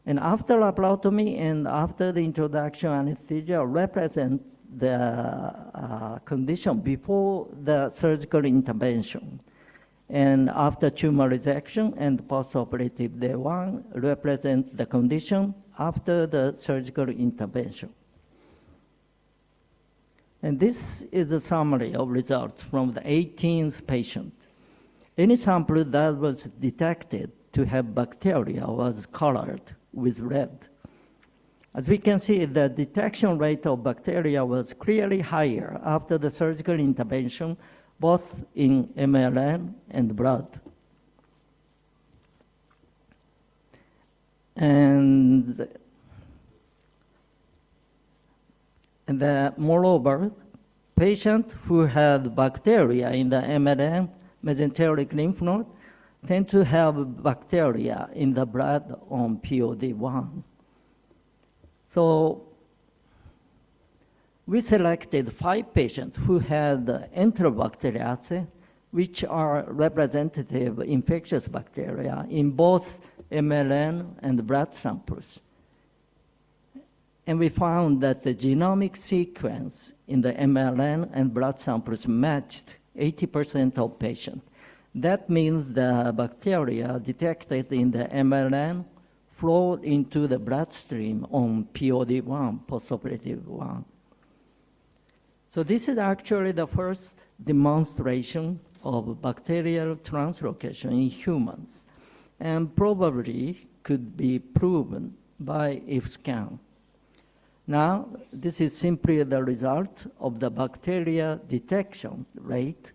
And after laparotomy and after the introduction of anesthesia represent the condition before the surgical intervention. And after tumor resection and post-operative day 1 represent the condition after the surgical intervention. And this is a summary of results from the 18th patient. Any sample that was detected to have bacteria was colored with red. As we can see, the detection rate of bacteria was clearly higher after the surgical intervention, both in MLN and blood. And moreover, patients who had bacteria in the MLN mesenteric lymph node tend to have bacteria in the blood on POD1. So we selected 5 patients who had Enterobacteriaceae, which are representative infectious bacteria in both MLN and blood samples. And we found that the genomic sequence in the MLN and blood samples matched 80% of patients. That means the bacteria detected in the MLN flowed into the bloodstream on POD1, postoperative 1. So this is actually the first demonstration of bacterial translocation in humans, and probably could be proven by IFSCAN. Now, this is simply the result of the bacteria detection rate.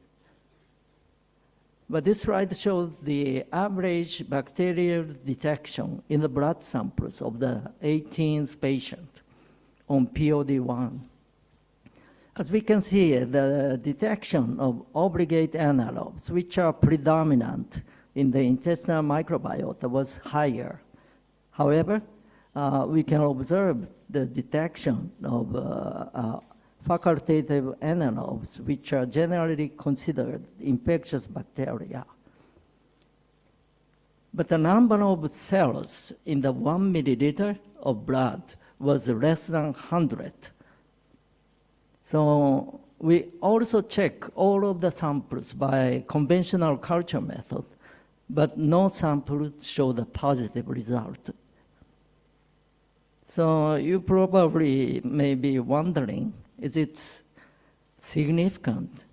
But this slide shows the average bacterial detection in the blood samples of the 18th patient on POD1. As we can see, the detection of obligate anaerobes, which are predominant in the intestinal microbiota, was higher. However, we can observe the detection of facultative anaerobes, which are generally considered infectious bacteria. But the number of cells in the 1 milliliter of blood was less than 100. So we also check all of the samples by conventional culture method, but no samples show the positive result. So you probably may be wondering, is it significant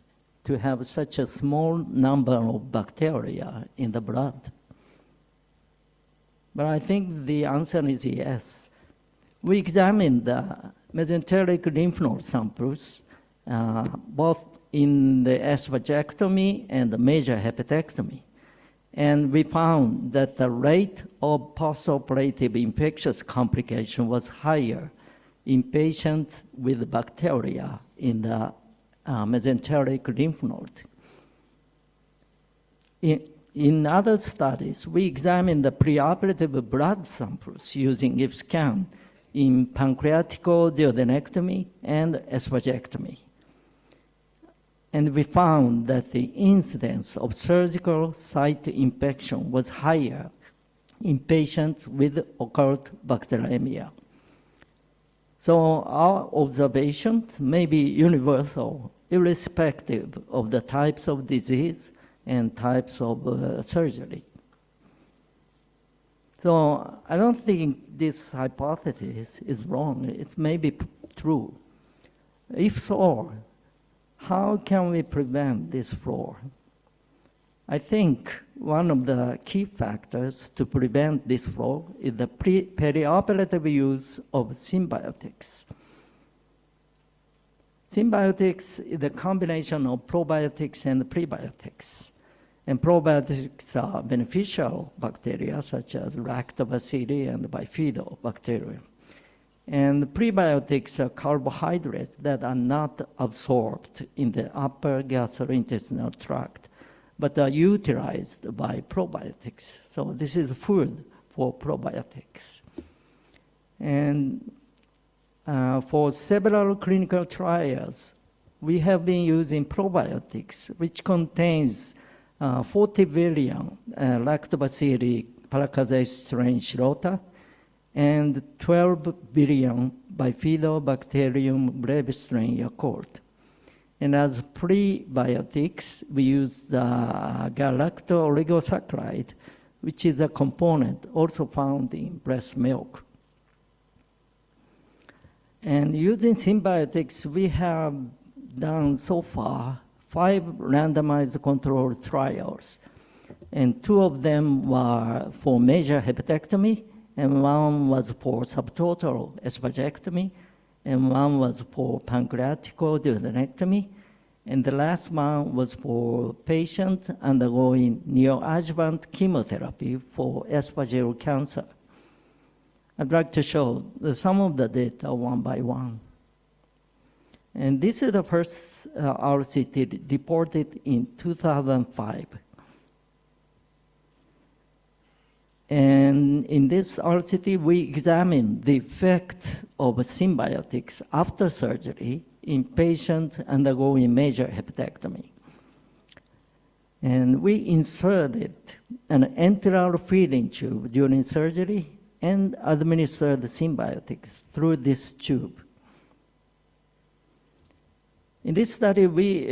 to have such a small number of bacteria in the blood? But I think the answer is yes. We examined the mesenteric lymph node samples, both in the esophagectomy and the major hepatectomy. And we found that the rate of postoperative infectious complication was higher in patients with bacteria in the mesenteric lymph node. In other studies, we examined the preoperative blood samples using IFSCAN in pancreaticoduodenectomy and esophagectomy. And we found that the incidence of surgical site infection was higher in patients with occult bacteremia. So our observations may be universal, irrespective of the types of disease and types of surgery. So I don't think this hypothesis is wrong. It may be true. If so, how can we prevent this flaw? I think one of the key factors to prevent this flaw is the perioperative use of symbiotics. Symbiotics is a combination of probiotics and prebiotics. And probiotics are beneficial bacteria such as lactobacilli and bifidobacterium. And prebiotics are carbohydrates that are not absorbed in the upper gastrointestinal tract, but are utilized by probiotics. So this is food for probiotics. And for several clinical trials, we have been using probiotics, which contains 40 billion lactobacilli paracasei strain Shirota and 12 billion bifidobacterium brevis strain Yakult. And as prebiotics, we use the galacto-oligosaccharide, which is a component also found in breast milk. And using symbiotics, we have done so far 5 randomized controlled trials. And 2 of them were for major hepatectomy, and 1 was for subtotal esophagectomy, and 1 was for pancreatic duodenectomy, and the last one was for patients undergoing neoadjuvant chemotherapy for esophageal cancer. I'd like to show some of the data one by one. And this is the first RCT reported in 2005. And in this RCT, we examined the effect of symbiotics after surgery in patients undergoing major hepatectomy. And we inserted an enteral feeding tube during surgery and administered the symbiotics through this tube. In this study, we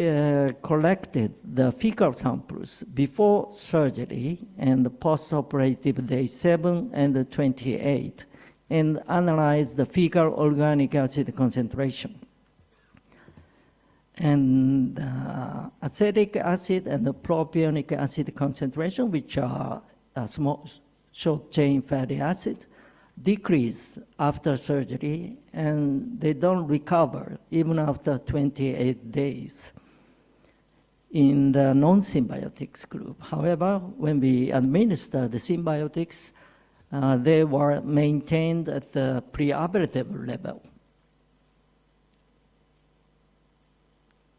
collected the fecal samples before surgery and post-operative day 7 and 28 and analyzed the fecal organic acid concentration. And acetic acid and the propionic acid concentration, which are small short-chain fatty acid, decrease after surgery, and they don't recover even after 28 days in the non-symbiotics group. However, when we administer the symbiotics, they were maintained at the preoperative level.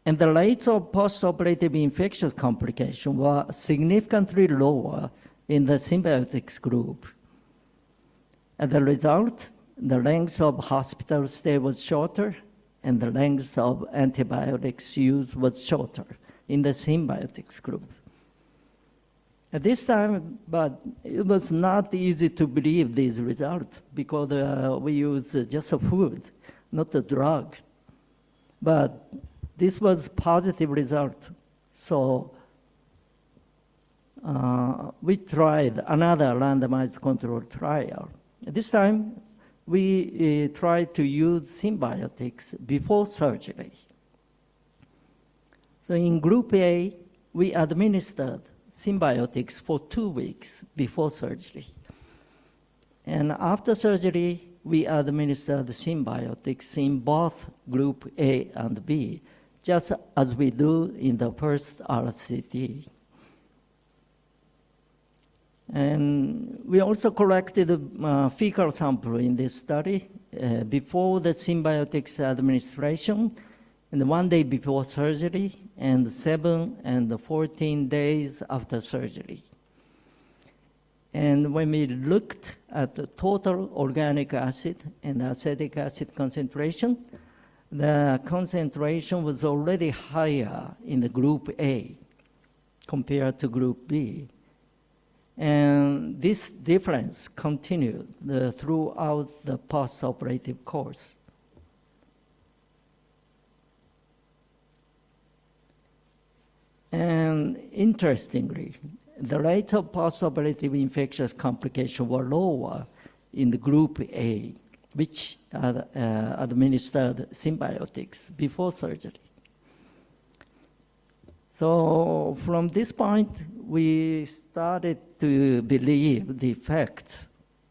And the rates of post-operative infectious complications were significantly lower in the symbiotics group. As a result, the length of hospital stay was shorter, and the length of antibiotics use was shorter in the symbiotics group. At this time, but it was not easy to believe these results because we use just a food, not a drug. But this was positive result. So we tried another randomized controlled trial. This time, we tried to use symbiotics before surgery. So in group A, we administered symbiotics for 2 weeks before surgery. And after surgery, we administered symbiotics in both group A and B, just as we do in the first RCT. And we also collected a fecal sample in this study before the symbiotics administration, and 1 day before surgery, and 7 and 14 days after surgery. And when we looked at the total organic acid and acetic acid concentration, the concentration was already higher in the group A compared to group B. And this difference continued throughout the post-operative course. And interestingly, the rate of post-operative infectious complications were lower in the group A, which administered symbiotics before surgery. So from this point, we started to believe the effects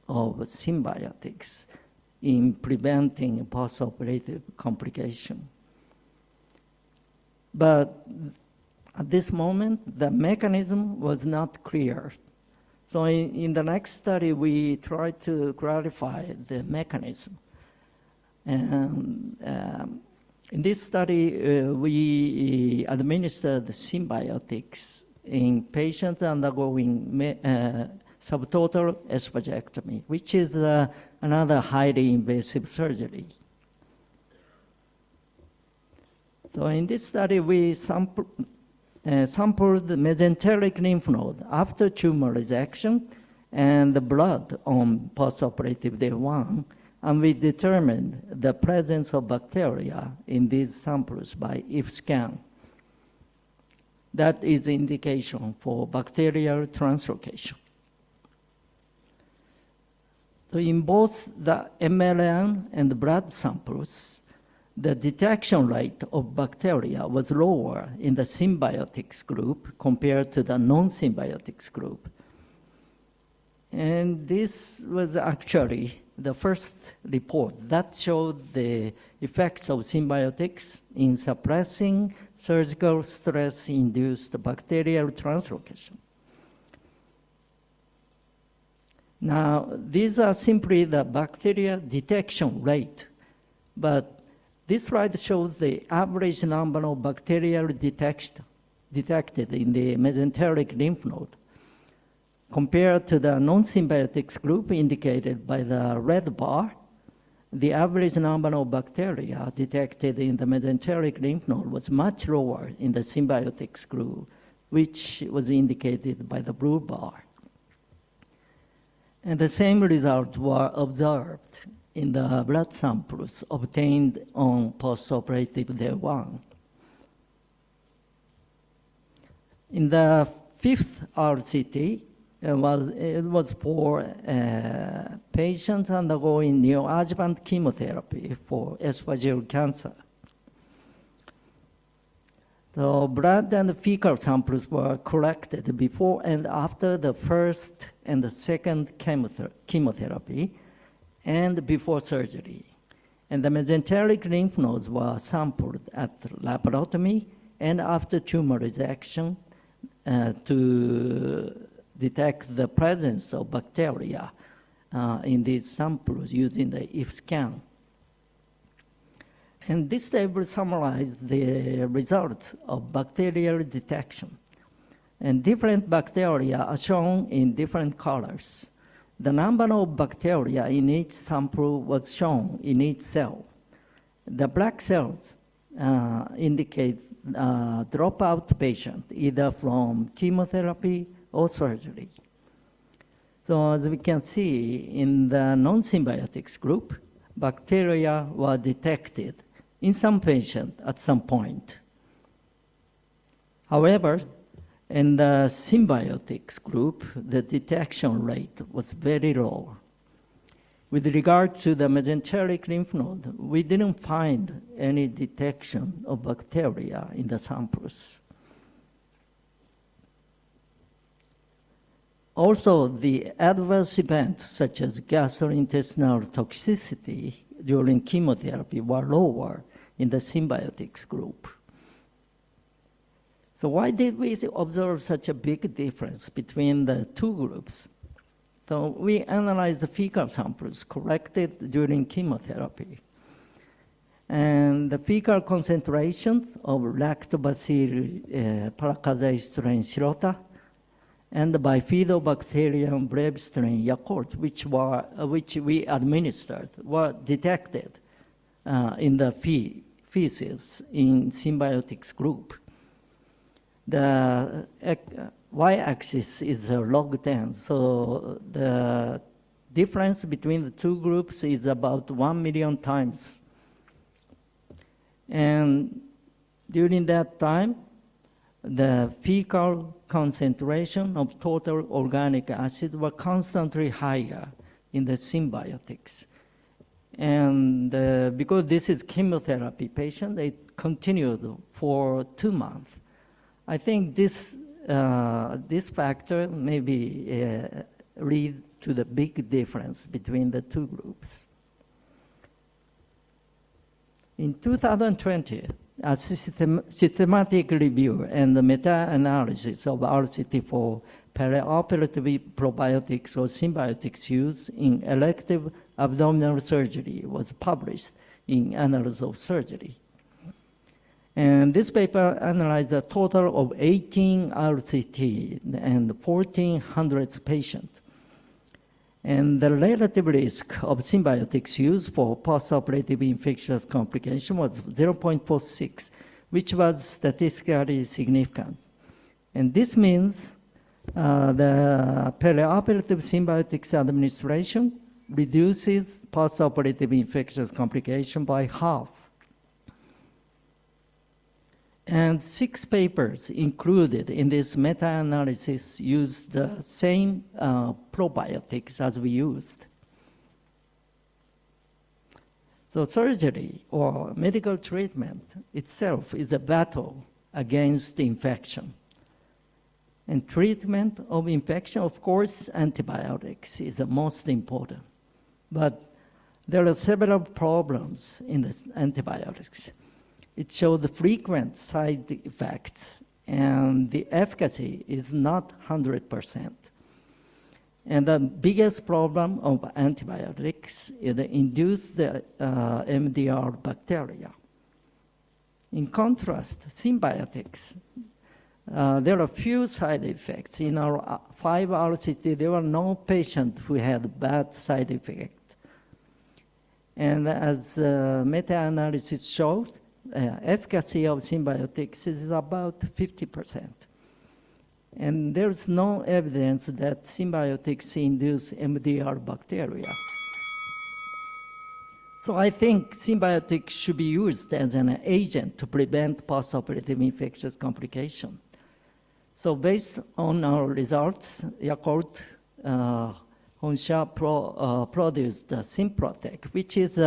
of symbiotics in preventing post-operative complication. But at this moment, the mechanism was not clear. So in the next study, we tried to clarify the mechanism. And in this study, we administered symbiotics in patients undergoing subtotal esophagectomy, which is another highly invasive surgery. So in this study, we sampled the mesenteric lymph node after tumor resection and the blood on postoperative day 1, and we determined the presence of bacteria in these samples by IF scan. That is indication for bacterial translocation. So in both the MLN and the blood samples, the detection rate of bacteria was lower in the symbiotics group compared to the non-symbiotics group. And this was actually the first report that showed the effects of symbiotics in suppressing surgical stress-induced bacterial translocation. Now, these are simply the bacteria detection rate, but this slide shows the average number of bacterial detected in the mesenteric lymph node compared to the non-symbiotics group indicated by the red bar. The average number of bacteria detected in the mesenteric lymph node was much lower in the symbiotics group, which was indicated by the blue bar. And the same results were observed in the blood samples obtained on postoperative day 1. In the fifth RCT, it was for patients undergoing neoadjuvant chemotherapy for esophageal cancer. The blood and fecal samples were collected before and after the first and the second chemotherapy and before surgery. And the mesenteric lymph nodes were sampled at laparotomy and after tumor resection to detect the presence of bacteria in these samples using the IF scan. And this table summarizes the results of bacterial detection. And different bacteria are shown in different colors. The number of bacteria in each sample was shown in each cell. The black cells indicate dropout patient, either from chemotherapy or surgery. So as we can see, in the non-symbiotics group, bacteria were detected in some patients at some point. However, in the symbiotics group, the detection rate was very low. With regard to the mesenteric lymph node, we didn't find any detection of bacteria in the samples. Also, the adverse events such as gastrointestinal toxicity during chemotherapy were lower in the symbiotics group. So why did we observe such a big difference between the two groups? So we analyzed the fecal samples collected during chemotherapy. And the fecal concentrations of Lactobacillus paracasei strain Shirota and the Bifidobacterium breve strain Yakult, which we administered, were detected in the feces in symbiotics group. The y-axis is log 10, so the difference between the two groups is about 1 million times. And during that time, the fecal concentration of total organic acid were constantly higher in the symbiotics. And because this is chemotherapy patient, it continued for 2 months. I think this factor maybe lead to the big difference between the two groups. In 2020, a systematic review and the meta-analysis of RCT for perioperative probiotics or symbiotics use in elective abdominal surgery was published in Annals of Surgery. And this paper analyzed a total of 18 RCT and 1,400 patients. And the relative risk of symbiotics use for postoperative infectious complication was 0.46, which was statistically significant. And this means the perioperative symbiotics administration reduces postoperative infectious complication by half. And 6 papers included in this meta-analysis used the same probiotics as we used. So surgery or medical treatment itself is a battle against infection. And treatment of infection, of course, antibiotics is the most important. But there are several problems in the antibiotics. It showed the frequent side effects, and the efficacy is not 100%. And the biggest problem of antibiotics is the induced MDR bacteria. In contrast, symbiotics, there are few side effects. In our 5 RCT, there were no patients who had bad side effect. And as meta-analysis showed, efficacy of symbiotics is about 50%. And there's no evidence that symbiotics induce MDR bacteria. So I think symbiotics should be used as an agent to prevent postoperative infectious complication. So based on our results, Yakult Honsha produced the Simprotec, which is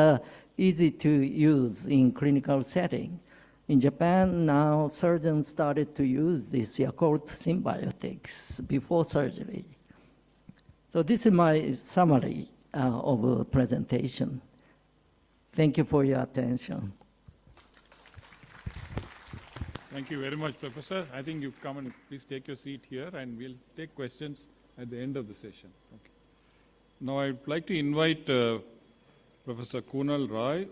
easy to use in clinical setting. In Japan, now surgeons started to use this Yakult symbiotics before surgery. So this is my summary of the presentation. Thank you for your attention. Thank you very much, Professor. I think you come and please take your seat here, and we'll take questions at the end of the session. Okay. Now I'd like to invite Professor Kunal Roy,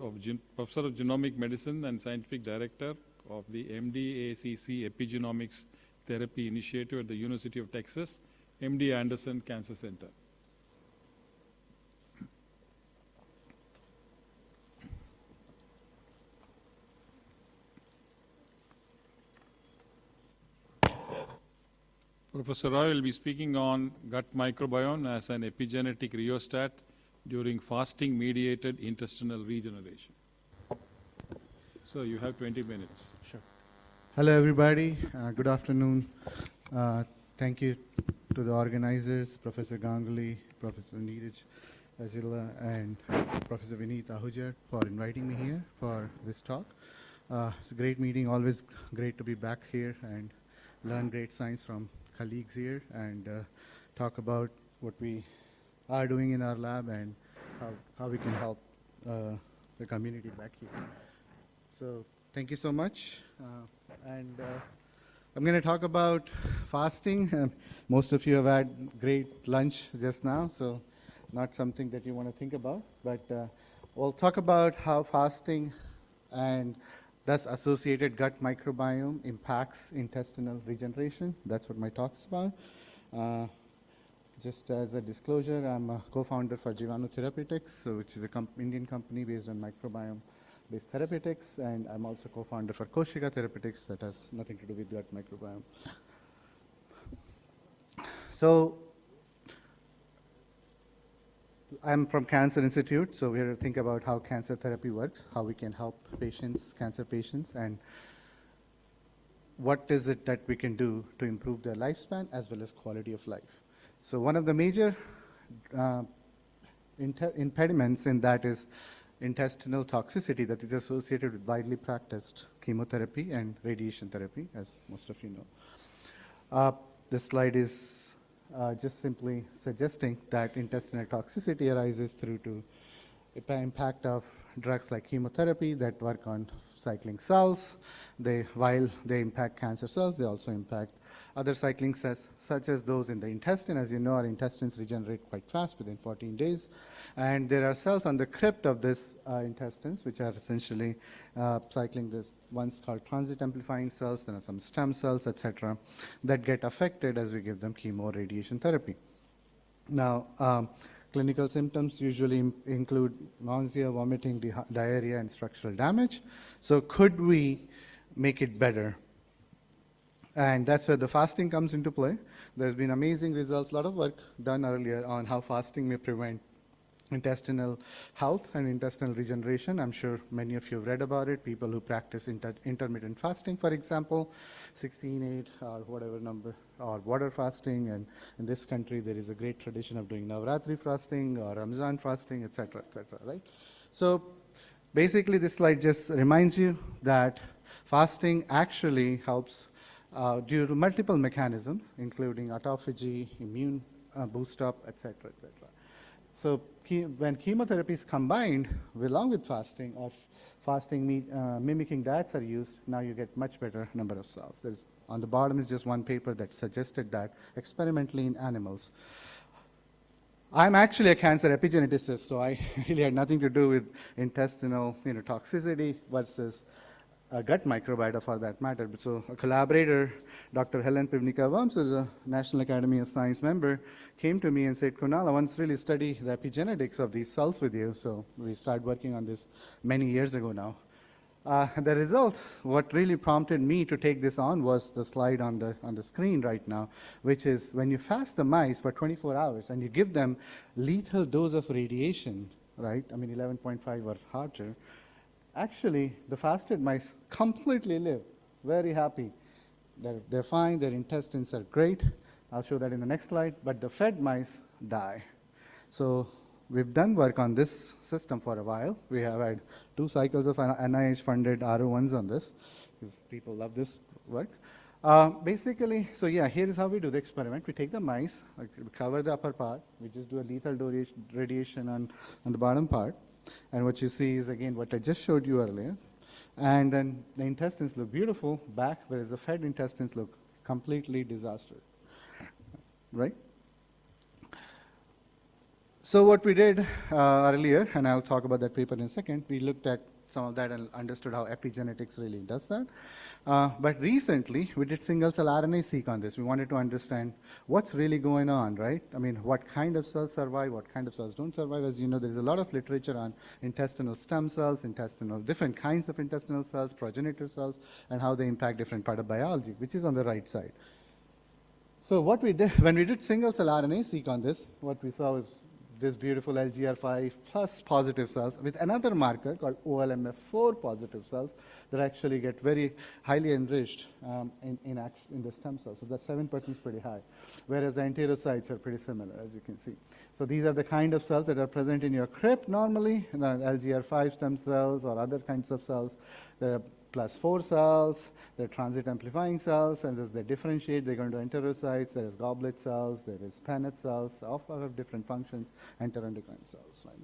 Professor of Genomic Medicine and Scientific Director of the MDACC Epigenomics Therapy Initiative at the University of Texas, MD Anderson Cancer Center. Professor Roy will be speaking on gut microbiome as an epigenetic rheostat during fasting-mediated intestinal regeneration. So you have 20 minutes. Sure. Hello, everybody. Good afternoon. Thank you to the organizers, Professor Ganguly, Professor Neeraj Azila, and Professor Vineet Ahuja for inviting me here for this talk. It's a great meeting. Always great to be back here and learn great science from colleagues here and talk about what we are doing in our lab and how we can help the community back here. So thank you so much. I'm going to talk about fasting. Most of you have had great lunch just now, so not something that you want to think about. But we'll talk about how fasting and thus associated gut microbiome impacts intestinal regeneration. That's what my talk is about. Just as a disclosure, I'm a co-founder for Jivanu Therapeutics, which is an Indian company based on microbiome Gut-based therapeutics, and I'm also co-founder for Koshika Therapeutics that has nothing to do with gut microbiome. So I'm from Cancer Institute, so we're here to think about how cancer therapy works, how we can help patients, cancer patients, and what is it that we can do to improve their lifespan as well as quality of life. So one of the major impediments in that is intestinal toxicity that is associated with widely practiced chemotherapy and radiation therapy, as most of you know. This slide is just simply suggesting that intestinal toxicity arises through to impact of drugs like chemotherapy that work on cycling cells. While they impact cancer cells, they also impact other cycling cells, such as those in the intestine. As you know, our intestines regenerate quite fast within 14 days. And there are cells on the crypt of this intestines, which are essentially cycling this, ones called transit amplifying cells, then some stem cells, etc., that get affected as we give them chemo radiation therapy. Now, clinical symptoms usually include nausea, vomiting, diarrhea, and structural damage. So could we make it better? And that's where the fasting comes into play. There's been amazing results, a lot of work done earlier on how fasting may prevent intestinal health and intestinal regeneration. I'm sure many of you have read about it. People who practice intermittent fasting, for example, 16/8 or whatever number, or water fasting. And in this country, there is a great tradition of doing Navratri fasting or Ramzan fasting, etc., right? So basically, this slide just reminds you that fasting actually helps due to multiple mechanisms, including autophagy, immune boost up, etc., etc. So when chemotherapy is combined along with fasting, or fasting mimicking diets are used, now you get much better number of cells. On the bottom is just one paper that suggested that experimentally in animals. I'm actually a cancer epigeneticist, so I really had nothing to do with intestinal toxicity versus gut microbiota for that matter. So a collaborator, Dr. Helen Pivnica-Worms, who's a National Academy of Science member, came to me and said, Kunal, I want to really study the epigenetics of these cells with you. So we started working on this many years ago now. The result, what really prompted me to take this on was the slide on the screen right now, which is when you fast the mice for 24 hours and you give them lethal dose of radiation, right? I mean, 11.5 or harder. Actually, the fasted mice completely live, very happy. They're fine, their intestines are great. I'll show that in the next slide, but the fed mice die. So we've done work on this system for a while. We have had 2 cycles of NIH-funded R01s on this, because people love this work. Basically, so yeah, here is how we do the experiment. We take the mice, we cover the upper part, we just do a lethal radiation on the bottom part. And what you see is, again, what I just showed you earlier. And then the intestines look beautiful back, whereas the fed intestines look completely disastrous, right? So what we did earlier, and I'll talk about that paper in a second, we looked at some of that and understood how epigenetics really does that. But recently, we did single-cell RNA-seq on this. We wanted to understand what's really going on, right? I mean, what kind of cells survive, what kind of cells don't survive. As you know, there's a lot of literature on intestinal stem cells, different kinds of intestinal cells, progenitor cells, and how they impact different part of biology, which is on the right side. So what we did, when we did single-cell RNA-seq on this, what we saw was this beautiful LGR5 plus positive cells with another marker called OLMF4 positive cells that actually get very highly enriched in the stem cells. So that 7% is pretty high, whereas the enterocytes are pretty similar, as you can see. So these are the kind of cells that are present in your crypt normally, the LGR5 stem cells or other kinds of cells. There are +4 cells, they're transit amplifying cells, and as they differentiate, they go into enterocytes, there is goblet cells, there is Paneth cells, all have different functions, enteroendocrine cells. Right?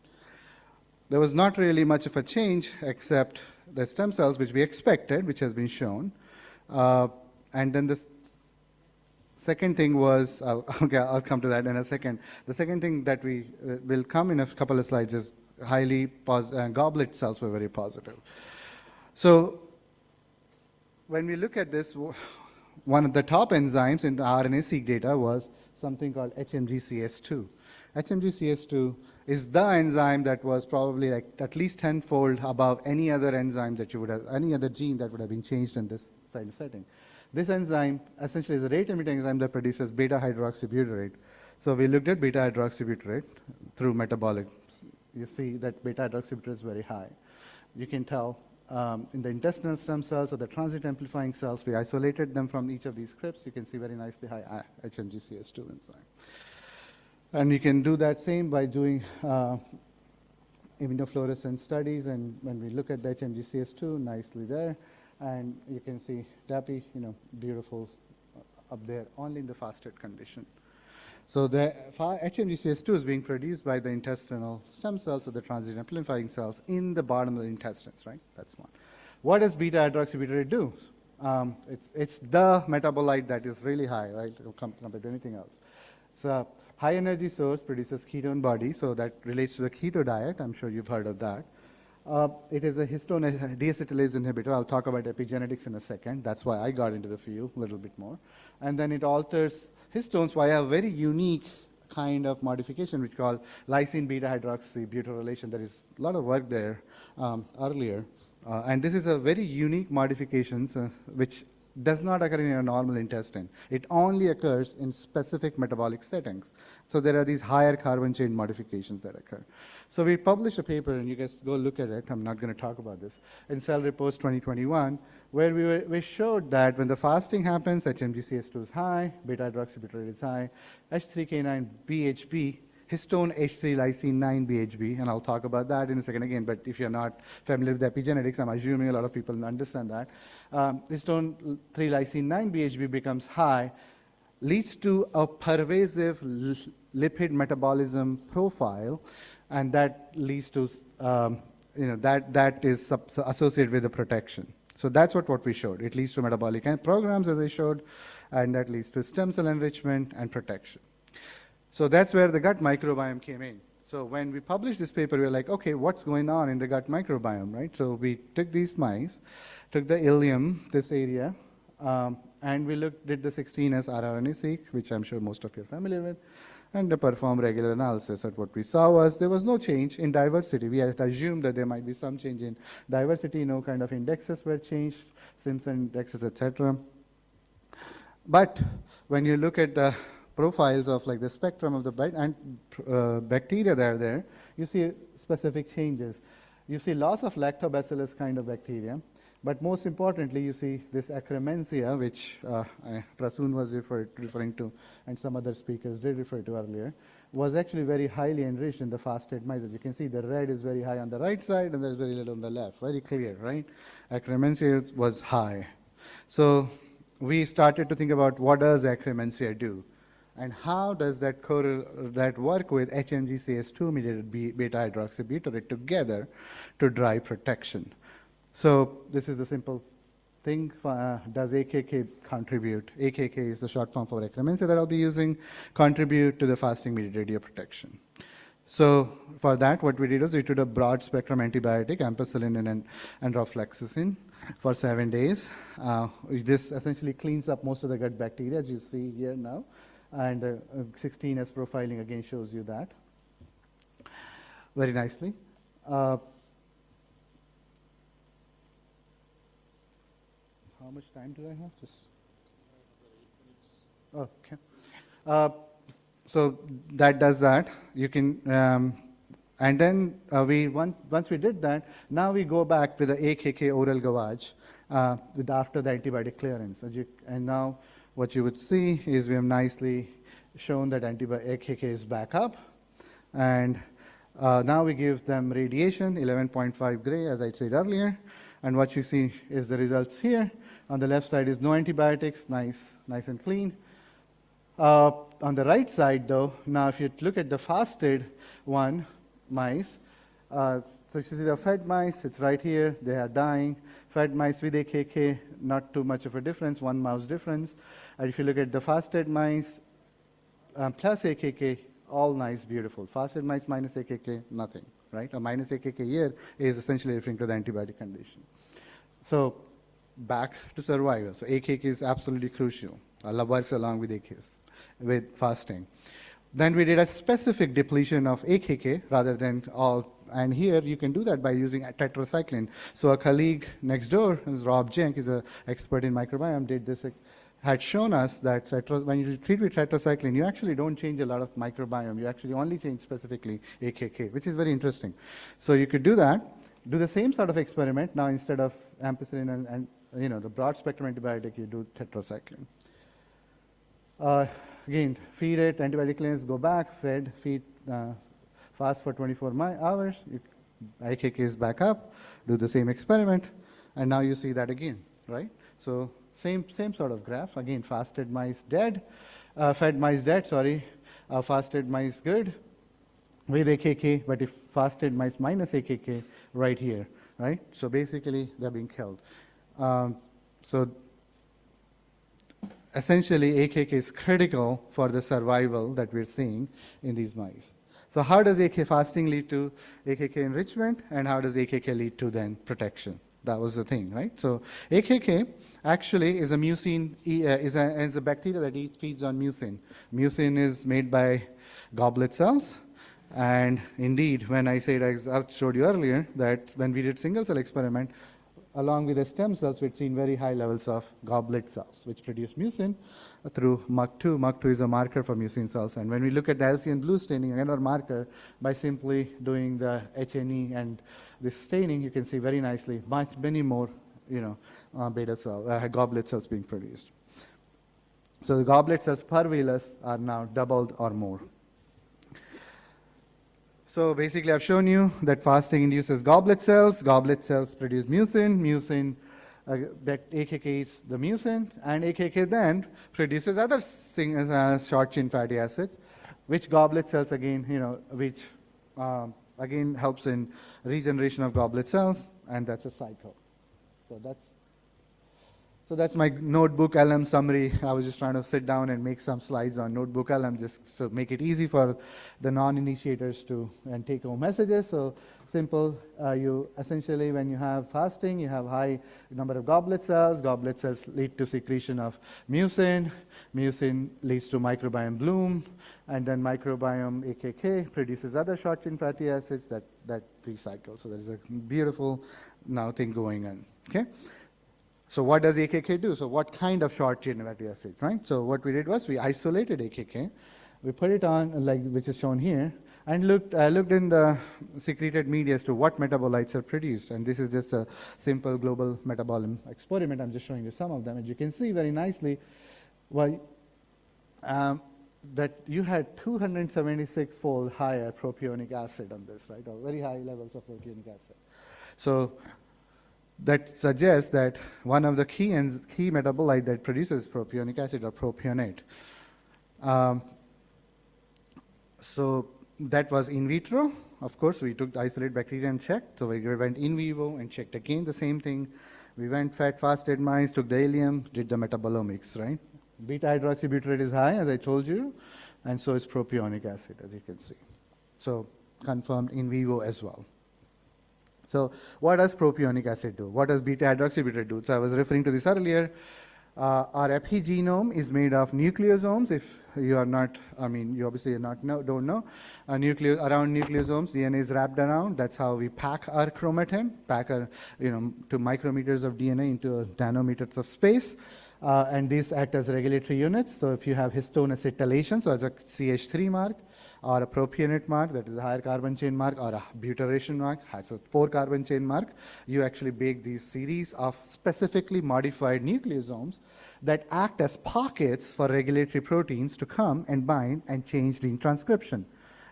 There was not really much of a change except the stem cells, which we expected, which has been shown. And then the second thing was, okay, I'll come to that in a second. The second thing that we will come in a couple of slides is highly goblet cells were very positive. So when we look at this, one of the top enzymes in the RNA-seq data was something called HMGCS2. HMG-CS2 is the enzyme that was probably like at least tenfold above any other enzyme that you would have, any other gene that would have been changed in this setting. This enzyme essentially is a rate-limiting enzyme that produces beta-hydroxybutyrate. So we looked at beta-hydroxybutyrate through metabolic. You see that beta-hydroxybutyrate is very high. You can tell in the intestinal stem cells or the transit amplifying cells, we isolated them from each of these scripts. You can see very nicely high HMG-CS2 enzyme. And you can do that same by doing immunofluorescence studies, and when we look at the HMG-CS2, nicely there, and you can see DAPI, beautiful up there, only in the fasted condition. So the HMG-CS2 is being produced by the intestinal stem cells or the transit amplifying cells in the bottom of the intestines, right? That's one. What does beta-hydroxybutyrate do? It's the metabolite that is really high, right, compared to anything else. So high energy source produces ketone body, so that relates to the keto diet. I'm sure you've heard of that. It is a histone deacetylase inhibitor. I'll talk about epigenetics in a second. That's why I got into the field a little bit more. And then it alters histones via a very unique kind of modification which is called lysine beta-hydroxybutyrylation. There is a lot of work there earlier. And this is a very unique modification which does not occur in a normal intestine. It only occurs in specific metabolic settings. So there are these higher carbon chain modifications that occur. So we published a paper, and you guys go look at it. I'm not going to talk about this, in Cell Reports 2021, where we showed that when the fasting happens, HMG-CS2 is high, beta-hydroxybutyrate is high, H3K9-BHB, histone H3 lysine 9-BHB, and I'll talk about that in a second again, but if you're not familiar with epigenetics, I'm assuming a lot of people understand that. Histone 3 lysine 9-BHB becomes high, leads to a pervasive lipid metabolism profile, and that leads to, that is associated with the protection. So that's what we showed. It leads to metabolic programs, as I showed, and that leads to stem cell enrichment and protection. So that's where the gut microbiome came in. So when we published this paper, we were like, okay, what's going on in the gut microbiome, right? So we took these mice, took the ileum, this area, and we did the 16S rRNA-seq, which I'm sure most of you are familiar with, and performed regular analysis. And what we saw was there was no change in diversity. We had assumed that there might be some change in diversity, no kind of indexes were changed, Simpson indexes, etc. But when you look at the profiles of like the spectrum of the bacteria that are there, you see specific changes. You see loss of lactobacillus kind of bacteria, but most importantly, you see this Akkermansia, which Prasoon was referring to, and some other speakers did refer to earlier, was actually very highly enriched in the fasted mice. As you can see, the red is very high on the right side, and there's very little on the left. Very clear, right? Akkermansia was high. So we started to think about what does Akkermansia do? And how does that work with HMG-CS2 mediated beta-hydroxybutyrate together to drive protection? So this is the simple thing. Does AKK contribute? AKK is the short form for Akkermansia that I'll be using, contribute to the fasting mediated radioprotection. So for that, what we did was we took a broad spectrum antibiotic, ampicillin and rofloxacin, for 7 days. This essentially cleans up most of the gut bacteria, as you see here now. And 16S profiling again shows you that very nicely. How much time do I have? Just okay. So that does that. You can, and then once we did that, now we go back with the AKK oral gavage after the antibiotic clearance. And now what you would see is we have nicely shown that AKK is back up, and now we give them radiation, 11.5 gray, as I said earlier, and what you see is the results here. On the left side is no antibiotics, nice and clean. On the right side, though, now if you look at the fasted mice, so you see the fed mice, it's right here, they are dying. Fed mice with AKK, not too much of a difference, 1 mouse difference. And if you look at the fasted mice plus AKK, all nice, beautiful. Fasted mice minus AKK, nothing, right? A minus AKK here is essentially referring to the antibiotic condition. So back to survival. So AKK is absolutely crucial. Allah works along with AKs, with fasting. Then we did a specific depletion of AKK rather than all, and here you can do that by using a tetracycline. So a colleague next door, Rob Jenk, is an expert in microbiome, did this, had shown us that when you treat with tetracycline, you actually don't change a lot of microbiome. You actually only change specifically AKK, which is very interesting. So you could do that, do the same sort of experiment. Now instead of ampicillin and the broad spectrum antibiotic, you do tetracycline. Again, feed it, antibiotic clearance, go back, feed, fast for 24 hours, AKK is back up, do the same experiment, and now you see that again, right? So same sort of graph. Again, fasted mice dead, fed mice dead, sorry, fasted mice good with AKK, but if fasted mice minus AKK, right here, right? So basically, they're being killed. So essentially, AKK is critical for the survival that we're seeing in these mice. So how does AKK fasting lead to AKK enrichment, and how does AKK lead to then protection? That was the thing, right? So AKK actually is a mucin, is a bacteria that feeds on mucin. Mucin is made by goblet cells, and indeed, when I said, as I showed you earlier, that when we did single cell experiment, along with the stem cells, we'd seen very high levels of goblet cells, which produce mucin through MUC2. MUC2 is a marker for mucin cells. And when we look at the LCN blue staining, another marker, by simply doing the HNE and this staining, you can see very nicely many more beta cell, goblet cells being produced. So the goblet cells per villus are now doubled or more. So basically, I've shown you that fasting induces goblet cells produce mucin, AKK is the mucin, and AKK then produces other short chain fatty acids, which goblet cells again, which again helps in regeneration of goblet cells, and that's a cycle. So that's my notebook LM summary. I was just trying to sit down and make some slides on notebook LM just to make it easy for the non-initiators to take home messages. So simple, you essentially, when you have fasting, you have high number of goblet cells. Goblet cells lead to secretion of mucin. Mucin leads to microbiome bloom, and then microbiome AKK produces other short chain fatty acids that recycle. So there's a beautiful now thing going on. Okay. So what does AKK do? So what kind of short chain fatty acid, right? So what we did was we isolated AKK, we put it on, which is shown here, and looked in the secreted media as to what metabolites are produced. And this is just a simple global metabolism experiment. I'm just showing you some of them. As you can see very nicely, that you had 276-fold higher propionic acid on this, right? Or very high levels of propionic acid. So that suggests that one of the key metabolite that produces propionic acid or propionate. So that was in vitro. Of course, we took the isolated bacteria and checked. So we went in vivo and checked again the same thing. We went fasted mice, took the ileum, did the metabolomics, right? Beta hydroxybutyrate is high, as I told you, and so is propionic acid, as you can see. So confirmed in vivo as well. So what does propionic acid do? What does beta hydroxybutyrate do? So I was referring to this earlier. Our epigenome is made of nucleosomes. If you are not, you obviously don't know. Around nucleosomes, DNA is wrapped around. That's how we pack our chromatin, to micrometers of DNA into nanometers of space. And these act as regulatory units. So if you have histone acetylation, so as a CH3 mark, or a propionate mark, that is a higher carbon chain mark, or a butyration mark, has a 4 carbon chain mark, you actually bake these series of specifically modified nucleosomes that act as pockets for regulatory proteins to come and bind and change gene transcription.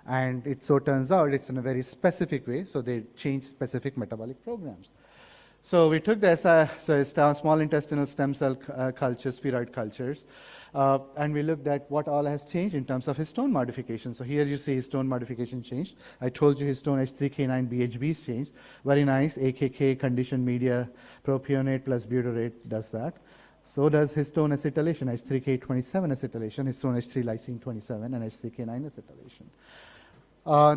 And it so turns out it's in a very specific way, so they change specific metabolic programs. So we took the small intestinal stem cell cultures, spheroid cultures, and we looked at what all has changed in terms of histone modification. So here you see histone modification changed. I told you histone H3K9 BHBs changed. Very nice, AKK conditioned media propionate plus butyrate does that. So does histone acetylation, H3K27 acetylation, histone H3 lysine 27, and H3K9 acetylation.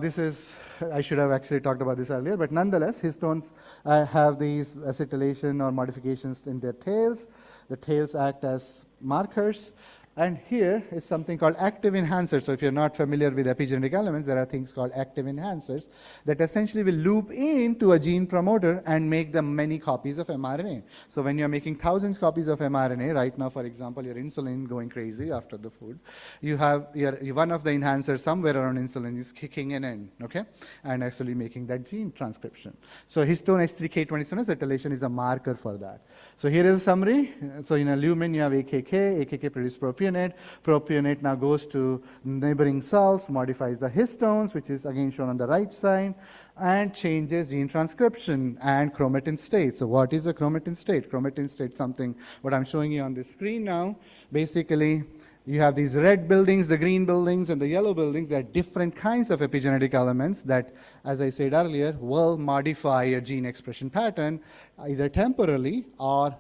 This is, I should have actually talked about this earlier, but nonetheless, histones have these acetylation or modifications in their tails. The tails act as markers. And here is something called active enhancers. So if you're not familiar with epigenetic elements, there are things called active enhancers that essentially will loop into a gene promoter and make them many copies of mRNA. So when you're making thousands copies of mRNA, right now, for example, your insulin going crazy after the food, you have one of the enhancers somewhere around insulin is kicking in, okay, and actually making that gene transcription. So histone H3K27 acetylation is a marker for that. So here is a summary. So in a lumen, you have AKK. AKK produces propionate. Propionate now goes to neighboring cells, modifies the histones, which is again shown on the right side, and changes gene transcription and chromatin state. So what is a chromatin state? Chromatin state, something what I'm showing you on the screen now. Basically, you have these red buildings, the green buildings, and the yellow buildings. They're different kinds of epigenetic elements that, as I said earlier, will modify your gene expression pattern either temporarily or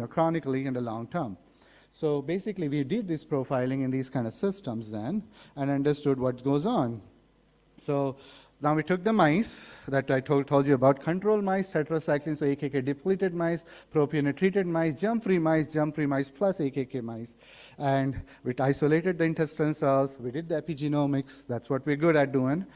chronically in the long term. So basically, we did this profiling in these kind of systems then and understood what goes on. So now we took the mice that I told you about, control mice, tetracycline, so AKK depleted mice, propionate treated mice, germ-free mice plus AKK mice. And we isolated the intestinal cells, we did the epigenomics, that's what we're good at doing.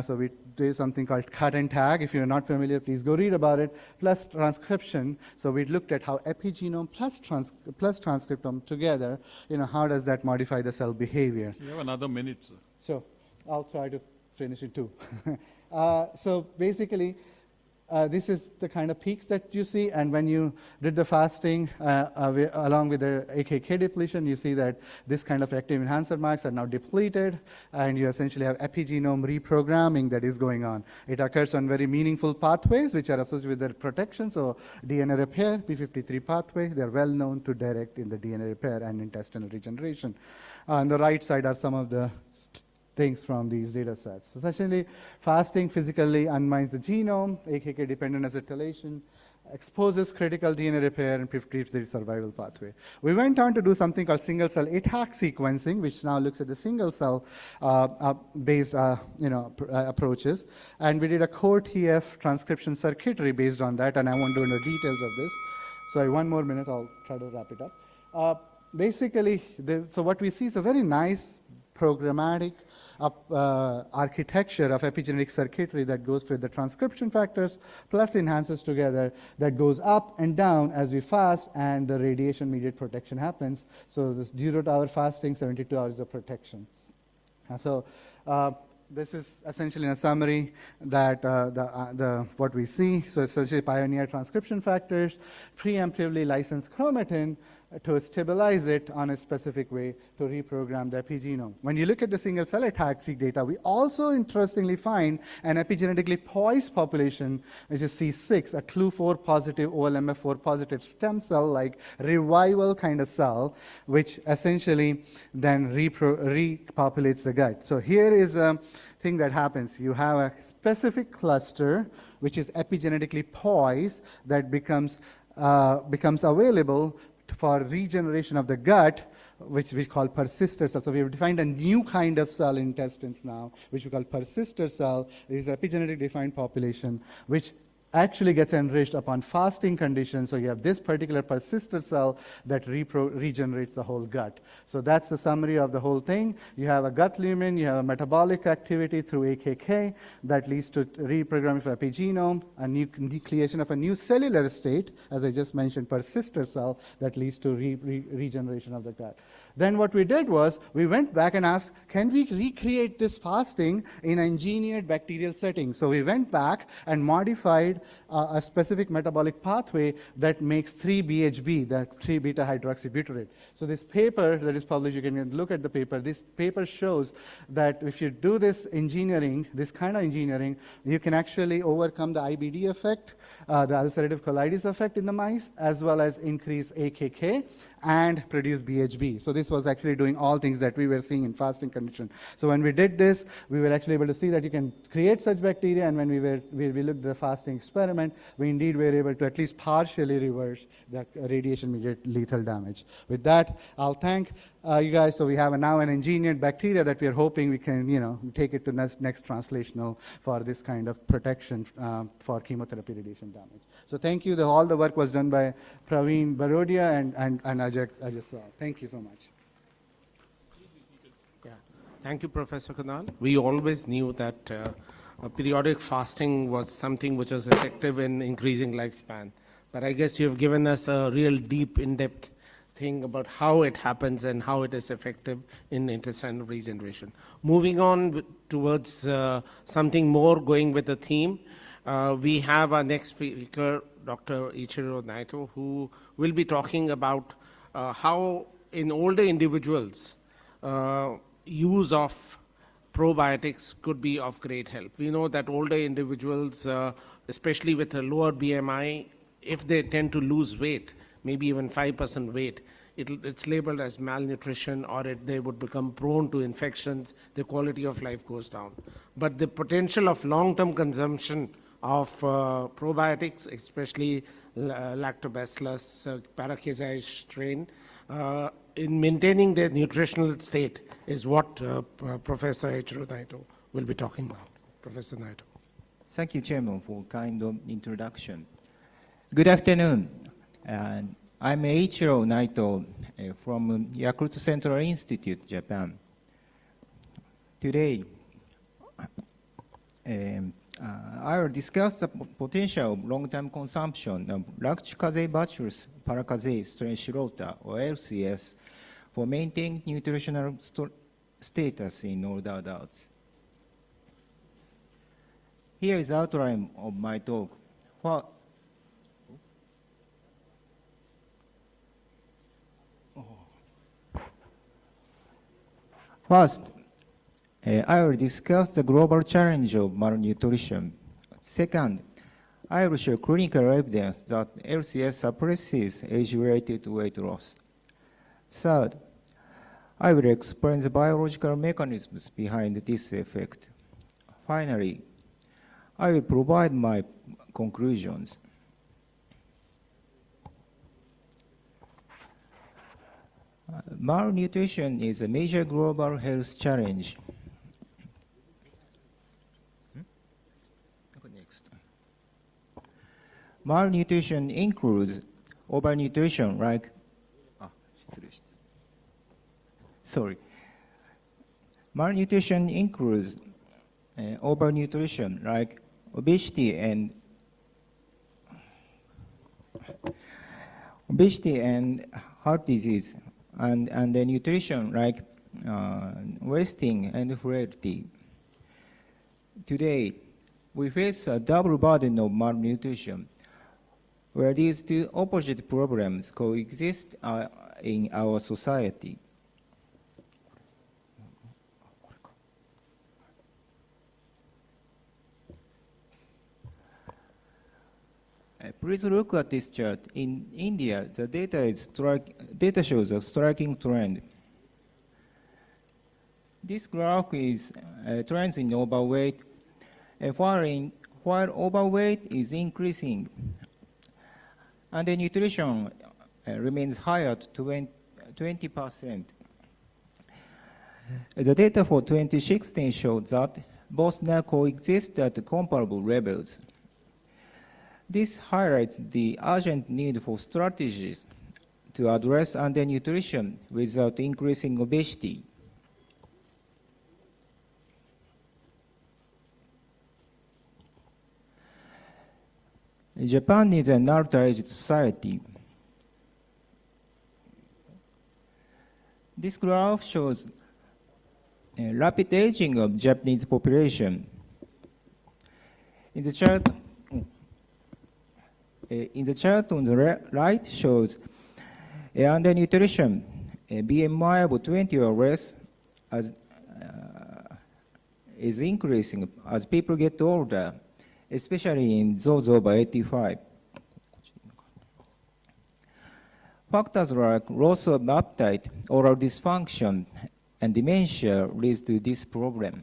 So we did something called cut and tag. If you're not familiar, please go read about it, plus transcription. So we looked at how epigenome plus transcriptome together, how does that modify the cell behavior. You have another minute, sir. So I'll try to finish it too. So basically, this is the kind of peaks that you see, and when you did the fasting along with the AKK depletion, you see that this kind of active enhancer marks are now depleted, and you essentially have epigenome reprogramming that is going on. It occurs on very meaningful pathways which are associated with their protection. So DNA repair, P53 pathway, they're well known to direct in the DNA repair and intestinal regeneration. On the right side are some of the things from these data sets. Essentially, fasting physically unwinds the genome, AKK dependent acetylation, exposes critical DNA repair and P53 survival pathway. We went on to do something called single cell ATAC sequencing, which now looks at the single cell based approaches. And we did a core TF transcription circuitry based on that, and I won't go into details of this. Sorry, one more minute, I'll try to wrap it up. Basically, so what we see is a very nice programmatic architecture of epigenetic circuitry that goes through the transcription factors plus enhancers together that goes up and down as we fast, and the radiation-mediated protection happens. So this 0-hour fasting, 72 hours of protection. So this is essentially a summary that what we see. So essentially pioneer transcription factors, preemptively licensed chromatin to stabilize it on a specific way to reprogram the epigenome. When you look at the single cell ATAC data, we also interestingly find an epigenetically poised population, which is C6, a CLU4 positive, OLMF4 positive stem cell like revival kind of cell, which essentially then repopulates the gut. So here is a thing that happens. You have a specific cluster which is epigenetically poised that becomes available for regeneration of the gut, which we call persister cell. So we have defined a new kind of cell in intestines now, which we call persister cell. It is an epigenetically defined population, which actually gets enriched upon fasting conditions. So you have this particular persister cell that regenerates the whole gut. So that's the summary of the whole thing. You have a gut lumen, you have a metabolic activity through AKK that leads to reprogramming of epigenome, a new nucleation of a new cellular state, as I just mentioned, persister cell that leads to regeneration of the gut. Then what we did was we went back and asked, can we recreate this fasting in an engineered bacterial setting? So we went back and modified a specific metabolic pathway that makes 3-BHB, that 3-beta hydroxybutyrate. So this paper that is published, you can look at the paper. This paper shows that if you do this engineering, this kind of engineering, you can actually overcome the IBD effect, the ulcerative colitis effect in the mice, as well as increase AKK and produce BHB. So this was actually doing all things that we were seeing in fasting condition. So when we did this, we were actually able to see that you can create such bacteria, and when we looked at the fasting experiment, we indeed were able to at least partially reverse the radiation-mediated lethal damage. With that, I'll thank you guys. So we have now an engineered bacteria that we are hoping we can, take it to next translational for this kind of protection for chemotherapy radiation damage. So thank you. All the work was done by Praveen Barodia and Ajay. Thank you so much. Thank you, Professor Kunal. We always knew that periodic fasting was something which was effective in increasing lifespan. But I guess you've given us a real deep, in-depth thing about how it happens and how it is effective in intestinal regeneration. Moving on towards something more going with the theme, we have our next speaker, Dr. Ichiro Naito, who will be talking about how in older individuals, use of probiotics could be of great help. We know that older individuals, especially with a lower BMI, if they tend to lose weight, maybe even 5% weight, it's labeled as malnutrition, or they would become prone to infections, the quality of life goes down. But the potential of long-term consumption of probiotics, especially Lactobacillus paracasei strain, in maintaining their nutritional state is what Professor Ichiro Naito will be talking about. Professor Naito. Thank you, Chairman, for kind of introduction. Good afternoon. I'm Ichiro Naito from Yakult Central Institute, Japan. Today, I will discuss the potential of long-term consumption of Lactobacillus paracasei strain Shirota, or LCS, for maintaining nutritional status in older adults. Here is the outline of my talk. First, I will discuss the global challenge of malnutrition. Second, I will show clinical evidence that LCS suppresses age-related weight loss. Third, I will explain the biological mechanisms behind this effect. Finally, I will provide my conclusions. Malnutrition is a major global health challenge. Malnutrition includes overnutrition like Malnutrition includes overnutrition like obesity and heart disease, and the nutrition like wasting and frailty. Today, we face a double burden of malnutrition, where these two opposite problems coexist in our society. Please look at this chart. In India, the data shows a striking trend. This graph is trends in overweight, while overweight is increasing, and the nutrition remains high at 20%. The data for 2016 showed that both now coexist at comparable levels. This highlights the urgent need for strategies to address undernutrition without increasing obesity. Japan is an ultra-aged society. This graph shows rapid aging of Japanese population. In the chart on the right shows undernutrition, BMI of 20 or less is increasing as people get older, especially in those over 85. Factors like loss of appetite, oral dysfunction, and dementia leads to this problem.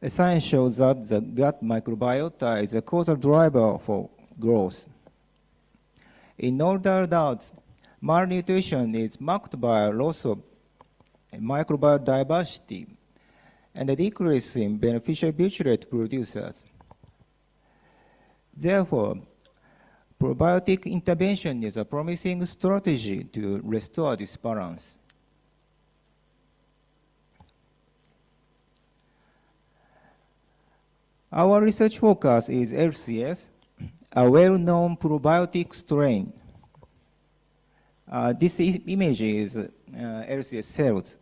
The science shows that the gut microbiota is a causal driver for growth. In older adults, malnutrition is marked by a loss of microbiome diversity and a decrease in beneficial butyrate producers. Therefore, probiotic intervention is a promising strategy to restore this balance. Our research focus is LCS, a well-known probiotic strain. This image is LCS cells.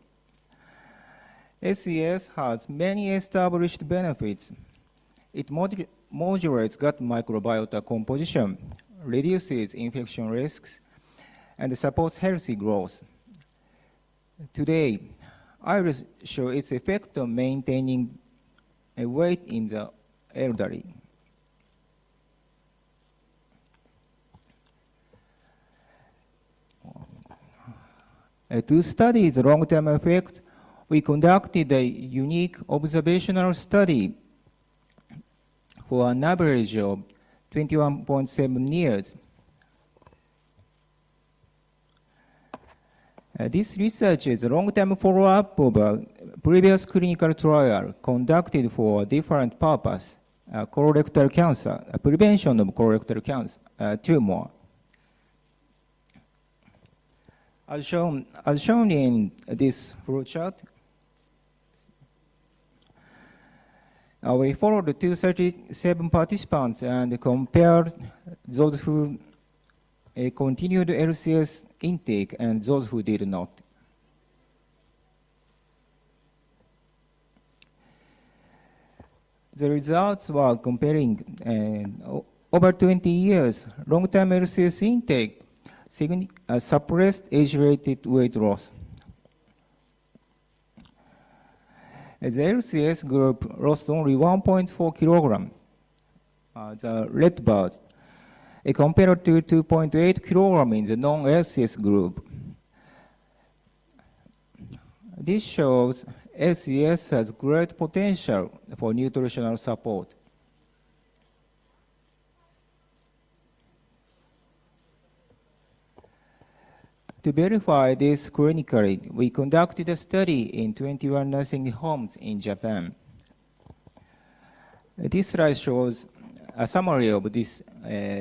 LCS has many established benefits. It modulates gut microbiota composition, reduces infection risks, and supports healthy growth. Today, I will show its effect on maintaining a weight in the elderly. To study the long-term effect, we conducted a unique observational study for an average of 21.7 years. This research is a long-term follow-up of a previous clinical trial conducted for a different purpose, colorectal cancer, prevention of colorectal cancer tumor. As shown in this flowchart, we followed the 237 participants and compared those who continued LCS intake and those who did not. The results were comparing over 20 years long-term LCS intake suppressed age-related weight loss. The LCS group lost only 1.4 kilogram, the red bars, compared to 2.8 kilogram in the non-LCS group. This shows LCS has great potential for nutritional support. To verify this clinically, we conducted a study in 21 nursing homes in Japan. This slide shows a summary of this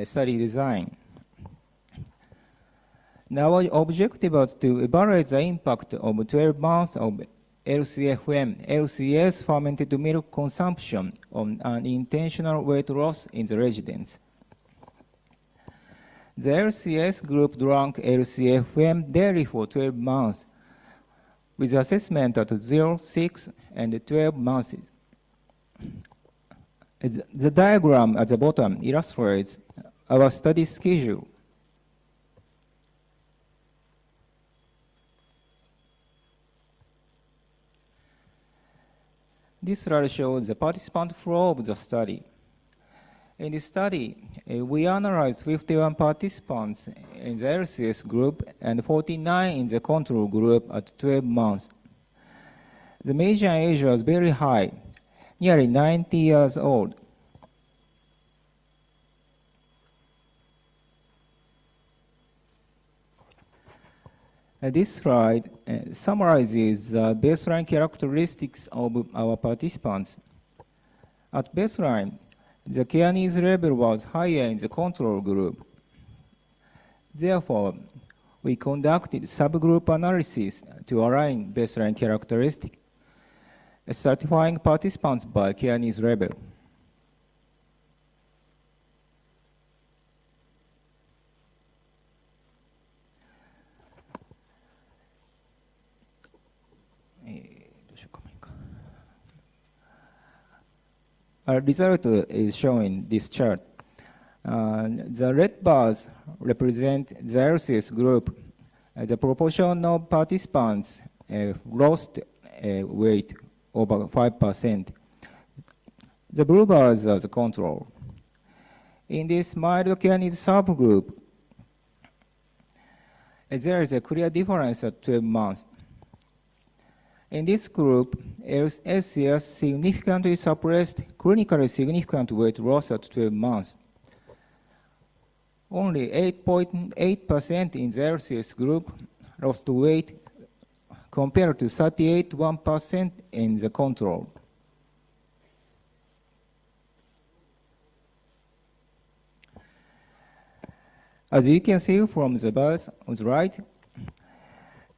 study design. Now, our objective was to evaluate the impact of 12 months of LCS fermented milk consumption on unintentional weight loss in the residents. The LCS group drank LCFM daily for 12 months with assessment at 0, 6, and 12 months. The diagram at the bottom illustrates our study schedule. This slide shows the participant flow of the study. In this study, we analyzed 51 participants in the LCS group and 49 in the control group at 12 months. The median age was very high, nearly 90 years old. This slide summarizes the baseline characteristics of our participants. At baseline, the care needs level was higher in the control group. Therefore, we conducted subgroup analysis to align baseline characteristics, stratifying participants by care needs level. Our result is shown in this chart. The red bars represent the LCS group. The proportion of participants lost weight over 5%. The blue bars are the control. In this mild care needs subgroup, there is a clear difference at 12 months. In this group, LCS significantly suppressed clinically significant weight loss at 12 months. Only 8.8% in the LCS group lost weight compared to 38.1% in the control. As you can see from the bars on the right,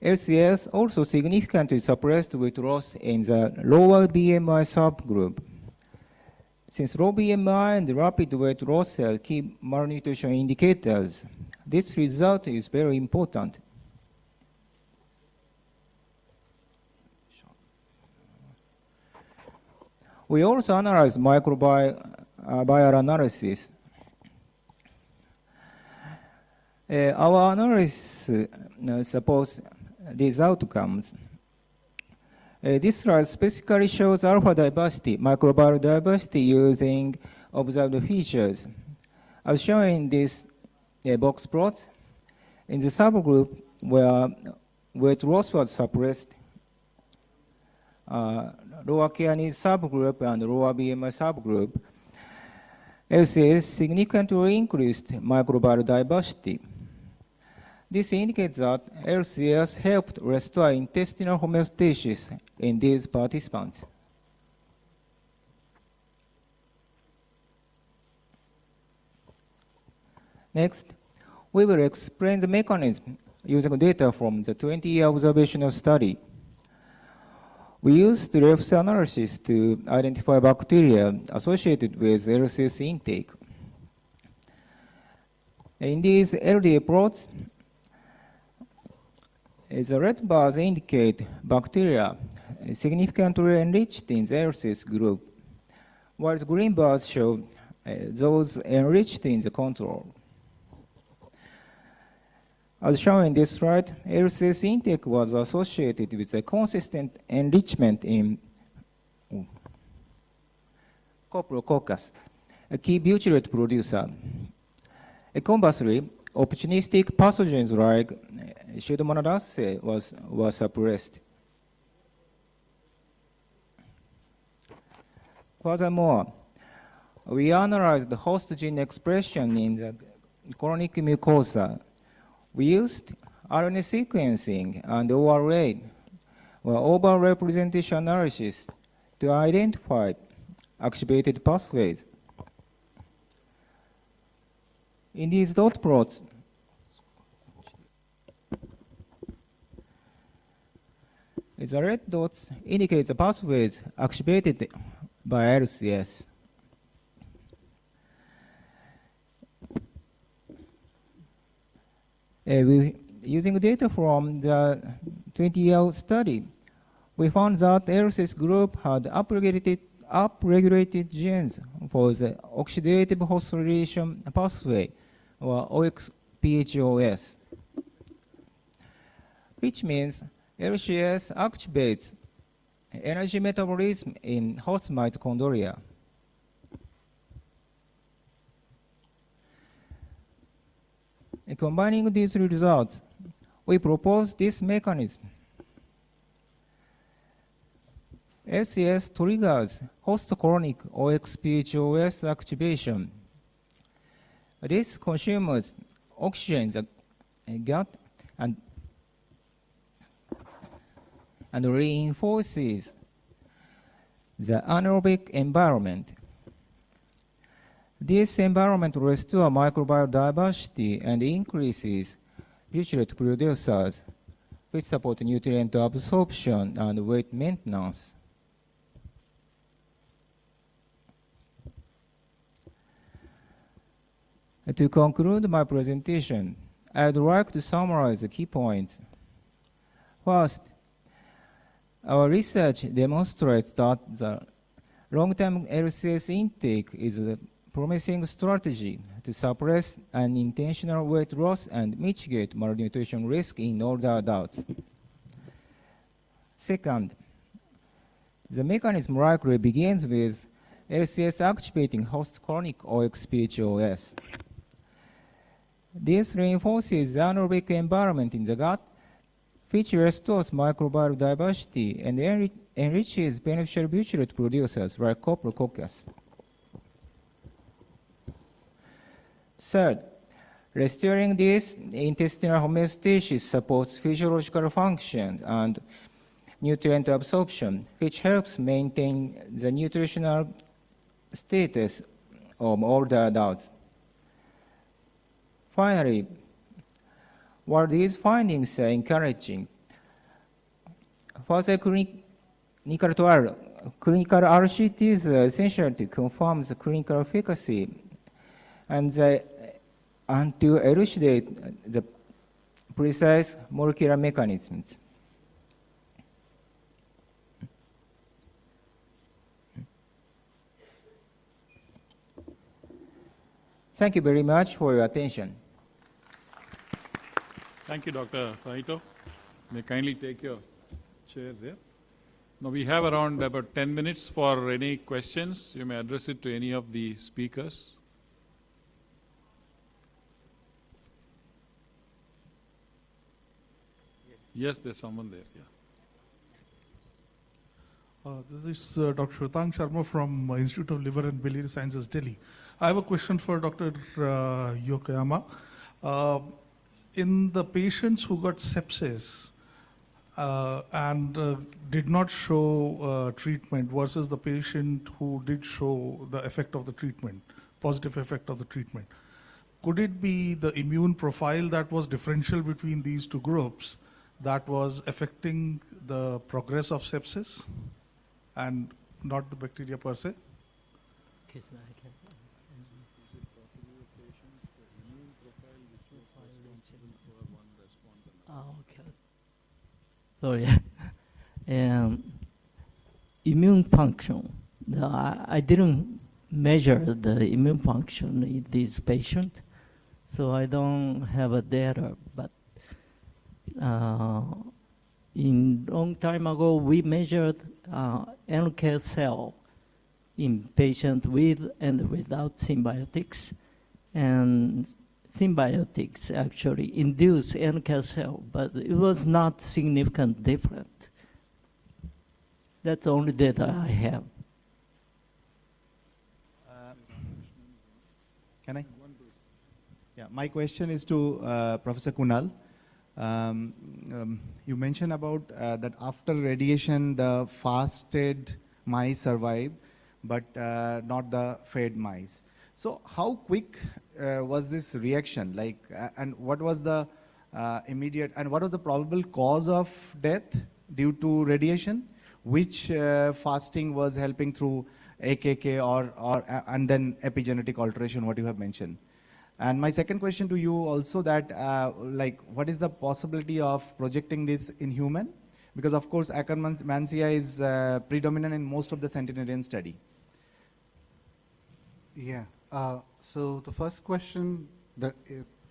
LCS also significantly suppressed weight loss in the lower BMI subgroup. Since low BMI and rapid weight loss are key malnutrition indicators, this result is very important. We also analyzed microbial analysis. Our analysis supports these outcomes. This slide specifically shows alpha diversity, microbial diversity using observed features. As shown in this box plot, in the subgroup where weight loss was suppressed, lower care needs subgroup and lower BMI subgroup, LCS significantly increased microbial diversity. This indicates that LCS helped restore intestinal homeostasis in these participants. Next, we will explain the mechanism using data from the 20-year observational study. We used refs analysis to identify bacteria associated with LCS intake. In these LDA plots, the red bars indicate bacteria significantly enriched in the LCS group, while the green bars show those enriched in the control. As shown in this slide, LCS intake was associated with a consistent enrichment in Coprococcus, a key butyrate producer. Conversely, opportunistic pathogens like Pseudomonas were suppressed. Furthermore, we analyzed the host gene expression in the chronic mucosa. We used RNA sequencing and ORA, or overrepresentation analysis, to identify activated pathways. In these dot plots, the red dots indicate the pathways activated by LCS. Using data from the 20-year study, we found that LCS group had upregulated genes for the oxidative phosphorylation pathway, or OXPHOS, which means LCS activates energy metabolism in host mitochondria. In combining these results, we propose this mechanism. LCS triggers host chronic OXPHOS activation. This consumes oxygen in the gut and reinforces the anaerobic environment. This environment restores microbial diversity and increases butyrate producers, which support nutrient absorption and weight maintenance. To conclude my presentation, I'd like to summarize the key points. First, our research demonstrates that the long-term LCS intake is a promising strategy to suppress unintentional weight loss and mitigate malnutrition risk in older adults. Second, the mechanism likely begins with LCS activating host chronic OXPHOS. This reinforces the anaerobic environment in the gut, which restores microbial diversity and enriches beneficial butyrate producers like Coprococcus. Third, restoring this intestinal homeostasis supports physiological functions and nutrient absorption, which helps maintain the nutritional status of older adults. Finally, while these findings are encouraging, further clinical trial, clinical RCTs are essential to confirm the clinical efficacy and to elucidate the precise molecular mechanisms. Thank you very much for your attention. Thank you, Dr. Fahito. May kindly take your chair there. Now we have around about 10 minutes for any questions. You may address it to any of the speakers. Yes, there's someone there, yeah. This is Dr. Shwetang Sharma from Institute of Liver and Biliary Sciences, Delhi. I have a question for Dr. Yokoyama. In the patients who got sepsis and did not show treatment versus the patient who did show the effect of the treatment, positive effect of the treatment, could it be the immune profile that was differential between these two groups that was affecting the progress of sepsis and not the bacteria per se? Sorry. Immune function. I didn't measure the immune function in this patient, so I don't have a data. But in long time ago, we measured NK cell in patient with and without symbiotics, and symbiotics actually induce NK cell, but it was not significant different. That's the only data I have. Can I? Yeah, my question is to Professor Kunal. You mentioned about that after radiation, the fasted mice survived, but not the fed mice. So how quick was this reaction? Like, and what was the immediate, and what was the probable cause of death due to radiation? Which fasting was helping through AKK or and then epigenetic alteration, what you have mentioned? And my second question to you also that, like, what is the possibility of projecting this in human? Because of course, Akkermansia is predominant in most of the centenarian study. Yeah. So the first question,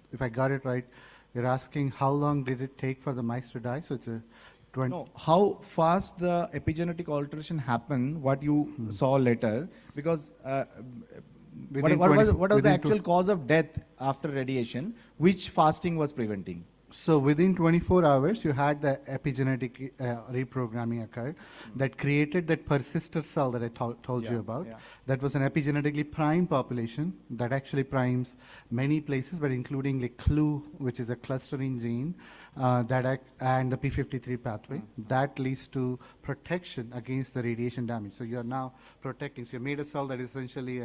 if I got it right, you're asking how long did it take for the mice to die? So it's a 20. No, how fast the epigenetic alteration happened, what you saw later, because what was the actual cause of death after radiation, which fasting was preventing? So within 24 hours, you had the epigenetic reprogramming occurred that created that persister cell that I told you about. Yeah. That was an epigenetically primed population that actually primes many places, but including like CLU, which is a clustering gene, and the P53 pathway. That leads to protection against the radiation damage. So you are now protecting. So you made a cell that is essentially,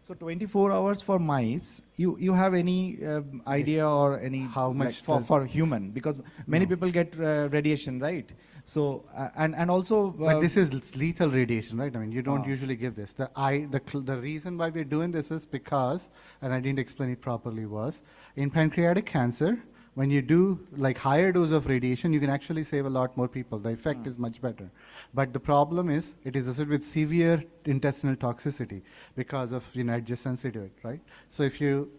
so 24 hours for mice, you have any idea or any how much for human? Because many people get radiation, right? So and also, but this is lethal radiation, right? I mean, you don't usually give this. The reason why we're doing this is because, and I didn't explain it properly, was in pancreatic cancer, when you do like higher dose of radiation, you can actually save a lot more people. The effect is much better. But the problem is it is associated with severe intestinal toxicity because of adjacency to it, right? So if you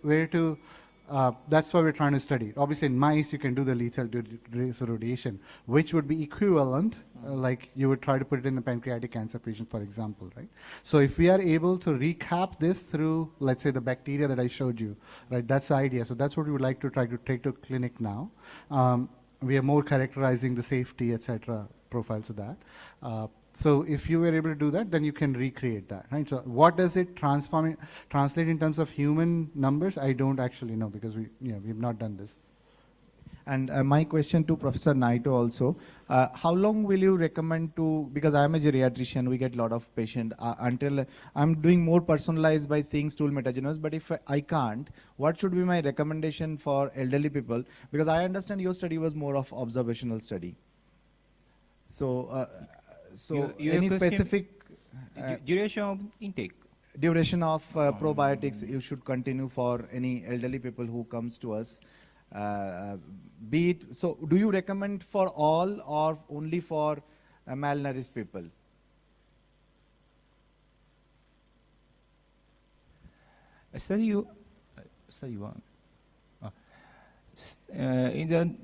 were to, that's why we're trying to study. Obviously in mice you can do the lethal radiation, which would be equivalent, like you would try to put it in the pancreatic cancer patient, for example, right? So if we are able to recap this through, let's say, the bacteria that I showed you, right? That's the idea. So that's what we would like to try to take to clinic now. We are more characterizing the safety, etc., profiles of that. So if you were able to do that, then you can recreate that, right? So what does it translate in terms of human numbers? I don't actually know because we've not done this. And my question to Professor Naito also, how long will you recommend to, because I am a geriatrician, we get a lot of patients, until I'm doing more personalized by seeing stool metagenomics, but if I can't, what should be my recommendation for elderly people? Because I understand your study was more of observational study. So, Your any question- specific duration of intake? duration of probiotics you should continue for any elderly people who comes to us, be it, so do you recommend for all or only for malnourished people? Study one. In the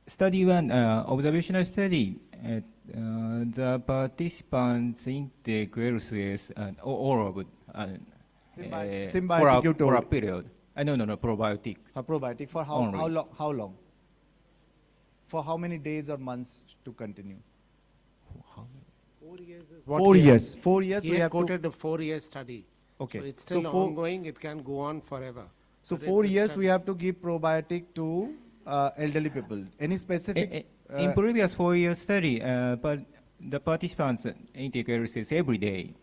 study one, observational study, the participants intake LCS and all of Symbiotic you for a told. period. No, probiotic. A probiotic for how Only. long? How long? For how many days or months to continue? 4 years is 4 years. 4 years He we had have quoted to. a 4-year study. Okay. So it's still So four- ongoing, it can go on forever. So But 4 it's a years study. we have to give probiotic to elderly people. Any specific? In previous 4-year study, but the participants intake LCS every day.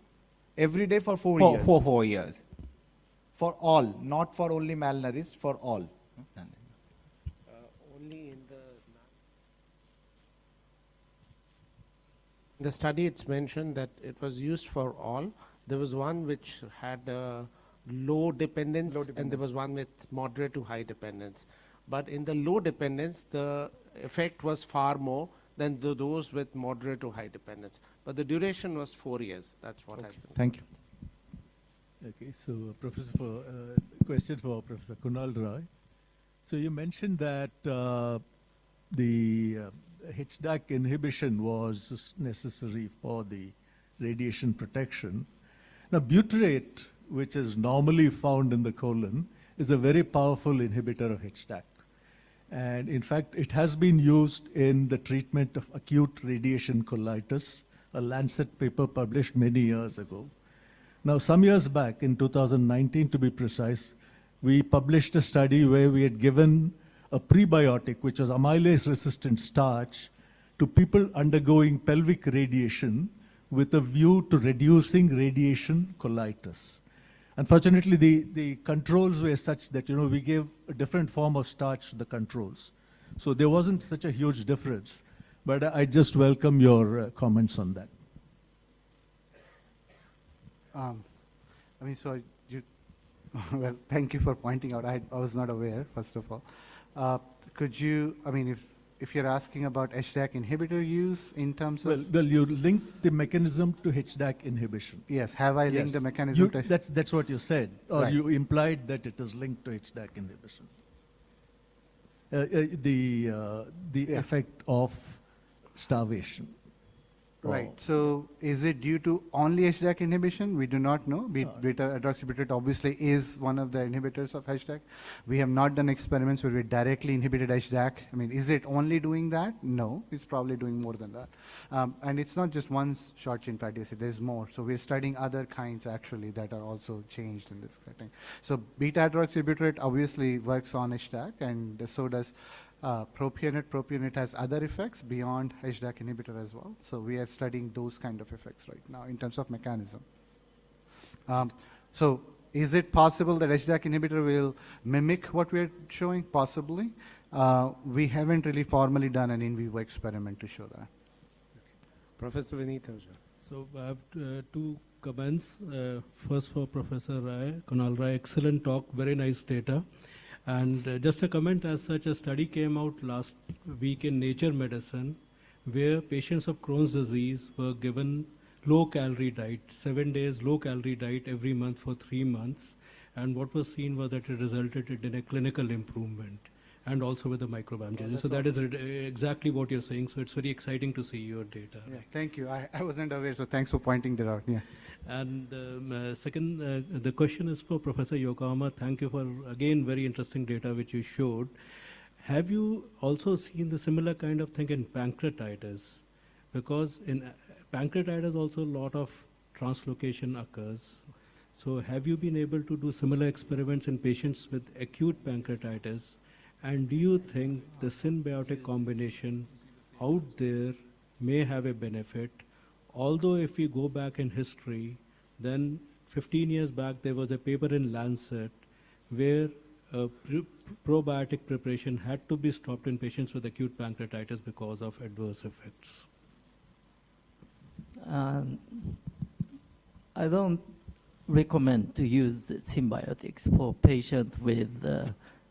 Every day for 4 For years. for 4 years. For all, not for only malnourished, for all. Only in the study it's mentioned that it was used for all. There was one which had low dependence, and there was one with moderate to high dependence. But in the low dependence, the effect was far more than those with moderate to high dependence. But the duration was 4 years. That's what has been. Thank you. Okay, so question for Professor Kunal Roy. So you mentioned that the HDAC inhibition was necessary for the radiation protection. Now, butyrate, which is normally found in the colon, is a very powerful inhibitor of HDAC. And in fact, it has been used in the treatment of acute radiation colitis, a Lancet paper published many years ago. Now, some years back, in 2019 to be precise, we published a study where we had given a prebiotic, which was amylase-resistant starch, to people undergoing pelvic radiation with a view to reducing radiation colitis. Unfortunately, the controls were such that, we gave a different form of starch to the controls. So there wasn't such a huge difference. But I just welcome your comments on that. So well, thank you for pointing out. I was not aware, first of all. Could you, if you're asking about HDAC inhibitor use in terms of... Well, you linked the mechanism to HDAC inhibition. Yes, have I linked the mechanism to... That's what you said, or Right. you implied that it is linked to HDAC inhibition. The effect of starvation. Right. So is it due to only HDAC inhibition? We do not know. Beta-hydroxybutyrate obviously is one of the inhibitors of HDAC. We have not done experiments where we directly inhibited HDAC. Is it only doing that? No, it's probably doing more than that. And it's not just one short chain fatty acid, there's more. So we're studying other kinds actually that are also changed in this setting. So beta-hydroxybutyrate obviously works on HDAC, and so does propionate. Propionate has other effects beyond HDAC inhibitor as well. So we are studying those kind of effects right now in terms of mechanism. So is it possible that HDAC inhibitor will mimic what we are showing? Possibly. We haven't really formally done an in vivo experiment to show that. Professor Vinita. So I have two comments. First for Professor Rai, Kunal Rai, excellent talk, very nice data. And just a comment as such, a study came out last week in Nature Medicine where patients of Crohn's disease were given low-calorie diet, 7 days low-calorie diet every month for 3 months. And what was seen was that it resulted in a clinical improvement and also with the microbiome changes. So that is exactly what you're saying. So it's very exciting to see your data. Yeah, thank you. I wasn't aware, so thanks for pointing that out. Yeah. And second, the question is for Professor Yokohama. Thank you for, again, very interesting data which you showed. Have you also seen the similar kind of thing in pancreatitis? Because in pancreatitis also a lot of translocation occurs. So have you been able to do similar experiments in patients with acute pancreatitis? And do you think the symbiotic combination out there may have a benefit? Although if we go back in history, then 15 years back there was a paper in Lancet where probiotic preparation had to be stopped in patients with acute pancreatitis because of adverse effects. I don't recommend to use symbiotics for patients with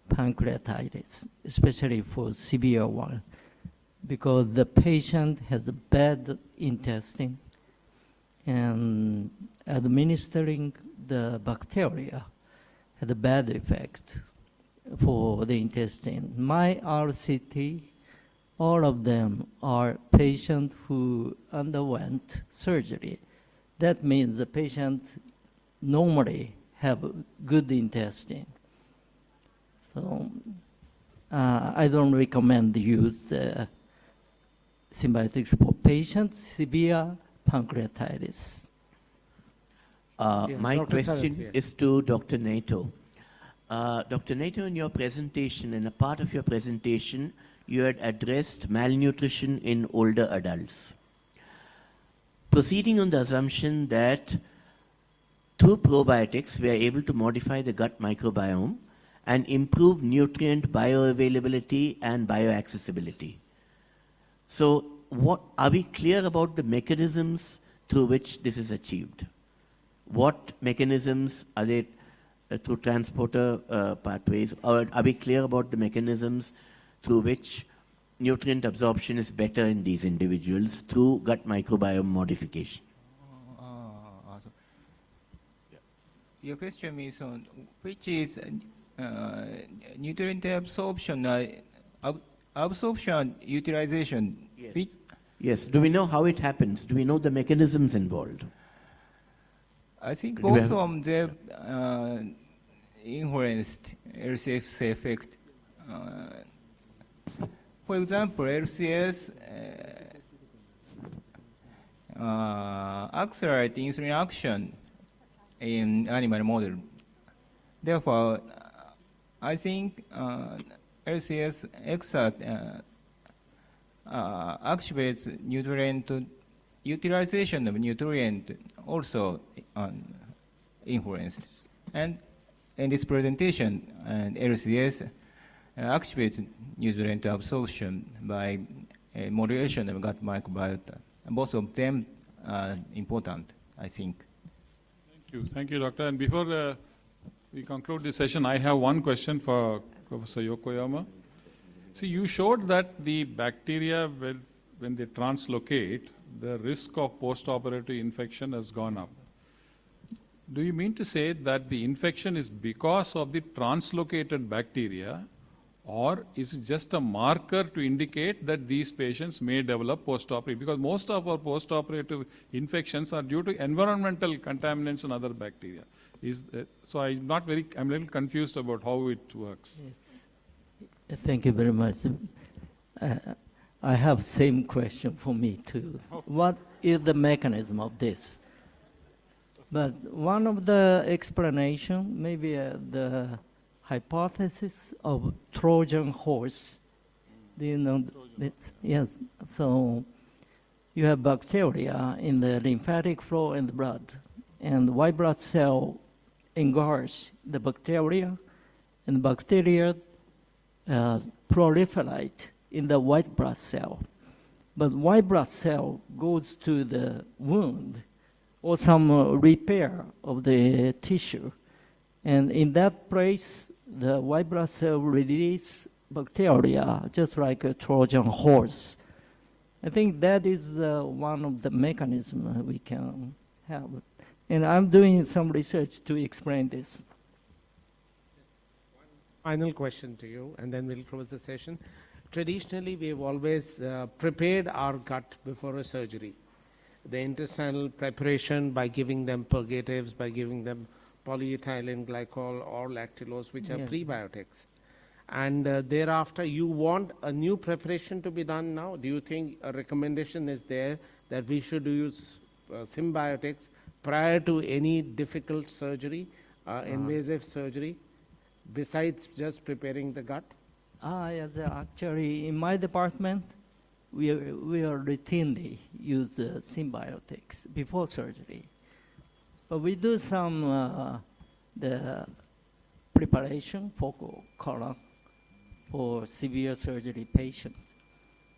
pancreatitis, especially for severe one, because the patient has a bad intestine, and administering the bacteria had a bad effect for the intestine. My RCT, all of them are patients who underwent surgery. That means the patient normally have a good intestine. So I don't recommend use symbiotics for patients severe pancreatitis. My question is to Dr. Nato. Dr. Nato, in your presentation, in a part of your presentation, you had addressed malnutrition in older adults. Proceeding on the assumption that through probiotics, we are able to modify the gut microbiome and improve nutrient bioavailability and bioaccessibility. So what are we clear about the mechanisms through which this is achieved? What mechanisms are they through transporter pathways, or are we clear about the mechanisms through which nutrient absorption is better in these individuals through gut microbiome modification? Your question is on which is nutrient absorption, absorption utilization. Yes. Yes. Do we know how it happens? Do we know the mechanisms involved? I think both of them influenced LCS effect. For example, LCS accelerate insulin action in animal model. Therefore, I think LCS activates nutrient utilization of nutrient also influenced. And in this presentation, LCS activates nutrient absorption by modulation of gut microbiota. Both of them are important, I think. Thank you, Doctor. And before we conclude this session, I have one question for Professor Yokoyama. See, you showed that the bacteria, when they translocate, the risk of post-operative infection has gone up. Do you mean to say that the infection is because of the translocated bacteria, or is it just a marker to indicate that these patients may develop post-operative? Because most of our post-operative infections are due to environmental contaminants and other bacteria. So I'm a little confused about how it works. Yes. Thank you very much. I have same question for me too. What is the mechanism of this? But one of the explanation, maybe the hypothesis of Trojan horse. Do you know that? Yes. So you have bacteria in the lymphatic flow in the blood, and white blood cell engulfs the bacteria, and bacteria proliferate in the white blood cell. But white blood cell goes to the wound or some repair of the tissue. And in that place, the white blood cell release bacteria, just like a Trojan horse. I think that is one of the mechanisms we can have. And I'm doing some research to explain this. Final question to you, and then we'll close the session. Traditionally, we've always prepared our gut before a surgery. The intestinal preparation by giving them purgatives, by giving them polyethylene glycol or lactulose, which are prebiotics. And thereafter, you want a new preparation to be done now? Do you think a recommendation is there that we should use symbiotics prior to any difficult surgery, invasive surgery, besides just preparing the gut? Actually, in my department, we are routinely use symbiotics before surgery. But we do some the preparation for colon for severe surgery patients.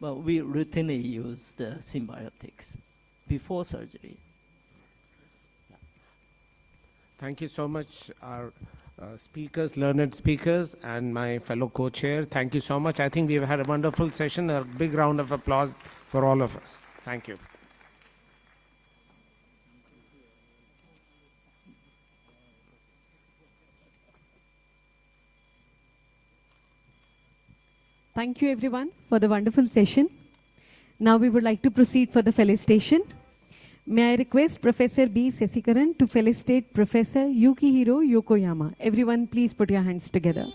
But we routinely use the symbiotics before surgery. Thank you so much, our speakers, learned speakers, and my fellow co-chair. Thank you so much. I think we've had a wonderful session. A big round of applause for all of us. Thank you. Thank you everyone for the wonderful session. Now we would like to proceed for the felicitation. May I request Professor B. Sesikaran to felicitate Professor Yukihiro Yokoyama. Everyone please put your hands together.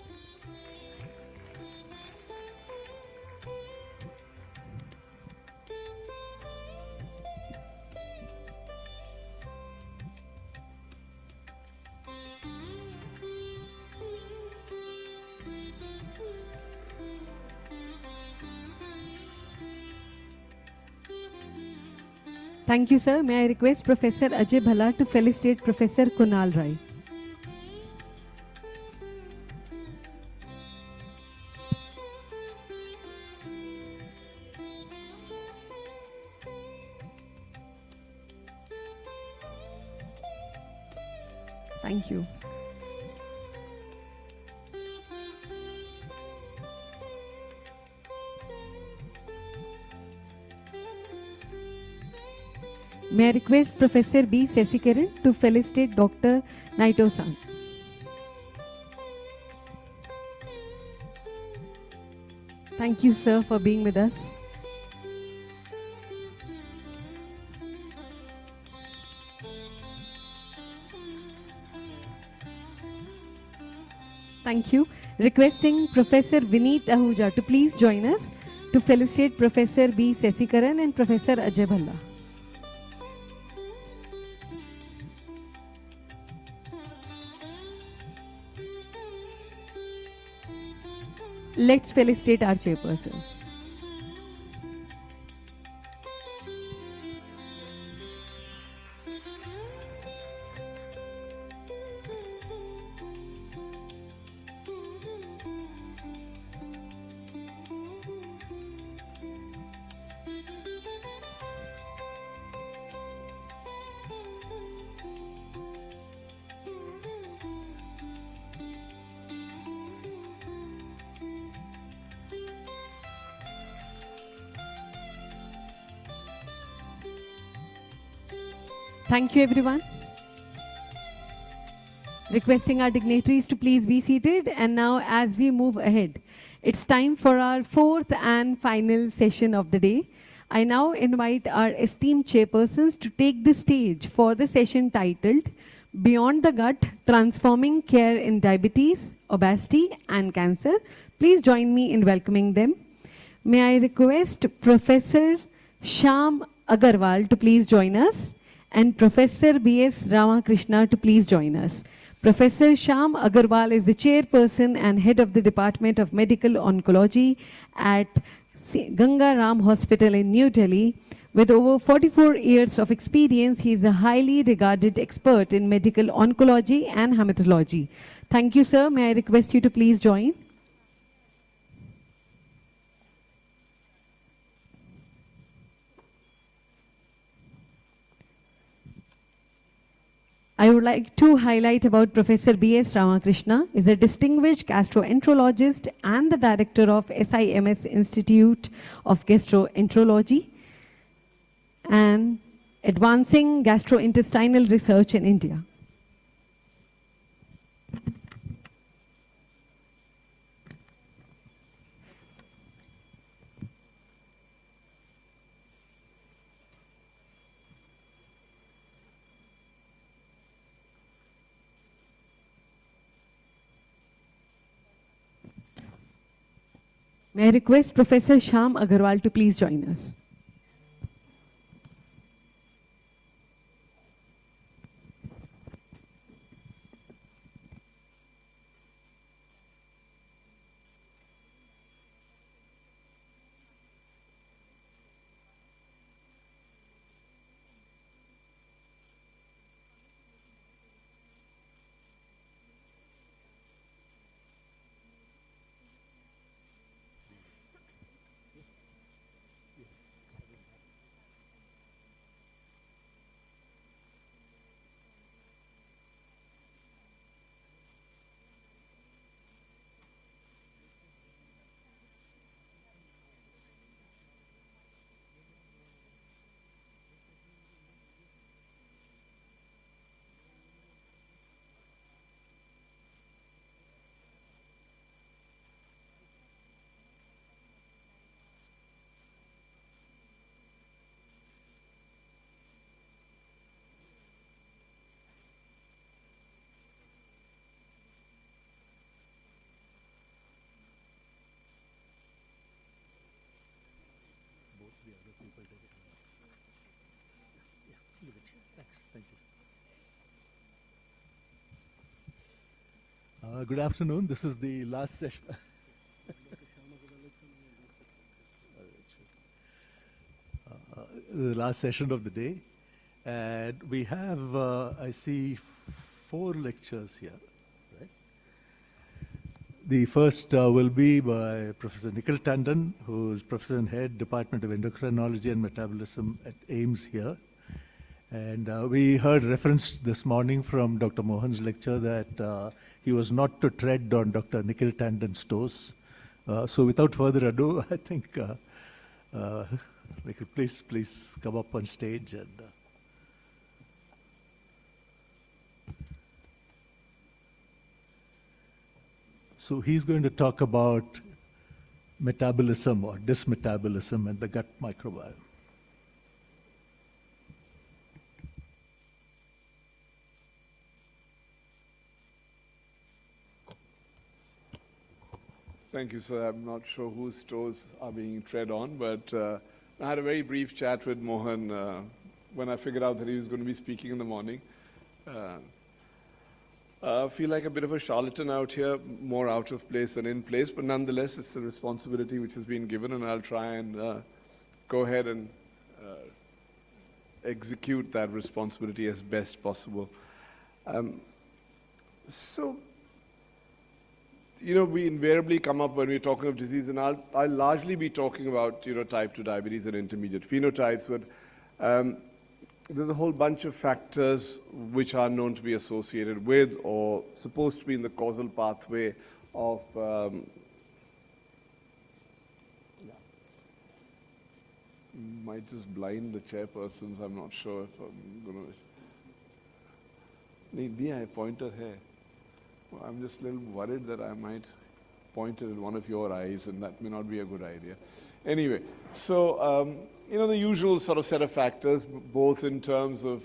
Thank you, sir. May I request Professor Ajay Bhala to felicitate Professor Kunal Rai. Thank you. May I request Professor B. Sesikaran to felicitate Dr. Naito-san. Thank you, sir, for being with us. Thank you. Requesting Professor Vineet Ahuja to please join us to felicitate Professor B. Sesikaran and Professor Ajay Bhalla. Let's felicitate our chairpersons. Thank you, everyone. Requesting our dignitaries to please be seated. And now, as we move ahead, it's time for our fourth and final session of the day. I now invite our esteemed chairpersons to take the stage for the session titled Beyond the Gut, Transforming Care in Diabetes, Obesity and Cancer. Please join me in welcoming them. May I request Professor Shyam Agarwal to please join us, and Professor B.S. Ramakrishna to please join us. Professor Shyam Agarwal is the chairperson and head of the Department of Medical Oncology at Ganga Ram Hospital in New Delhi. With over 44 years of experience, he is a highly regarded expert in medical oncology and hematology. Thank you, sir. May I request you to please join? I would like to highlight about Professor B.S. Ramakrishna. He is a distinguished gastroenterologist and the director of SIMS Institute of Gastroenterology and advancing gastrointestinal research in India. May I request Professor Shyam Agarwal to please join us. Good afternoon. This is the last session. The last session of the day. And we have, I see, 4 lectures here. Right? The first will be by Professor Nikhil Tandon, who is Professor and Head, Department of Endocrinology and Metabolism at AIIMS here. And we heard reference this morning from Dr. Mohan's lecture that he was not to tread on Dr. Nikhil Tandon's toes. So without further ado, I think Nikhil, please come up on stage. And so he's going to talk about metabolism or dysmetabolism and the gut microbiome. Thank you, sir. I'm not sure whose toes are being tread on, but I had a very brief chat with Mohan when I figured out that he was going to be speaking in the morning. I feel like a bit of a charlatan out here, more out of place than in place, but nonetheless, it's a responsibility which has been given, and I'll try and go ahead and execute that responsibility as best possible. So, you know, we invariably come up when we're talking of disease, and I'll largely be talking about, you know, type 2 diabetes and intermediate phenotypes, but there's a whole bunch of factors which are known to be associated with or supposed to be in the causal pathway of might just blind the chairpersons. I'm not sure if I'm going to. Nahi diya hai, pointer hai. I'm just a little worried that I might point it at one of your eyes, and that may not be a good idea. Anyway, so, you know, the usual sort of set of factors, both in terms of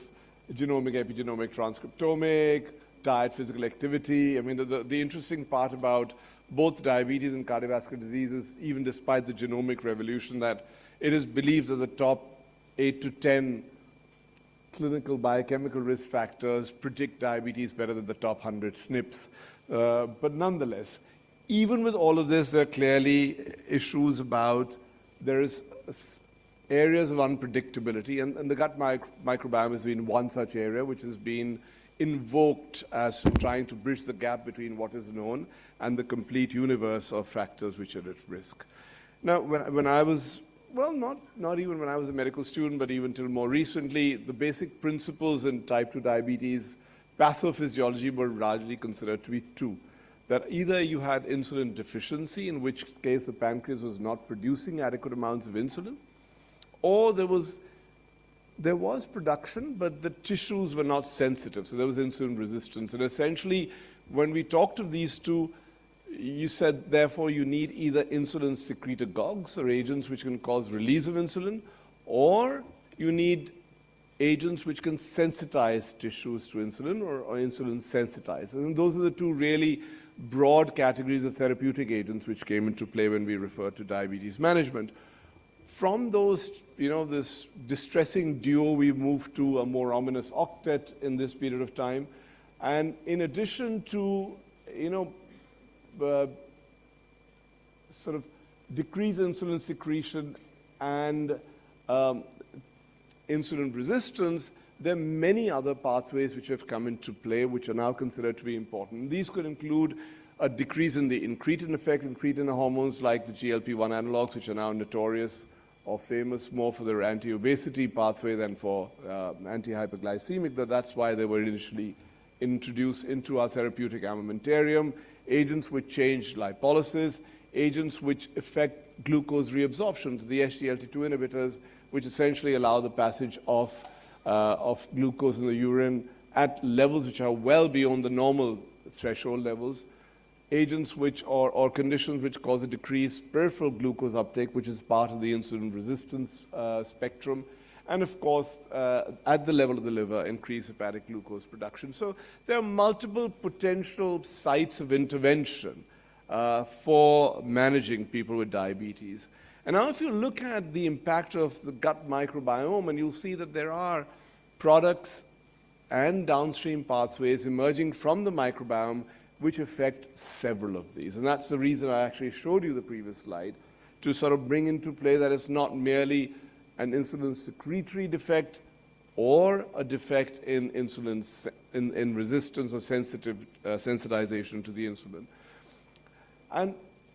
genomic, epigenomic, transcriptomic, diet, physical activity. I mean, the interesting part about both diabetes and cardiovascular diseases, even despite the genomic revolution, that it is believed that the top 8 to 10 clinical biochemical risk factors predict diabetes better than the top 100 SNPs. But nonetheless, even with all of this, there are clearly issues about there is areas of unpredictability, and the gut microbiome has been one such area which has been invoked as trying to bridge the gap between what is known and the complete universe of factors which are at risk. Now, when I was, well, not even when I was a medical student, but even till more recently, the basic principles in type 2 diabetes pathophysiology were largely considered to be 2. That either you had insulin deficiency, in which case the pancreas was not producing adequate amounts of insulin, or there was production, but the tissues were not sensitive, so there was insulin resistance. And essentially, when we talked of these two, you said, therefore, you need either insulin secretagogues, or agents which can cause release of insulin, or you need agents which can sensitize tissues to insulin, or insulin sensitizers. And those are the two really broad categories of therapeutic agents which came into play when we refer to diabetes management. From those, you know, this distressing duo, we moved to a more ominous octet in this period of time. And in addition to, you know, sort of decreased insulin secretion and insulin resistance, there are many other pathways which have come into play which are now considered to be important. These could include a decrease in the incretin effect, incretin hormones like the GLP-1 analogs, which are now notorious or famous more for their anti-obesity pathway than for anti-hyperglycemic. That's why they were initially introduced into our therapeutic armamentarium. Agents which change lipolysis, agents which affect glucose reabsorption, the SGLT2 inhibitors, which essentially allow the passage of glucose in the urine at levels which are well beyond the normal threshold levels. Agents which or conditions which cause a decreased peripheral glucose uptake, which is part of the insulin resistance spectrum. And of course, at the level of the liver, increase hepatic glucose production. So there are multiple potential sites of intervention for managing people with diabetes. And now if you look at the impact of the gut microbiome, and you'll see that there are products and downstream pathways emerging from the microbiome which affect several of these. And that's the reason I actually showed you the previous slide, to sort of bring into play that it's not merely an insulin secretory defect or a defect in insulin in resistance or sensitization to the insulin. And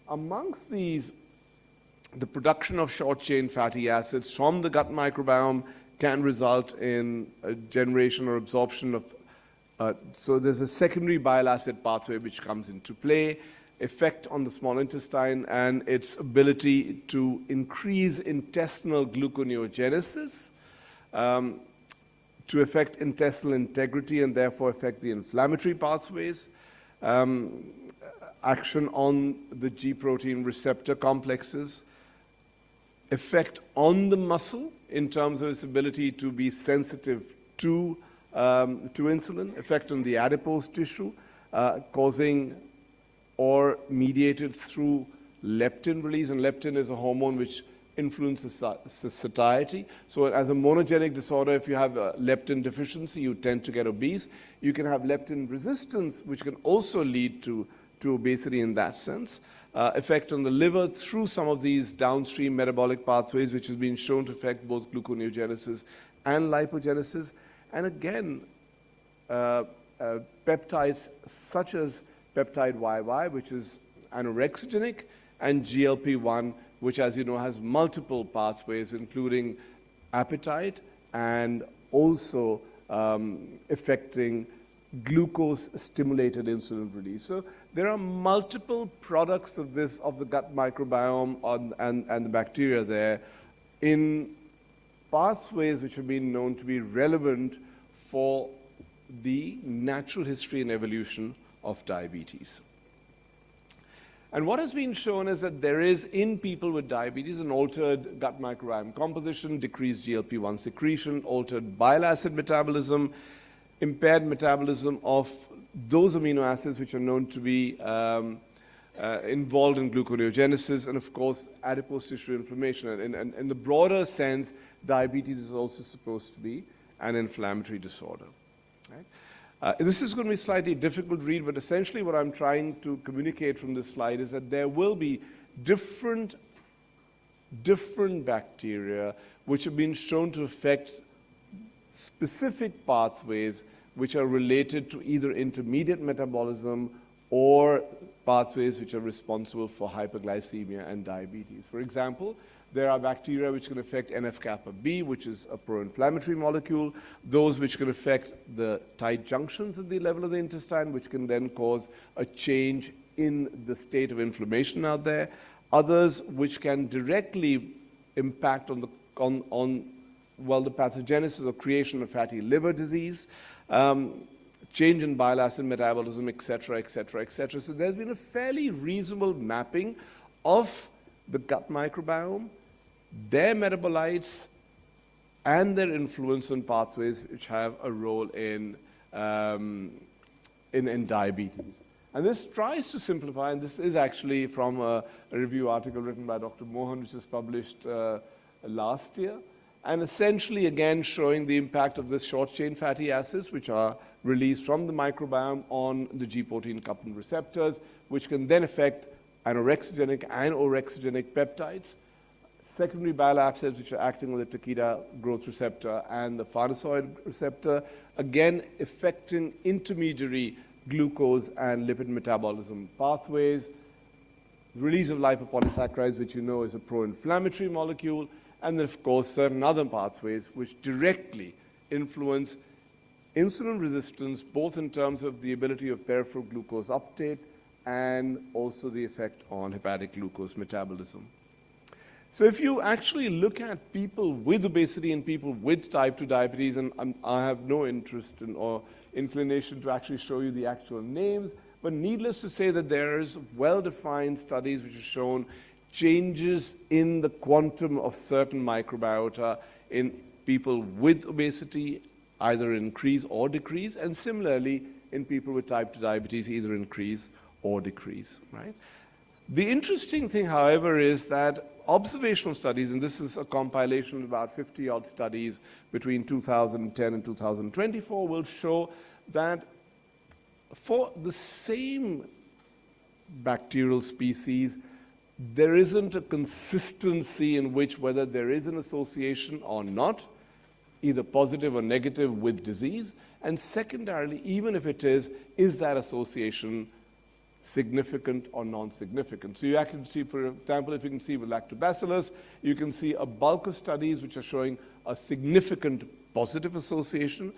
amongst these, the production of short-chain fatty acids from the gut microbiome can result in a generation or absorption of, so there's a secondary bile acid pathway which comes into play, effect on the small intestine and its ability to increase intestinal gluconeogenesis, to affect intestinal integrity and therefore affect the inflammatory pathways, action on the G protein receptor complexes, effect on the muscle in terms of its leptin to be sensitive to insulin, effect on the adipose tissue, causing or mediated through leptin release. And leptin is a hormone which influences satiety. So as a monogenic disorder, if you have leptin deficiency, you tend to get obese. You can have leptin resistance, which can also lead to obesity in that sense. Effect on the liver through some of these downstream metabolic pathways, which has been shown to affect both gluconeogenesis and lipogenesis. And again, peptides such as peptide YY, which is anorexigenic, and GLP-1, which, as you know, has multiple pathways, including appetite and also affecting glucose-stimulated insulin release. So there are multiple products of this, of the gut microbiome and the bacteria there, in pathways which have been known to be relevant for the natural history and evolution of diabetes. And what has been shown is that there is, in people with diabetes, an altered gut microbiome composition, decreased GLP-1 secretion, altered bile acid metabolism, impaired metabolism of those amino acids which are known to be involved in gluconeogenesis, and of course adipose tissue inflammation. And in the broader sense, diabetes is also supposed to be an inflammatory disorder. Right? This is going to be a slightly difficult read, but essentially what I'm trying to communicate from this slide is that there will be different bacteria which have been shown to affect specific pathways which are related to either intermediate metabolism or pathways which are responsible for hyperglycemia and diabetes. For example, there are bacteria which can affect NF-kappa B, which is a pro-inflammatory molecule, those which can affect the tight junctions at the level of the intestine, which can then cause a change in the state of inflammation out there, others which can directly impact on the pathogenesis or creation of fatty liver disease, change in bile acid metabolism, etc., etc., etc. So there's been a fairly reasonable mapping of the gut microbiome, their metabolites, and their influence on pathways which have a role in diabetes. And this tries to simplify, and this is actually from a review article written by Dr. Mohan, which was published last year, and essentially again showing the impact of this short-chain fatty acids which are released from the microbiome on the G protein coupling receptors, which can then affect anorexigenic and orexigenic peptides, secondary bile acids which are acting on the Takeda growth receptor and the farnesoid receptor, again affecting intermediary glucose and lipid metabolism pathways, release of lipopolysaccharides, which you know is a pro-inflammatory molecule, and then of course certain other pathways which directly influence insulin resistance, both in terms of the ability of peripheral glucose uptake and also the effect on hepatic glucose metabolism. So if you actually look at people with obesity and people with type 2 diabetes, and I have no interest in or inclination to actually show you the actual names, but needless to say that there's well-defined studies which have shown changes in the quantum of certain microbiota in people with obesity, either increase or decrease, and similarly in people with type 2 diabetes, either increase or decrease, right? The interesting thing, however, is that observational studies, and this is a compilation of about 50-odd studies between 2010 and 2024, will show that for the same bacterial species, there isn't a consistency in which whether there is an association or not, either positive or negative with disease, and secondarily, even if it is that association significant or non-significant? So you actually see, for example, if you can see with lactobacillus, you can see a bulk of studies which are showing a significant positive association.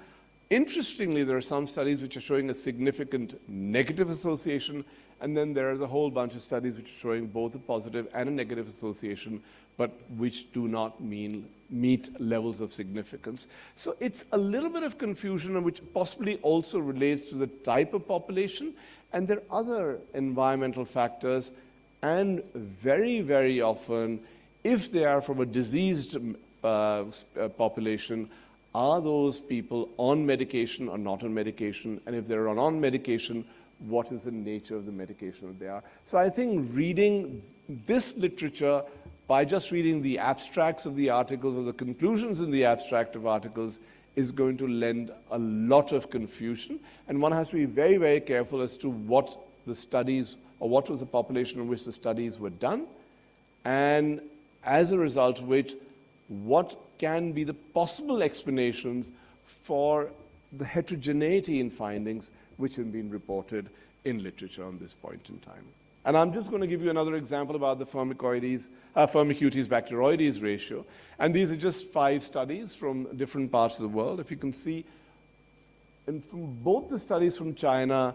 Interestingly, there are some studies which are showing a significant negative association, and then there is a whole bunch of studies which are showing both a positive and a negative association, but which do not meet levels of significance. So it's a little bit of confusion, which possibly also relates to the type of population, and there are other environmental factors, and very, very often, if they are from a diseased population, are those people on medication or not on medication? And if they're on medication, what is the nature of the medication that they are? So I think reading this literature, by just reading the abstracts of the articles or the conclusions in the abstract of articles, is going to lend a lot of confusion. And one has to be very, very careful as to what the studies, or what was the population in which the studies were done, and as a result of which, what can be the possible explanations for the heterogeneity in findings which have been reported in literature on this point in time. And I'm just going to give you another example about the Firmicutes bacteroides ratio. And these are just 5 studies from different parts of the world. If you can see, and from both the studies from China,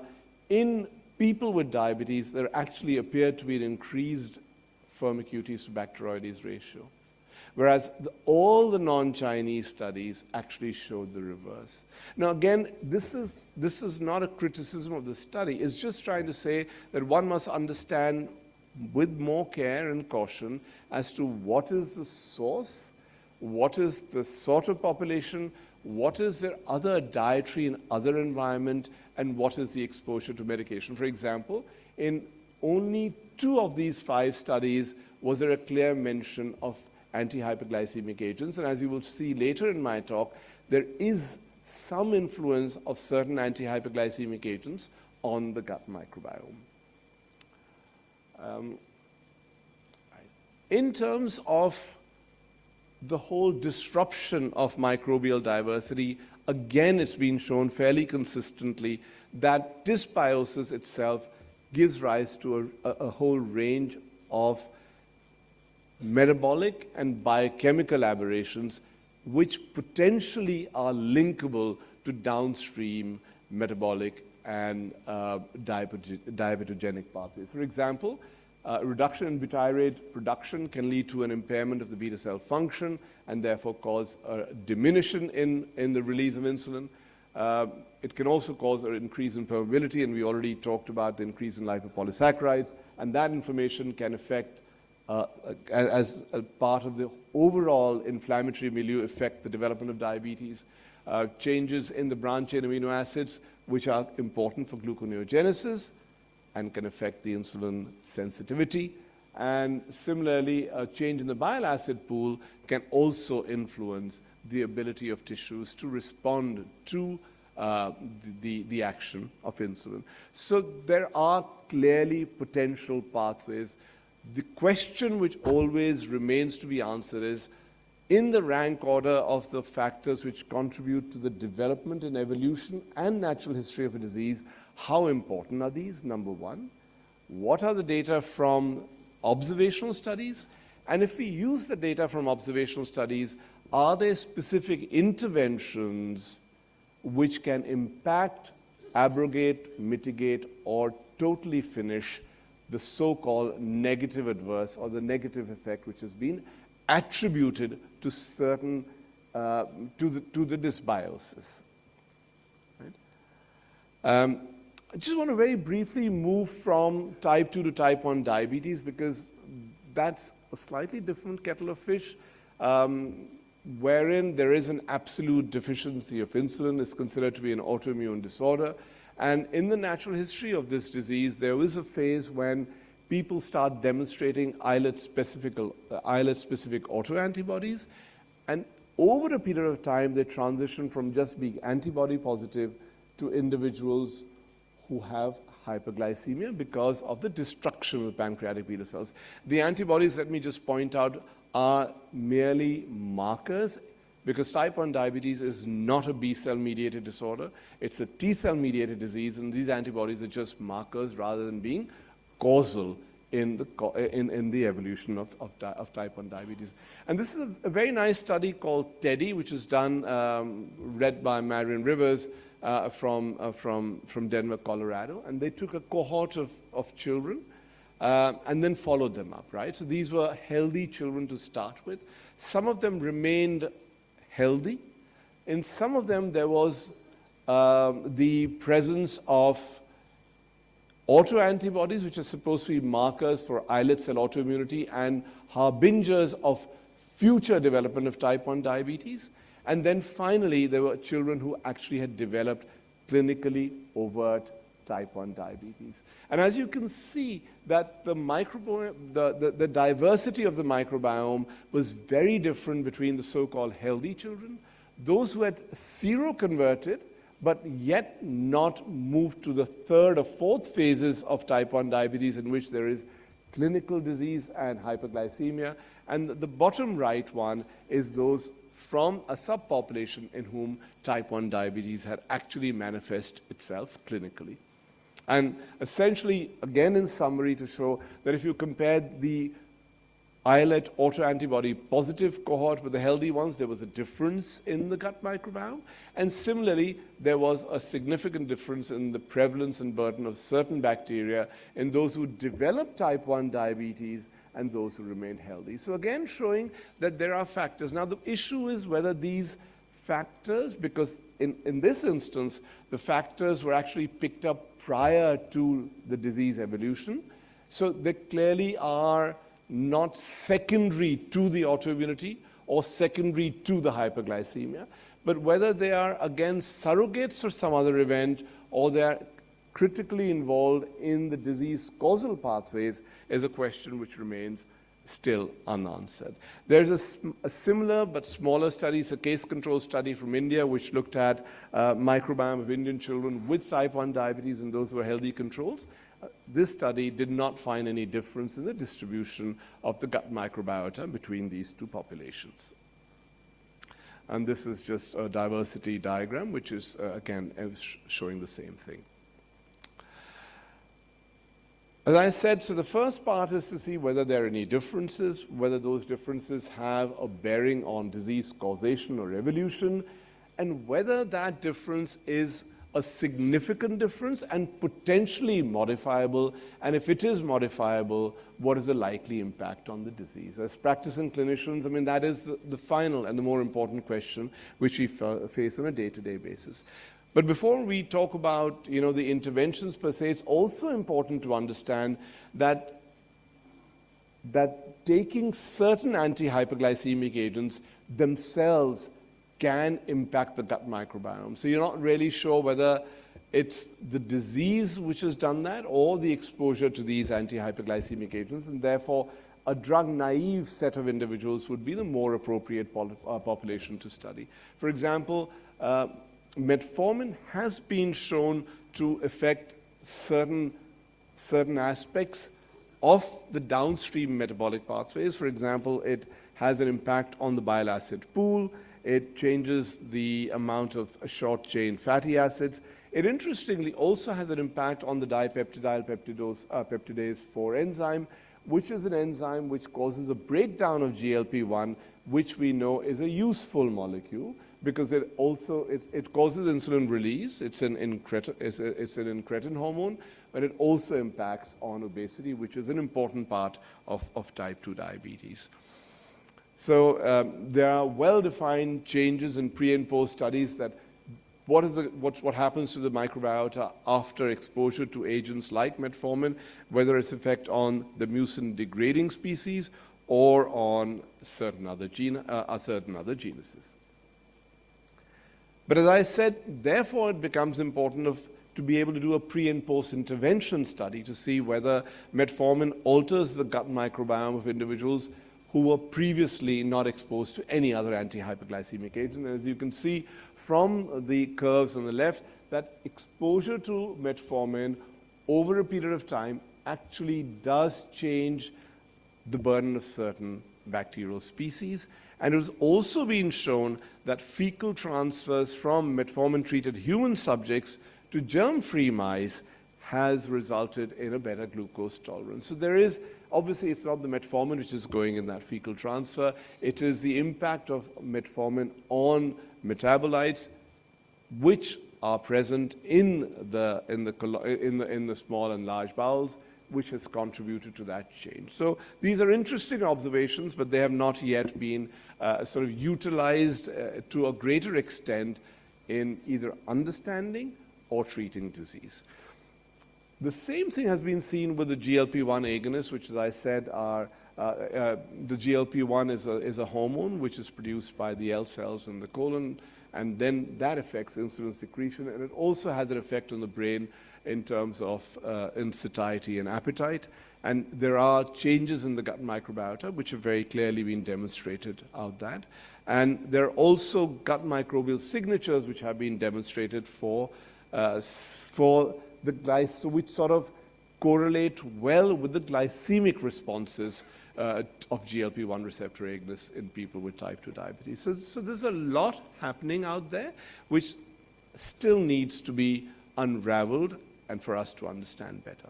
in people with diabetes, there actually appeared to be an increased Firmicutes to bacteroides ratio. Whereas all the non-Chinese studies actually showed the reverse. Now again, this is not a criticism of the study. It's just trying to say that one must understand with more care and caution as to what is the source, what is the sort of population, what is their other dietary and other environment, and what is the exposure to medication. For example, in only 2 of these 5 studies was there a clear mention of anti-hyperglycemic agents, and as you will see later in my talk, there is some influence of certain anti-hyperglycemic agents on the gut microbiome. In terms of the whole disruption of microbial diversity, again, it's been shown fairly consistently that dysbiosis itself gives rise to a whole range of metabolic and biochemical aberrations which potentially are linkable to downstream metabolic and diabetogenic pathways. For example, reduction in butyrate production can lead to an impairment of the beta cell function and therefore cause a diminution in the release of insulin. It can also cause an increase in permeability, and we already talked about the increase in lipopolysaccharides, and that inflammation can affect as a part of the overall inflammatory milieu, affect the development of diabetes. Changes in the branch chain amino acids, which are important for gluconeogenesis and can affect the insulin sensitivity. And similarly, a change in the bile acid pool can also influence the ability of tissues to respond to the action of insulin. So there are clearly potential pathways. The question which always remains to be answered is, in the rank order of the factors which contribute to the development and evolution and natural history of a disease, how important are these? Number one. What are the data from observational studies? And if we use the data from observational studies, are there specific interventions which can impact, abrogate, mitigate, or totally finish the so-called negative adverse or the negative effect which has been attributed to certain to the dysbiosis. Right? I just want to very briefly move from type 2 to type 1 diabetes, because that's a slightly different kettle of fish, wherein there is an absolute deficiency of insulin. It's considered to be an autoimmune disorder. And in the natural history of this disease, there was a phase when people start demonstrating islet-specific autoantibodies, and over a period of time, they transition from just being antibody positive to individuals who have hyperglycemia because of the destruction of the pancreatic beta cells. The antibodies, let me just point out, are merely markers, because type 1 diabetes is not a B-cell mediated disorder. It's a T-cell mediated disease, and these antibodies are just markers rather than being causal in the evolution of type 1 diabetes. And this is a very nice study called TEDDY, which is done, read by Marion Rivers from Denver, Colorado. And they took a cohort of children and then followed them up, right? So these were healthy children to start with. Some of them remained healthy. In some of them, there was the presence of autoantibodies, which are supposed to be markers for islet cell autoimmunity and harbingers of future development of type 1 diabetes. And then finally, there were children who actually had developed clinically overt type 1 diabetes. And as you can see, that the microbiome, the diversity of the microbiome was very different between the so-called healthy children, those who had seroconverted, but yet not moved to the third or fourth phases of type 1 diabetes, in which there is clinical disease and hyperglycemia. And the bottom right one is those from a subpopulation in whom type 1 diabetes had actually manifest itself clinically. And essentially, again in summary, to show that if you compared the islet autoantibody positive cohort with the healthy ones, there was a difference in the gut microbiome. And similarly, there was a significant difference in the prevalence and burden of certain bacteria in those who developed type 1 diabetes and those who remained healthy. So again, showing that there are factors. Now, the issue is whether these factors, because in this instance, the factors were actually picked up prior to the disease evolution. So they clearly are not secondary to the autoimmunity or secondary to the hyperglycemia, but whether they are, again, surrogates for some other event or they are critically involved in the disease causal pathways is a question which remains still unanswered. There's a similar but smaller study, it's a case control study from India, which looked at microbiome of Indian children with type 1 diabetes and those who were healthy controls. This study did not find any difference in the distribution of the gut microbiota between these two populations. And this is just a diversity diagram, which is, again, showing the same thing. As I said, so the first part is to see whether there are any differences, whether those differences have a bearing on disease causation or evolution, and whether that difference is a significant difference and potentially modifiable, and if it is modifiable, what is the likely impact on the disease? As practicing clinicians, I mean, that is the final and the more important question which we face on a day-to-day basis. But before we talk about, the interventions per se, it's also important to understand that taking certain anti-hyperglycemic agents themselves can impact the gut microbiome. So you're not really sure whether it's the disease which has done that or the exposure to these anti-hyperglycemic agents, and therefore a drug-naive set of individuals would be the more appropriate population to study. For example, metformin has been shown to affect certain aspects of the downstream metabolic pathways. For example, it has an impact on the bile acid pool. It changes the amount of short-chain fatty acids. It interestingly also has an impact on the dipeptidyl peptidase 4 enzyme, which is an enzyme which causes a breakdown of GLP-1, which we know is a useful molecule because it causes insulin release. It's an incretin hormone, but it also impacts on obesity, which is an important part of type 2 diabetes. So there are well-defined changes in pre and post studies that what happens to the microbiota after exposure to agents like metformin, whether its effect on the mucin-degrading species or on certain other genuses. But as I said, therefore it becomes important of to be able to do a pre and post intervention study to see whether metformin alters the gut microbiome of individuals who were previously not exposed to any other anti-hyperglycemic agent. And as you can see from the curves on the left, that exposure to metformin over a period of time actually does change the burden of certain bacterial species. And it has also been shown that fecal transfers from metformin-treated human subjects to germ-free mice has resulted in a better glucose tolerance. So there is, obviously it's not the metformin which is going in that fecal transfer, it is the impact of metformin on metabolites which are present in the small and large bowels, which has contributed to that change. So these are interesting observations, but they have not yet been sort of utilized to a greater extent in either understanding or treating disease. The same thing has been seen with the GLP-1 agonists, which, as I said, are the GLP-1 is a hormone which is produced by the L cells in the colon, and then that affects insulin secretion, and it also has an effect on the brain in terms of satiety and appetite. And there are changes in the gut microbiota which have very clearly been demonstrated out that. And there are also gut microbial signatures which have been demonstrated for the which sort of correlate well with the glycemic responses of GLP-1 receptor agonists in people with type 2 diabetes. So there's a lot happening out there which still needs to be unraveled and for us to understand better.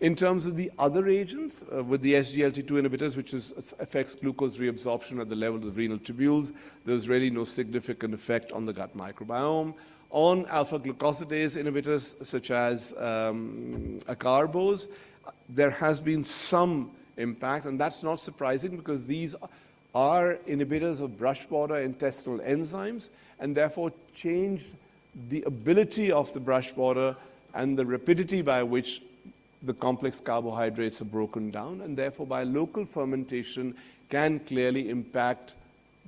In terms of the other agents, with the SGLT2 inhibitors, which affects glucose reabsorption at the level of renal tubules, there's really no significant effect on the gut microbiome. On alpha-glucosidase inhibitors, such as acarbose, there has been some impact, and that's not surprising because these are inhibitors of brush border intestinal enzymes, and therefore change the ability of the brush border and the rapidity by which the complex carbohydrates are broken down, and therefore by local fermentation can clearly impact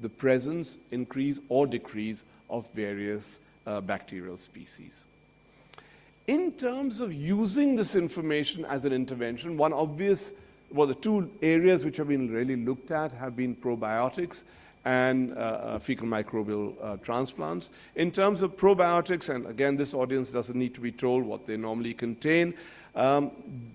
the presence, increase or decrease of various bacterial species. In terms of using this information as an intervention, the two areas which have been really looked at have been probiotics and fecal microbial transplants. In terms of probiotics, and again, this audience doesn't need to be told what they normally contain,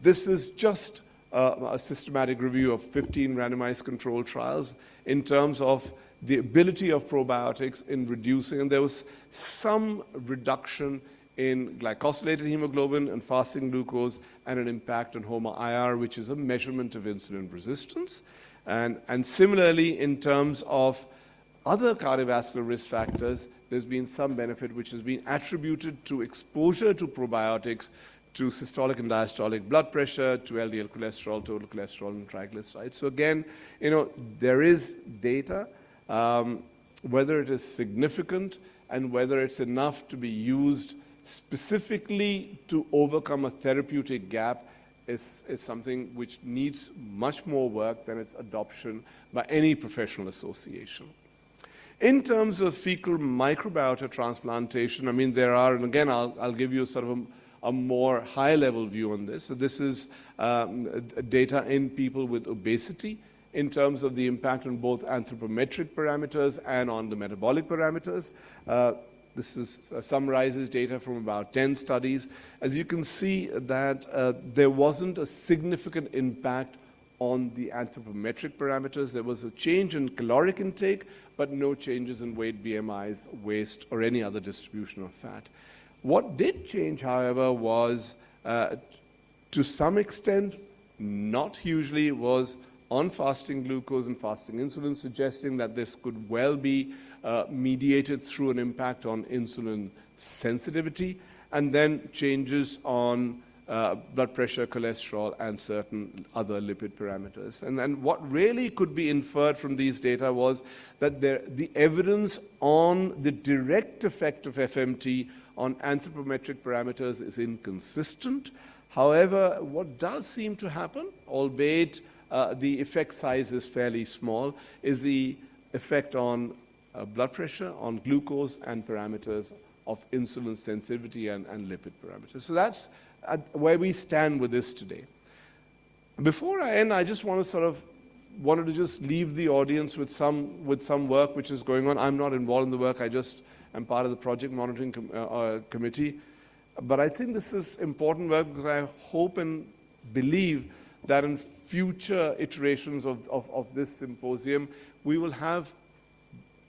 this is just a systematic review of 15 randomized controlled trials in terms of the ability of probiotics in reducing, and there was some reduction in glycosylated hemoglobin and fasting glucose and an impact on HOMA-IR, which is a measurement of insulin resistance. And similarly, in terms of other cardiovascular risk factors, there's been some benefit which has been attributed to exposure to probiotics, to systolic and diastolic blood pressure, to LDL cholesterol, total cholesterol, and triglycerides. So again, there is data, whether it is significant and whether it's enough to be used specifically to overcome a therapeutic gap is something which needs much more work than its adoption by any professional association. In terms of fecal microbiota transplantation, I mean, there are, and again, I'll give you sort of a more high-level view on this. So this is data in people with obesity in terms of the impact on both anthropometric parameters and on the metabolic parameters. This summarizes data from about 10 studies. As you can see that there wasn't a significant impact on the anthropometric parameters. There was a change in caloric intake, but no changes in weight, BMIs, waist, or any other distribution of fat. What did change, however, was to some extent, not hugely, was on fasting glucose and fasting insulin, suggesting that this could well be mediated through an impact on insulin sensitivity, and then changes on blood pressure, cholesterol, and certain other lipid parameters. And what really could be inferred from these data was that the evidence on the direct effect of FMT on anthropometric parameters is inconsistent. However, what does seem to happen, albeit the effect size is fairly small, is the effect on blood pressure, on glucose, and parameters insulin sensitivity and lipid parameters. So that's where we stand with this today. Before I end, I just want to wanted to just leave the audience with some work which is going on. I'm not involved in the work. I just am part of the project monitoring committee. But I think this is important work because I hope and believe that in future iterations of this symposium, we will have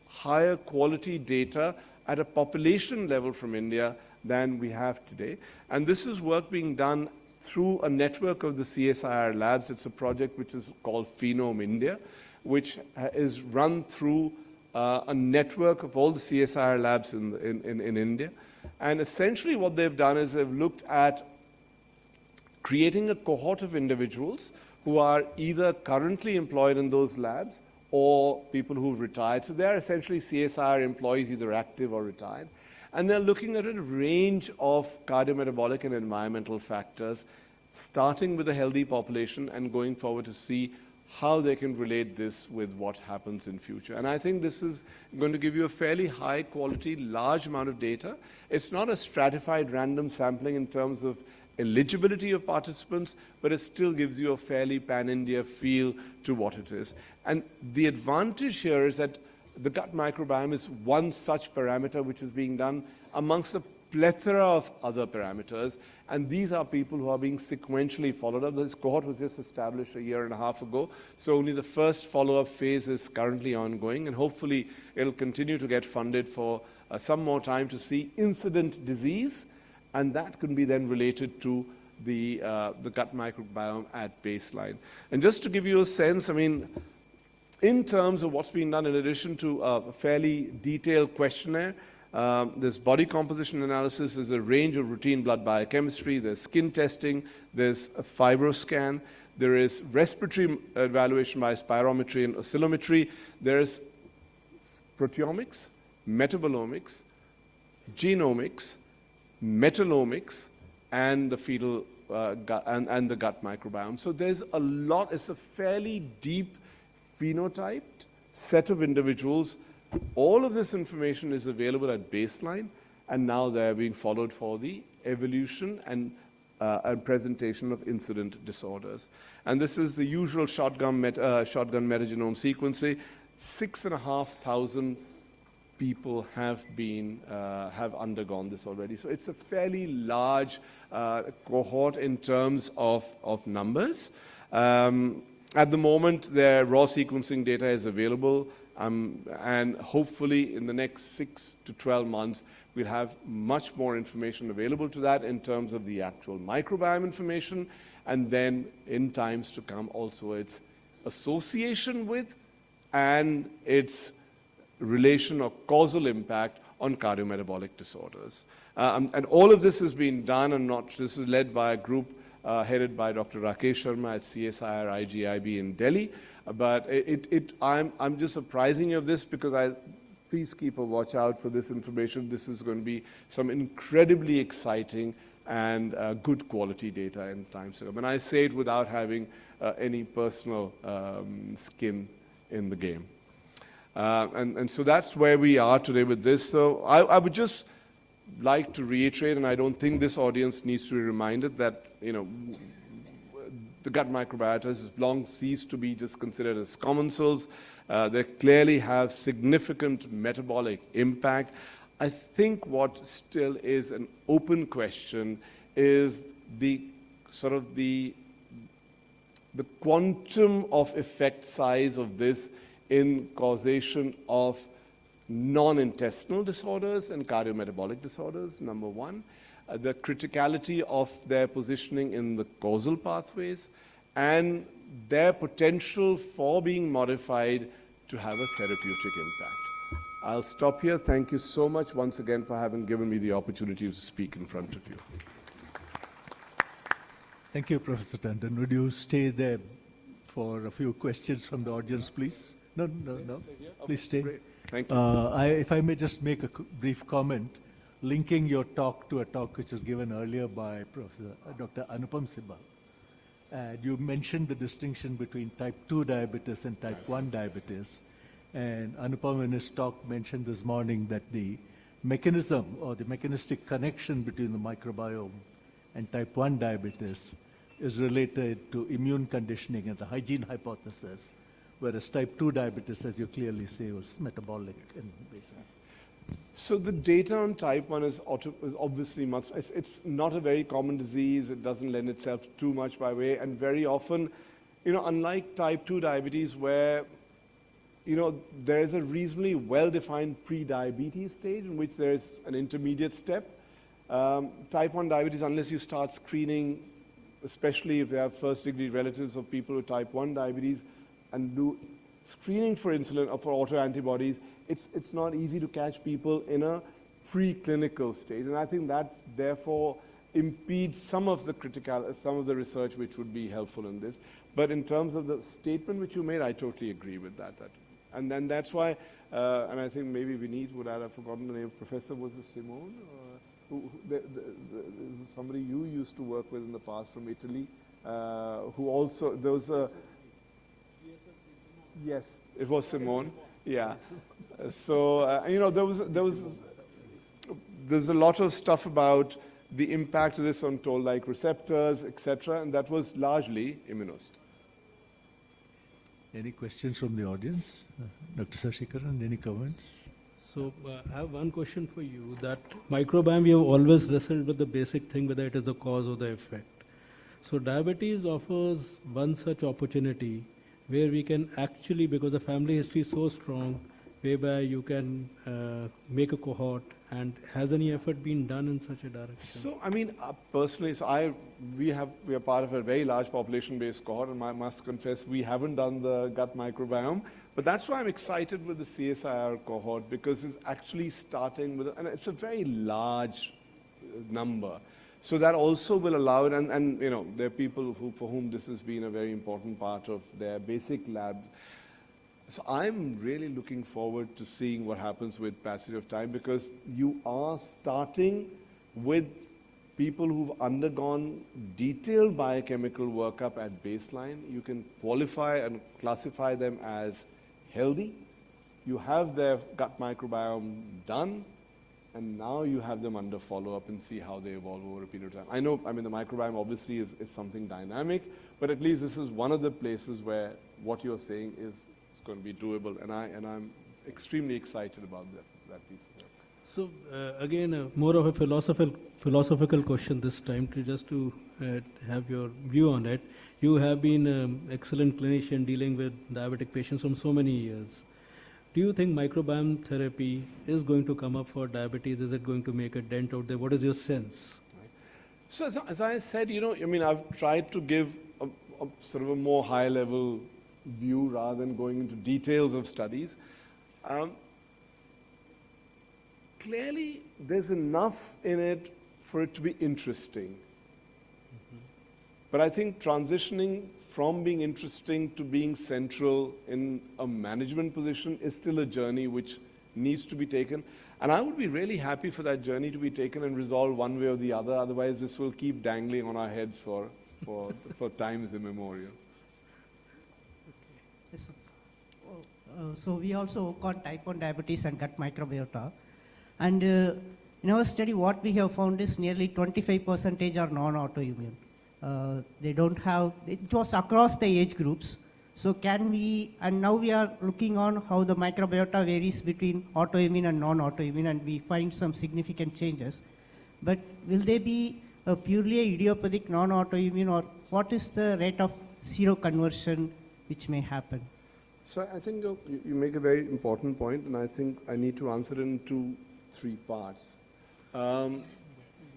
higher quality data at a population level from India than we have today. And this is work being done through a network of the CSIR labs. It's a project which is called Phenome India, which is run through a network of all the CSIR labs in India. And essentially what they've done is they've looked at creating a cohort of individuals who are either currently employed in those labs or people who've retired. So they're essentially CSIR employees, either active or retired. And they're looking at a range of cardiometabolic and environmental factors, starting with a healthy population and going forward to see how they can relate this with what happens in future. And I think this is going to give you a fairly high quality, large amount of data. It's not a stratified random sampling in terms of eligibility of participants, but it still gives you a fairly pan-India feel to what it is. And the advantage here is that the gut microbiome is one such parameter which is being done amongst a plethora of other parameters, and these are people who are being sequentially followed up. This cohort was just established a year and a half ago, so only the first follow-up phase is currently ongoing, and hopefully it'll continue to get funded for some more time to see incident disease, and that can be then related to the gut microbiome at baseline. And just to give you a sense, I mean, in terms of what's being done, in addition to a fairly detailed questionnaire, there's body composition analysis, there's a range of routine blood biochemistry, there's skin testing, there's a fibroscan, there is respiratory evaluation by spirometry and oscillometry, there's proteomics, metabolomics, genomics, metabolomics, and the fetal gut, and the gut microbiome. So there's a lot, it's a fairly deep phenotyped set of individuals. All of this information is available at baseline, and now they're being followed for the evolution and presentation of incident disorders. And this is the usual shotgun metagenome sequencing. 6,500 people have undergone this already. So it's a fairly large cohort in terms of numbers. At the moment, their raw sequencing data is available, and hopefully in the next 6 to 12 months, we'll have much more information available to that in terms of the actual microbiome information, and then in times to come also its association with and its relation or causal impact on cardiometabolic disorders. And all of this has been done, and this is led by a group headed by Dr. Rakesh Sharma at CSIR IGIB in Delhi. But I'm just surprising you of this because please keep a watch out for this information. This is going to be some incredibly exciting and good quality data in times to come. And I say it without having any personal skin in the game. And so that's where we are today with this. So I would just like to reiterate, and I don't think this audience needs to be reminded that, you know, the gut microbiota has long ceased to be just considered as commensals. They clearly have significant metabolic impact. I think what still is an open question is the quantum of effect size of this in causation of non-intestinal disorders and cardiometabolic disorders, number one. The criticality of their positioning in the causal pathways, and their potential for being modified to have a therapeutic impact. I'll stop here. Thank you so much once again for having given me the opportunity to speak in front of you. Thank you, Professor Tandon. Would you stay there for a few questions from the audience, please? No. Please stay. Great. Thank you. If I may just make a brief comment, linking your talk to a talk which was given earlier by Professor Dr. Anupam Sibal. And you mentioned the distinction between type 2 diabetes and type 1 diabetes. And Anupam in his talk mentioned this morning that the mechanism or the mechanistic connection between the microbiome and type 1 diabetes is related to immune conditioning and the hygiene hypothesis, whereas type 2 diabetes, as you clearly say, was metabolic in basis. So the data on type 1 is obviously much, it's not a very common disease, it doesn't lend itself too much by way, and very often, unlike type 2 diabetes where, there is a reasonably well-defined pre-diabetes stage in which there is an intermediate step. Type 1 diabetes, unless you start screening, especially if you have first-degree relatives of people with type 1 diabetes, and do screening for insulin or for autoantibodies, it's not easy to catch people in a preclinical stage. And I think that, therefore, impedes some of the research which would be helpful in this. But in terms of the statement which you made, I totally agree with that. And then that's why, and I think maybe Vineet would add, I've forgotten the name, Professor, was it Simone? Somebody you used to work with in the past from Italy, who also, there was a... Yes, it was Simone. Yeah. So, there's a lot of stuff about the impact of this on toll-like receptors, etc., and that was largely immunist. Any questions from the audience? Dr. Sashikaran, any comments? So I have one question for you, that microbiome, we have always wrestled with the basic thing, whether it is the cause or the effect. So diabetes offers one such opportunity where we can actually, because the family history is so strong, whereby you can make a cohort, and has any effort been done in such a direction? So, I mean, personally, we are part of a very large population-based cohort, and I must confess we haven't done the gut microbiome, but that's why I'm excited with the CSIR cohort, because it's actually starting with, and it's a very large number. So that also will allow it, and there are people for whom this has been a very important part of their basic lab. So I'm really looking forward to seeing what happens with passage of time, because you are starting with people who've undergone detailed biochemical workup at baseline. You can qualify and classify them as healthy. You have their gut microbiome done, and now you have them under follow-up and see how they evolve over a period of time. I know, the microbiome obviously is something dynamic, but at least this is one of the places where what you're saying is going to be doable, and I'm extremely excited about that piece of work. So again, more of a philosophical question this time, to have your view on it. You have been an excellent clinician dealing with diabetic patients from so many years. Do you think microbiome therapy is going to come up for diabetes? Is it going to make a dent out there? What is your sense? So as I said, I've tried to give a sort of a more high-level view rather than going into details of studies. Clearly, there's enough in it for it to be interesting. But I think transitioning from being interesting to being central in a management position is still a journey which needs to be taken. And I would be really happy for that journey to be taken and resolved one way or the other. Otherwise, this will keep dangling on our heads for times immemorial. Yes, so we also work on type 1 diabetes and gut microbiota. And in our study, what we have found is nearly 25% are non-autoimmune. They don't have, it was across the age groups. So can we, and now we are looking on how the microbiota varies between autoimmune and non-autoimmune, and we find some significant changes. But will they be purely idiopathic non-autoimmune, or what is the rate of seroconversion which may happen? So I think you make a very important point, and I think I need to answer it in 2-3 parts.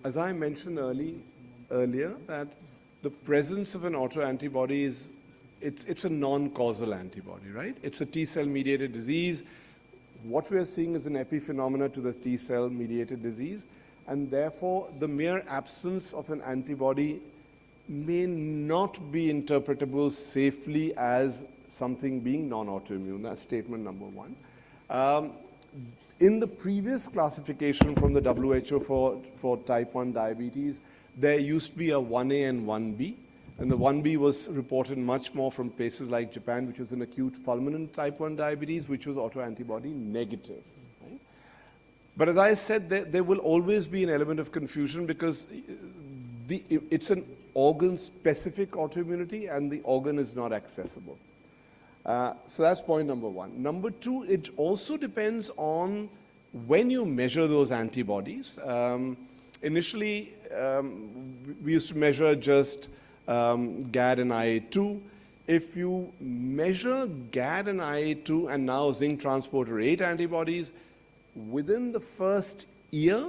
As I mentioned earlier, that the presence of an autoantibody is, it's a non-causal antibody, right? It's a T-cell mediated disease. What we are seeing is an epiphenomena to the T-cell mediated disease, and therefore the mere absence of an antibody may not be interpretable safely as something being non-autoimmune. That's statement number one. In the previous classification from the WHO for type 1 diabetes, there used to be a 1A and 1B. And the 1B was reported much more from places like Japan, which was an acute fulminant type 1 diabetes, which was autoantibody negative. Right? But as I said, there will always be an element of confusion because it's an organ-specific autoimmunity and the organ is not accessible. So that's point number one. Number two, it also depends on when you measure those antibodies. Initially, we used to measure just GAD and IA2. If you measure GAD and IA2 and now zinc transporter 8 antibodies, within the first year,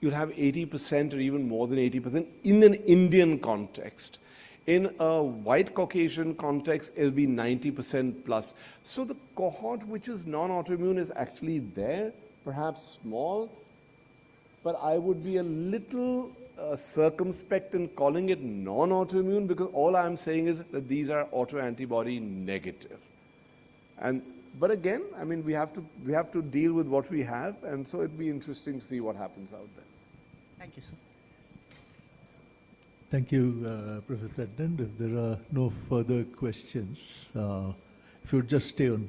you'll have 80% or even more than 80% in an Indian context. In a white Caucasian context, it'll be 90% plus. So the cohort which is non-autoimmune is actually there, perhaps small, but I would be a little circumspect in calling it non-autoimmune because all I'm saying is that these are autoantibody negative. But again, I mean, we have to deal with what we have, and so it'd be interesting to see what happens out there. Thank you, sir. Thank you, Professor Tandon. If there are no further questions, if you would just stay on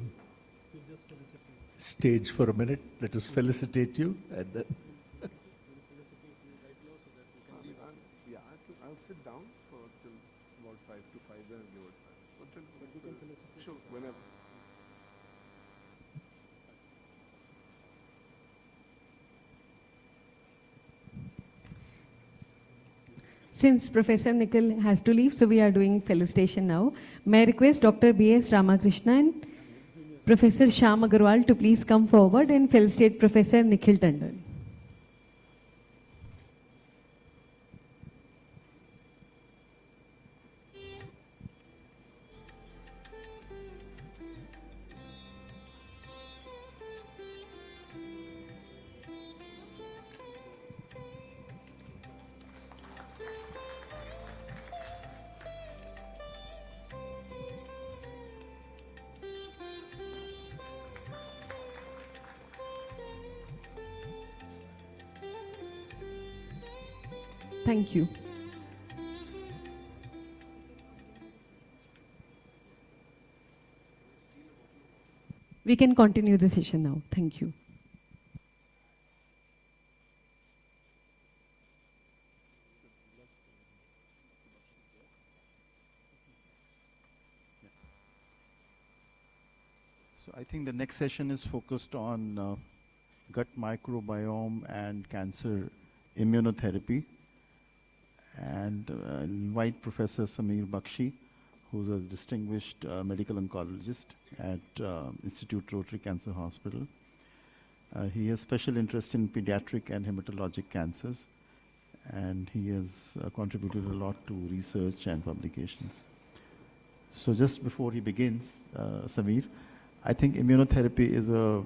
stage for a minute, let us felicitate you. And then Yeah, I'll sit down till about 5 to 5, then I'll give it 5. Sure, whenever. Since Professor Nikhil has to leave, so we are doing felicitation now. May I request Dr. B.S. Ramakrishna and Professor Shyam Agarwal to please come forward and felicitate Professor Nikhil Tandon. Thank you. We can continue the session now. Thank you. So I think the next session is focused on gut microbiome and cancer immunotherapy. And I'll invite Professor Sameer Bakshi, who's a distinguished medical oncologist at Institute Rotary Cancer Hospital. He has special interest in pediatric and hematologic cancers, and he has contributed a lot to research and publications. So just before he begins, Sameer, I think immunotherapy is a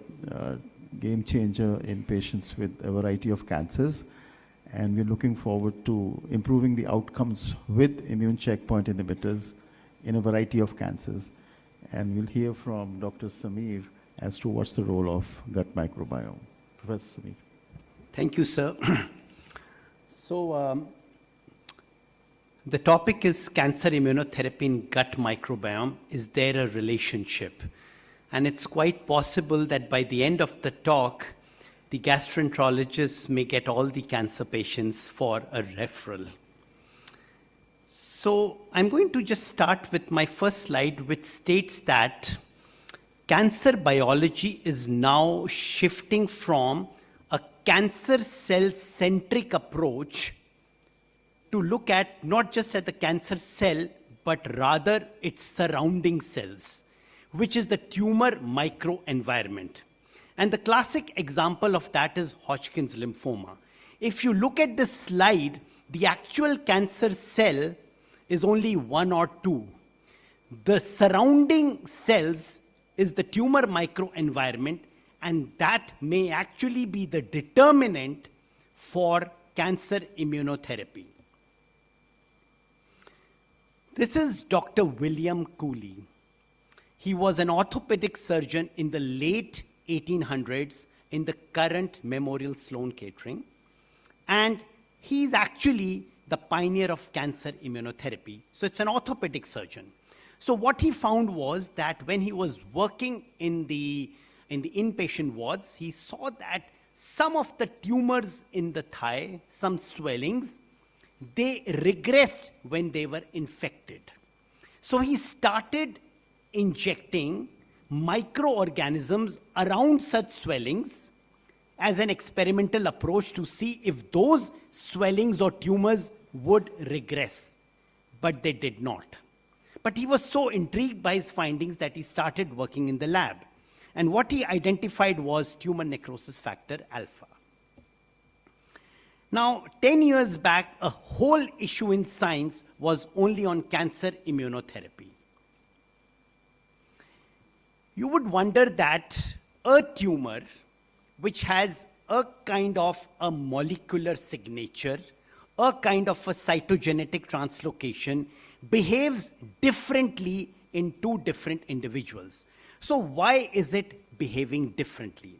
game changer in patients with a variety of cancers. And we're looking forward to improving the outcomes with immune checkpoint inhibitors in a variety of cancers. And we'll hear from Dr. Sameer as to what's the role of gut microbiome. Professor Sameer. Thank you, sir. So the topic is cancer immunotherapy in gut microbiome. Is there a relationship? And it's quite possible that by the end of the talk, the gastroenterologists may get all the cancer patients for a referral. So I'm going to just start with my first slide, which states that cancer biology is now shifting from a cancer cell-centric approach to look at not just at the cancer cell, but rather its surrounding cells, which is the tumor microenvironment. And the classic example of that is Hodgkin's lymphoma. If you look at this slide, the actual cancer cell is only 1 or 2. The surrounding cells is the tumor microenvironment, and that may actually be the determinant for cancer immunotherapy. This is Dr. William Cooley. He was an orthopedic surgeon in the late 1800s in the current Memorial Sloan Kettering. And he's actually the pioneer of cancer immunotherapy. So it's an orthopedic surgeon. So what he found was that when he was working in the inpatient wards, he saw that some of the tumors in the thigh, some swellings, they regressed when they were infected. So he started injecting microorganisms around such swellings as an experimental approach to see if those swellings or tumors would regress. But they did not. But he was so intrigued by his findings that he started working in the lab. And what he identified was tumor necrosis factor alpha. Now, 10 years back, a whole issue in science was only on cancer immunotherapy. You would wonder that a tumor which has a kind of a molecular signature, a kind of a cytogenetic translocation, behaves differently in two different individuals. So why is it behaving differently?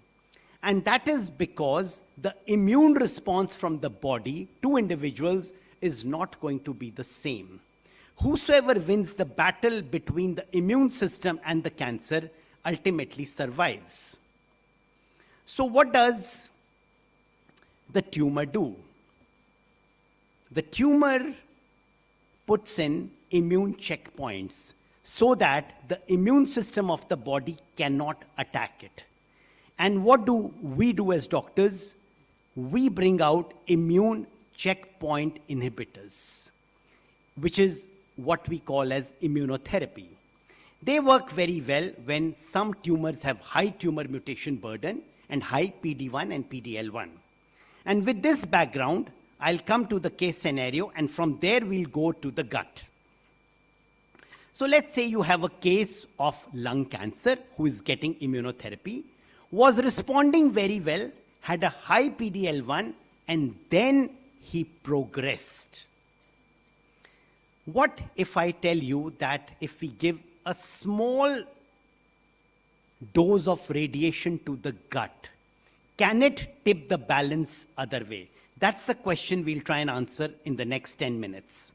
And that is because the immune response from the body to individuals is not going to be the same. Whosoever wins the battle between the immune system and the cancer ultimately survives. So what does the tumor do? The tumor puts in immune checkpoints so that the immune system of the body cannot attack it. And what do we do as doctors? We bring out immune checkpoint inhibitors, which is what we call as immunotherapy. They work very well when some tumors have high tumor mutation burden and high PD-1 and PD-L1. And with this background, I'll come to the case scenario, and from there we'll go to the gut. So let's say you have a case of lung cancer who is getting immunotherapy, was responding very well, had a high PD-L1, and then he progressed. What if I tell you that if we give a small dose of radiation to the gut, can it tip the balance other way? That's the question we'll try and answer in the next 10 minutes.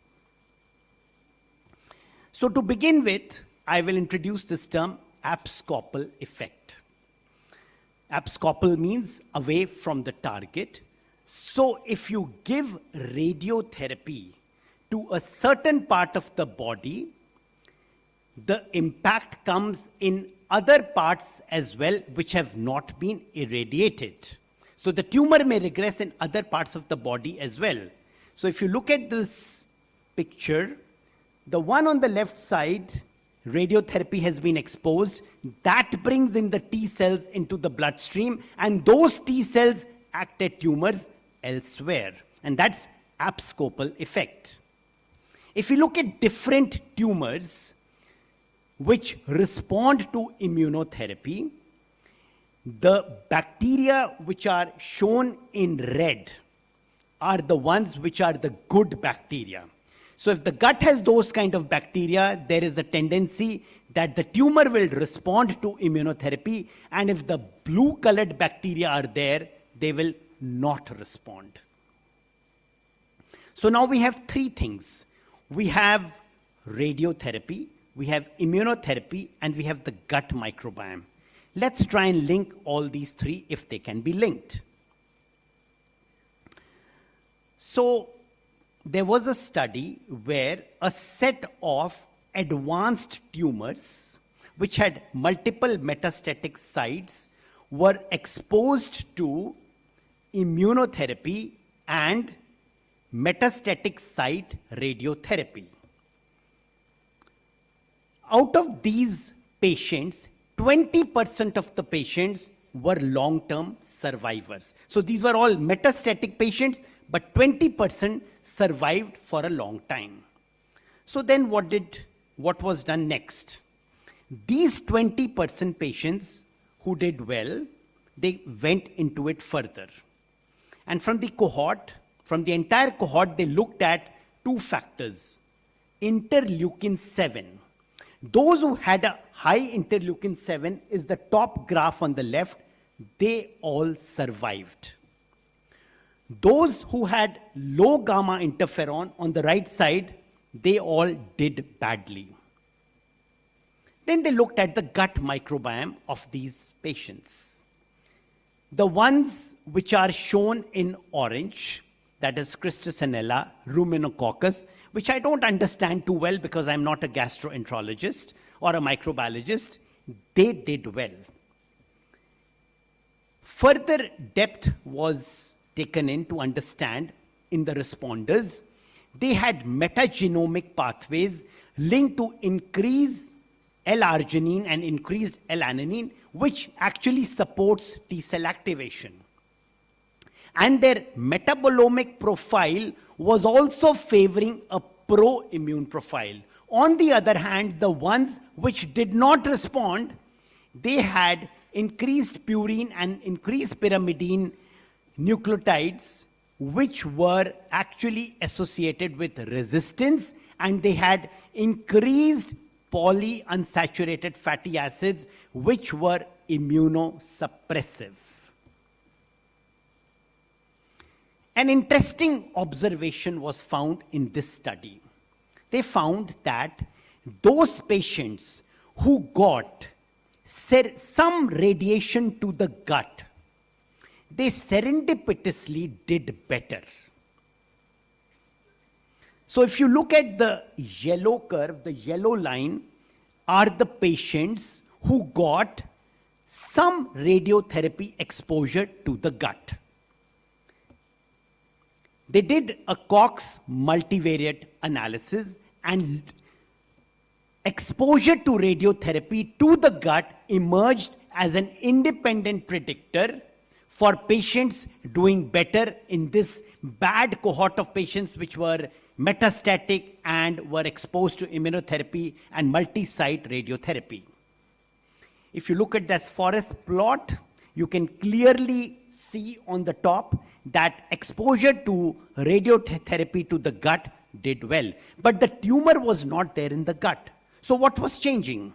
So to begin with, I will introduce this term abscopal effect. Abscopal means away from the target. So if you give radiotherapy to a certain part of the body, the impact comes in other parts as well which have not been irradiated. So the tumor may regress in other parts of the body as well. So if you look at this picture, the one on the left side, radiotherapy has been exposed. That brings in the T cells into the bloodstream, and those T cells act at tumors elsewhere. And that's abscopal effect. If you look at different tumors which respond to immunotherapy, the bacteria which are shown in red are the ones which are the good bacteria. So if the gut has those kind of bacteria, there is a tendency that the tumor will respond to immunotherapy, and if the blue colored bacteria are there, they will not respond. So now we have three things. We have radiotherapy, we have immunotherapy, and we have the gut microbiome. Let's try and link all these three if they can be linked. So there was a study where a set of advanced tumors which had multiple metastatic sites were exposed to immunotherapy and metastatic site radiotherapy. Out of these patients, 20% of the patients were long-term survivors. So these were all metastatic patients, but 20% survived for a long time. So then what was done next? These 20% patients who did well, they went into it further. And from the entire cohort, they looked at two factors. Interleukin-7. Those who had a high interleukin-7 is the top graph on the left. They all survived. Those who had low gamma interferon on the right side, they all did badly. Then they looked at the gut microbiome of these patients. The ones which are shown in orange, that is Christianella, ruminococcus, which I don't understand too well because I'm not a gastroenterologist or a microbiologist, they did well. Further depth was taken in to understand in the responders. They had metagenomic pathways linked to increased L-arginine and increased L-alanine, which actually supports T-cell activation. And their metabolomic profile was also favoring a pro-immune profile. On the other hand, the ones which did not respond, they had increased purine and increased pyrimidine nucleotides, which were actually associated with resistance, and they had increased polyunsaturated fatty acids, which were immunosuppressive. An interesting observation was found in this study. They found that those patients who got some radiation to the gut, they serendipitously did better. So if you look at the yellow curve, the yellow line are the patients who got some radiotherapy exposure to the gut. They did a Cox multivariate analysis, and exposure to radiotherapy to the gut emerged as an independent predictor for patients doing better in this bad cohort of patients which were metastatic and were exposed to immunotherapy and multi-site radiotherapy. If you look at this forest plot, you can clearly see on the top that exposure to radiotherapy to the gut did well, but the tumor was not there in the gut. So what was changing?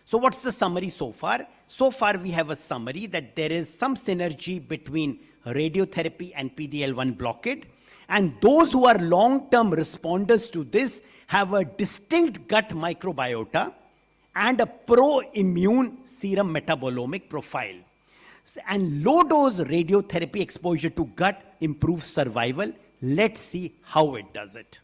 So what's the summary so far? So far we have a summary that there is some synergy between radiotherapy and PD-L1 blockade, and those who are long-term responders to this have a distinct gut microbiota and a pro-immune serum metabolomic profile. And low-dose radiotherapy exposure to gut improves survival. Let's see how it does it.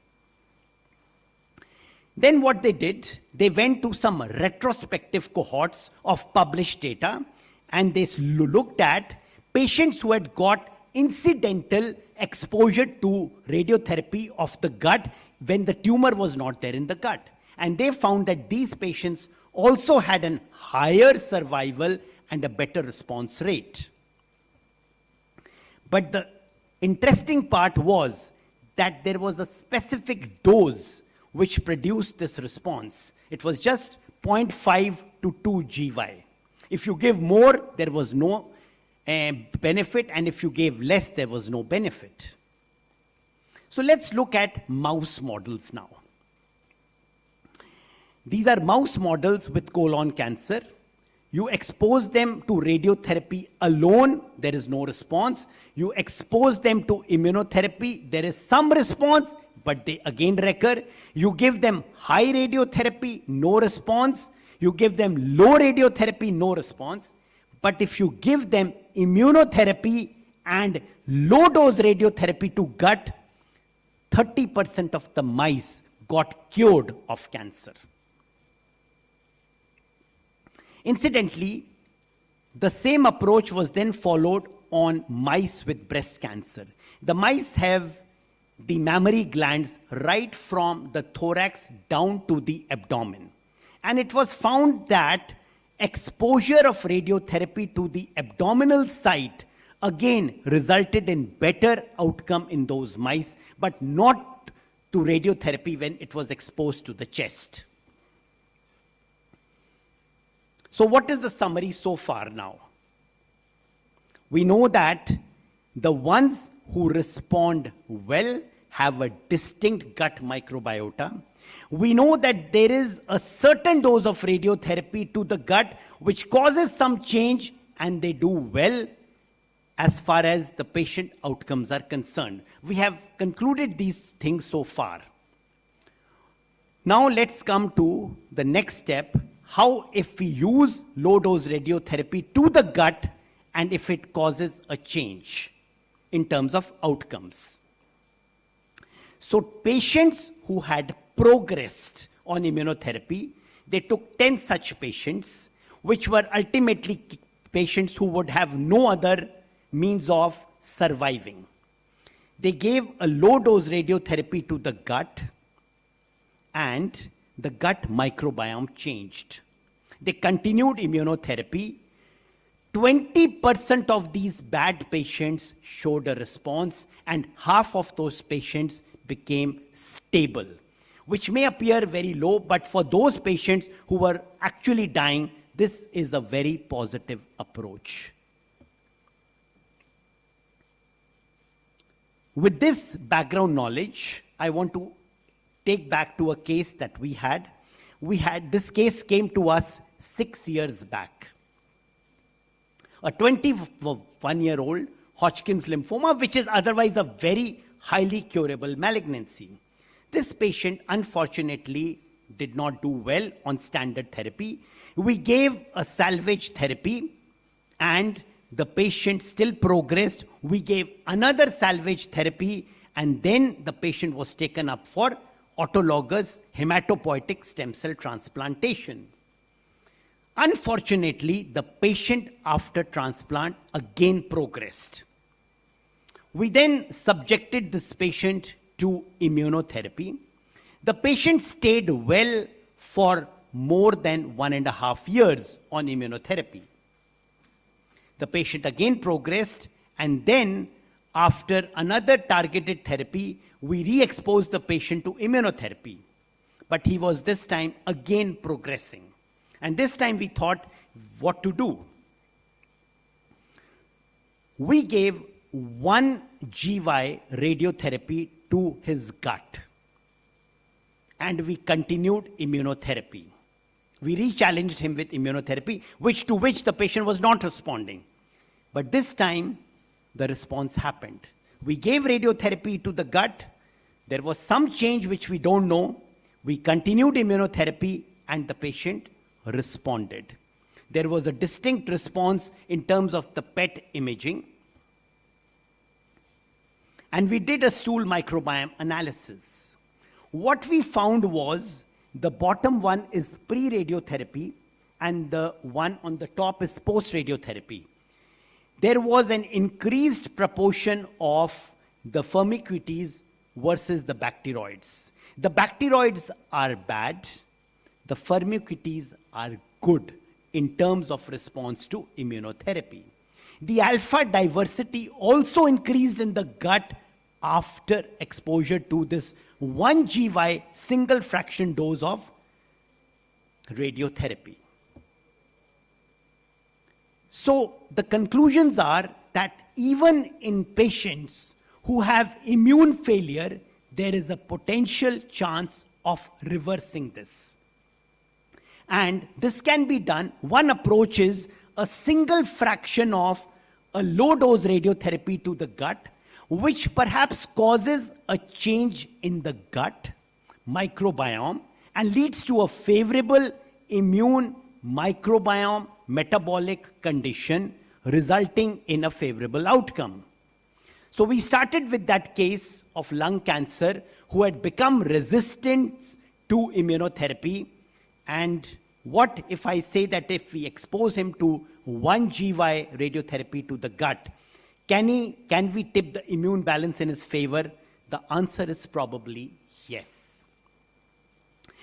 Then what they did, they went to some retrospective cohorts of published data, and they looked at patients who had got incidental exposure to radiotherapy of the gut when the tumor was not there in the gut. And they found that these patients also had a higher survival and a better response rate. But the interesting part was that there was a specific dose which produced this response. It was just 0.5 to 2 GY. If you give more, there was no benefit, and if you gave less, there was no benefit. So let's look at mouse models now. These are mouse models with colon cancer. You expose them to radiotherapy alone, there is no response. You expose them to immunotherapy, there is some response, but they again recur. You give them high radiotherapy, no response. You give them low radiotherapy, no response. But if you give them immunotherapy and low-dose radiotherapy to gut, 30% of the mice got cured of cancer. Incidentally, the same approach was then followed on mice with breast cancer. The mice have the mammary glands right from the thorax down to the abdomen. And it was found that exposure of radiotherapy to the abdominal site again resulted in better outcome in those mice, but not to radiotherapy when it was exposed to the chest. So what is the summary so far now? We know that the ones who respond well have a distinct gut microbiota. We know that there is a certain dose of radiotherapy to the gut which causes some change, and they do well as far as the patient outcomes are concerned. We have concluded these things so far. Now let's come to the next step. How if we use low-dose radiotherapy to the gut and if it causes a change in terms of outcomes. So patients who had progressed on immunotherapy, they took 10 such patients, which were ultimately patients who would have no other means of surviving. They gave a low-dose radiotherapy to the gut, and the gut microbiome changed. They continued immunotherapy. 20% of these bad patients showed a response, and half of those patients became stable, which may appear very low, but for those patients who were actually dying, this is a very positive approach. With this background knowledge, I want to take back to a case that we had. This case came to us 6 years back. A 21-year-old Hodgkin's lymphoma, which is otherwise a very highly curable malignancy. This patient, unfortunately, did not do well on standard therapy. We gave a salvage therapy, and the patient still progressed. We gave another salvage therapy, and then the patient was taken up for autologous hematopoietic stem cell transplantation. Unfortunately, the patient after transplant again progressed. We then subjected this patient to immunotherapy. The patient stayed well for more than 1.5 years on immunotherapy. The patient again progressed, and then after another targeted therapy, we re-exposed the patient to immunotherapy. But he was this time again progressing. And this time we thought what to do. We gave 1 GY radiotherapy to his gut, and we continued immunotherapy. We re-challenged him with immunotherapy, to which the patient was not responding. But this time, the response happened. We gave radiotherapy to the gut. There was some change which we don't know. We continued immunotherapy, and the patient responded. There was a distinct response in terms of the PET imaging. And we did a stool microbiome analysis. What we found was the bottom one is pre-radiotherapy, and the one on the top is post-radiotherapy. There was an increased proportion of the firmicutes versus the bacteroids. The bacteroids are bad. The firmicutes are good in terms of response to immunotherapy. The alpha diversity also increased in the gut after exposure to this 1 GY single fraction dose of radiotherapy. So the conclusions are that even in patients who have immune failure, there is a potential chance of reversing this. And this can be done. One approach is a single fraction of a low-dose radiotherapy to the gut, which perhaps causes a change in the gut microbiome and leads to a favorable immune microbiome metabolic condition, resulting in a favorable outcome. So we started with that case of lung cancer who had become resistant to immunotherapy. And what if I say that if we expose him to 1 GY radiotherapy to the gut, can we tip the immune balance in his favor? The answer is probably yes.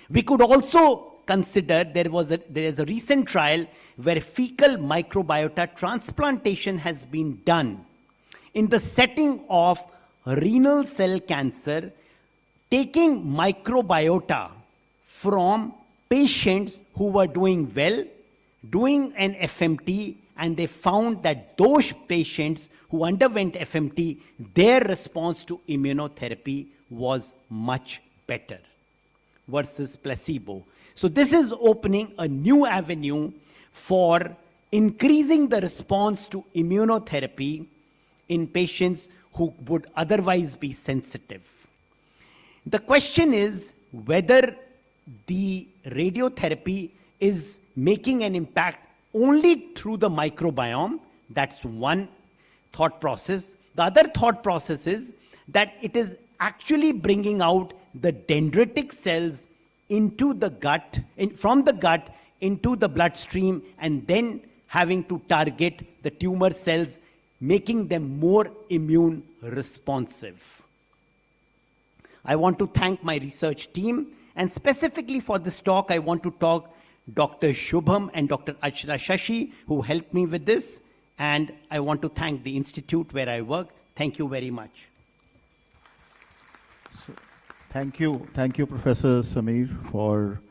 We could also consider there is a recent trial where fecal microbiota transplantation has been done in the setting of renal cell cancer, taking microbiota from patients who were doing well, doing an FMT, and they found that those patients who underwent FMT, their response to immunotherapy was much better versus placebo. So this is opening a new avenue for increasing the response to immunotherapy in patients who would otherwise be sensitive. The question is whether the radiotherapy is making an impact only through the microbiome, That's one thought process. The other thought process is that it is actually bringing out the dendritic cells into the gut, from the gut into the bloodstream, and then having to target the tumor cells, making them more immune responsive. I want to thank my research team, and specifically for this talk, I want to thank Dr. Shubham and Dr. Achra Shashi, who helped me with this, and I want to thank the institute where I work. Thank you very much. So, thank you, Professor Samir, for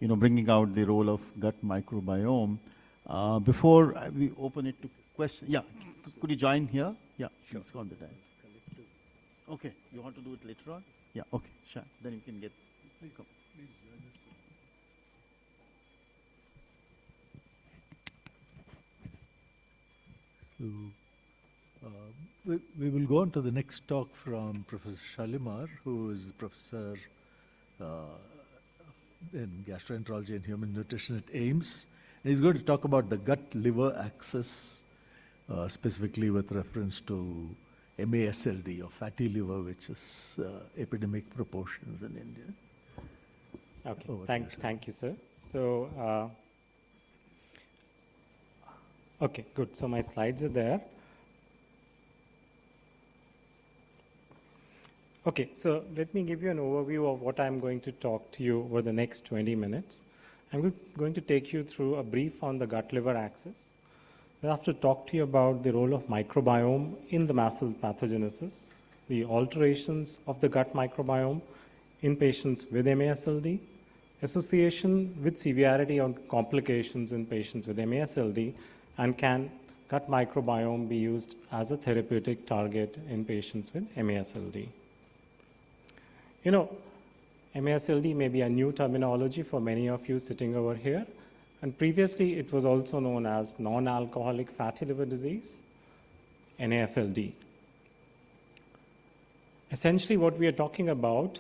bringing out the role of gut microbiome. Before we open it to questions, yeah, could you join here? Yeah, sure. It's on the time. Okay, you want to do it later on? Yeah, okay, sure. Then you can get. Please join us. So, we will go on to the next talk from Professor Shalimar, who is Professor in Gastroenterology and Human Nutrition at AIMS. And he's going to talk about the gut-liver axis, specifically with reference to MASLD, or fatty liver, which is epidemic proportions in India. Okay, thank you, sir. So, okay, good. So my slides are there. Okay, so let me give you an overview of what I'm going to talk to you over the next 20 minutes. I'm going to take you through a brief on the gut-liver axis. Then I have to talk to you about the role of microbiome in the mast cell pathogenesis, the alterations of the gut microbiome in patients with MASLD, association with severity or complications in patients with MASLD, and can gut microbiome be used as a therapeutic target in patients with MASLD. MASLD may be a new terminology for many of you sitting over here, and previously it was also known as non-alcoholic fatty liver disease, NAFLD. Essentially what we are talking about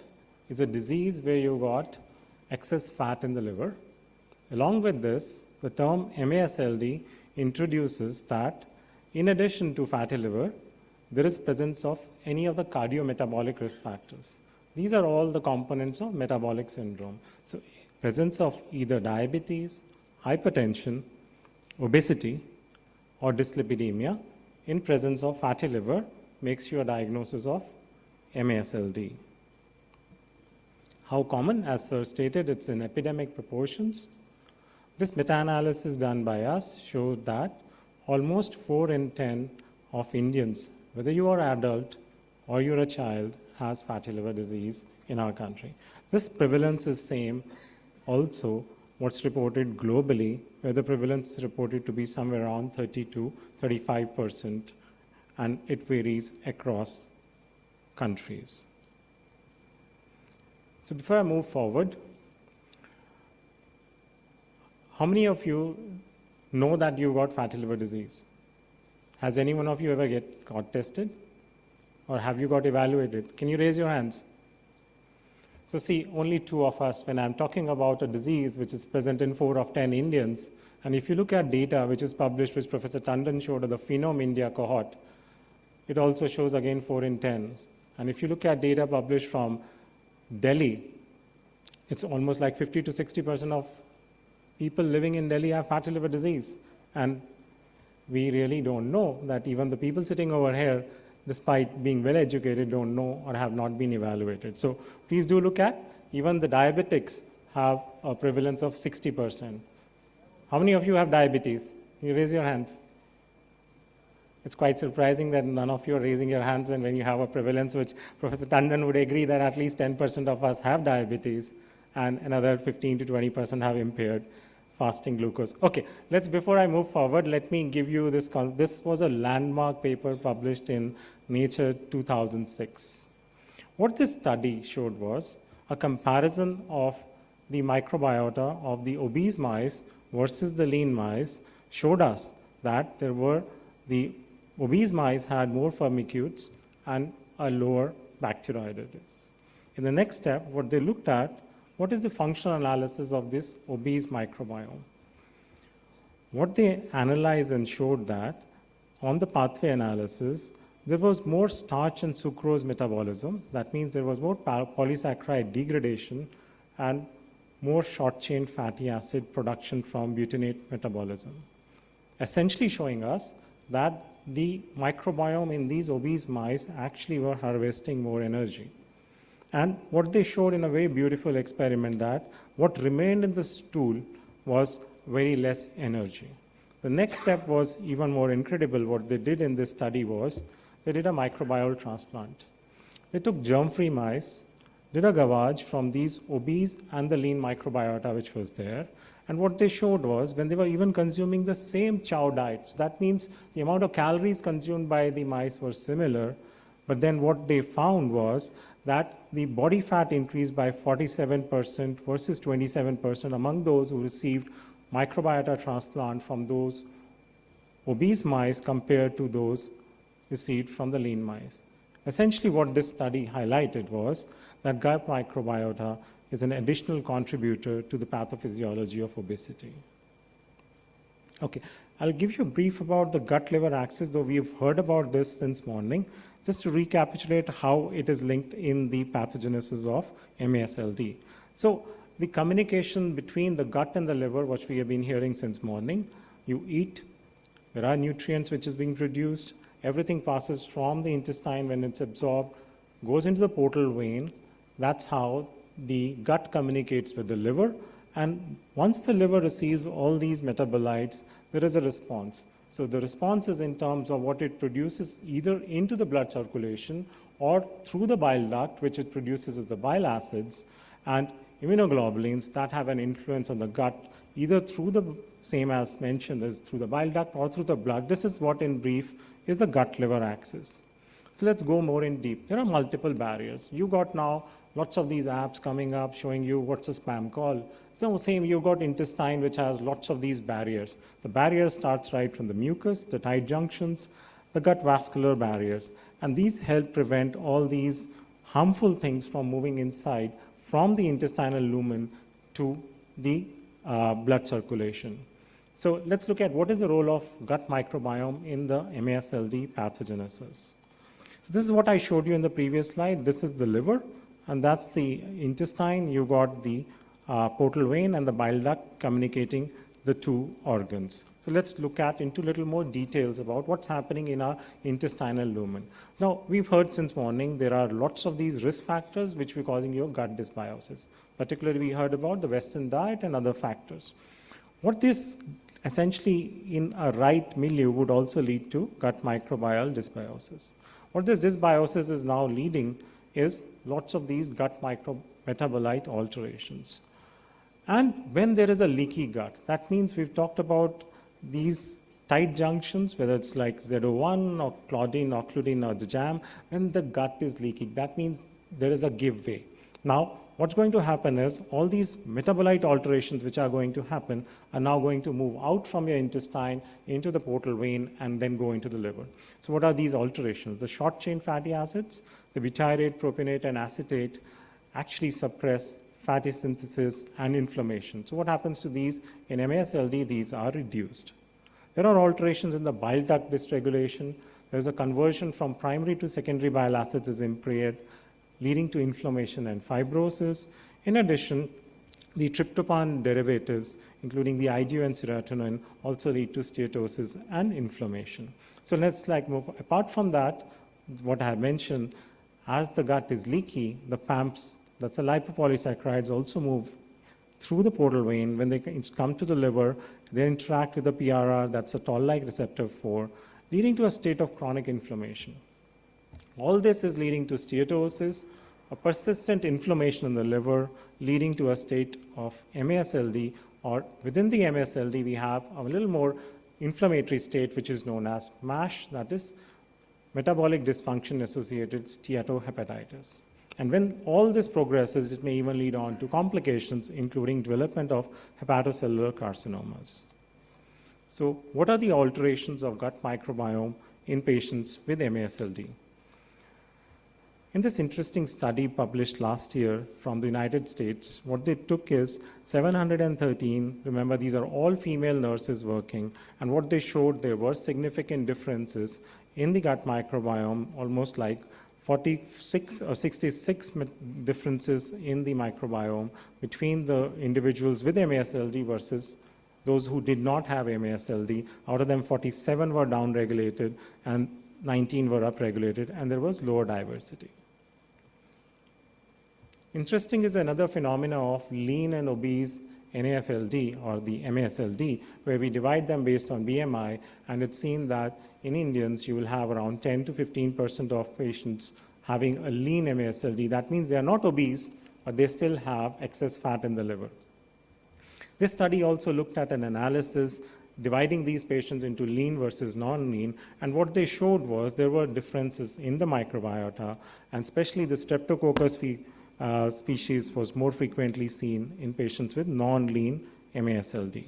is a disease where you got excess fat in the liver. Along with this, the term MASLD introduces that in addition to fatty liver, there is presence of any of the cardiometabolic risk factors. These are all the components of metabolic syndrome. So presence of either diabetes, hypertension, obesity, or dyslipidemia in presence of fatty liver makes you a diagnosis of MASLD. How common? As sir stated, it's in epidemic proportions. This meta-analysis done by us showed that almost 4 in 10 of Indians, whether you are adult or you're a child, has fatty liver disease in our country. This prevalence is same also what's reported globally, where the prevalence is reported to be somewhere around 30 to 35%, and it varies across countries. So before I move forward, how many of you know that you got fatty liver disease? Has any one of you ever got tested? Or have you got evaluated? Can you raise your hands? So see, only 2 of us, when I'm talking about a disease which is present in 4 of 10 Indians, and if you look at data which is published, which Professor Tandon showed of the Phenome India cohort, it also shows again 4 in 10. And if you look at data published from Delhi, it's almost like 50 to 60% of people living in Delhi have fatty liver disease. And we really don't know that even the people sitting over here, despite being well educated, don't know or have not been evaluated. So please do look at, even the diabetics have a prevalence of 60%. How many of you have diabetes? Can you raise your hands? It's quite surprising that none of you are raising your hands, and when you have a prevalence, which Professor Tandon would agree that at least 10% of us have diabetes, and another 15 to 20% have impaired fasting glucose. Okay, before I move forward, let me give you this. This was a landmark paper published in Nature 2006. What this study showed was a comparison of the microbiota of the obese mice versus the lean mice showed us that the obese mice had more firmicutes and a lower bacteroidetes. In the next step, what they looked at, what is the functional analysis of this obese microbiome? What they analyzed and showed that on the pathway analysis, there was more starch and sucrose metabolism. That means there was more polysaccharide degradation and more short-chain fatty acid production from butyrate metabolism, essentially showing us that the microbiome in these obese mice actually were harvesting more energy. And what they showed in a very beautiful experiment, that what remained in the stool was very less energy. The next step was even more incredible. What they did in this study was they did a microbial transplant. They took germ-free mice, did a gavage from these obese and the lean microbiota which was there. And what they showed was when they were even consuming the same chow diet, so that means the amount of calories consumed by the mice were similar, but then what they found was that the body fat increased by 47% versus 27% among those who received microbiota transplant from those obese mice compared to those received from the lean mice. Essentially what this study highlighted was that gut microbiota is an additional contributor to the pathophysiology of obesity. Okay, I'll give you a brief about the gut-liver axis, though we've heard about this since morning, just to recapitulate how it is linked in the pathogenesis of MASLD. So the communication between the gut and the liver, which we have been hearing since morning, you eat, there are nutrients which is being produced, everything passes from the intestine when it's absorbed, goes into the portal vein. That's how the gut communicates with the liver. And once the liver receives all these metabolites, there is a response. So the response is in terms of what it produces either into the blood circulation or through the bile duct, which it produces as the bile acids and immunoglobulins that have an influence on the gut, either through the same as mentioned as through the bile duct or through the blood. This is what in brief is the gut-liver axis. So let's go more in deep. There are multiple barriers. You got now lots of these apps coming up showing you what's a spam call. So same, you've got intestine which has lots of these barriers. The barrier starts right from the mucus, the tight junctions, the gut vascular barriers. And these help prevent all these harmful things from moving inside from the intestinal lumen to the blood circulation. So let's look at what is the role of gut microbiome in the MASLD pathogenesis. So this is what I showed you in the previous slide. This is the liver, and that's the intestine. You got the portal vein and the bile duct communicating the two organs. So let's look at into a little more details about what's happening in our intestinal lumen. Now, we've heard since morning there are lots of these risk factors which were causing your gut dysbiosis. Particularly, we heard about the Western diet and other factors. What this essentially in a right milieu would also lead to gut microbial dysbiosis. What this dysbiosis is now leading is lots of these gut metabolite alterations. And when there is a leaky gut, that means we've talked about these tight junctions, whether it's like ZO1 or Claudine or Occludin or the jam, when the gut is leaking, that means there is a give way. Now, what's going to happen is all these metabolite alterations which are going to happen are now going to move out from your intestine into the portal vein and then go into the liver. So what are these alterations? The short chain fatty acids, the butyrate, propionate, and acetate actually suppress fatty synthesis and inflammation. So what happens to these? In MASLD, these are reduced. There are alterations in the bile duct dysregulation. There's a conversion from primary to secondary bile acids is impaired, leading to inflammation and fibrosis. In addition, the tryptophan derivatives, including the IgO and serotonin, also lead to steatosis and inflammation. So let's move. Apart from that, what I have mentioned, as the gut is leaky, the PAMPs, that's the lipopolysaccharides, also move through the portal vein. When they come to the liver, they interact with the PRR, that's a toll-like receptor 4, leading to a state of chronic inflammation. All this is leading to steatosis, a persistent inflammation in the liver, leading to a state of MASLD, or within the MASLD, we have a little more inflammatory state, which is known as MASH, that is metabolic dysfunction associated steatohepatitis. And when all this progresses, it may even lead on to complications, including development of hepatocellular carcinomas. So what are the alterations of gut microbiome in patients with MASLD? In this interesting study published last year from the United States, what they took is 713, remember these are all female nurses working, and what they showed there were significant differences in the gut microbiome, almost like 46 or 66 differences in the microbiome between the individuals with MASLD versus those who did not have MASLD. Out of them, 47 were downregulated and 19 were upregulated, and there was lower diversity. Interesting is another phenomena of lean and obese NAFLD or the MASLD, where we divide them based on BMI, and it's seen that in Indians you will have around 10 to 15% of patients having a lean MASLD. That means they are not obese, but they still have excess fat in the liver. This study also looked at an analysis dividing these patients into lean versus non-lean, and what they showed was there were differences in the microbiota, and especially the Streptococcus species was more frequently seen in patients with non-lean MASLD.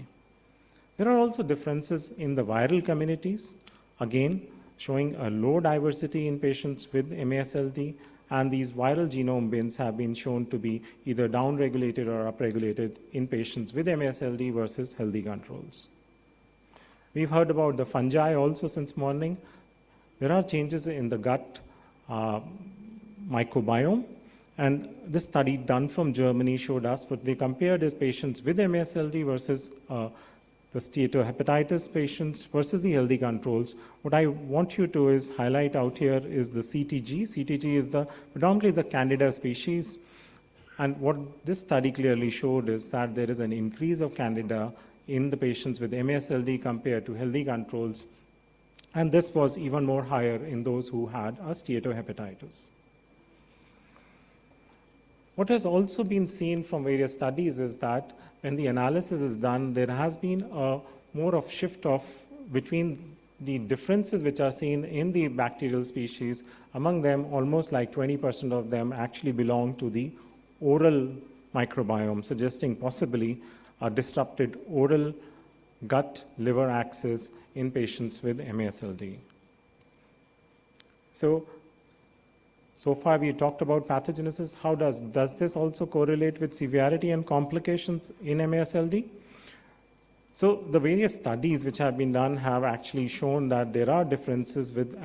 There are also differences in the viral communities, again showing a low diversity in patients with MASLD, and these viral genome bins have been shown to be either downregulated or upregulated in patients with MASLD versus healthy controls. We've heard about the fungi also since morning. There are changes in the gut microbiome, and this study done from Germany showed us what they compared is patients with MASLD versus the steatohepatitis patients versus the healthy controls. What I want you to is highlight out here is the CTG. CTG is predominantly the Candida species. And what this study clearly showed is that there is an increase of Candida in the patients with MASLD compared to healthy controls. And this was even more higher in those who had a steatohepatitis. What has also been seen from various studies is that when the analysis is done, there has been a more of shift between the differences which are seen in the bacterial species. Among them, almost like 20% of them actually belong to the oral microbiome, suggesting possibly a disrupted oral gut-liver axis in patients with MASLD. So far we talked about pathogenesis. How does this also correlate with severity and complications in MASLD? So the various studies which have been done have actually shown that there are differences with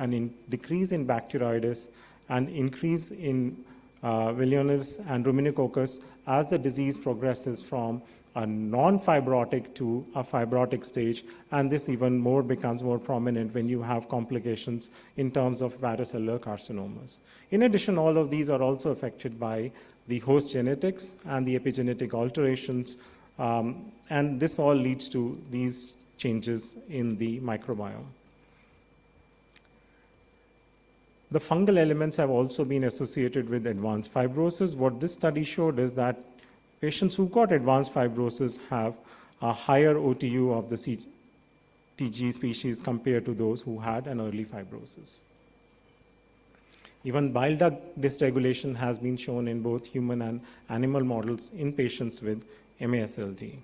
decrease in Bacteroides and increase in Villionis and Ruminococcus as the disease progresses from a non-fibrotic to a fibrotic stage, and this even more becomes more prominent when you have complications in terms of hepatocellular carcinomas. In addition, all of these are also affected by the host genetics and the epigenetic alterations, and this all leads to these changes in the microbiome. The fungal elements have also been associated with advanced fibrosis. What this study showed is that patients who got advanced fibrosis have a higher OTU of the CTG species compared to those who had an early fibrosis. Even bile duct dysregulation has been shown in both human and animal models in patients with MASLD.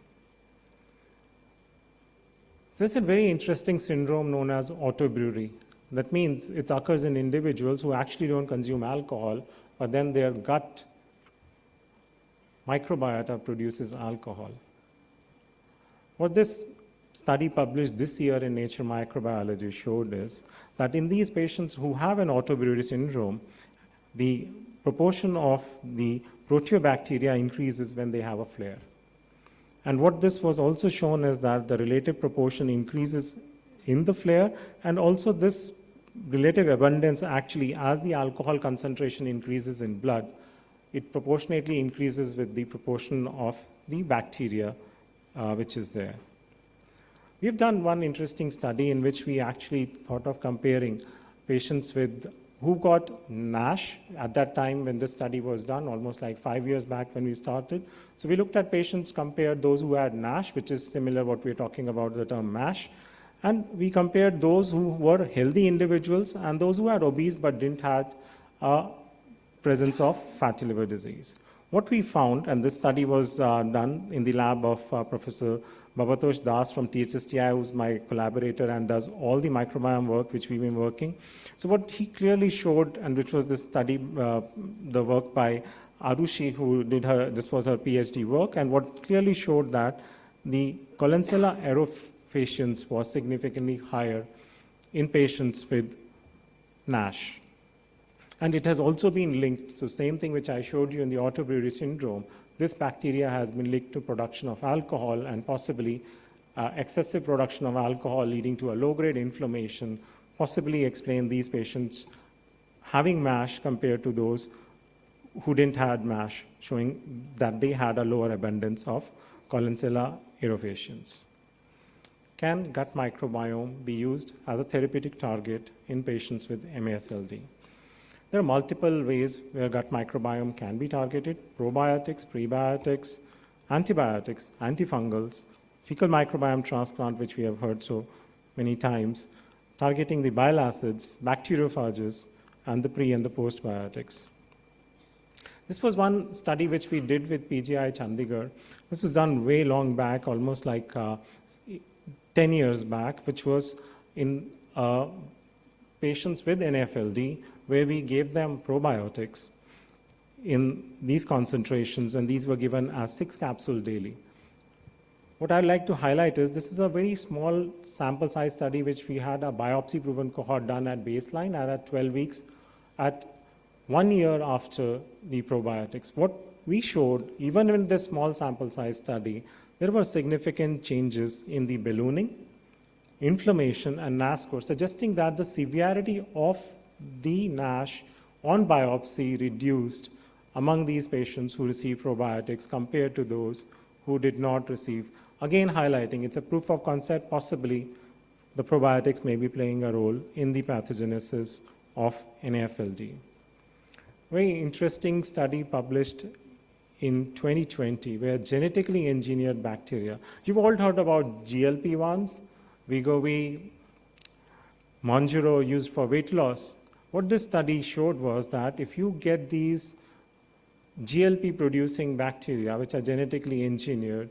There's a very interesting syndrome known as autobrewery. That means it occurs in individuals who actually don't consume alcohol, but then their gut microbiota produces alcohol. What this study published this year in Nature Microbiology showed is that in these patients who have an autobrewery syndrome, the proportion of the proteobacteria increases when they have a flare. And what this was also shown is that the relative proportion increases in the flare, and also this relative abundance actually, as the alcohol concentration increases in blood, it proportionately increases with the proportion of the bacteria which is there. We've done one interesting study in which we actually thought of comparing patients who got NASH at that time when this study was done, almost like 5 years back when we started. So we looked at patients, compared those who had NASH, which is similar what we're talking about the term MASH, and we compared those who were healthy individuals and those who had obese but didn't have presence of fatty liver disease. What we found, and this study was done in the lab of Professor Babatosh Das from THSTI, who's my collaborator and does all the microbiome work which we've been working. So what he clearly showed, and which was this study, the work by Arushi, who did this was her PhD work, and what clearly showed that the Collencella aerofaciens was significantly higher in patients with NASH. And it has also been linked, so same thing which I showed you in the autobrewery syndrome, this bacteria has been linked to production of alcohol and possibly excessive production of alcohol leading to a low-grade inflammation, possibly explain these patients having MASH compared to those who didn't have MASH, showing that they had a lower abundance of Collencella aerofaciens. Can gut microbiome be used as a therapeutic target in patients with MASLD? There are multiple ways where gut microbiome can be targeted: probiotics, prebiotics, antibiotics, antifungals, fecal microbiome transplant, which we have heard so many times, targeting the bile acids, bacteriophages, and the pre and the postbiotics. This was one study which we did with PGI Chandigarh. This was done way long back, almost like 10 years back, which was in patients with NAFLD, where we gave them probiotics in these concentrations, and these were given as 6 capsules daily. What I'd like to highlight is this is a very small sample size study which we had a biopsy-proven cohort done at baseline and at 12 weeks at 1 year after the probiotics. What we showed, even in this small sample size study, there were significant changes in the ballooning, inflammation, and NAS score, suggesting that the severity of the NASH on biopsy reduced among these patients who received probiotics compared to those who did not receive. Again, highlighting it's a proof of concept, possibly the probiotics may be playing a role in the pathogenesis of NAFLD. Very interesting study published in 2020 where genetically engineered bacteria. You've all heard about GLP-1s, Wegovy, Mounjaro used for weight loss. What this study showed was that if you get these GLP producing bacteria, which are genetically engineered,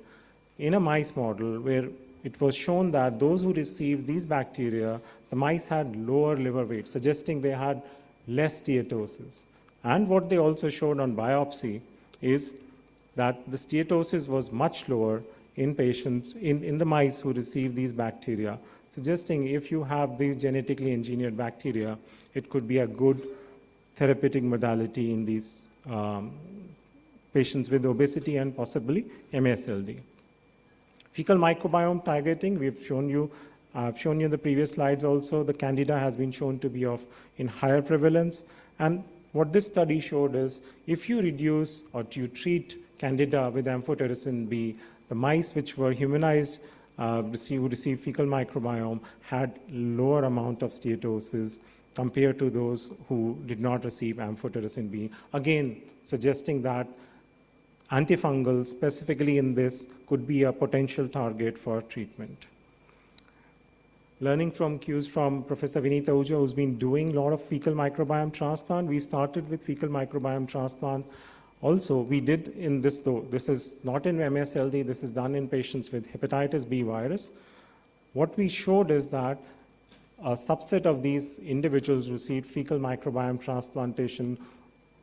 in a mice model where it was shown that those who received these bacteria, the mice had lower liver weight, suggesting they had less steatosis. And what they also showed on biopsy is that the steatosis was much lower in patients, in the mice who received these bacteria, suggesting if you have these genetically engineered bacteria, it could be a good therapeutic modality in these patients with obesity and possibly MASLD. Fecal microbiome targeting, I've shown you in the previous slides also, the Candida has been shown to be in higher prevalence. And what this study showed is if you reduce or you treat Candida with amphotericin B, the mice which were humanized who received fecal microbiome had lower amount of steatosis compared to those who did not receive amphotericin B. Again, suggesting that antifungals, specifically in this, could be a potential target for treatment. Learning from cues from Professor Vinita Ahuja, who's been doing a lot of fecal microbiome transplant. We started with fecal microbiome transplant. Also, we did in this, though, this is not in MASLD, this is done in patients with hepatitis B virus. What we showed is that a subset of these individuals received fecal microbiome transplantation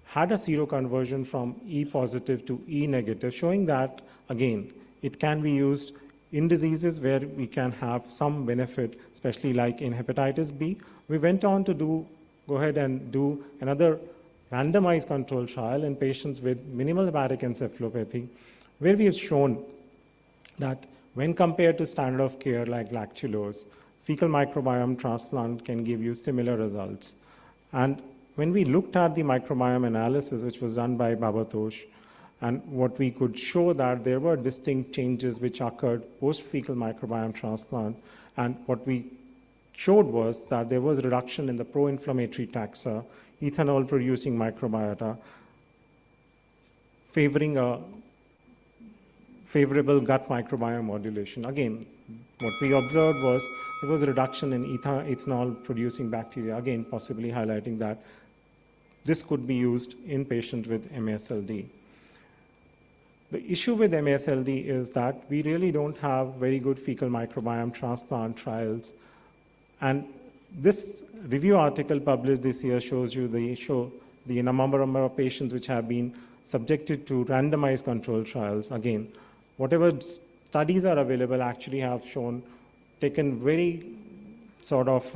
had a seroconversion from E positive to E negative, showing that, again, it can be used in diseases where we can have some benefit, especially like in hepatitis B. We went on to go ahead and do another randomized control trial in patients with minimal hepatic encephalopathy, where we have shown that when compared to standard of care like lactulose, fecal microbiome transplant can give you similar results. And when we looked at the microbiome analysis, which was done by Babatosh, and what we could show that there were distinct changes which occurred post-fecal microbiome transplant, and what we showed was that there was reduction in the pro-inflammatory taxa, ethanol-producing microbiota, favoring a favorable gut microbiome modulation. Again, what we observed was there was a reduction in ethanol-producing bacteria, again possibly highlighting that this could be used in patients with MASLD. The issue with MASLD is that we really don't have very good fecal microbiome transplant trials. And this review article published this year shows you the number of patients which have been subjected to randomized control trials. Again, whatever studies are available actually have taken very sort of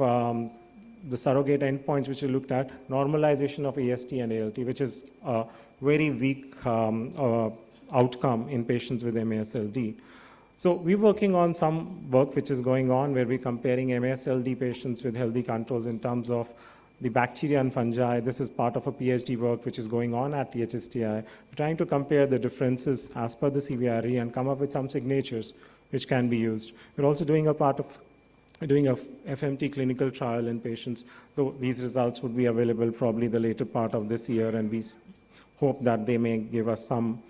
the surrogate endpoints which we looked at, normalization of AST and ALT, which is a very weak outcome in patients with MASLD. So we're working on some work which is going on where we're comparing MASLD patients with healthy controls in terms of the bacteria and fungi. This is part of a PhD work which is going on at the HSTI. We're trying to compare the differences as per the CVRE and come up with some signatures which can be used. We're also doing a FMT clinical trial in patients, though these results would be available probably the later part of this year, and we hope that they may give us some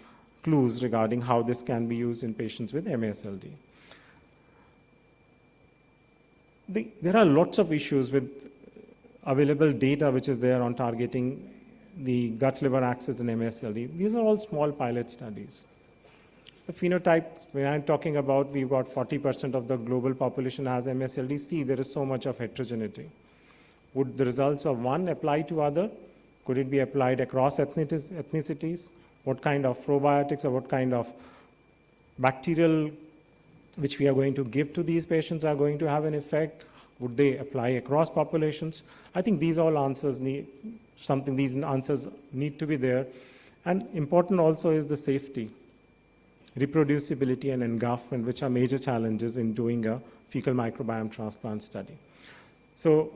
clues regarding how this can be used in patients with MASLD. There are lots of issues with available data which is there on targeting the gut-liver axis in MASLD. These are all small pilot studies. The phenotype, when I'm talking about we've got 40% of the global population has MASLD, see there is so much of heterogeneity. Would the results of one apply to other? Could it be applied across ethnicities? What kind of probiotics or what kind of bacterial which we are going to give to these patients are going to have an effect? Would they apply across populations? I think these answers need to be there. And important also is the safety, reproducibility and engulfment, which are major challenges in doing a fecal microbiome transplant study. So,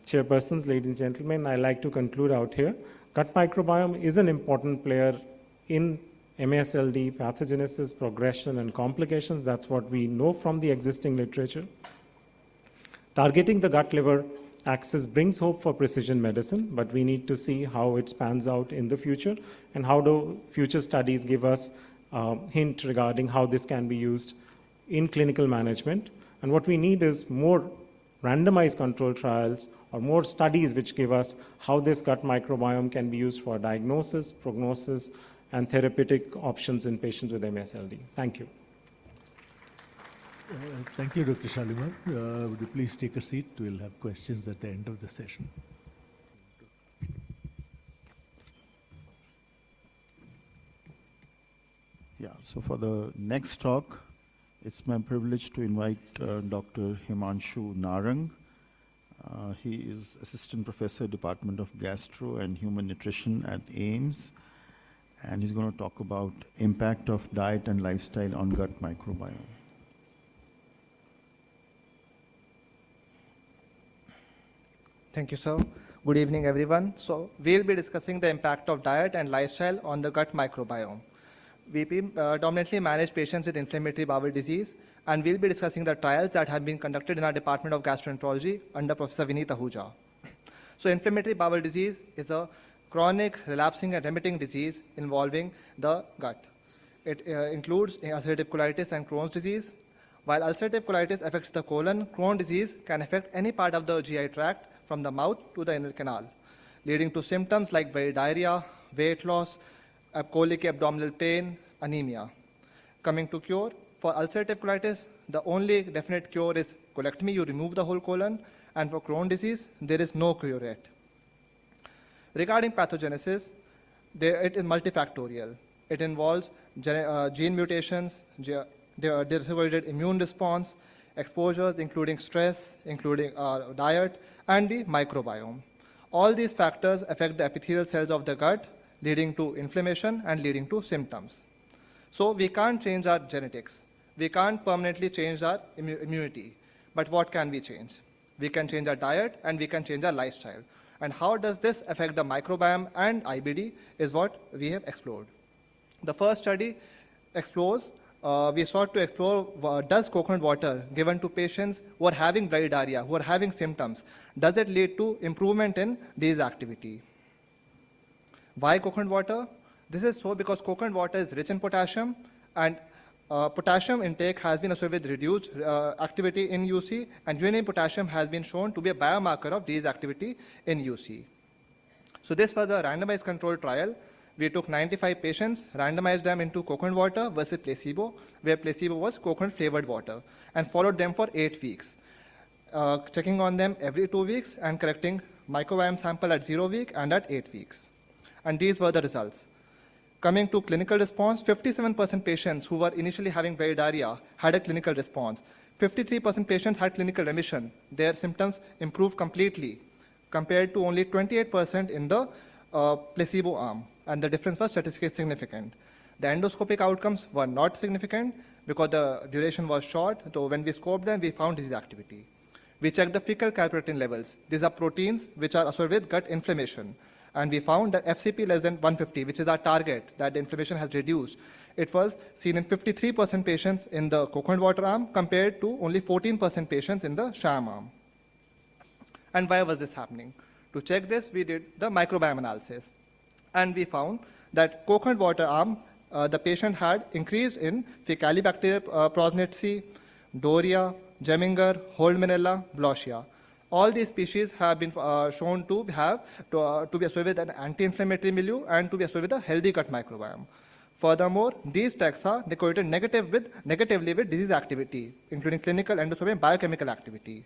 chairpersons, ladies and gentlemen, I like to conclude out here. Gut microbiome is an important player in MASLD, pathogenesis, progression, and complications. That's what we know from the existing literature. Targeting the gut-liver axis brings hope for precision medicine, but we need to see how it pans out in the future and how do future studies give us a hint regarding how this can be used in clinical management. And what we need is more randomized control trials or more studies which give us how this gut microbiome can be used for diagnosis, prognosis, and therapeutic options in patients with MASLD. Thank you. Thank you, Dr. Shalimar. Would you please take a seat? We'll have questions at the end of the session. Yeah, so for the next talk, it's my privilege to invite Dr. Himanshu Narang. He is Assistant Professor, Department of Gastro and Human Nutrition at AIIMS, and he's going to talk about impact of diet and lifestyle on gut microbiome. Thank you, sir. Good evening, everyone. So we'll be discussing the impact of diet and lifestyle on the gut microbiome. We predominantly manage patients with inflammatory bowel disease, and we'll be discussing the trials that have been conducted in our Department of Gastroenterology under Professor Vineet Ahuja. So inflammatory bowel disease is a chronic, relapsing and remitting disease involving the gut. It includes ulcerative colitis and Crohn's disease. While ulcerative colitis affects the colon, Crohn's disease can affect any part of the GI tract from the mouth to the anal canal, leading to symptoms like diarrhea, weight loss, colic abdominal pain, anemia. Coming to cure, for ulcerative colitis, the only definite cure is colectomy. You remove the whole colon, and for Crohn's disease, there is no cure yet. Regarding pathogenesis, it is multifactorial. It involves gene mutations, dysregulated immune response, exposures including stress, including diet, and the microbiome. All these factors affect the epithelial cells of the gut, leading to inflammation and leading to symptoms. So we can't change our genetics. We can't permanently change our immunity. But what can we change? We can change our diet and we can change our lifestyle. And how does this affect the microbiome and IBD is what we have explored. The first study explores, we sought to explore, does coconut water given to patients who are having bloody diarrhea, who are having symptoms, does it lead to improvement in disease activity? Why coconut water? This is so because coconut water is rich in potassium, and potassium intake has been associated with reduced activity in UC, and urinating potassium has been shown to be a biomarker of disease activity in UC. So this was a randomized controlled trial we took 95 patients, randomized them into coconut water versus placebo, where placebo was coconut flavored water, and followed them for 8 weeks, checking on them every 2 weeks and collecting microbiome sample at 0 week and at 8 weeks. And these were the results. Coming to clinical response, 57% patients who were initially having belly diarrhea had a clinical response. 53% patients had clinical remission. Their symptoms improved completely, compared to only 28% in the placebo arm, and the difference was statistically significant. The endoscopic outcomes were not significant because the duration was short, so when we scoped them, we found disease activity. We checked the fecal calprotectin levels. These are proteins which are associated with gut inflammation. And we found that FCP less than 150, which is our target, that the inflammation has reduced. It was seen in 53% patients in the coconut water arm compared to only 14% patients in the sham arm. And why was this happening? To check this, we did the microbiome analysis. And we found that coconut water arm, the patient had increase in Faecalibacterium prosnitzi, Doria, Gemminger, Holdmanella, Bloschia. All these species have been shown to be associated with an anti-inflammatory milieu and to be associated with a healthy gut microbiome. Furthermore, these taxa they correlated negatively with disease activity, including clinical, endoscopic, and biochemical activity.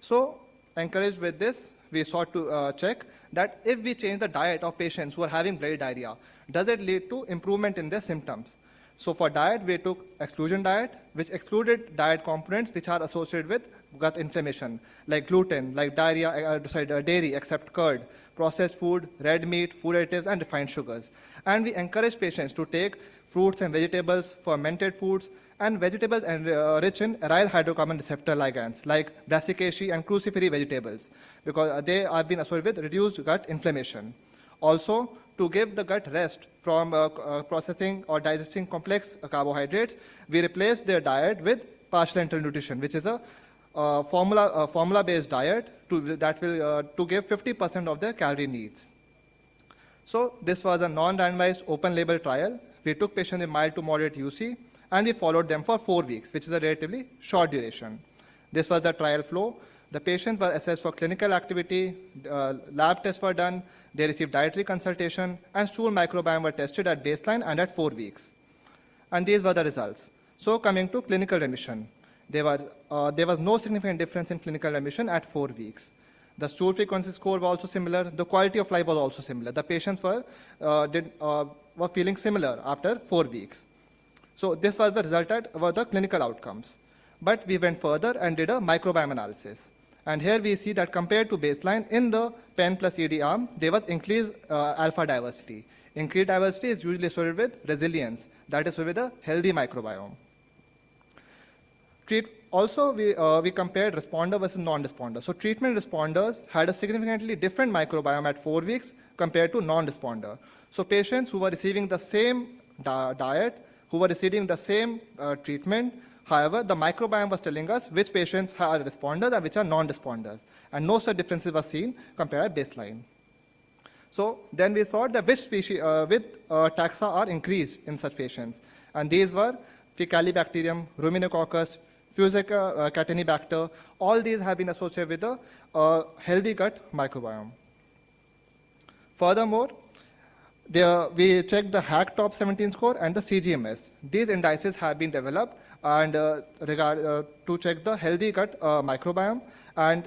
So, encouraged with this, we sought to check that if we change the diet of patients who are having belly diarrhea, does it lead to improvement in their symptoms? So for diet, we took exclusion diet, which excluded diet components which are associated with gut inflammation, like gluten, like dairy, except curd, processed food, red meat, food additives, and refined sugars. And we encourage patients to take fruits and vegetables, fermented foods, and vegetables rich in aryl hydrocarbon receptor ligands, like brassicaceae and cruciferous vegetables, because they have been associated with reduced gut inflammation. Also, to give the gut rest from processing or digesting complex carbohydrates, we replaced their diet with partial enteral nutrition, which is a formula-based diet that will to give 50% of their calorie needs. So this was a non-randomized open-label trial. We took patients in mild to moderate UC, and we followed them for 4 weeks, which is a relatively short duration. This was the trial flow. The patients were assessed for clinical activity, lab tests were done, they received dietary consultation, and stool microbiome were tested at baseline and at 4 weeks. And these were the results. So coming to clinical remission, there was no significant difference in clinical remission at 4 weeks. The stool frequency score was also similar. The quality of life was also similar. The patients were feeling similar after 4 weeks. So this was the result of the clinical outcomes. But we went further and did a microbiome analysis. And here we see that compared to baseline in the PEN plus ED arm, there was increased alpha diversity. Increased diversity is usually associated with resilience, that is with a healthy microbiome. Also, we compared responder versus non-responder. So treatment responders had a significantly different microbiome at 4 weeks compared to non-responder. So patients who were receiving the same diet, who were receiving the same treatment, however, the microbiome was telling us which patients are responders and which are non-responders. And no such differences were seen compared to baseline. So then we saw that which species, taxa are increased in such patients. And these were Faecalibacterium, Ruminococcus, Fusarium catenibacter. All these have been associated with a healthy gut microbiome. Furthermore, we checked the HAC top 17 score and the CGMS. These indices have been developed and to check the healthy gut microbiome, and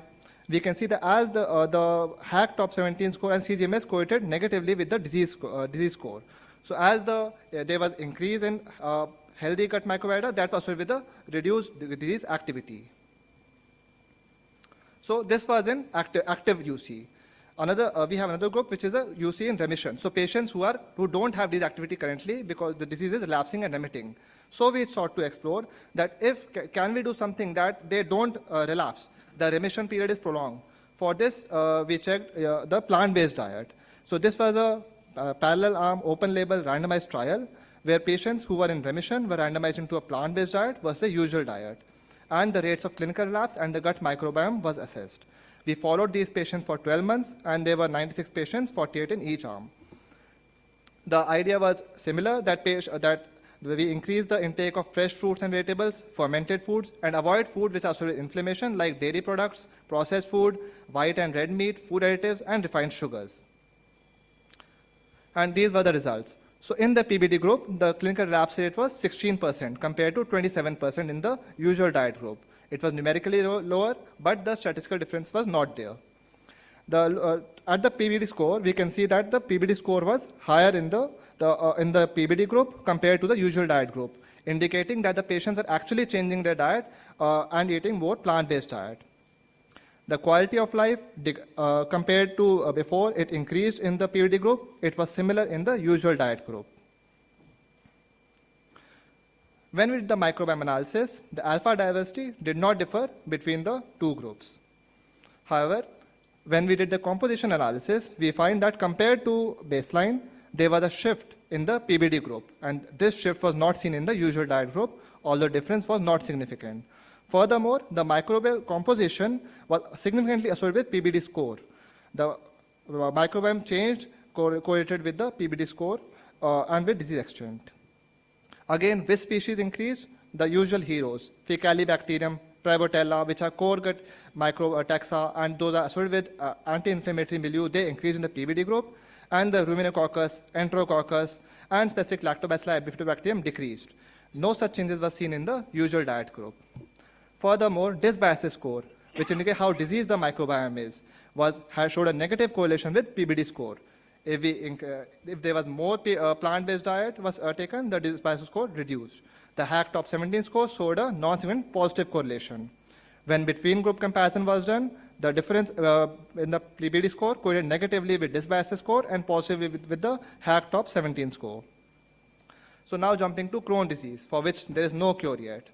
we can see that as the HAC top 17 score and CGMS correlated negatively with the disease score. So as there was increase in healthy gut microbiota, that was with the reduced disease activity. So this was in active UC. We have another group which is a UC in remission. So patients who don't have disease activity currently because the disease is relapsing and remitting. So we sought to explore that can we do something that they don't relapse, the remission period is prolonged. For this, we checked the plant-based diet. So this was a parallel arm, open label, randomized trial where patients who were in remission were randomized into a plant-based diet versus a usual diet. And the rates of clinical relapse and the gut microbiome was assessed. We followed these patients for 12 months, and there were 96 patients, 48 in each arm. The idea was similar, that we increase the intake of fresh fruits and vegetables, fermented foods, and avoid food which are associated with inflammation like dairy products, processed food, white and red meat, food additives, and refined sugars. And these were the results. So in the PBD group, the clinical relapse rate was 16% compared to 27% in the usual diet group. It was numerically lower, but the statistical difference was not there. At the PBD score, we can see that the PBD score was higher in the PBD group compared to the usual diet group, indicating that the patients are actually changing their diet and eating more plant-based diet. The quality of life compared to before, it increased in the PBD group. It was similar in the usual diet group. When we did the microbiome analysis, the alpha diversity did not differ between the two groups. However, when we did the composition analysis, we find that compared to baseline, there was a shift in the PBD group, and this shift was not seen in the usual diet group, although difference was not significant. Furthermore, the microbial composition was significantly associated with PBD score. The microbiome changed correlated with the PBD score and with disease extent. Again, which species increased? The usual heroes, Fecalibacterium, Probiotica, which are core gut taxa, and those are associated with anti-inflammatory milieu, they increase in the PBD group, and the Ruminococcus, Enterococcus, and specific Lactobacilli bifidobacterium decreased. No such changes were seen in the usual diet group. Furthermore, dysbiosis score, which indicates how diseased the microbiome is, showed a negative correlation with PBD score. If there was more plant-based diet was taken, the dysbiosis score reduced. The HAC top 17 score showed a non-significant positive correlation. When between group comparison was done, the difference in the PBD score correlated negatively with dysbiosis score and positively with the HAC top 17 score. So now jumping to Crohn's disease, for which there is no cure yet.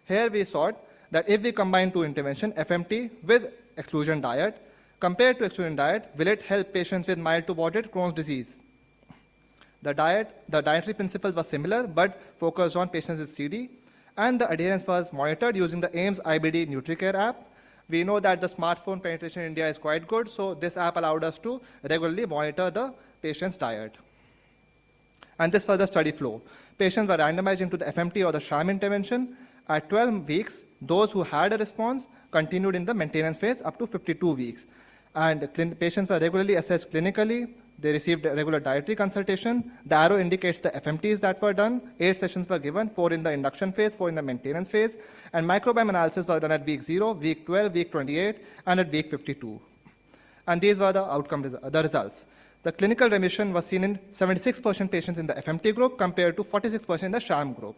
Here we saw that if we combine two interventions, FMT with exclusion diet, compared to exclusion diet, will it help patients with mild to moderate Crohn's disease? The dietary principles were similar, but focused on patients with CD, and the adherence was monitored using the AIMS IBD NutriCare app. We know that the smartphone penetration in India is quite good, so this app allowed us to regularly monitor the patient's diet. And this was the study flow. Patients were randomized into the FMT or the sham intervention. At 12 weeks, those who had a response continued in the maintenance phase up to 52 weeks. And patients were regularly assessed clinically. They received a regular dietary consultation. The arrow indicates the FMTs that were done. 8 sessions were given, 4 in the induction phase, 4 in the maintenance phase. And microbiome analysis were done at week 0, week 12, week 28, and at week 52. And these were the results. The clinical remission was seen in 76% patients in the FMT group compared to 46% in the sham group.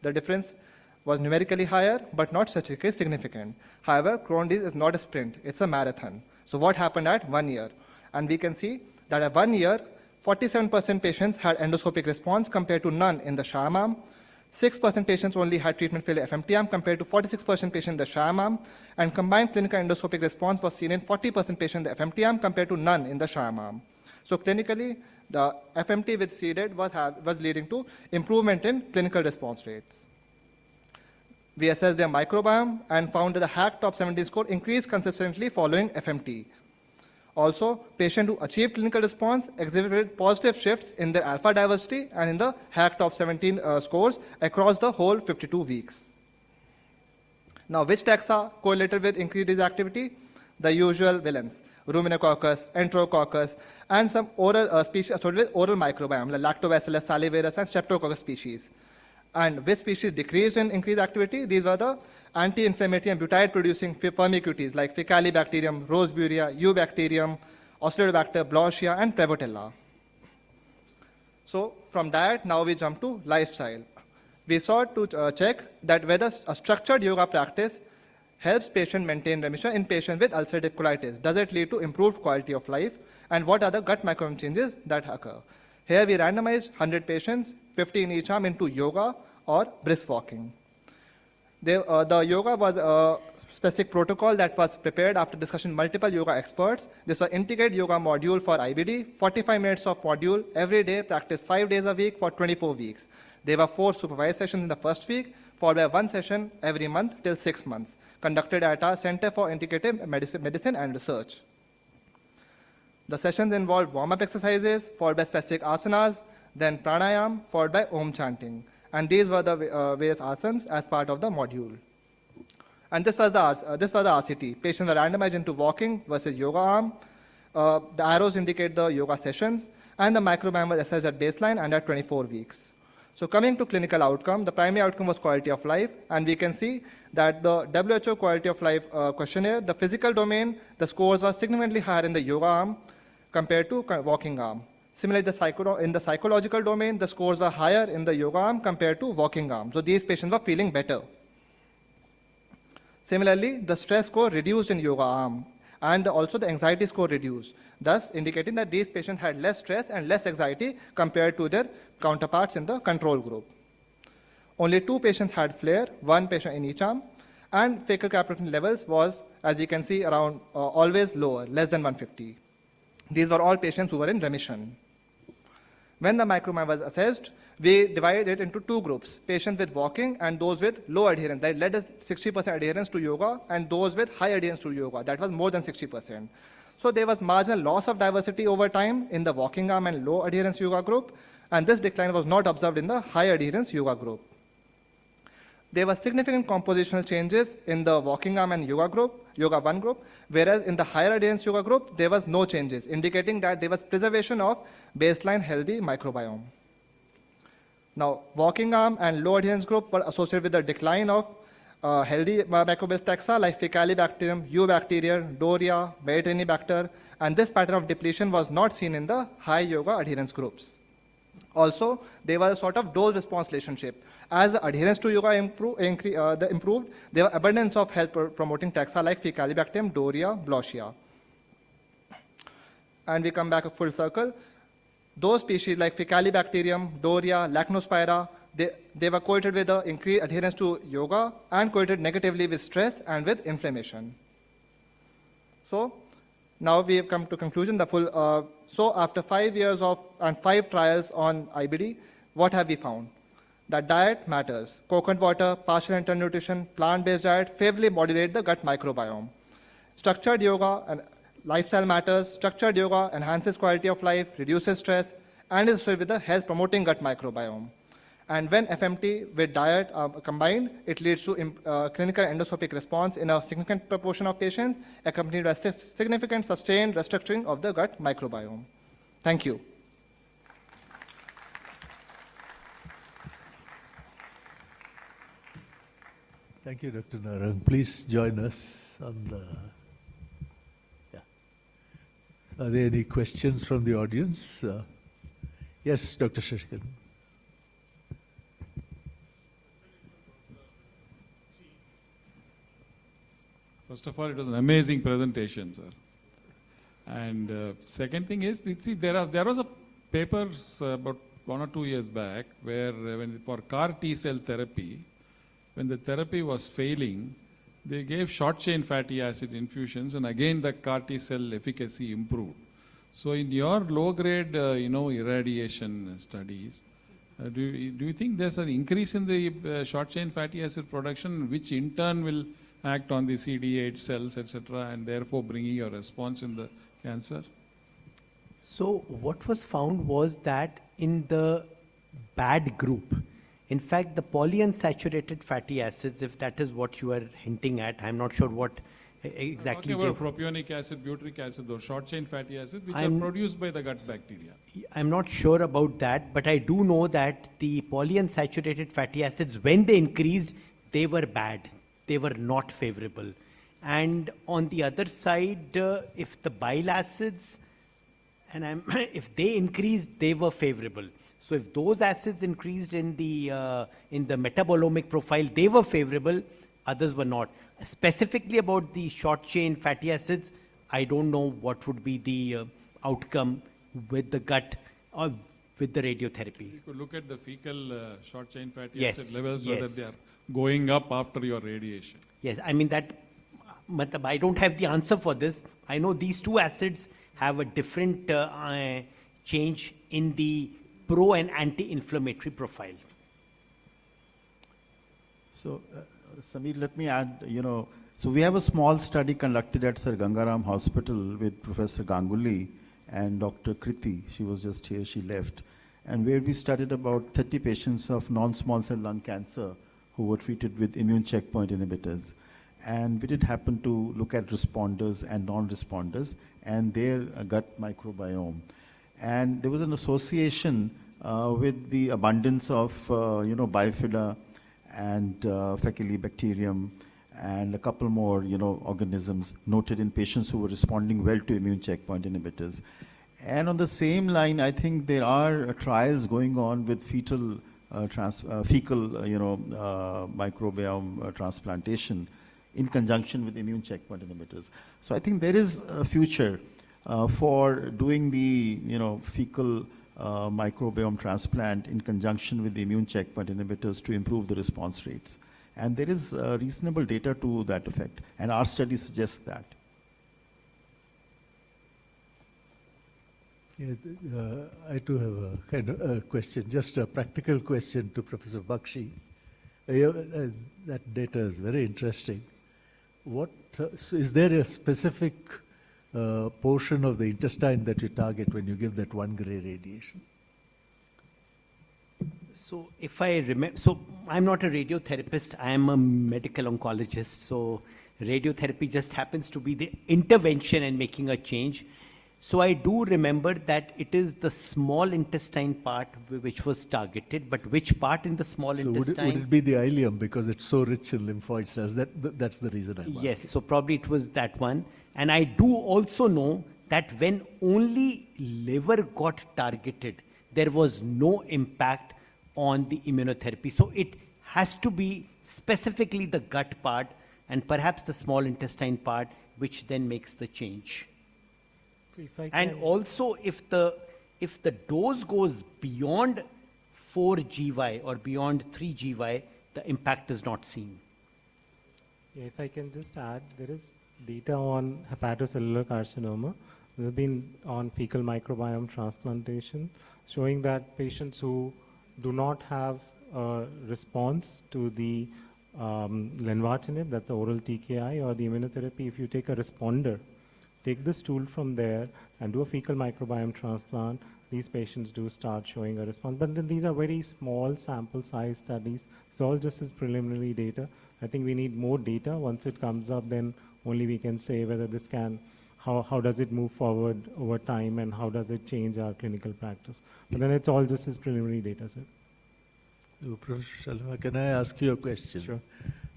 The difference was numerically higher, but not statistically significant. However, Crohn's disease is not a sprint, it's a marathon. So what happened at 1 year? And we can see that at 1 year, 47% patients had endoscopic response compared to none in the sham arm. 6% patients only had treatment failure FMT arm compared to 46% patients in the sham arm. And combined clinical endoscopic response was seen in 40% patients in the FMT arm compared to none in the sham arm. So clinically, the FMT with seeded was leading to improvement in clinical response rates. We assessed their microbiome and found that the HAC top 17 score increased consistently following FMT. Also, patients who achieved clinical response exhibited positive shifts in their alpha diversity and in the HAC top 17 scores across the whole 52 weeks. Now, which taxa correlated with increased disease activity? The usual villains, Ruminococcus, Enterococcus, and some oral species associated with oral microbiome, like Lactobacillus, Salivarius, and Streptococcus species. And which species decreased in increased activity? These were the anti-inflammatory and butyrate-producing firmicutes like Fecalibacterium, Roseburia, Eubacterium, Oscillobacter, Blauschia, and Prevotella. So from diet, now we jump to lifestyle. We sought to check that whether a structured yoga practice helps patient maintain remission in patients with ulcerative colitis. Does it lead to improved quality of life? And what are the gut microbiome changes that occur? Here we randomized 100 patients, 50 in each arm, into yoga or brisk walking. The yoga was a specific protocol that was prepared after discussion with multiple yoga experts. This was integrated yoga module for IBD, 45 minutes of module every day, practiced 5 days a week for 24 weeks. There were 4 supervised sessions in the first week, followed by 1 session every month till 6 months, conducted at our Center for Integrative Medicine and Research. The sessions involved warm-up exercises, followed by specific asanas, then pranayam, followed by Om chanting. And these were the various asanas as part of the module. And this was the RCT. Patients were randomized into walking versus yoga arm. The arrows indicate the yoga sessions. and the microbiome was assessed at baseline and at 24 weeks. So coming to clinical outcome, the primary outcome was quality of life, and we can see that the WHO quality of life questionnaire, the physical domain, the scores were significantly higher in the yoga arm compared to walking arm. Similarly, in the psychological domain, the scores were higher in the yoga arm compared to walking arm. So these patients were feeling better. Similarly, the stress score reduced in yoga arm, and also the anxiety score reduced, thus indicating that these patients had less stress and less anxiety compared to their counterparts in the control group. Only 2 patients had flare, 1 patient in each arm, and fecal calprotectin levels was, as you can see, around always lower, less than 150. These were all patients who were in remission. When the microbiome was assessed, we divided it into 2 groups, patients with walking and those with low adherence. That led us 60% adherence to yoga, and those with high adherence to yoga. That was more than 60%. So there was marginal loss of diversity over time in the walking arm and low adherence yoga group, and this decline was not observed in the high adherence yoga group. There were significant compositional changes in the walking arm and yoga 1 group, whereas in the higher adherence yoga group, there was no changes, indicating that there was preservation of baseline healthy microbiome. Now, walking arm and low adherence group were associated with the decline of healthy microbial taxa like Faecalibacterium, Eubacteria, Doria, Mediterranibacter, and this pattern of depletion was not seen in the high yoga adherence groups. Also, there was a sort of dose-response relationship. As the adherence to yoga improved, there was abundance of health-promoting taxa like Faecalibacterium, Doria, Bloschia. And we come back a full circle. Those species like Faecalibacterium, Doria, Lachnospira, they were correlated with the increased adherence to yoga and correlated negatively with stress and with inflammation. So now we have come to conclusion. So after 5 years and 5 trials on IBD, what have we found? That diet matters. Coconut water, partial internal nutrition, plant-based diet favorably modulate the gut microbiome. Structured yoga and lifestyle matters. Structured yoga enhances quality of life, reduces stress, and is associated with the health-promoting gut microbiome. And when FMT with diet combined, it leads to clinical endoscopic response in a significant proportion of patients, accompanied by significant sustained restructuring of the gut microbiome. Thank you. Thank you, Dr. Narang. Please join us on the... Are there any questions from the audience? Yes, Dr. Shashikar. First of all, it was an amazing presentation, sir. And second thing is, see, there was a paper about 1 or 2 years back where for CAR T-cell therapy, when the therapy was failing, they gave short-chain fatty acid infusions, and again the CAR T-cell efficacy improved. So in your low-grade, irradiation studies, do you think there's an increase in the short-chain fatty acid production, which in turn will act on the CD8 cells, etc., and therefore bringing a response in the cancer? So what was found was that in the bad group, in fact, the polyunsaturated fatty acids, if that is what you are hinting at, I'm not sure what exactly. Talking about propionic acid, butyric acid, those short-chain fatty acids, which are produced by the gut bacteria. I'm not sure about that, but I do know that the polyunsaturated fatty acids, when they increased, they were bad. They were not favorable. And on the other side, if the bile acids, if they increased, they were favorable. So if those acids increased in the metabolomic profile, they were favorable, others were not. Specifically about the short-chain fatty acids, I don't know what would be the outcome with the gut or with the radiotherapy. You could look at the fecal short-chain fatty acid levels, whether they are going up after your radiation. Yes, I mean that, I don't have the answer for this. I know these 2 acids have a different change in the pro and anti-inflammatory profile. So, Samir, let me add, so we have a small study conducted at Sir Gangaram Hospital with Professor Ganguly and Dr. Kriti. She was just here, she left. And where we studied about 30 patients of non-small cell lung cancer who were treated with immune checkpoint inhibitors. And we did happen to look at responders and non-responders and their gut microbiome. And there was an association with the abundance of, Bifida and Faecalibacterium and a couple more, organisms noted in patients who were responding well to immune checkpoint inhibitors. And on the same line, I think there are trials going on with fecal, microbiome transplantation in conjunction with immune checkpoint inhibitors. So I think there is a future for doing the, fecal microbiome transplant in conjunction with the immune checkpoint inhibitors to improve the response rates. And there is reasonable data to that effect. And our study suggests that. Yeah, I too have a kind of a question, just a practical question to Professor Bakshi. That data is very interesting. So is there a specific portion of the intestine that you target when you give that 1 gray radiation? So if I remember, so I'm not a radiotherapist, I am a medical oncologist. So radiotherapy just happens to be the intervention and making a change. So I do remember that it is the small intestine part which was targeted, but which part in the small intestine? Would it be the ileum because it's so rich in lymphoid cells? That's the reason I'm Yes, asking. so probably it was that one. And I do also know that when only liver got targeted, there was no impact on the immunotherapy. So it has to be specifically the gut part and perhaps the small intestine part, which then makes the change. So if I And can- also if the dose goes beyond 4 GY or beyond 3 GY, the impact is not seen. Yeah, if I can just add, there is data on hepatocellular carcinoma. There have been on fecal microbiome transplantation, showing that patients who do not have a response to the lenvatinib, that's the oral TKI, or the immunotherapy, if you take a responder, take the stool from there and do a fecal microbiome transplant, these patients do start showing a response. But then these are very small sample size studies. It's all just as preliminary data. I think we need more data. Once it comes up, then only we can say whether this can, how does it move forward over time and how does it change our clinical practice. But then it's all just as preliminary data, sir. So, Professor Shalva, can I ask you a question? Sure.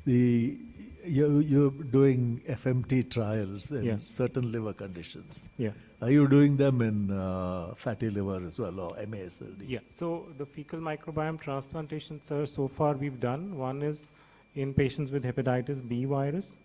You're doing FMT trials in Yeah. certain liver conditions. Yeah. Are you doing them in fatty liver as well, or MASLD? Yeah, so the fecal microbiome transplantation, sir, so far we've done. One is in patients with hepatitis B virus,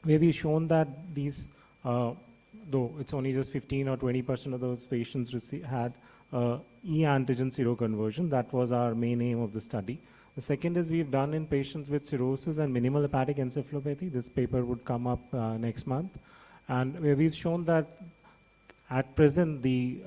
where we've shown that these, though it's only just 15 or 20% of those patients had E antigen seroconversion. That was our main aim of the study. The second is we've done in patients with cirrhosis and minimal hepatic encephalopathy. This paper would come up next month. And where we've shown that at present the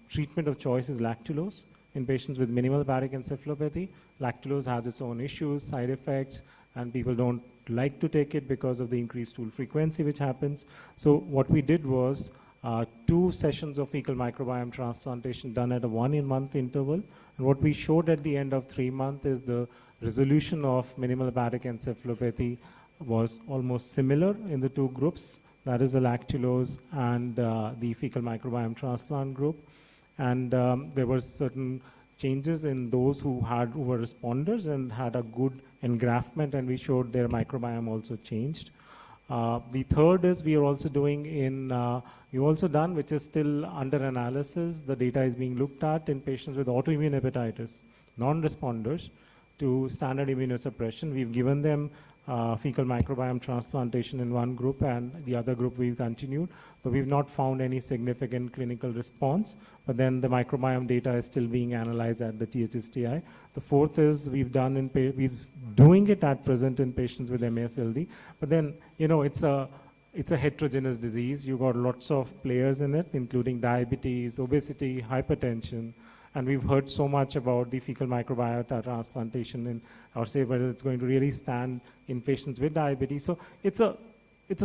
treatment of choice is lactulose. In patients with minimal hepatic encephalopathy, lactulose has its own issues, side effects, and people don't like to take it because of the increased stool frequency which happens. So what we did was 2 sessions of fecal microbiome transplantation done at a 1-month interval. And what we showed at the end of 3 months is the resolution of minimal hepatic encephalopathy was almost similar in the 2 groups. That is the lactulose and the fecal microbiome transplant group. And there were certain changes in those who were responders and had a good engraftment, and we showed their microbiome also changed. The third is we are also doing we've also done, which is still under analysis. The data is being looked at in patients with autoimmune hepatitis, non-responders to standard immunosuppression. We've given them fecal microbiome transplantation in one group, and the other group we've continued. So we've not found any significant clinical response, but then the microbiome data is still being analyzed at the THSTI. The fourth is we've doing it at present in patients with MASLD, but then it's a heterogeneous disease. You've got lots of players in it, including diabetes, obesity, hypertension. And we've heard so much about the fecal microbiota transplantation or say whether it's going to really stand in patients with diabetes. So it's a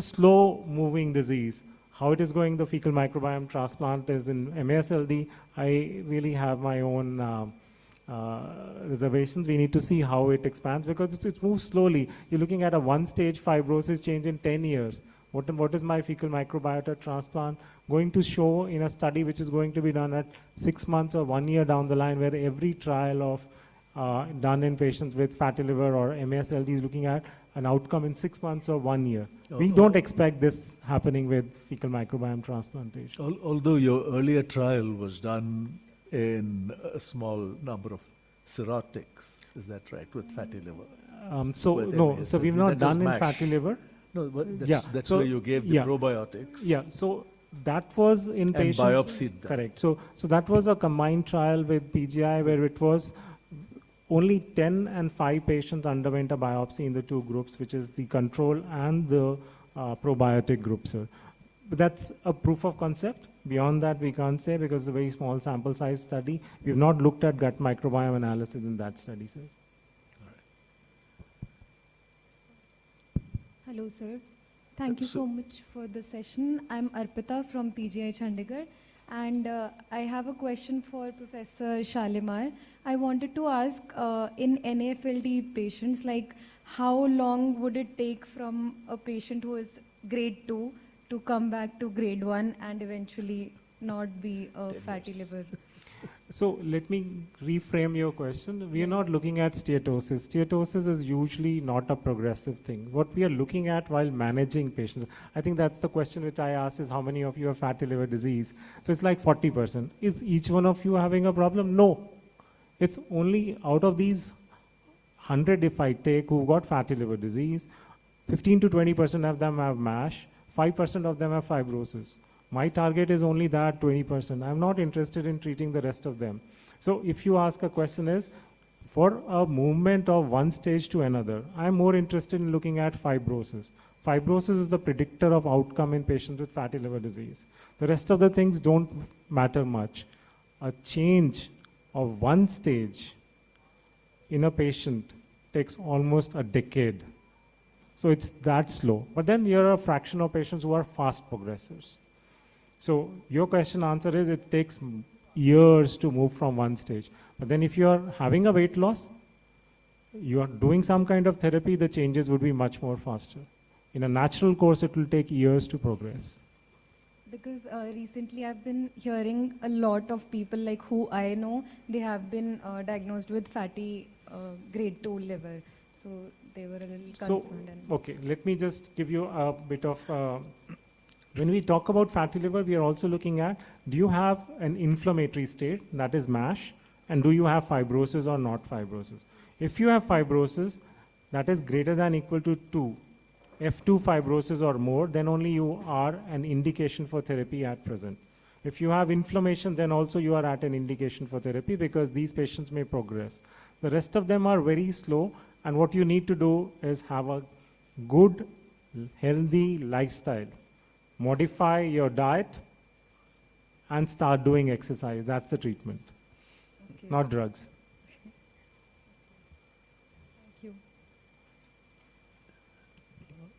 slow moving disease. How it is going, the fecal microbiome transplant is in MASLD, I really have my own reservations. We need to see how it expands because it moves slowly. You're looking at a 1-stage fibrosis change in 10 years What is my fecal microbiota transplant going to show in a study which is going to be done at 6 months or 1 year down the line, where every trial of done in patients with fatty liver or MASLD is looking at an outcome in 6 months or 1 year. We don't expect this happening with fecal microbiome transplantation. Although your earlier trial was done in a small number of cirrhotics, is that right, with fatty liver? So we've not done in fatty liver. No, but Yeah, that's so- where you gave the yeah. probiotics. Yeah, so that was in And patients. biopsied them. Correct. So that was a combined trial with PGI where it was only 10 and 5 patients underwent a biopsy in the 2 groups, which is the control and the probiotic group, sir. But that's a proof of concept. Beyond that, we can't say because it's a very small sample size study. We've not looked at gut microbiome analysis in that study, sir. Hello, sir. Thank you so much for the session. I'm Arpita from PGI Chandigarh, and I have a question for Professor Shalimar. I wanted to ask, in NAFLD patients, like how long would it take from a patient who is grade 2 to come back to grade 1 and eventually not be a fatty liver? So let me reframe your question. We are not looking at steatosis. Steatosis is usually not a progressive thing. What we are looking at while managing patients, I think that's the question which I asked, is how many of you have fatty liver disease? So it's like 40%. Is each one of you having a problem? No. It's only out of these 100 if I take who got fatty liver disease, 15 to 20% of them have MASH, 5% of them have fibrosis. My target is only that 20%. I'm not interested in treating the rest of them. So if you ask a question is, for a movement of one stage to another, I'm more interested in looking at fibrosis. Fibrosis is the predictor of outcome in patients with fatty liver disease. The rest of the things don't matter much. A change of one stage in a patient takes almost a decade. So it's that slow. But then there are a fraction of patients who are fast progressors. So your question answer is it takes years to move from one stage. But then if you are having a weight loss, you are doing some kind of therapy, the changes would be much more faster. In a natural course, it will take years to progress. Because recently I've been hearing a lot of people like who I know, they have been diagnosed with fatty grade 2 liver. So they were a little concerned. Okay, let me just give you a bit of, when we talk about fatty liver, we are also looking at, do you have an inflammatory state, that is MASH, and do you have fibrosis or not fibrosis? If you have fibrosis, that is greater than equal to 2, F2 fibrosis or more, then only you are an indication for therapy at present. If you have inflammation, then also you are at an indication for therapy because these patients may progress. The rest of them are very slow, and what you need to do is have a good, healthy lifestyle. Modify your diet and start doing exercise. That's the treatment, not drugs. Thank you.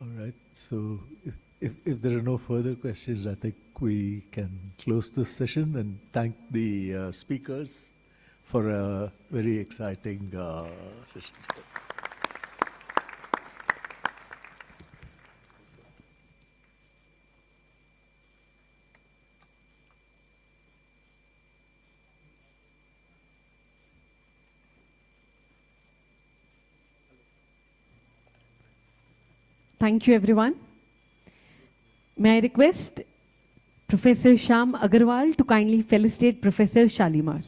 All right, so if there are no further questions, I think we can close this session and thank the speakers for a very exciting session. Thank you, everyone. May I request Professor Shyam Agarwal to kindly felicitate Professor Shalimar.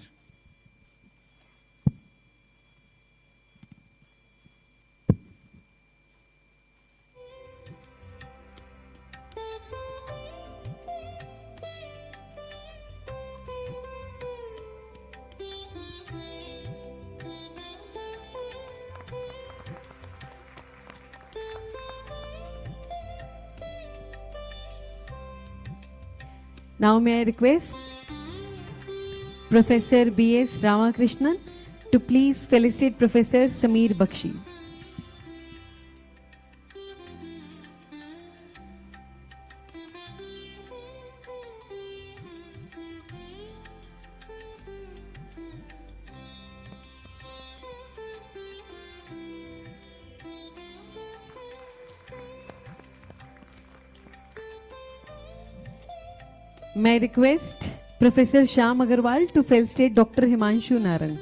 Now may I request Professor B.S. Ramakrishnan to please felicitate Professor Sameer Bakshi. May I request Professor Shyam Agarwal to felicitate Dr. Himanshu Narang.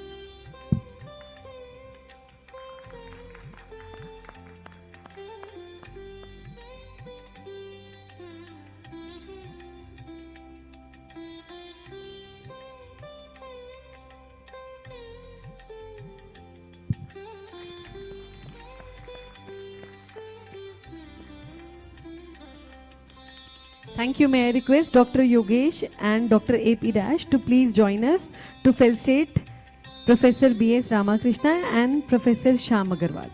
Thank you. May I request Dr. Yogesh and Dr. A.P. Dash to please join us to felicitate Professor B.S. Ramakrishna and Professor Shyam Agarwal.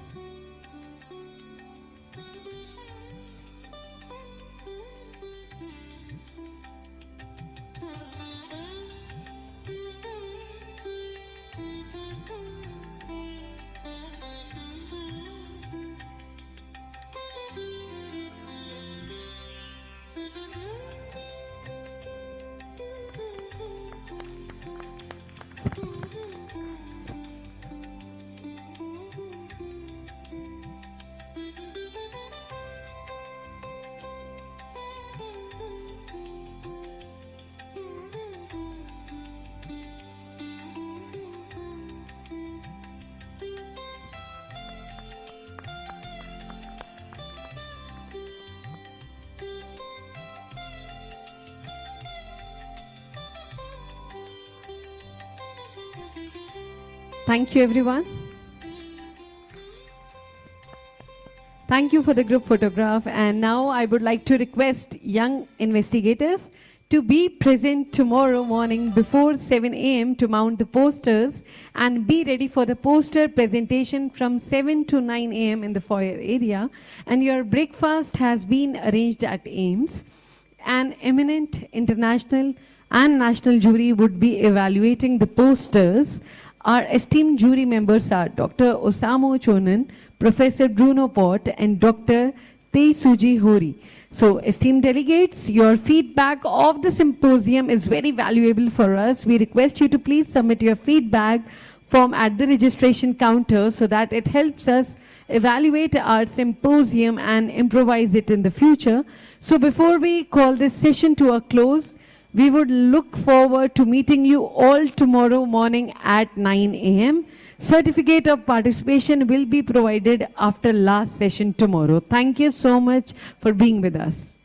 Thank you, everyone. Thank you for the group photograph. And now I would like to request young investigators to be present tomorrow morning before 7 a.m. to mount the posters and be ready for the poster presentation from 7 to 9 a.m. in the foyer area. And your breakfast has been arranged at AIMS. An eminent international and national jury would be evaluating the posters. Our esteemed jury members are Dr. Osamo Chonan, Professor Bruno Pott, and Dr. Teisuji Hori. So, esteemed delegates, your feedback of the symposium is very valuable for us. We request you to please submit your feedback form at the registration counter so that it helps us evaluate our symposium and improvise it in the future. So, before we call this session to a close, we would look forward to meeting you all tomorrow morning at 9 a.m. Certificate of participation will be provided after last session tomorrow. Thank you so much for being with us.